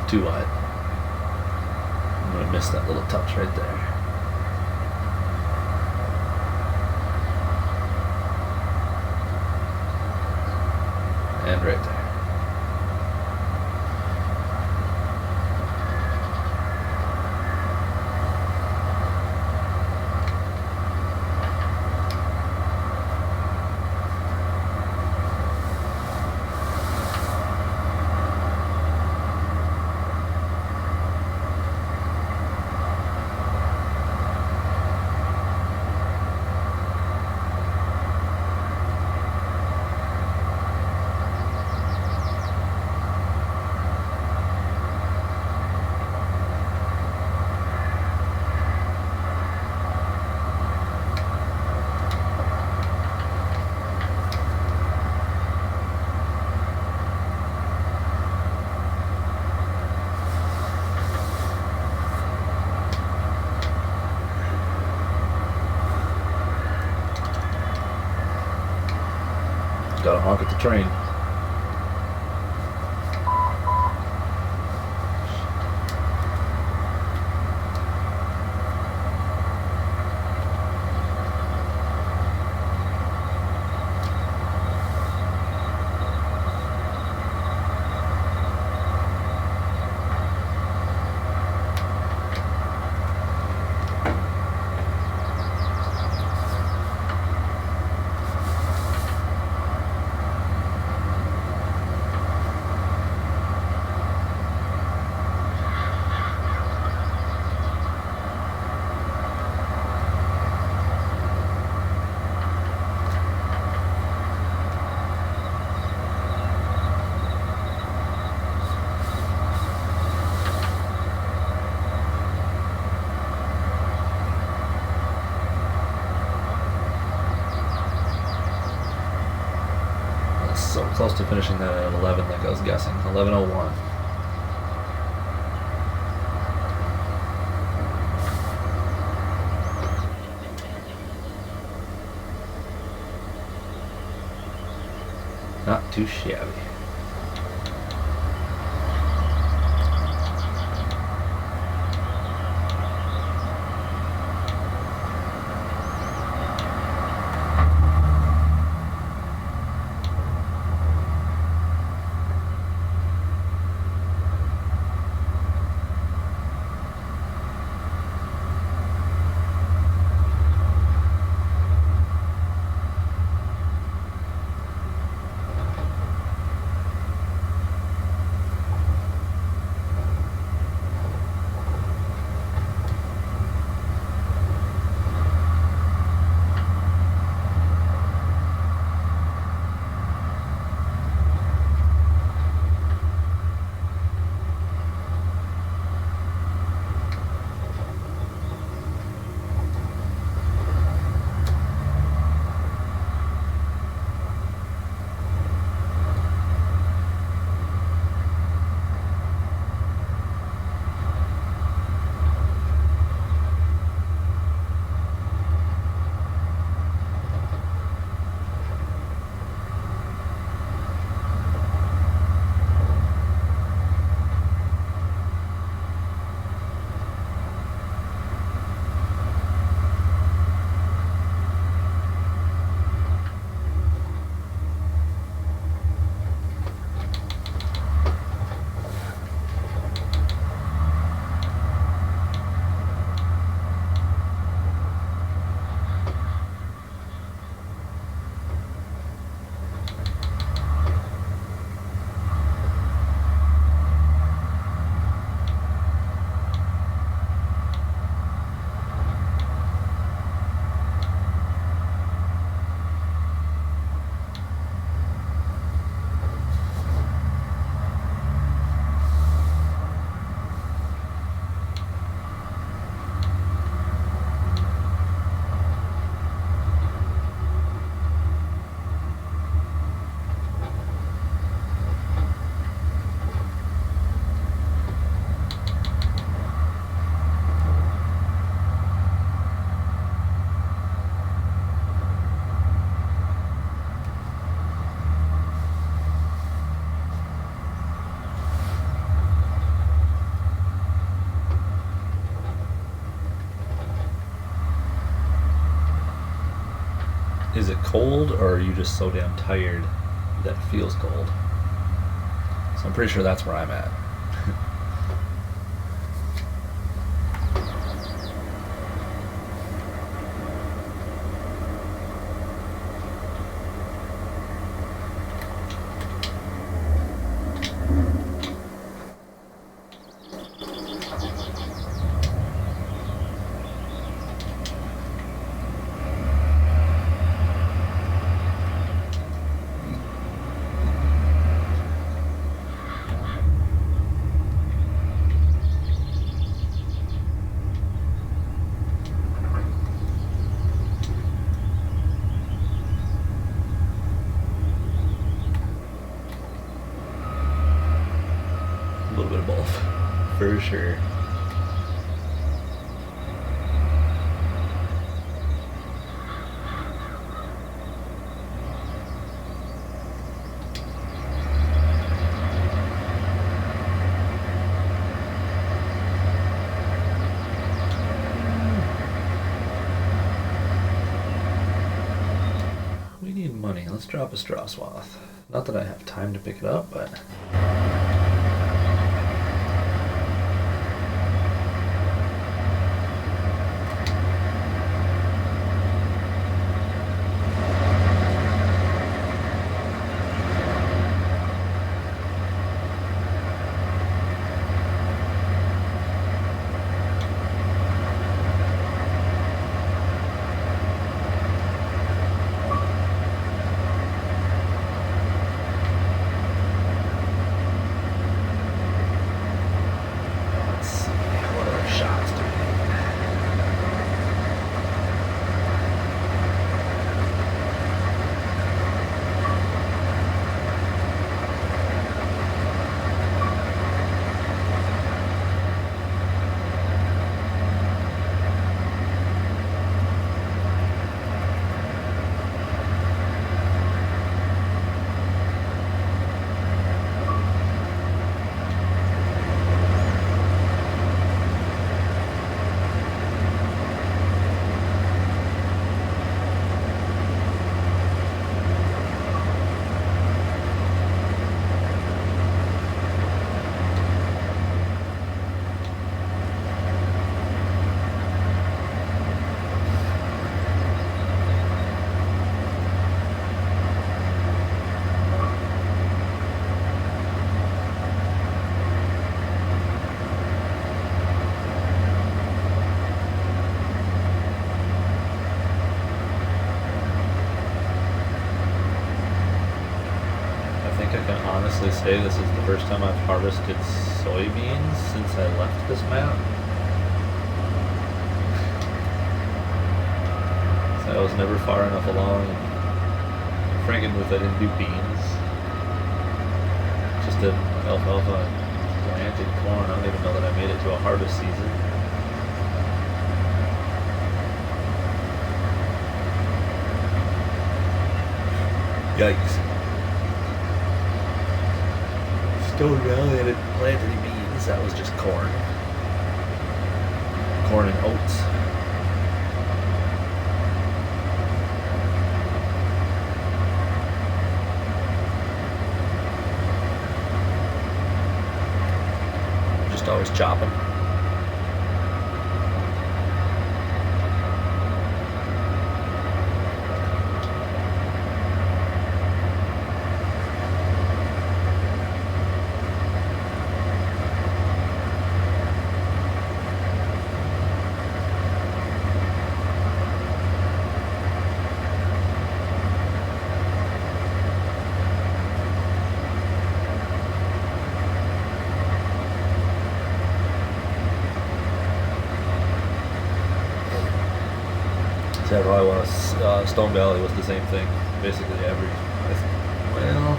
too wide. I'm gonna miss that little touch right there. And right there. Gotta honk at the train. So close to finishing that at 11 like I was guessing. 11:01. Not too shabby. Is it cold, or are you just so damn tired that it feels cold? So I'm pretty sure that's where I'm at. A little bit of both, for sure. We need money. Let's drop a straw swath. Not that I have time to pick it up, but... honestly say this is the first time I've harvested soybeans since I left this map. So I was never far enough along. Frankenmuth, I didn't do beans. Just did alfalfa and planted corn. I don't even know that I made it to a harvest season. Yikes. Stone Valley, I didn't plant any beans. That was just corn. Corn and oats. Just always chopping. Yeah, probably Stone Valley was the same thing. Basically well,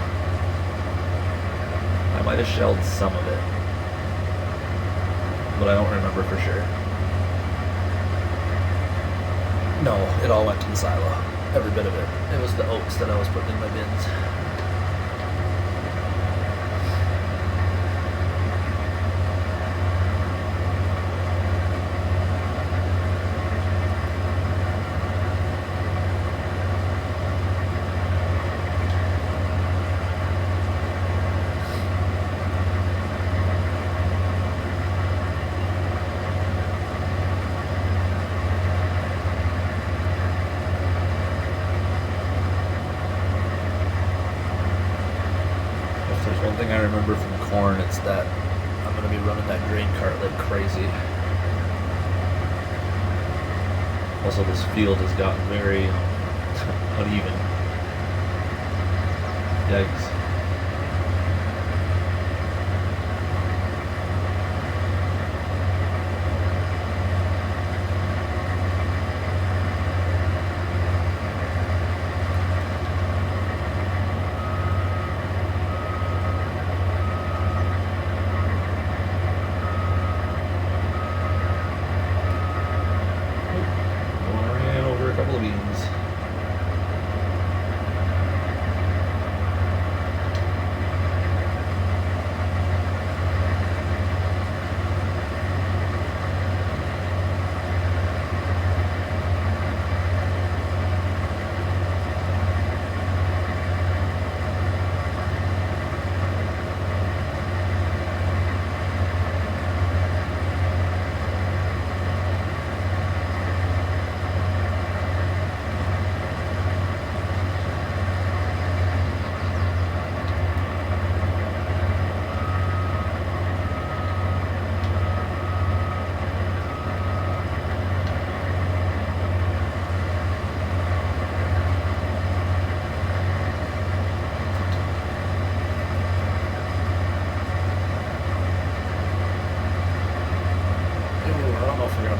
I might have shelled some of it, but I don't remember for sure. No, it all went to the silo. Every bit of it. It was the oats that I was putting in my bins. I remember from corn, it's that I'm going to be running that grain cart like crazy. Also, this field has gotten very uneven. Yikes.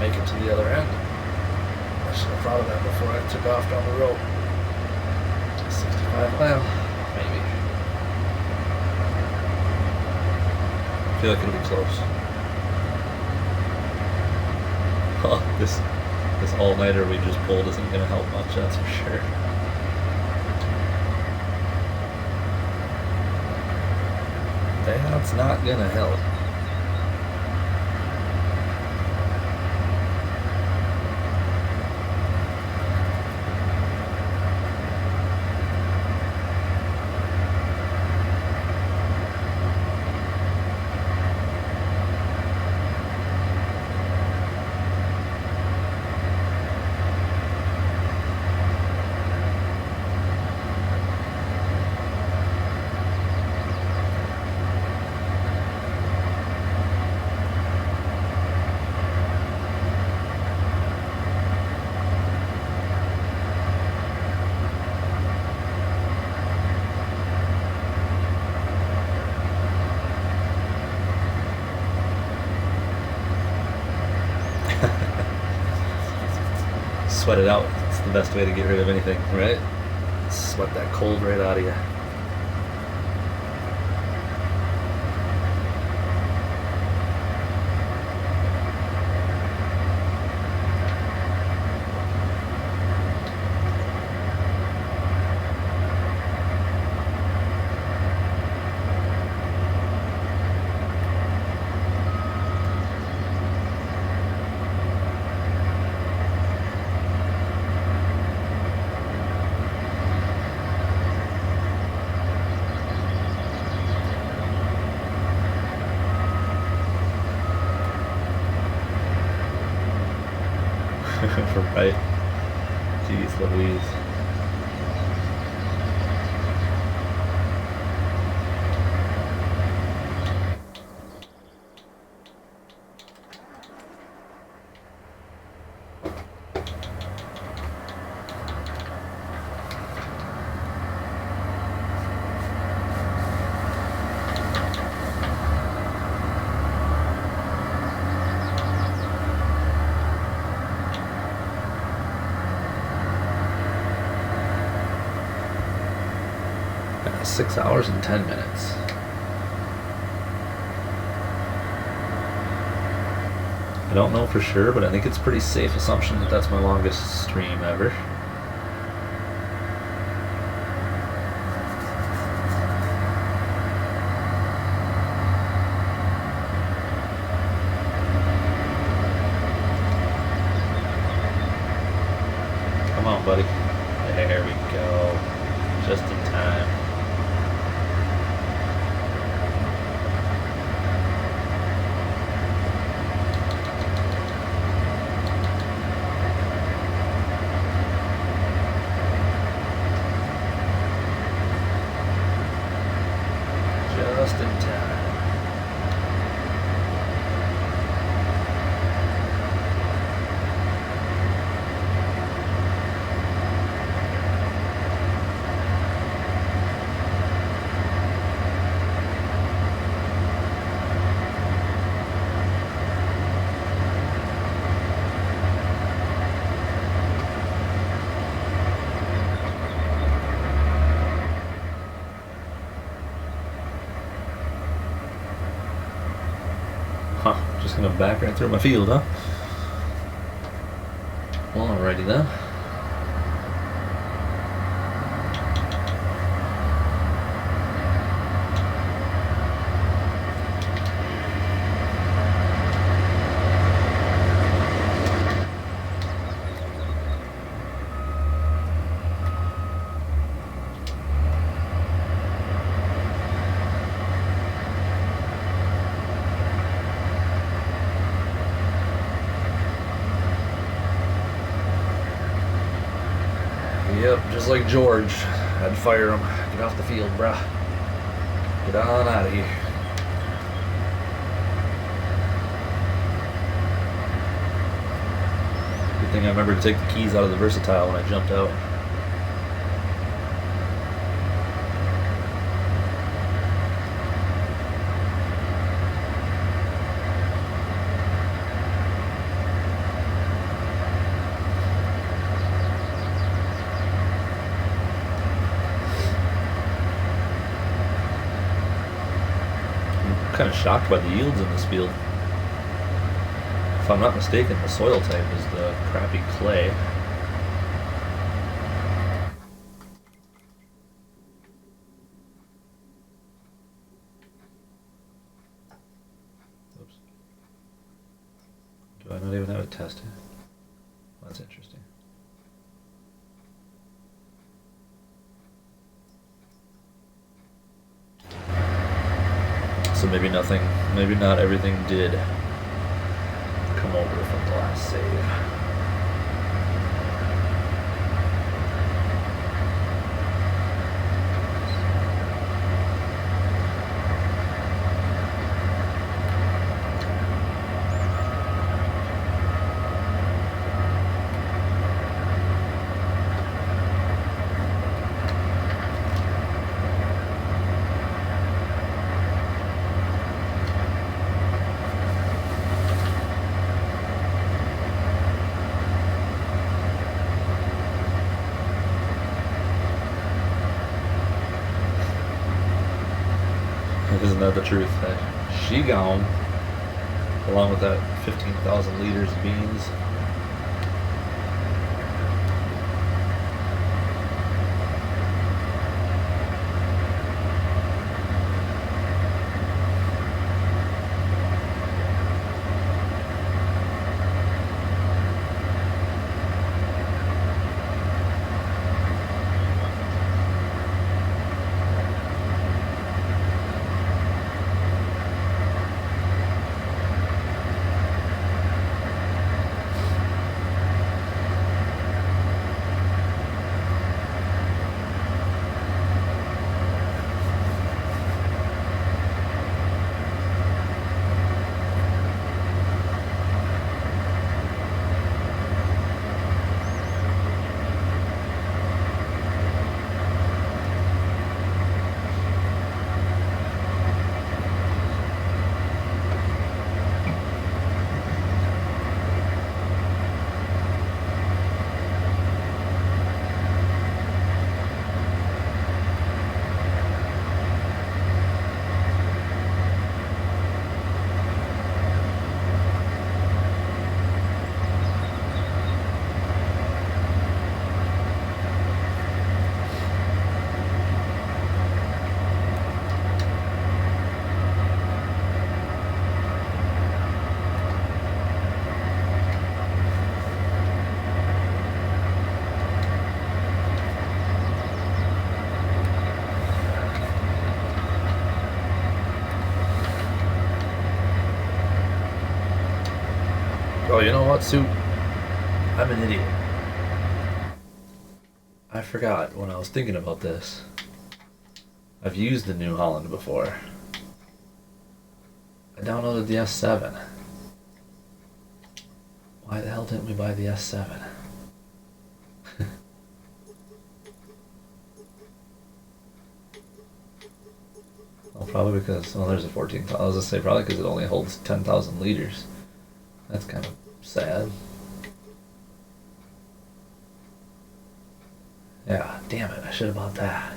Make it to the other end. I should have thought of that before I took off down the road. 65 mile, maybe. I feel like it'll be close. Oh, this all-nighter we just pulled isn't going to help much, that's for sure. That's not going to help. Sweat it out. It's the best way to get rid of anything, right? Sweat that cold right out of you. Right? Jeez Louise. Yeah, 6 hours and 10 minutes. I don't know for sure, but I think it's a pretty safe assumption that that's my longest stream ever. Come on, buddy. There we go. Just in time. Just in Coming back right through my field, huh? Well, alrighty then. Yep, just like George. I'd fire him. Get off the field, bruh. Get on out of here. Good thing I remember to take the keys out of the Versatile when I jumped out. Kind of shocked by the yields in this field. If I'm not mistaken, the soil type is the crappy clay. Oops. Do I not even have it tested? That's interesting. So maybe nothing, maybe not everything did come over from the last save. Isn't that the truth? That she gone, along with that 15,000 liters of beans. Oh, you know what, Sue? I'm an idiot. I forgot when I was thinking about this. I've used the New Holland before. I downloaded the S7. Why the hell didn't we buy the S7? Well, probably because, well, there's a 14,000. I was gonna say probably because it only holds 10,000 liters. That's kind of sad. Yeah, damn it, I should have bought that.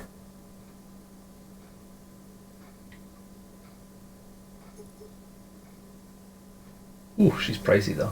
Ooh, she's pricey though.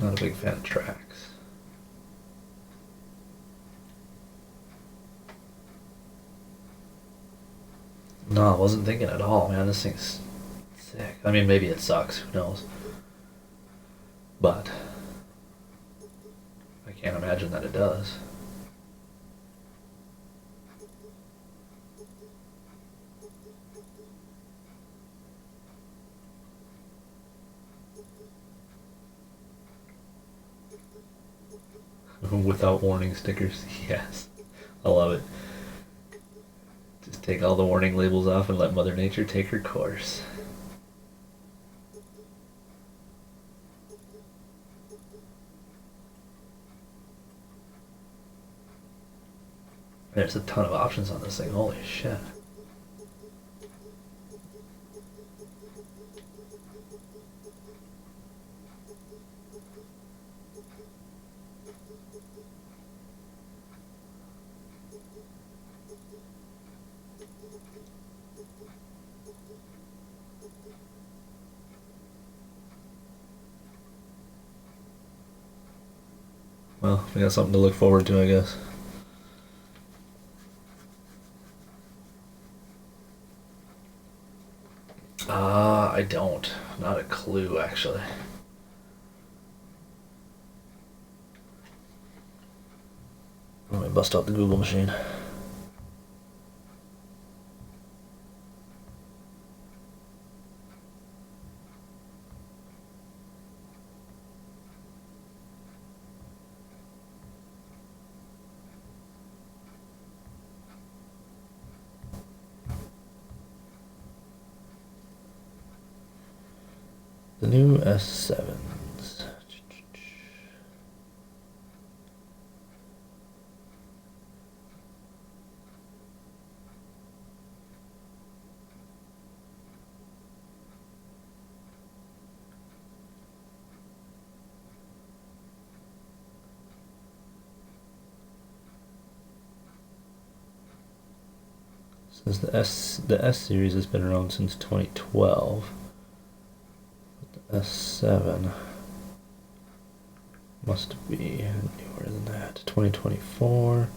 Not a big fan of tracks. No, I wasn't thinking at all, man. This thing's sick. I mean, maybe it sucks. Who knows? But I can't imagine that it does. Without warning stickers. Yes. I love it. Just take all the warning labels off and let Mother Nature take her course. There's a ton of options on this thing. Holy shit. Well, we got something to look forward to, I guess. I don't. Not a clue, actually. Let me bust out the Google machine. The new S7s. Says the S series has been around since 2012. S7 must be newer than that. 2024.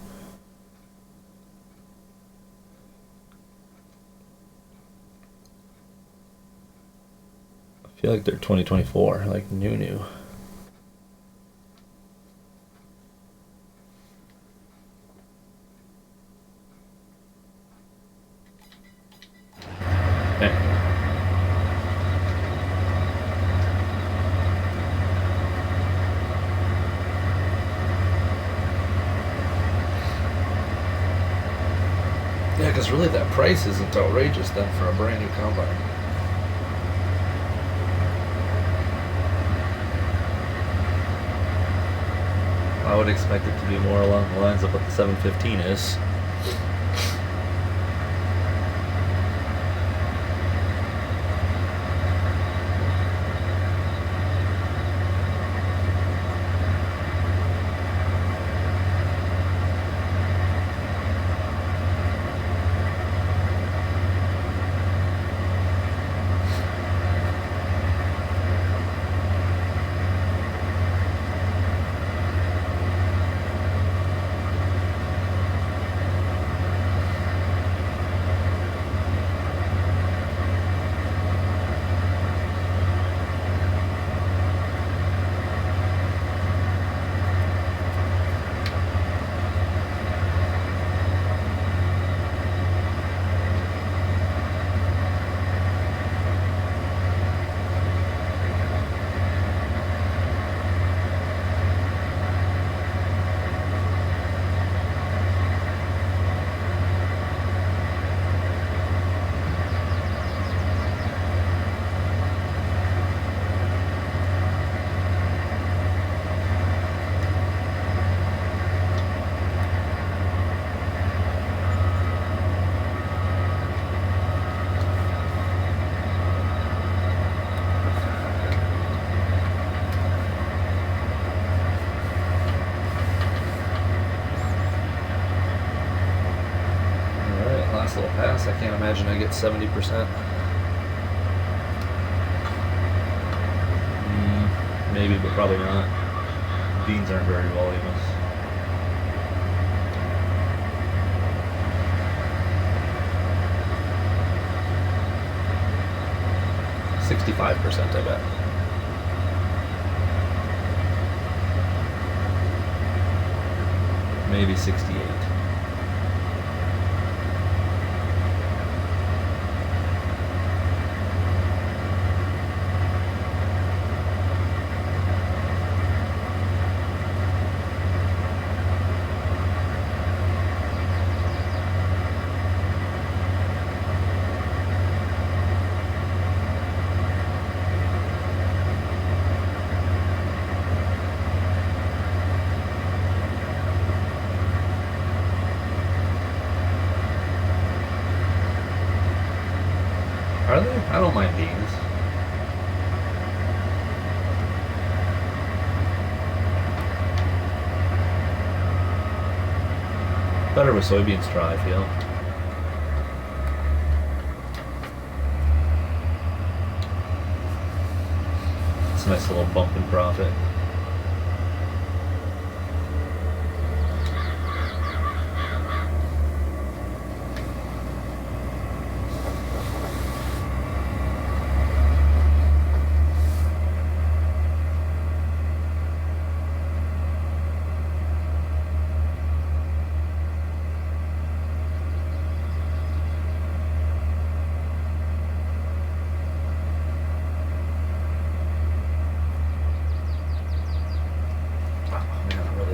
I feel like they're 2024, like new. Yeah, because really that price isn't outrageous then for a brand new combine. I would expect it to be more along the lines of what the 715 is. Can't imagine I get 70%. Maybe, but probably not. Beans aren't very voluminous. $65%, I bet. Maybe 68. Are they? I don't mind beans. Better with soybean straw, I feel. It's a nice little bump in profit.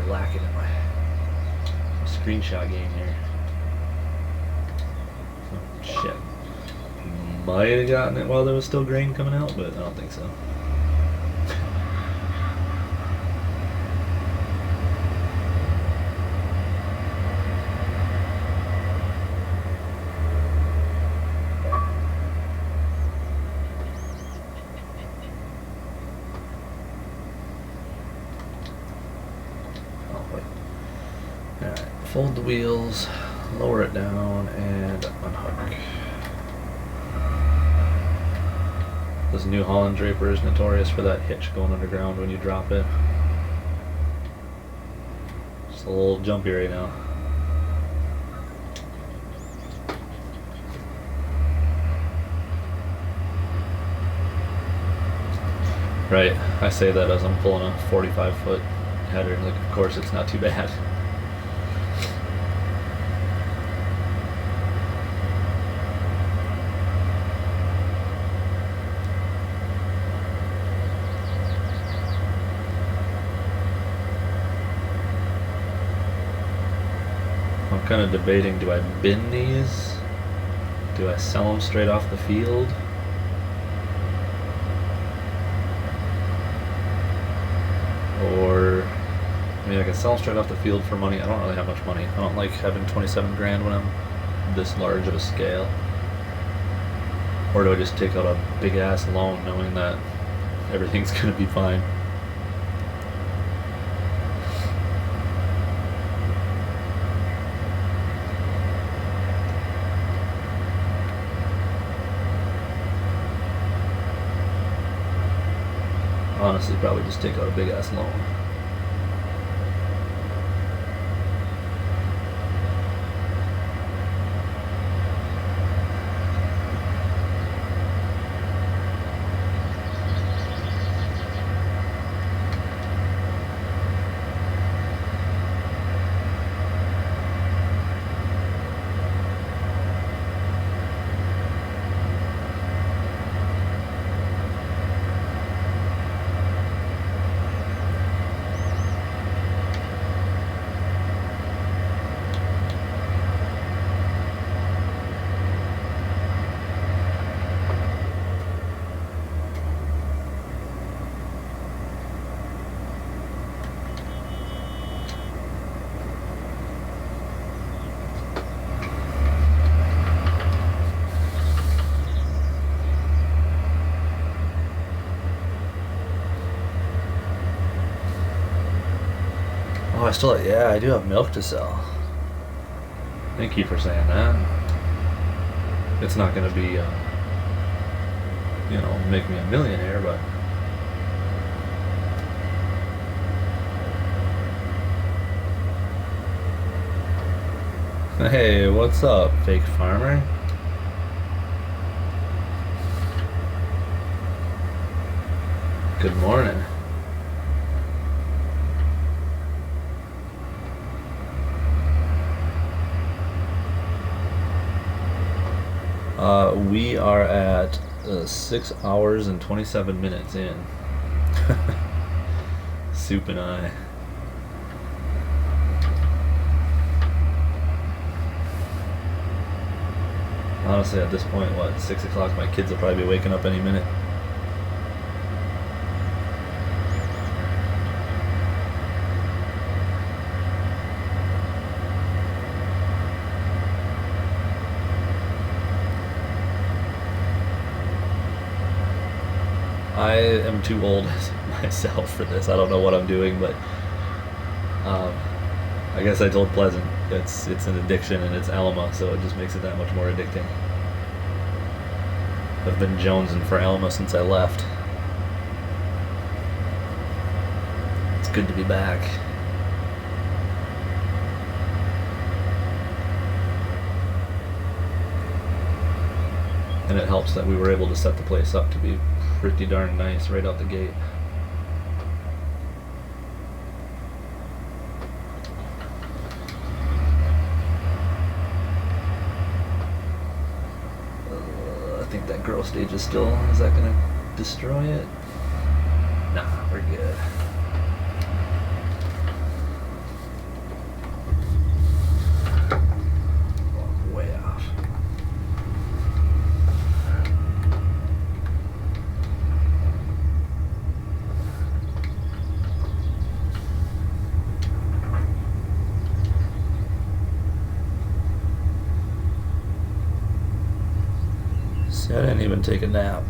Lacking in my screenshot game here. Oh, shit. Might have gotten it while there was still grain coming out, but I don't think so. Alright, fold the wheels, lower it down, and unhook. This New Holland draper is notorious for that hitch going underground when you drop it. Just a little jumpy right now. Right, I say that as I'm pulling a 45-foot header, like of course it's not too bad. I'm kind of debating, do I bin these? Do I sell them straight off the field? Or, I mean, I can sell them straight off the field for money. I don't really have much money. I don't like having 27 grand when I'm this large of a scale. Or do I just take out a big ass loan knowing that everything's gonna be fine? Honestly, probably just take out a big ass loan. Oh, I do have milk to sell. Thank you for saying that. It's not going to be, make me a millionaire, but hey, what's up, fake farmer? Good morning. We are at 6 hours and 27 minutes in. Soup and I. Honestly, at this point, 6 o'clock, my kids will probably be waking up any minute. I am too old myself for this. I don't know what I'm doing, but I guess I told Pleasant it's an addiction and it's Alma, so it just makes it that much more addicting. I've been jonesing for Alma since I left. It's good to be back. And it helps that we were able to set the place up to be pretty darn nice right out the gate. I think that grow stage is still, is that gonna destroy it? Nah, we're good. Way off. See, I didn't even take a nap.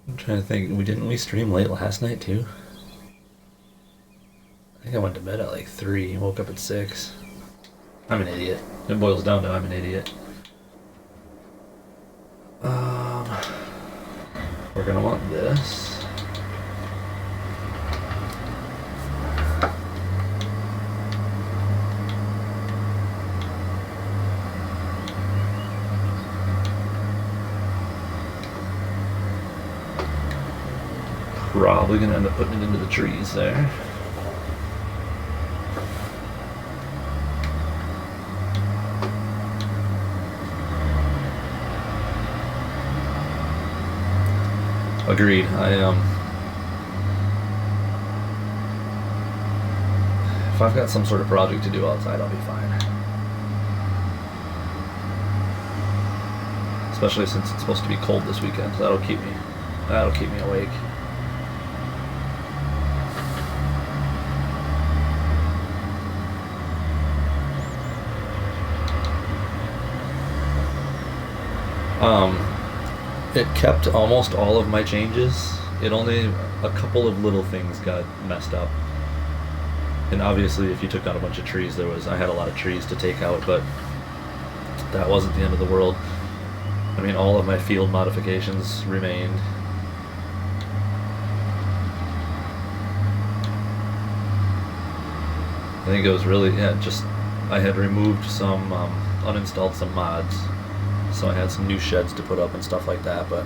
I'm trying to think, didn't we stream late last night too? I think I went to bed at like 3, woke up at 6. I'm an idiot. It boils down to I'm an idiot. We're gonna want this. Probably gonna end up putting it into the trees there. Agreed. If I've got some sort of project to do outside, I'll be fine. Especially since it's supposed to be cold this weekend. That'll keep me awake. It kept almost all of my changes. Only a couple of little things got messed up. And obviously if you took down a bunch of trees, I had a lot of trees to take out, but that wasn't the end of the world. I mean, all of my field modifications remained. I think it was really, I had removed some, uninstalled some mods. So I had some new sheds to put up and stuff like that, but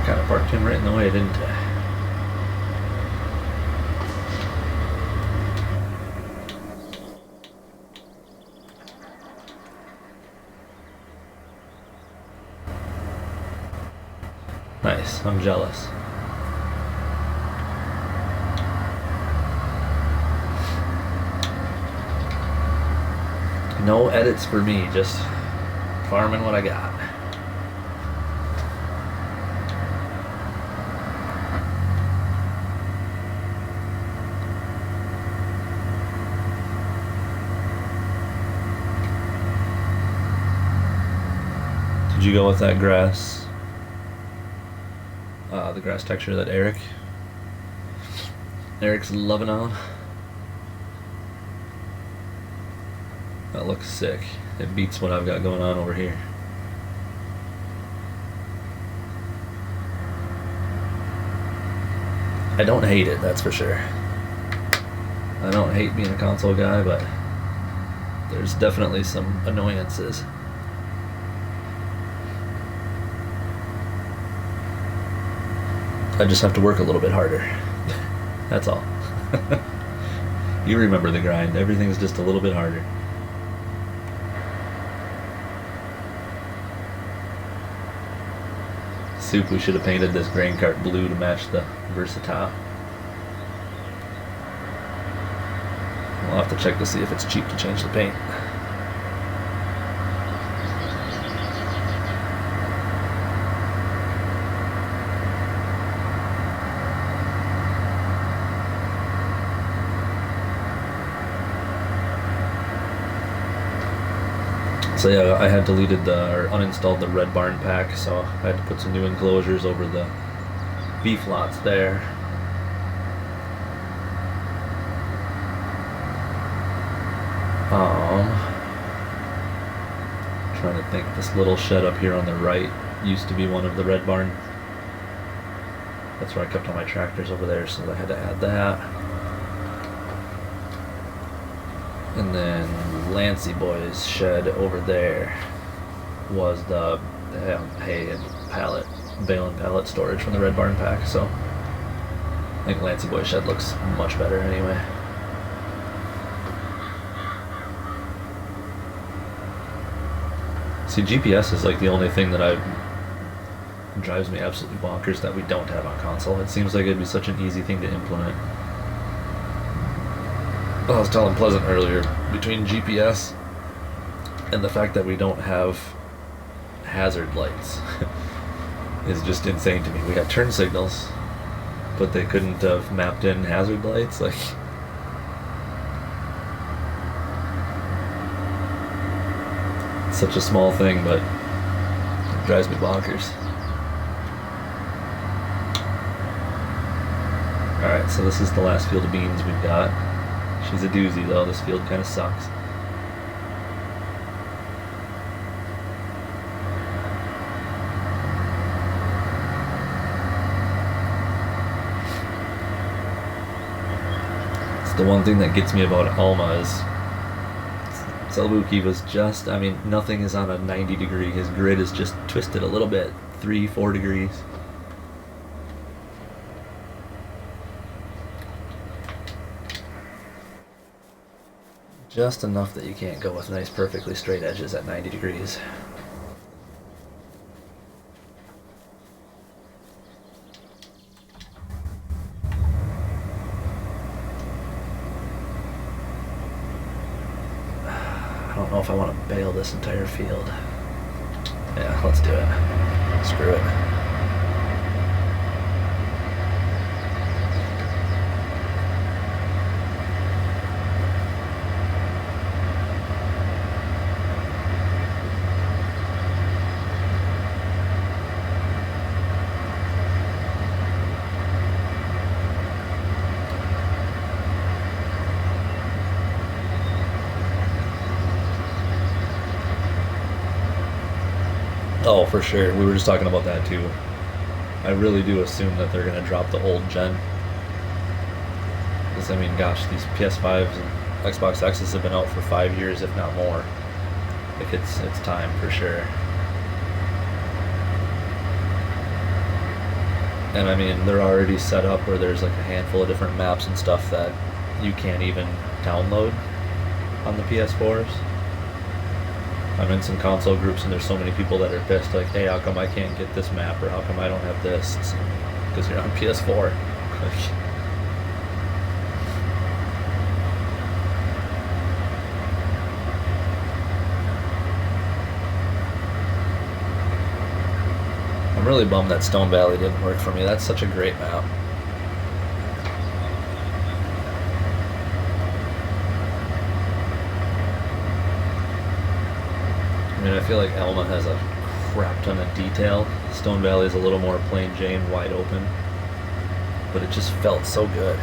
kind of parked him right in the way, didn't I? Nice, I'm jealous. No edits for me, just farming what I got. Did you go with that grass The grass texture that Eric's loving on. That looks sick. It beats what I've got going on over here. I don't hate it, that's for sure. I don't hate being a console guy, but there's definitely some annoyances. I just have to work a little bit harder. That's all. You remember the grind. Everything's just a little bit harder. Soup, we should have painted this grain cart blue to match the Versatile. We'll have to check to see if it's cheap to change the paint. So yeah, I had deleted or uninstalled the Red Barn pack, so I had to put some new enclosures over the beef lots there. Trying to think, this little shed up here on the right used to be one of the Red Barn. That's where I kept all my tractors over there, so I had to add that. And then Lancey Boy's shed over there was the hay and bale and pallet storage from the Red Barn pack, so I think Lancey Boy's shed looks much better anyway. See, GPS is like the only thing that drives me absolutely bonkers that we don't have on console. It seems like it'd be such an easy thing to implement. I was telling Pleasant earlier, between GPS and the fact that we don't have hazard lights is just insane to me. We have turn signals, but they couldn't have mapped in hazard lights. Like, it's such a small thing, but it drives me bonkers. Alright, so this is the last field of beans we've got. She's a doozy though, this field kind of sucks. It's the one thing that gets me about Alma is Saluki was just, I mean, nothing is on a 90 degree. His grid is just twisted a little bit, 3-4 degrees. Just enough that you can't go with nice, perfectly straight edges at 90 degrees. I don't know if I want to bale this entire field. Yeah, let's do it. Screw it. Oh, for sure. We were just talking about that too. I really do assume that they're going to drop the old gen. Because, I mean, gosh, these PS5s and Xbox X's have been out for 5 years, if not more. Like, it's time for sure. And, I mean, they're already set up where there's like a handful of different maps and stuff that you can't even download on the PS4s. I'm in some console groups and there's so many people that are pissed, like, hey, how come I can't get this map, or how come I don't have this? Because you're on PS4. I'm really bummed that Stone Valley didn't work for me. That's such a great map. I mean, I feel like Alma has a crap ton of detail. Stone Valley is a little more plain Jane, wide open, but it just felt so good.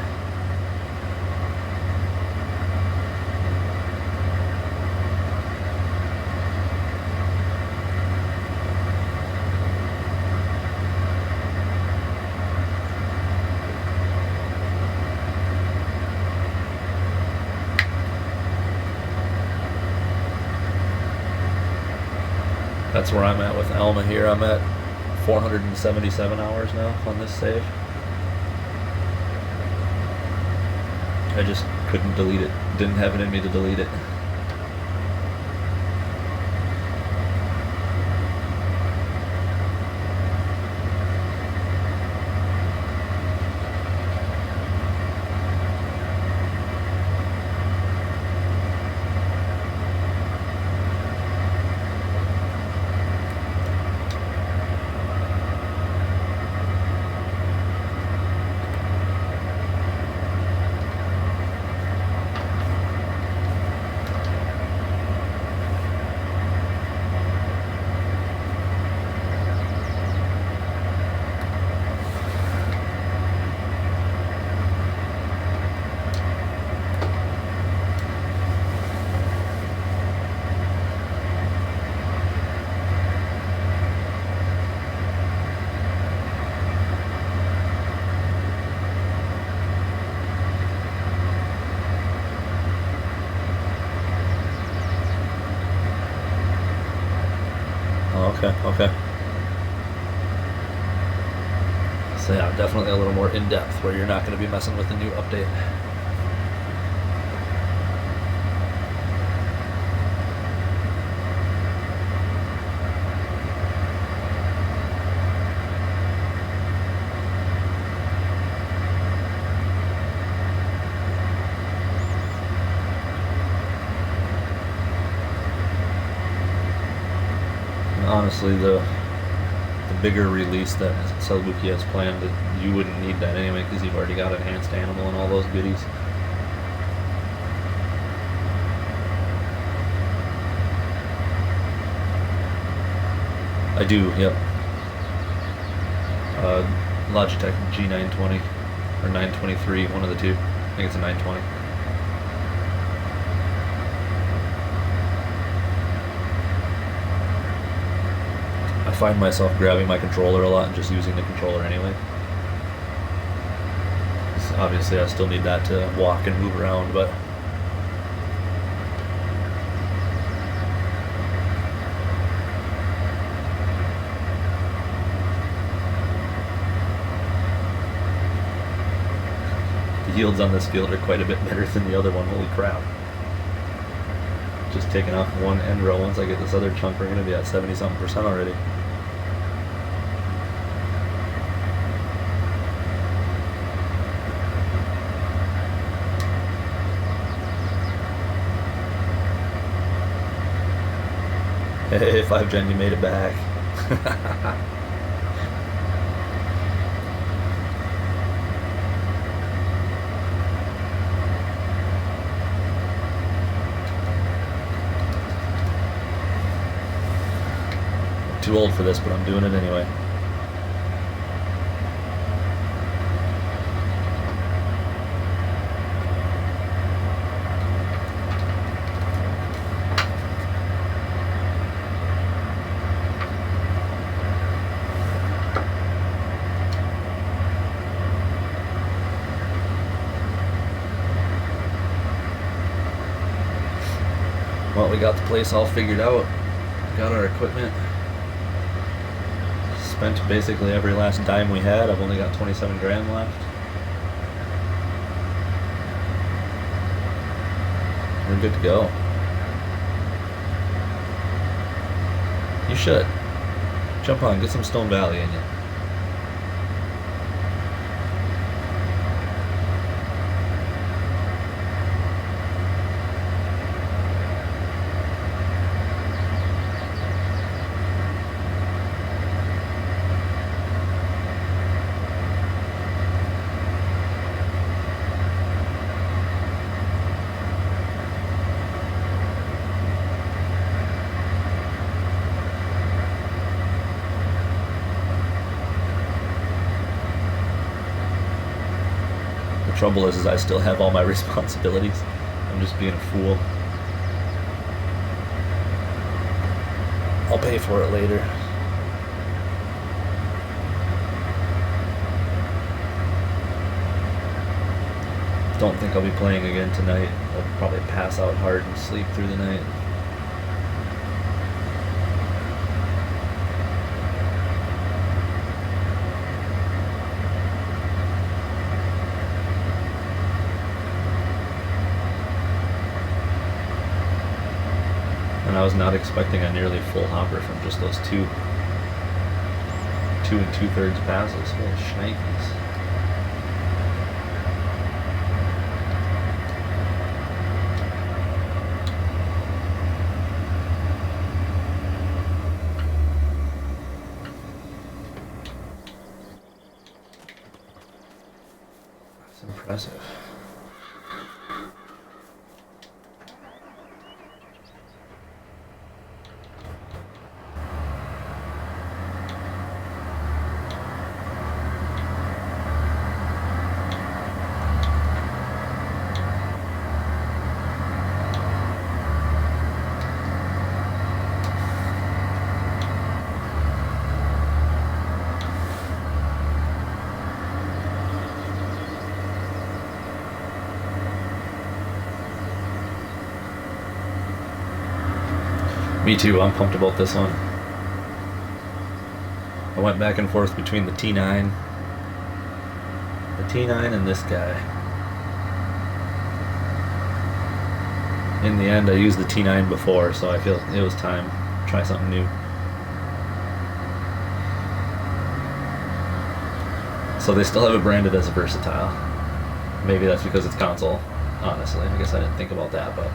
That's where I'm at with Alma here. I'm at 477 hours now on this save. I just couldn't delete it. Didn't have it in me to delete it. Okay. So yeah, definitely a little more in-depth where you're not going to be messing with the new update. Honestly, the bigger release that Celebuki has planned, you wouldn't need that anyway because you've already got enhanced animal and all those goodies. I do, yep. Logitech G920 or 923, one of the two. I think it's a 920. I find myself grabbing my controller a lot and just using the controller anyway. Obviously I still need that to walk and move around, but the yields on this field are quite a bit better than the other one. Holy crap. Just taking off one end row. Once I get this other chunk, we're going to be at 70-something% already. Hey, 5Gen, you made it back. Too old for this, but I'm doing it anyway. Well, we got the place all figured out. Got our equipment. Spent basically every last dime we had. I've only got 27 grand left. We're good to go. You should. Jump on, get some Stone Valley in you. trouble is I still have all my responsibilities. I'm just being a fool. I'll pay for it later. Don't think I'll be playing again tonight. I'll probably pass out hard and sleep through the night. And I was not expecting a nearly full hopper from just those two 2 2/3 passes. Holy shnikes. That's impressive. Me too, I'm pumped about this one. I went back and forth between the T9 and this guy. In the end, I used the T9 before, so I feel it was time to try something new. So they still have it branded as a versatile. Maybe that's because it's console, honestly. I guess I didn't think about that, but...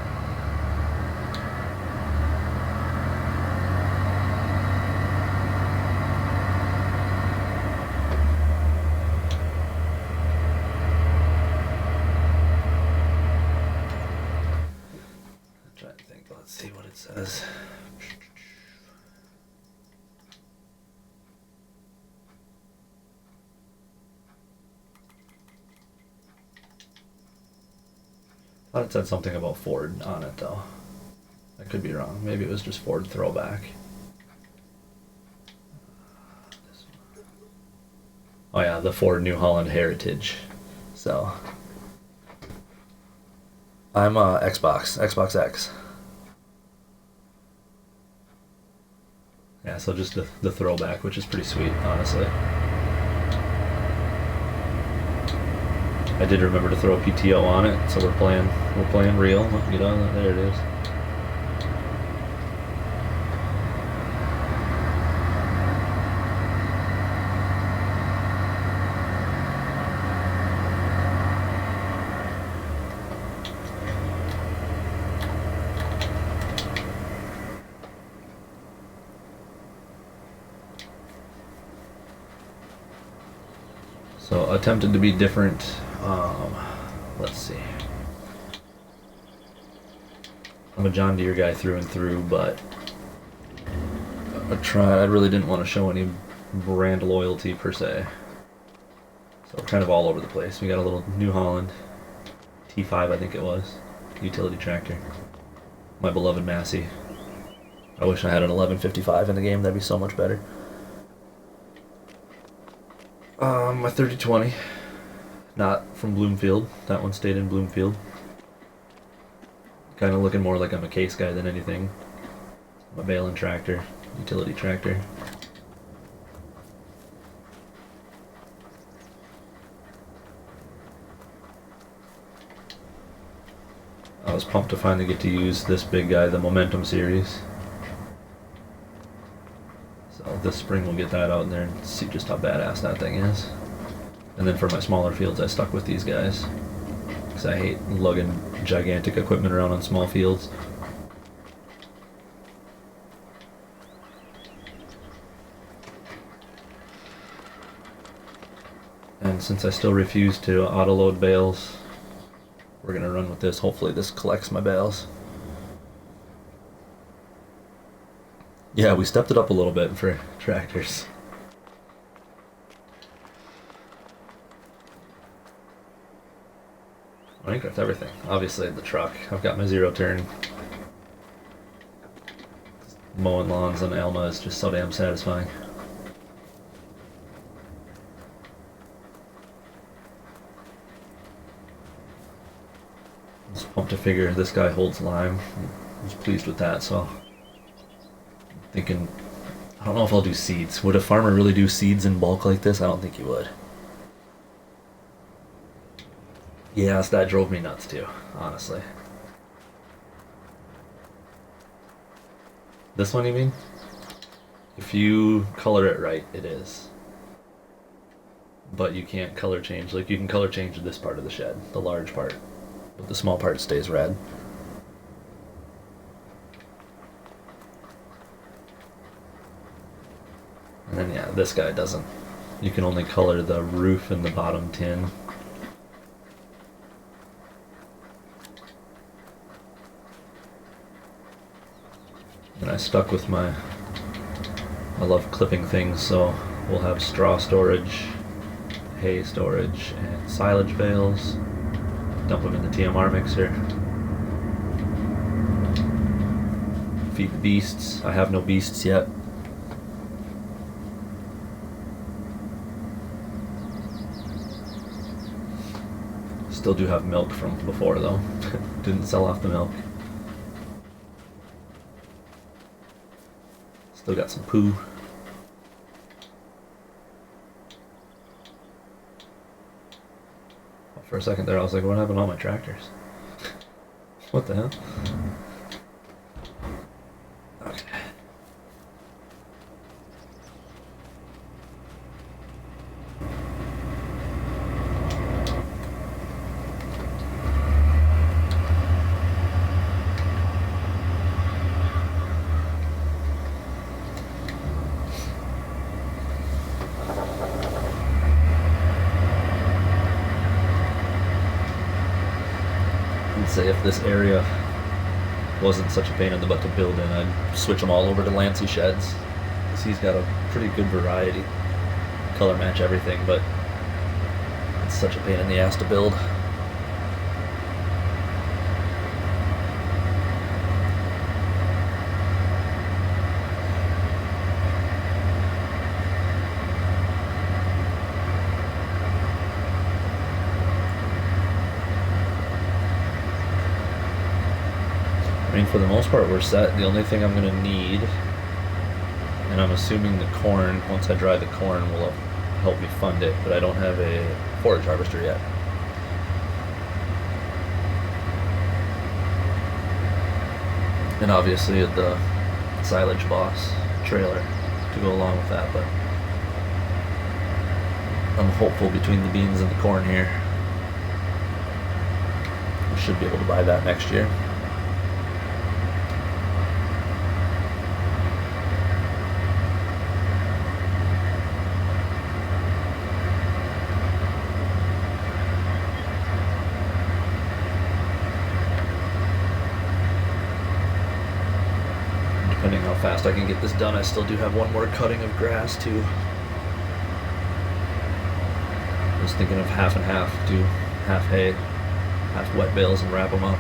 Let's see what it says. I thought it said something about Ford on it though. I could be wrong. Maybe it was just Ford throwback. Oh yeah, the Ford New Holland Heritage. So I'm Xbox X. Yeah, so just the throwback, which is pretty sweet, honestly. I did remember to throw a PTO on it, so we're playing real. Get on that. There it is. So attempted to be different. Let's see. I'm a John Deere guy through and through, but I really didn't want to show any brand loyalty per se. So we're kind of all over the place. We got a little New Holland T5, I think it was, utility tractor. My beloved Massey. I wish I had an 1155 in the game. That'd be so much better. My 3020, not from Bloomfield. That one stayed in Bloomfield. Kind of looking more like I'm a case guy than anything. My Balin tractor, utility tractor. I was pumped to finally get to use this big guy, the Momentum series. So this spring we'll get that out in there and see just how badass that thing is. And then for my smaller fields I stuck with these guys, because I hate lugging gigantic equipment around on small fields. And since I still refuse to auto-load bales, we're going to run with this. Hopefully this collects my bales. Yeah, we stepped it up a little bit for tractors. Minecraft, everything. Obviously the truck. I've got my zero turn. Mowing lawns on Alma is just so damn satisfying. I was pumped to figure this guy holds lime. I was pleased with that, so I'm thinking, I don't know if I'll do seeds. Would a farmer really do seeds in bulk like this? I don't think he would. Yes, that drove me nuts too, honestly. This one, you mean? If you color it right, it is. But you can't color change. Like, you can color change this part of the shed, the large part. But the small part stays red. And then, yeah, this guy doesn't. You can only color the roof and the bottom tin. And I stuck with my... I love clipping things, so we'll have straw storage, hay storage, and silage bales. Dump them in the TMR mixer. Feed the beasts. I have no beasts yet. Still do have milk from before though. Didn't sell off the milk. Still got some poo. For a second there I was like, what happened to all my tractors? What the hell? Okay. Say if this area wasn't such a pain in the butt to build in, I'd switch them all over to Lancey sheds, because he's got a pretty good variety, color match everything, but it's such a pain in the ass to build. I mean, for the most part, we're set. The only thing I'm going to need, and I'm assuming the corn, once I dry the corn, will help me fund it, but I don't have a forage harvester yet. And obviously the silage boss trailer to go along with that, but I'm hopeful between the beans and the corn here, we should be able to buy that next year. Depending how fast I can get this done, I still do have one more cutting of grass too. I was thinking of half and half, do half hay, half wet bales and wrap them up.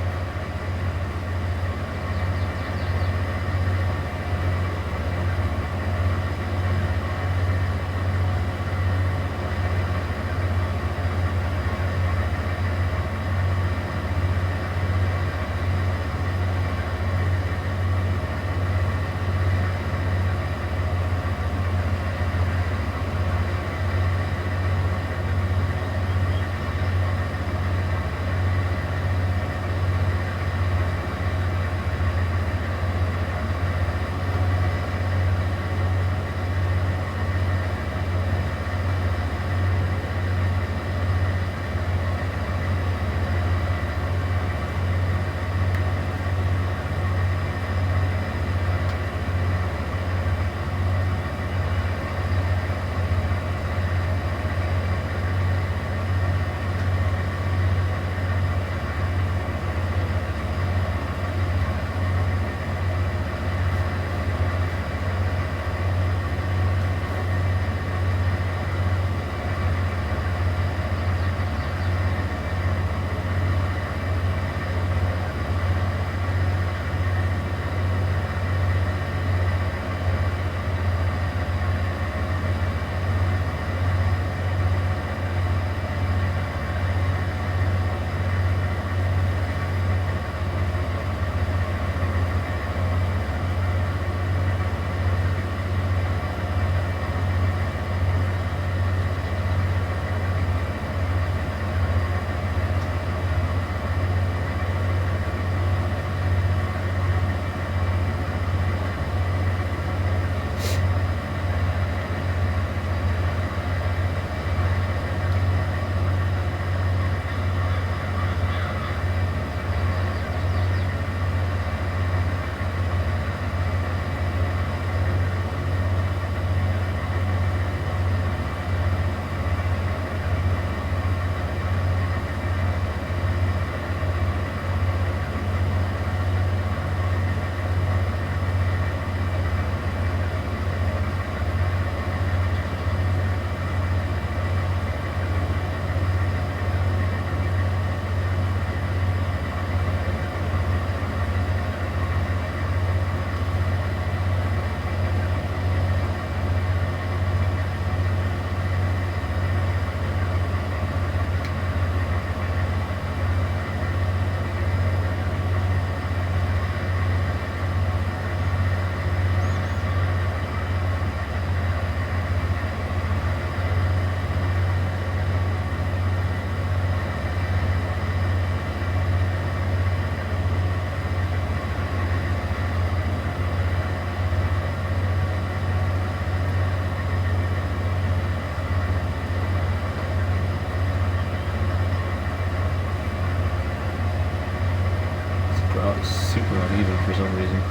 route is super uneven for some reason.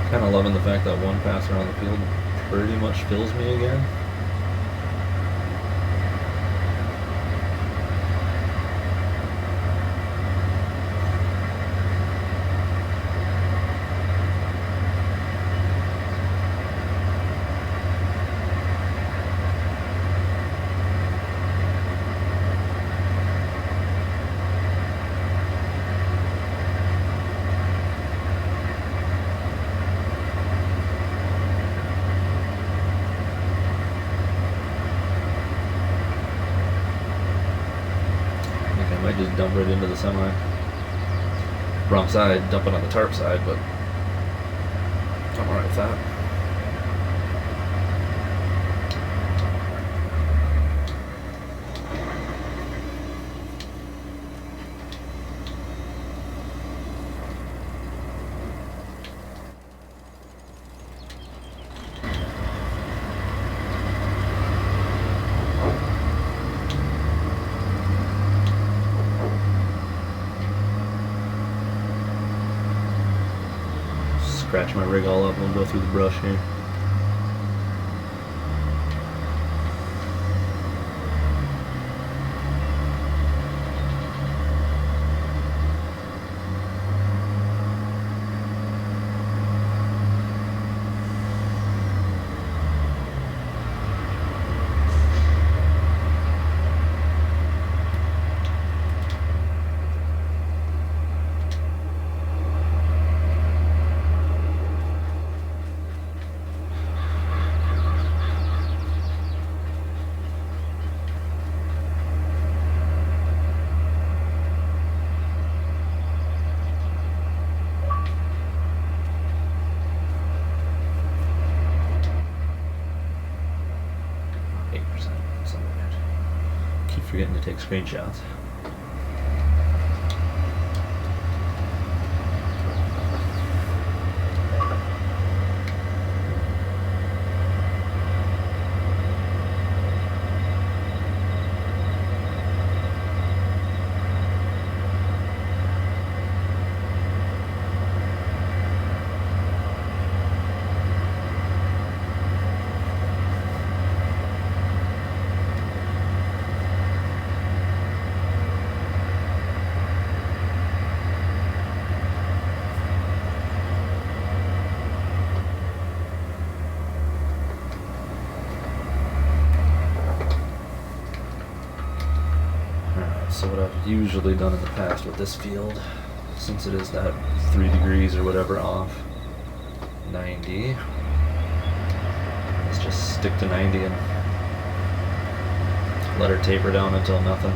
Kind of loving the fact that one pass around the field pretty much fills me again. Just dump it into the semi. Wrong side, dump it on the tarp side, but I'm alright with that. Scratch my rig all up and we'll go through the brush here. Forgetting to take screenshots. So what I've usually done in the past with this field, since it is that 3 degrees or whatever off 90, is just stick to 90 and let her taper down until nothing.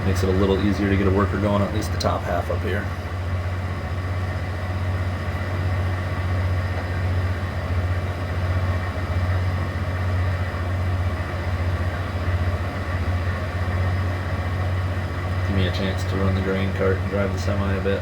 Makes it a little easier to get a worker going, at least the top half up here. Me a chance to run the grain cart and drive the semi a bit.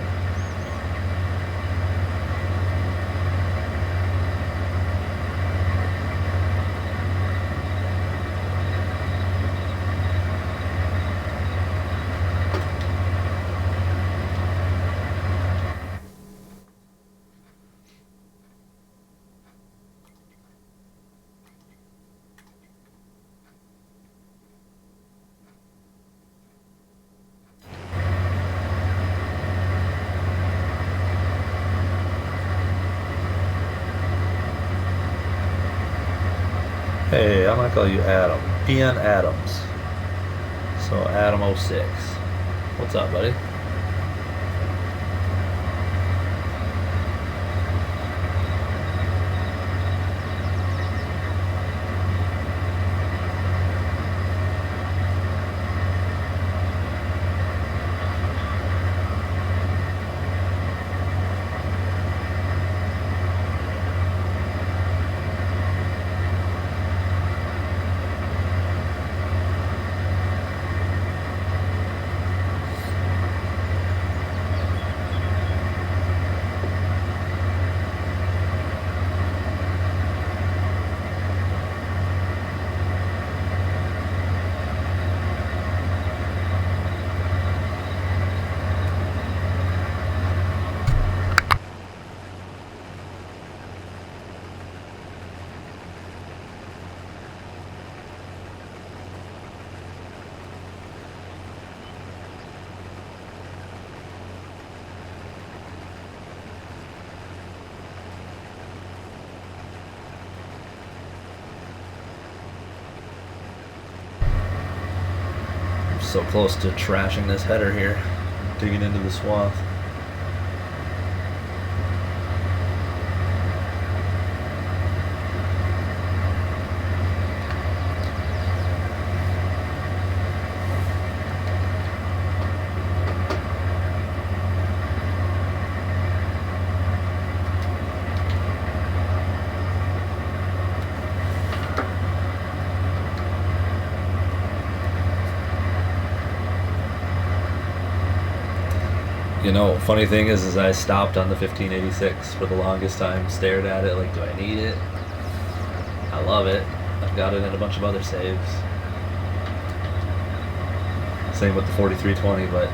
Hey, I'm gonna call you Adam. PN Adams. So Adam06. What's up, buddy? so close to trashing this header here, digging into the swath. You know, funny thing is I stopped on the 1586 for the longest time, stared at it like, do I need it? I love it. I've got it in a bunch of other saves. Same with the 4320, but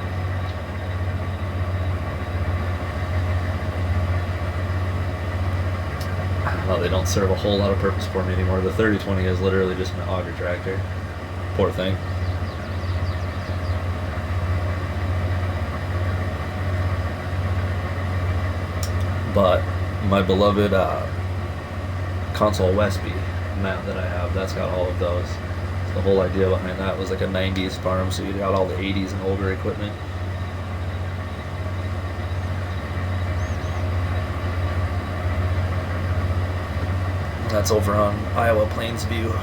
I don't know, they don't serve a whole lot of purpose for me anymore. The 3020 is literally just an auger tractor. Poor thing. But my beloved console Westby mount that I have, that's got all of those. So the whole idea behind that was like a 90s farm, so you got all the 80s and older equipment. That's over on Iowa Plains View.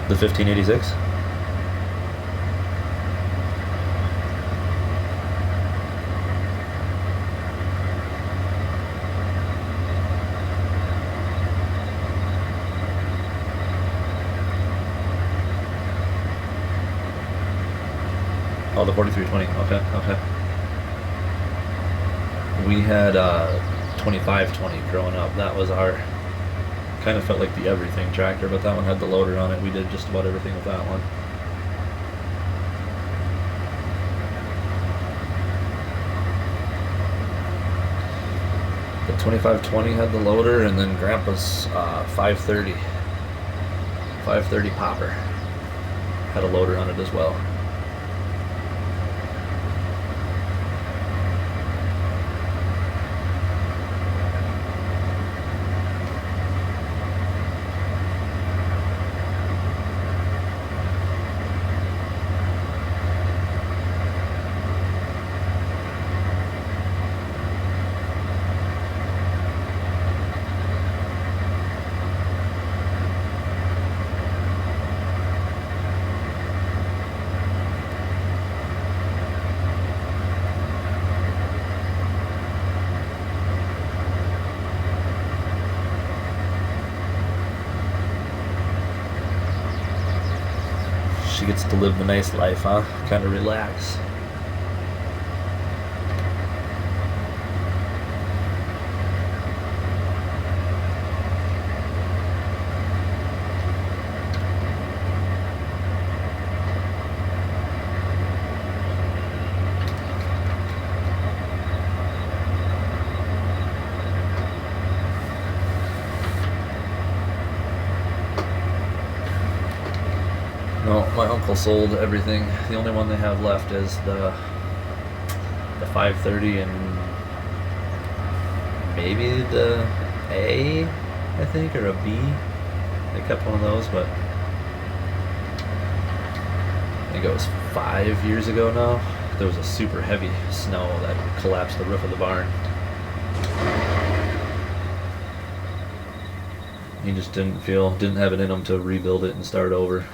The 1586? Oh, the 4320. Okay. We had 2520 growing up. That was our... kind of felt like the everything tractor, but that one had the loader on it. We did just about everything with that one. The 2520 had the loader, and then Grandpa's 530 popper had a loader on it as well. She gets to live the nice life, huh? Kind of relax. No, my uncle sold everything. The only one they have left is the 530 and maybe the A, I think, or a B. They kept one of those, but I think it was 5 years ago now. There was a super heavy snow that collapsed the roof of the barn. He just didn't have it in him to rebuild it and start over.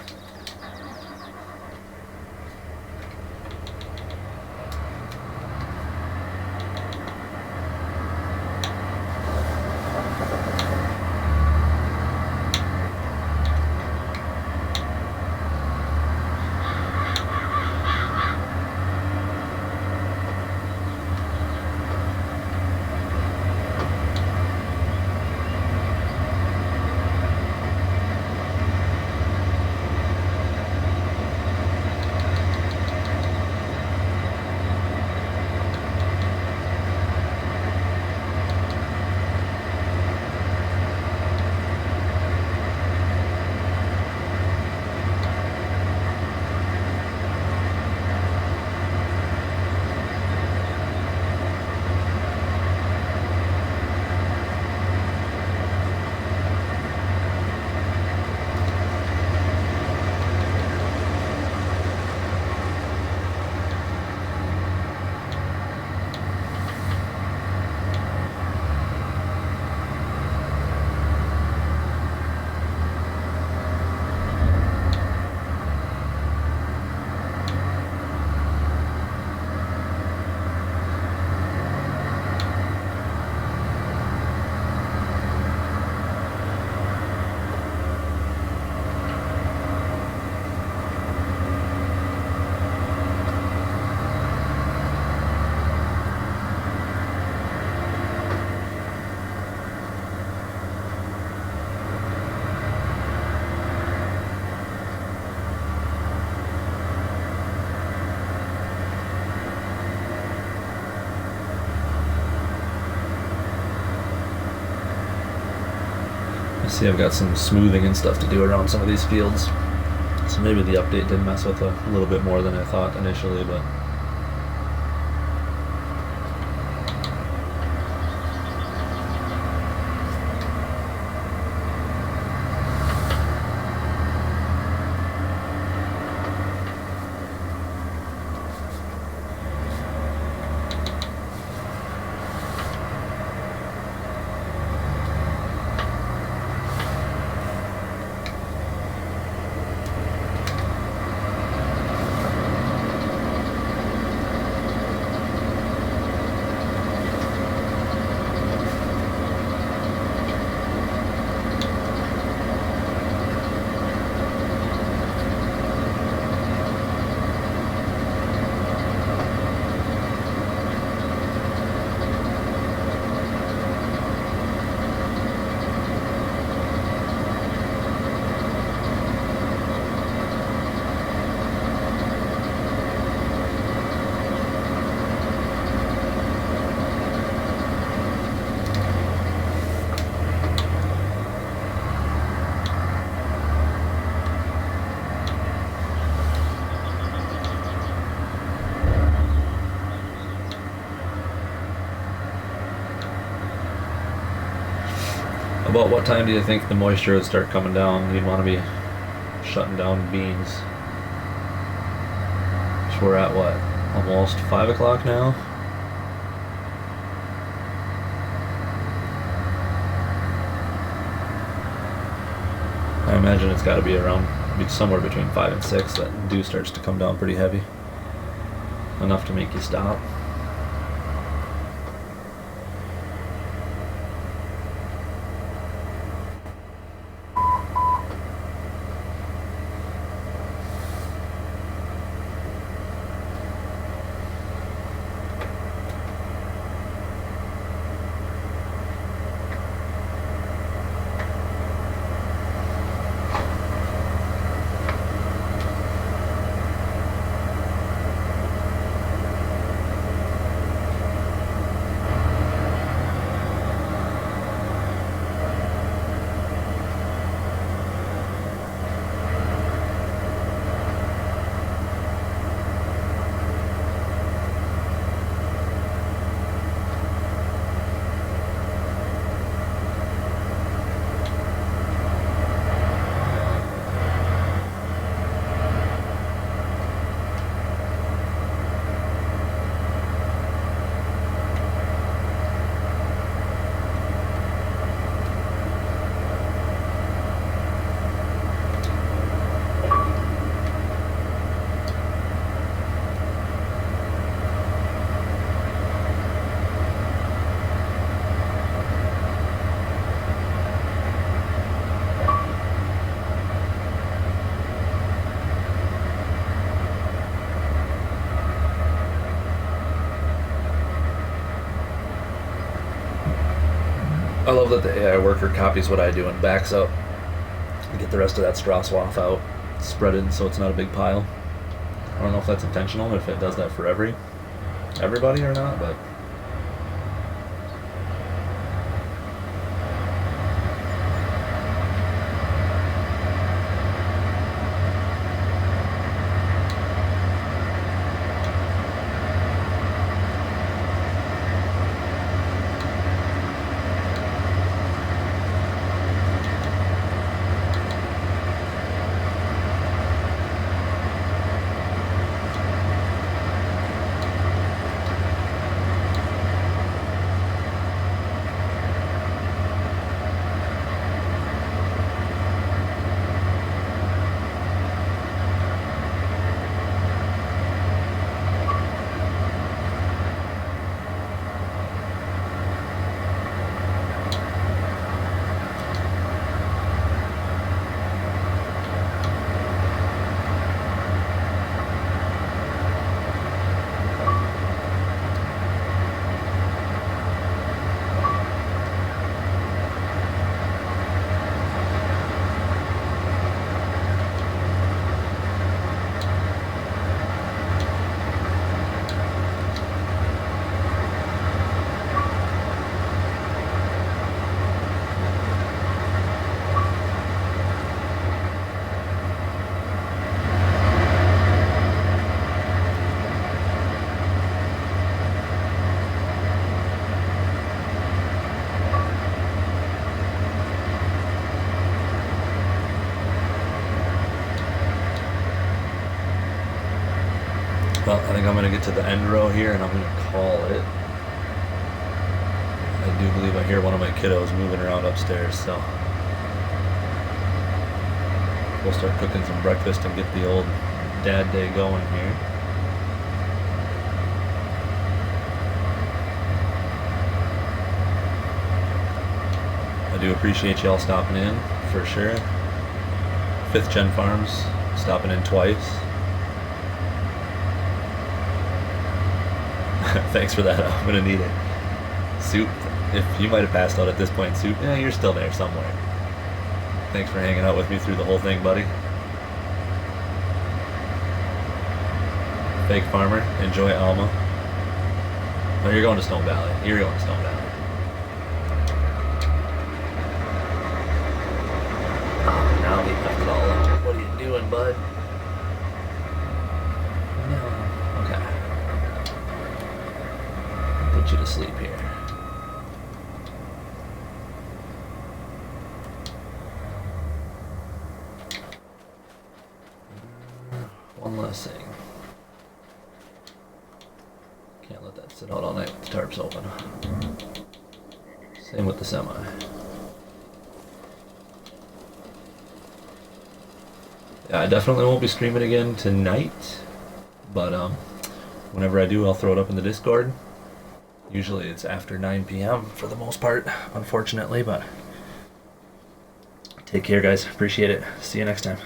See, I've got some smoothing and stuff to do around some of these fields. So maybe the update did mess with a little bit more than I thought initially, but about what time do you think the moisture would start coming down? You'd want to be shutting down beans. So we're at what? Almost 5 o'clock now? I imagine it's got to be around somewhere between 5 and 6 that dew starts to come down pretty heavy. Enough to make you stop. I love that the AI worker copies what I do and backs up and get the rest of that straw swath out, spread it so it's not a big pile. I don't know if that's intentional, if it does that for everybody or not, but Well, I think I'm going to get to the end row here and I'm going to call it. I do believe I hear one of my kiddos moving around upstairs, so we'll start cooking some breakfast and get the old dad day going here. I do appreciate y'all stopping in, for sure. 5th Gen Farms, stopping in twice. Thanks for that. I'm gonna need it. Soup, if you might have passed out at this point, Soup, yeah, you're still there somewhere. Thanks for hanging out with me through the whole thing, buddy. Fake Farmer, enjoy Alma. Oh, you're going to Stone Valley. You're going to Stone Valley. Oh, now he left it all up. What are you doing, bud? No. Okay. Put you to sleep here. One last thing. Can't let that sit out all night with the tarps open. Same with the semi. Yeah, I definitely won't be streaming again tonight, but whenever I do, I'll throw it up in the Discord. Usually it's after 9 p.m. for the most part, unfortunately, but take care, guys. Appreciate it. See you next time.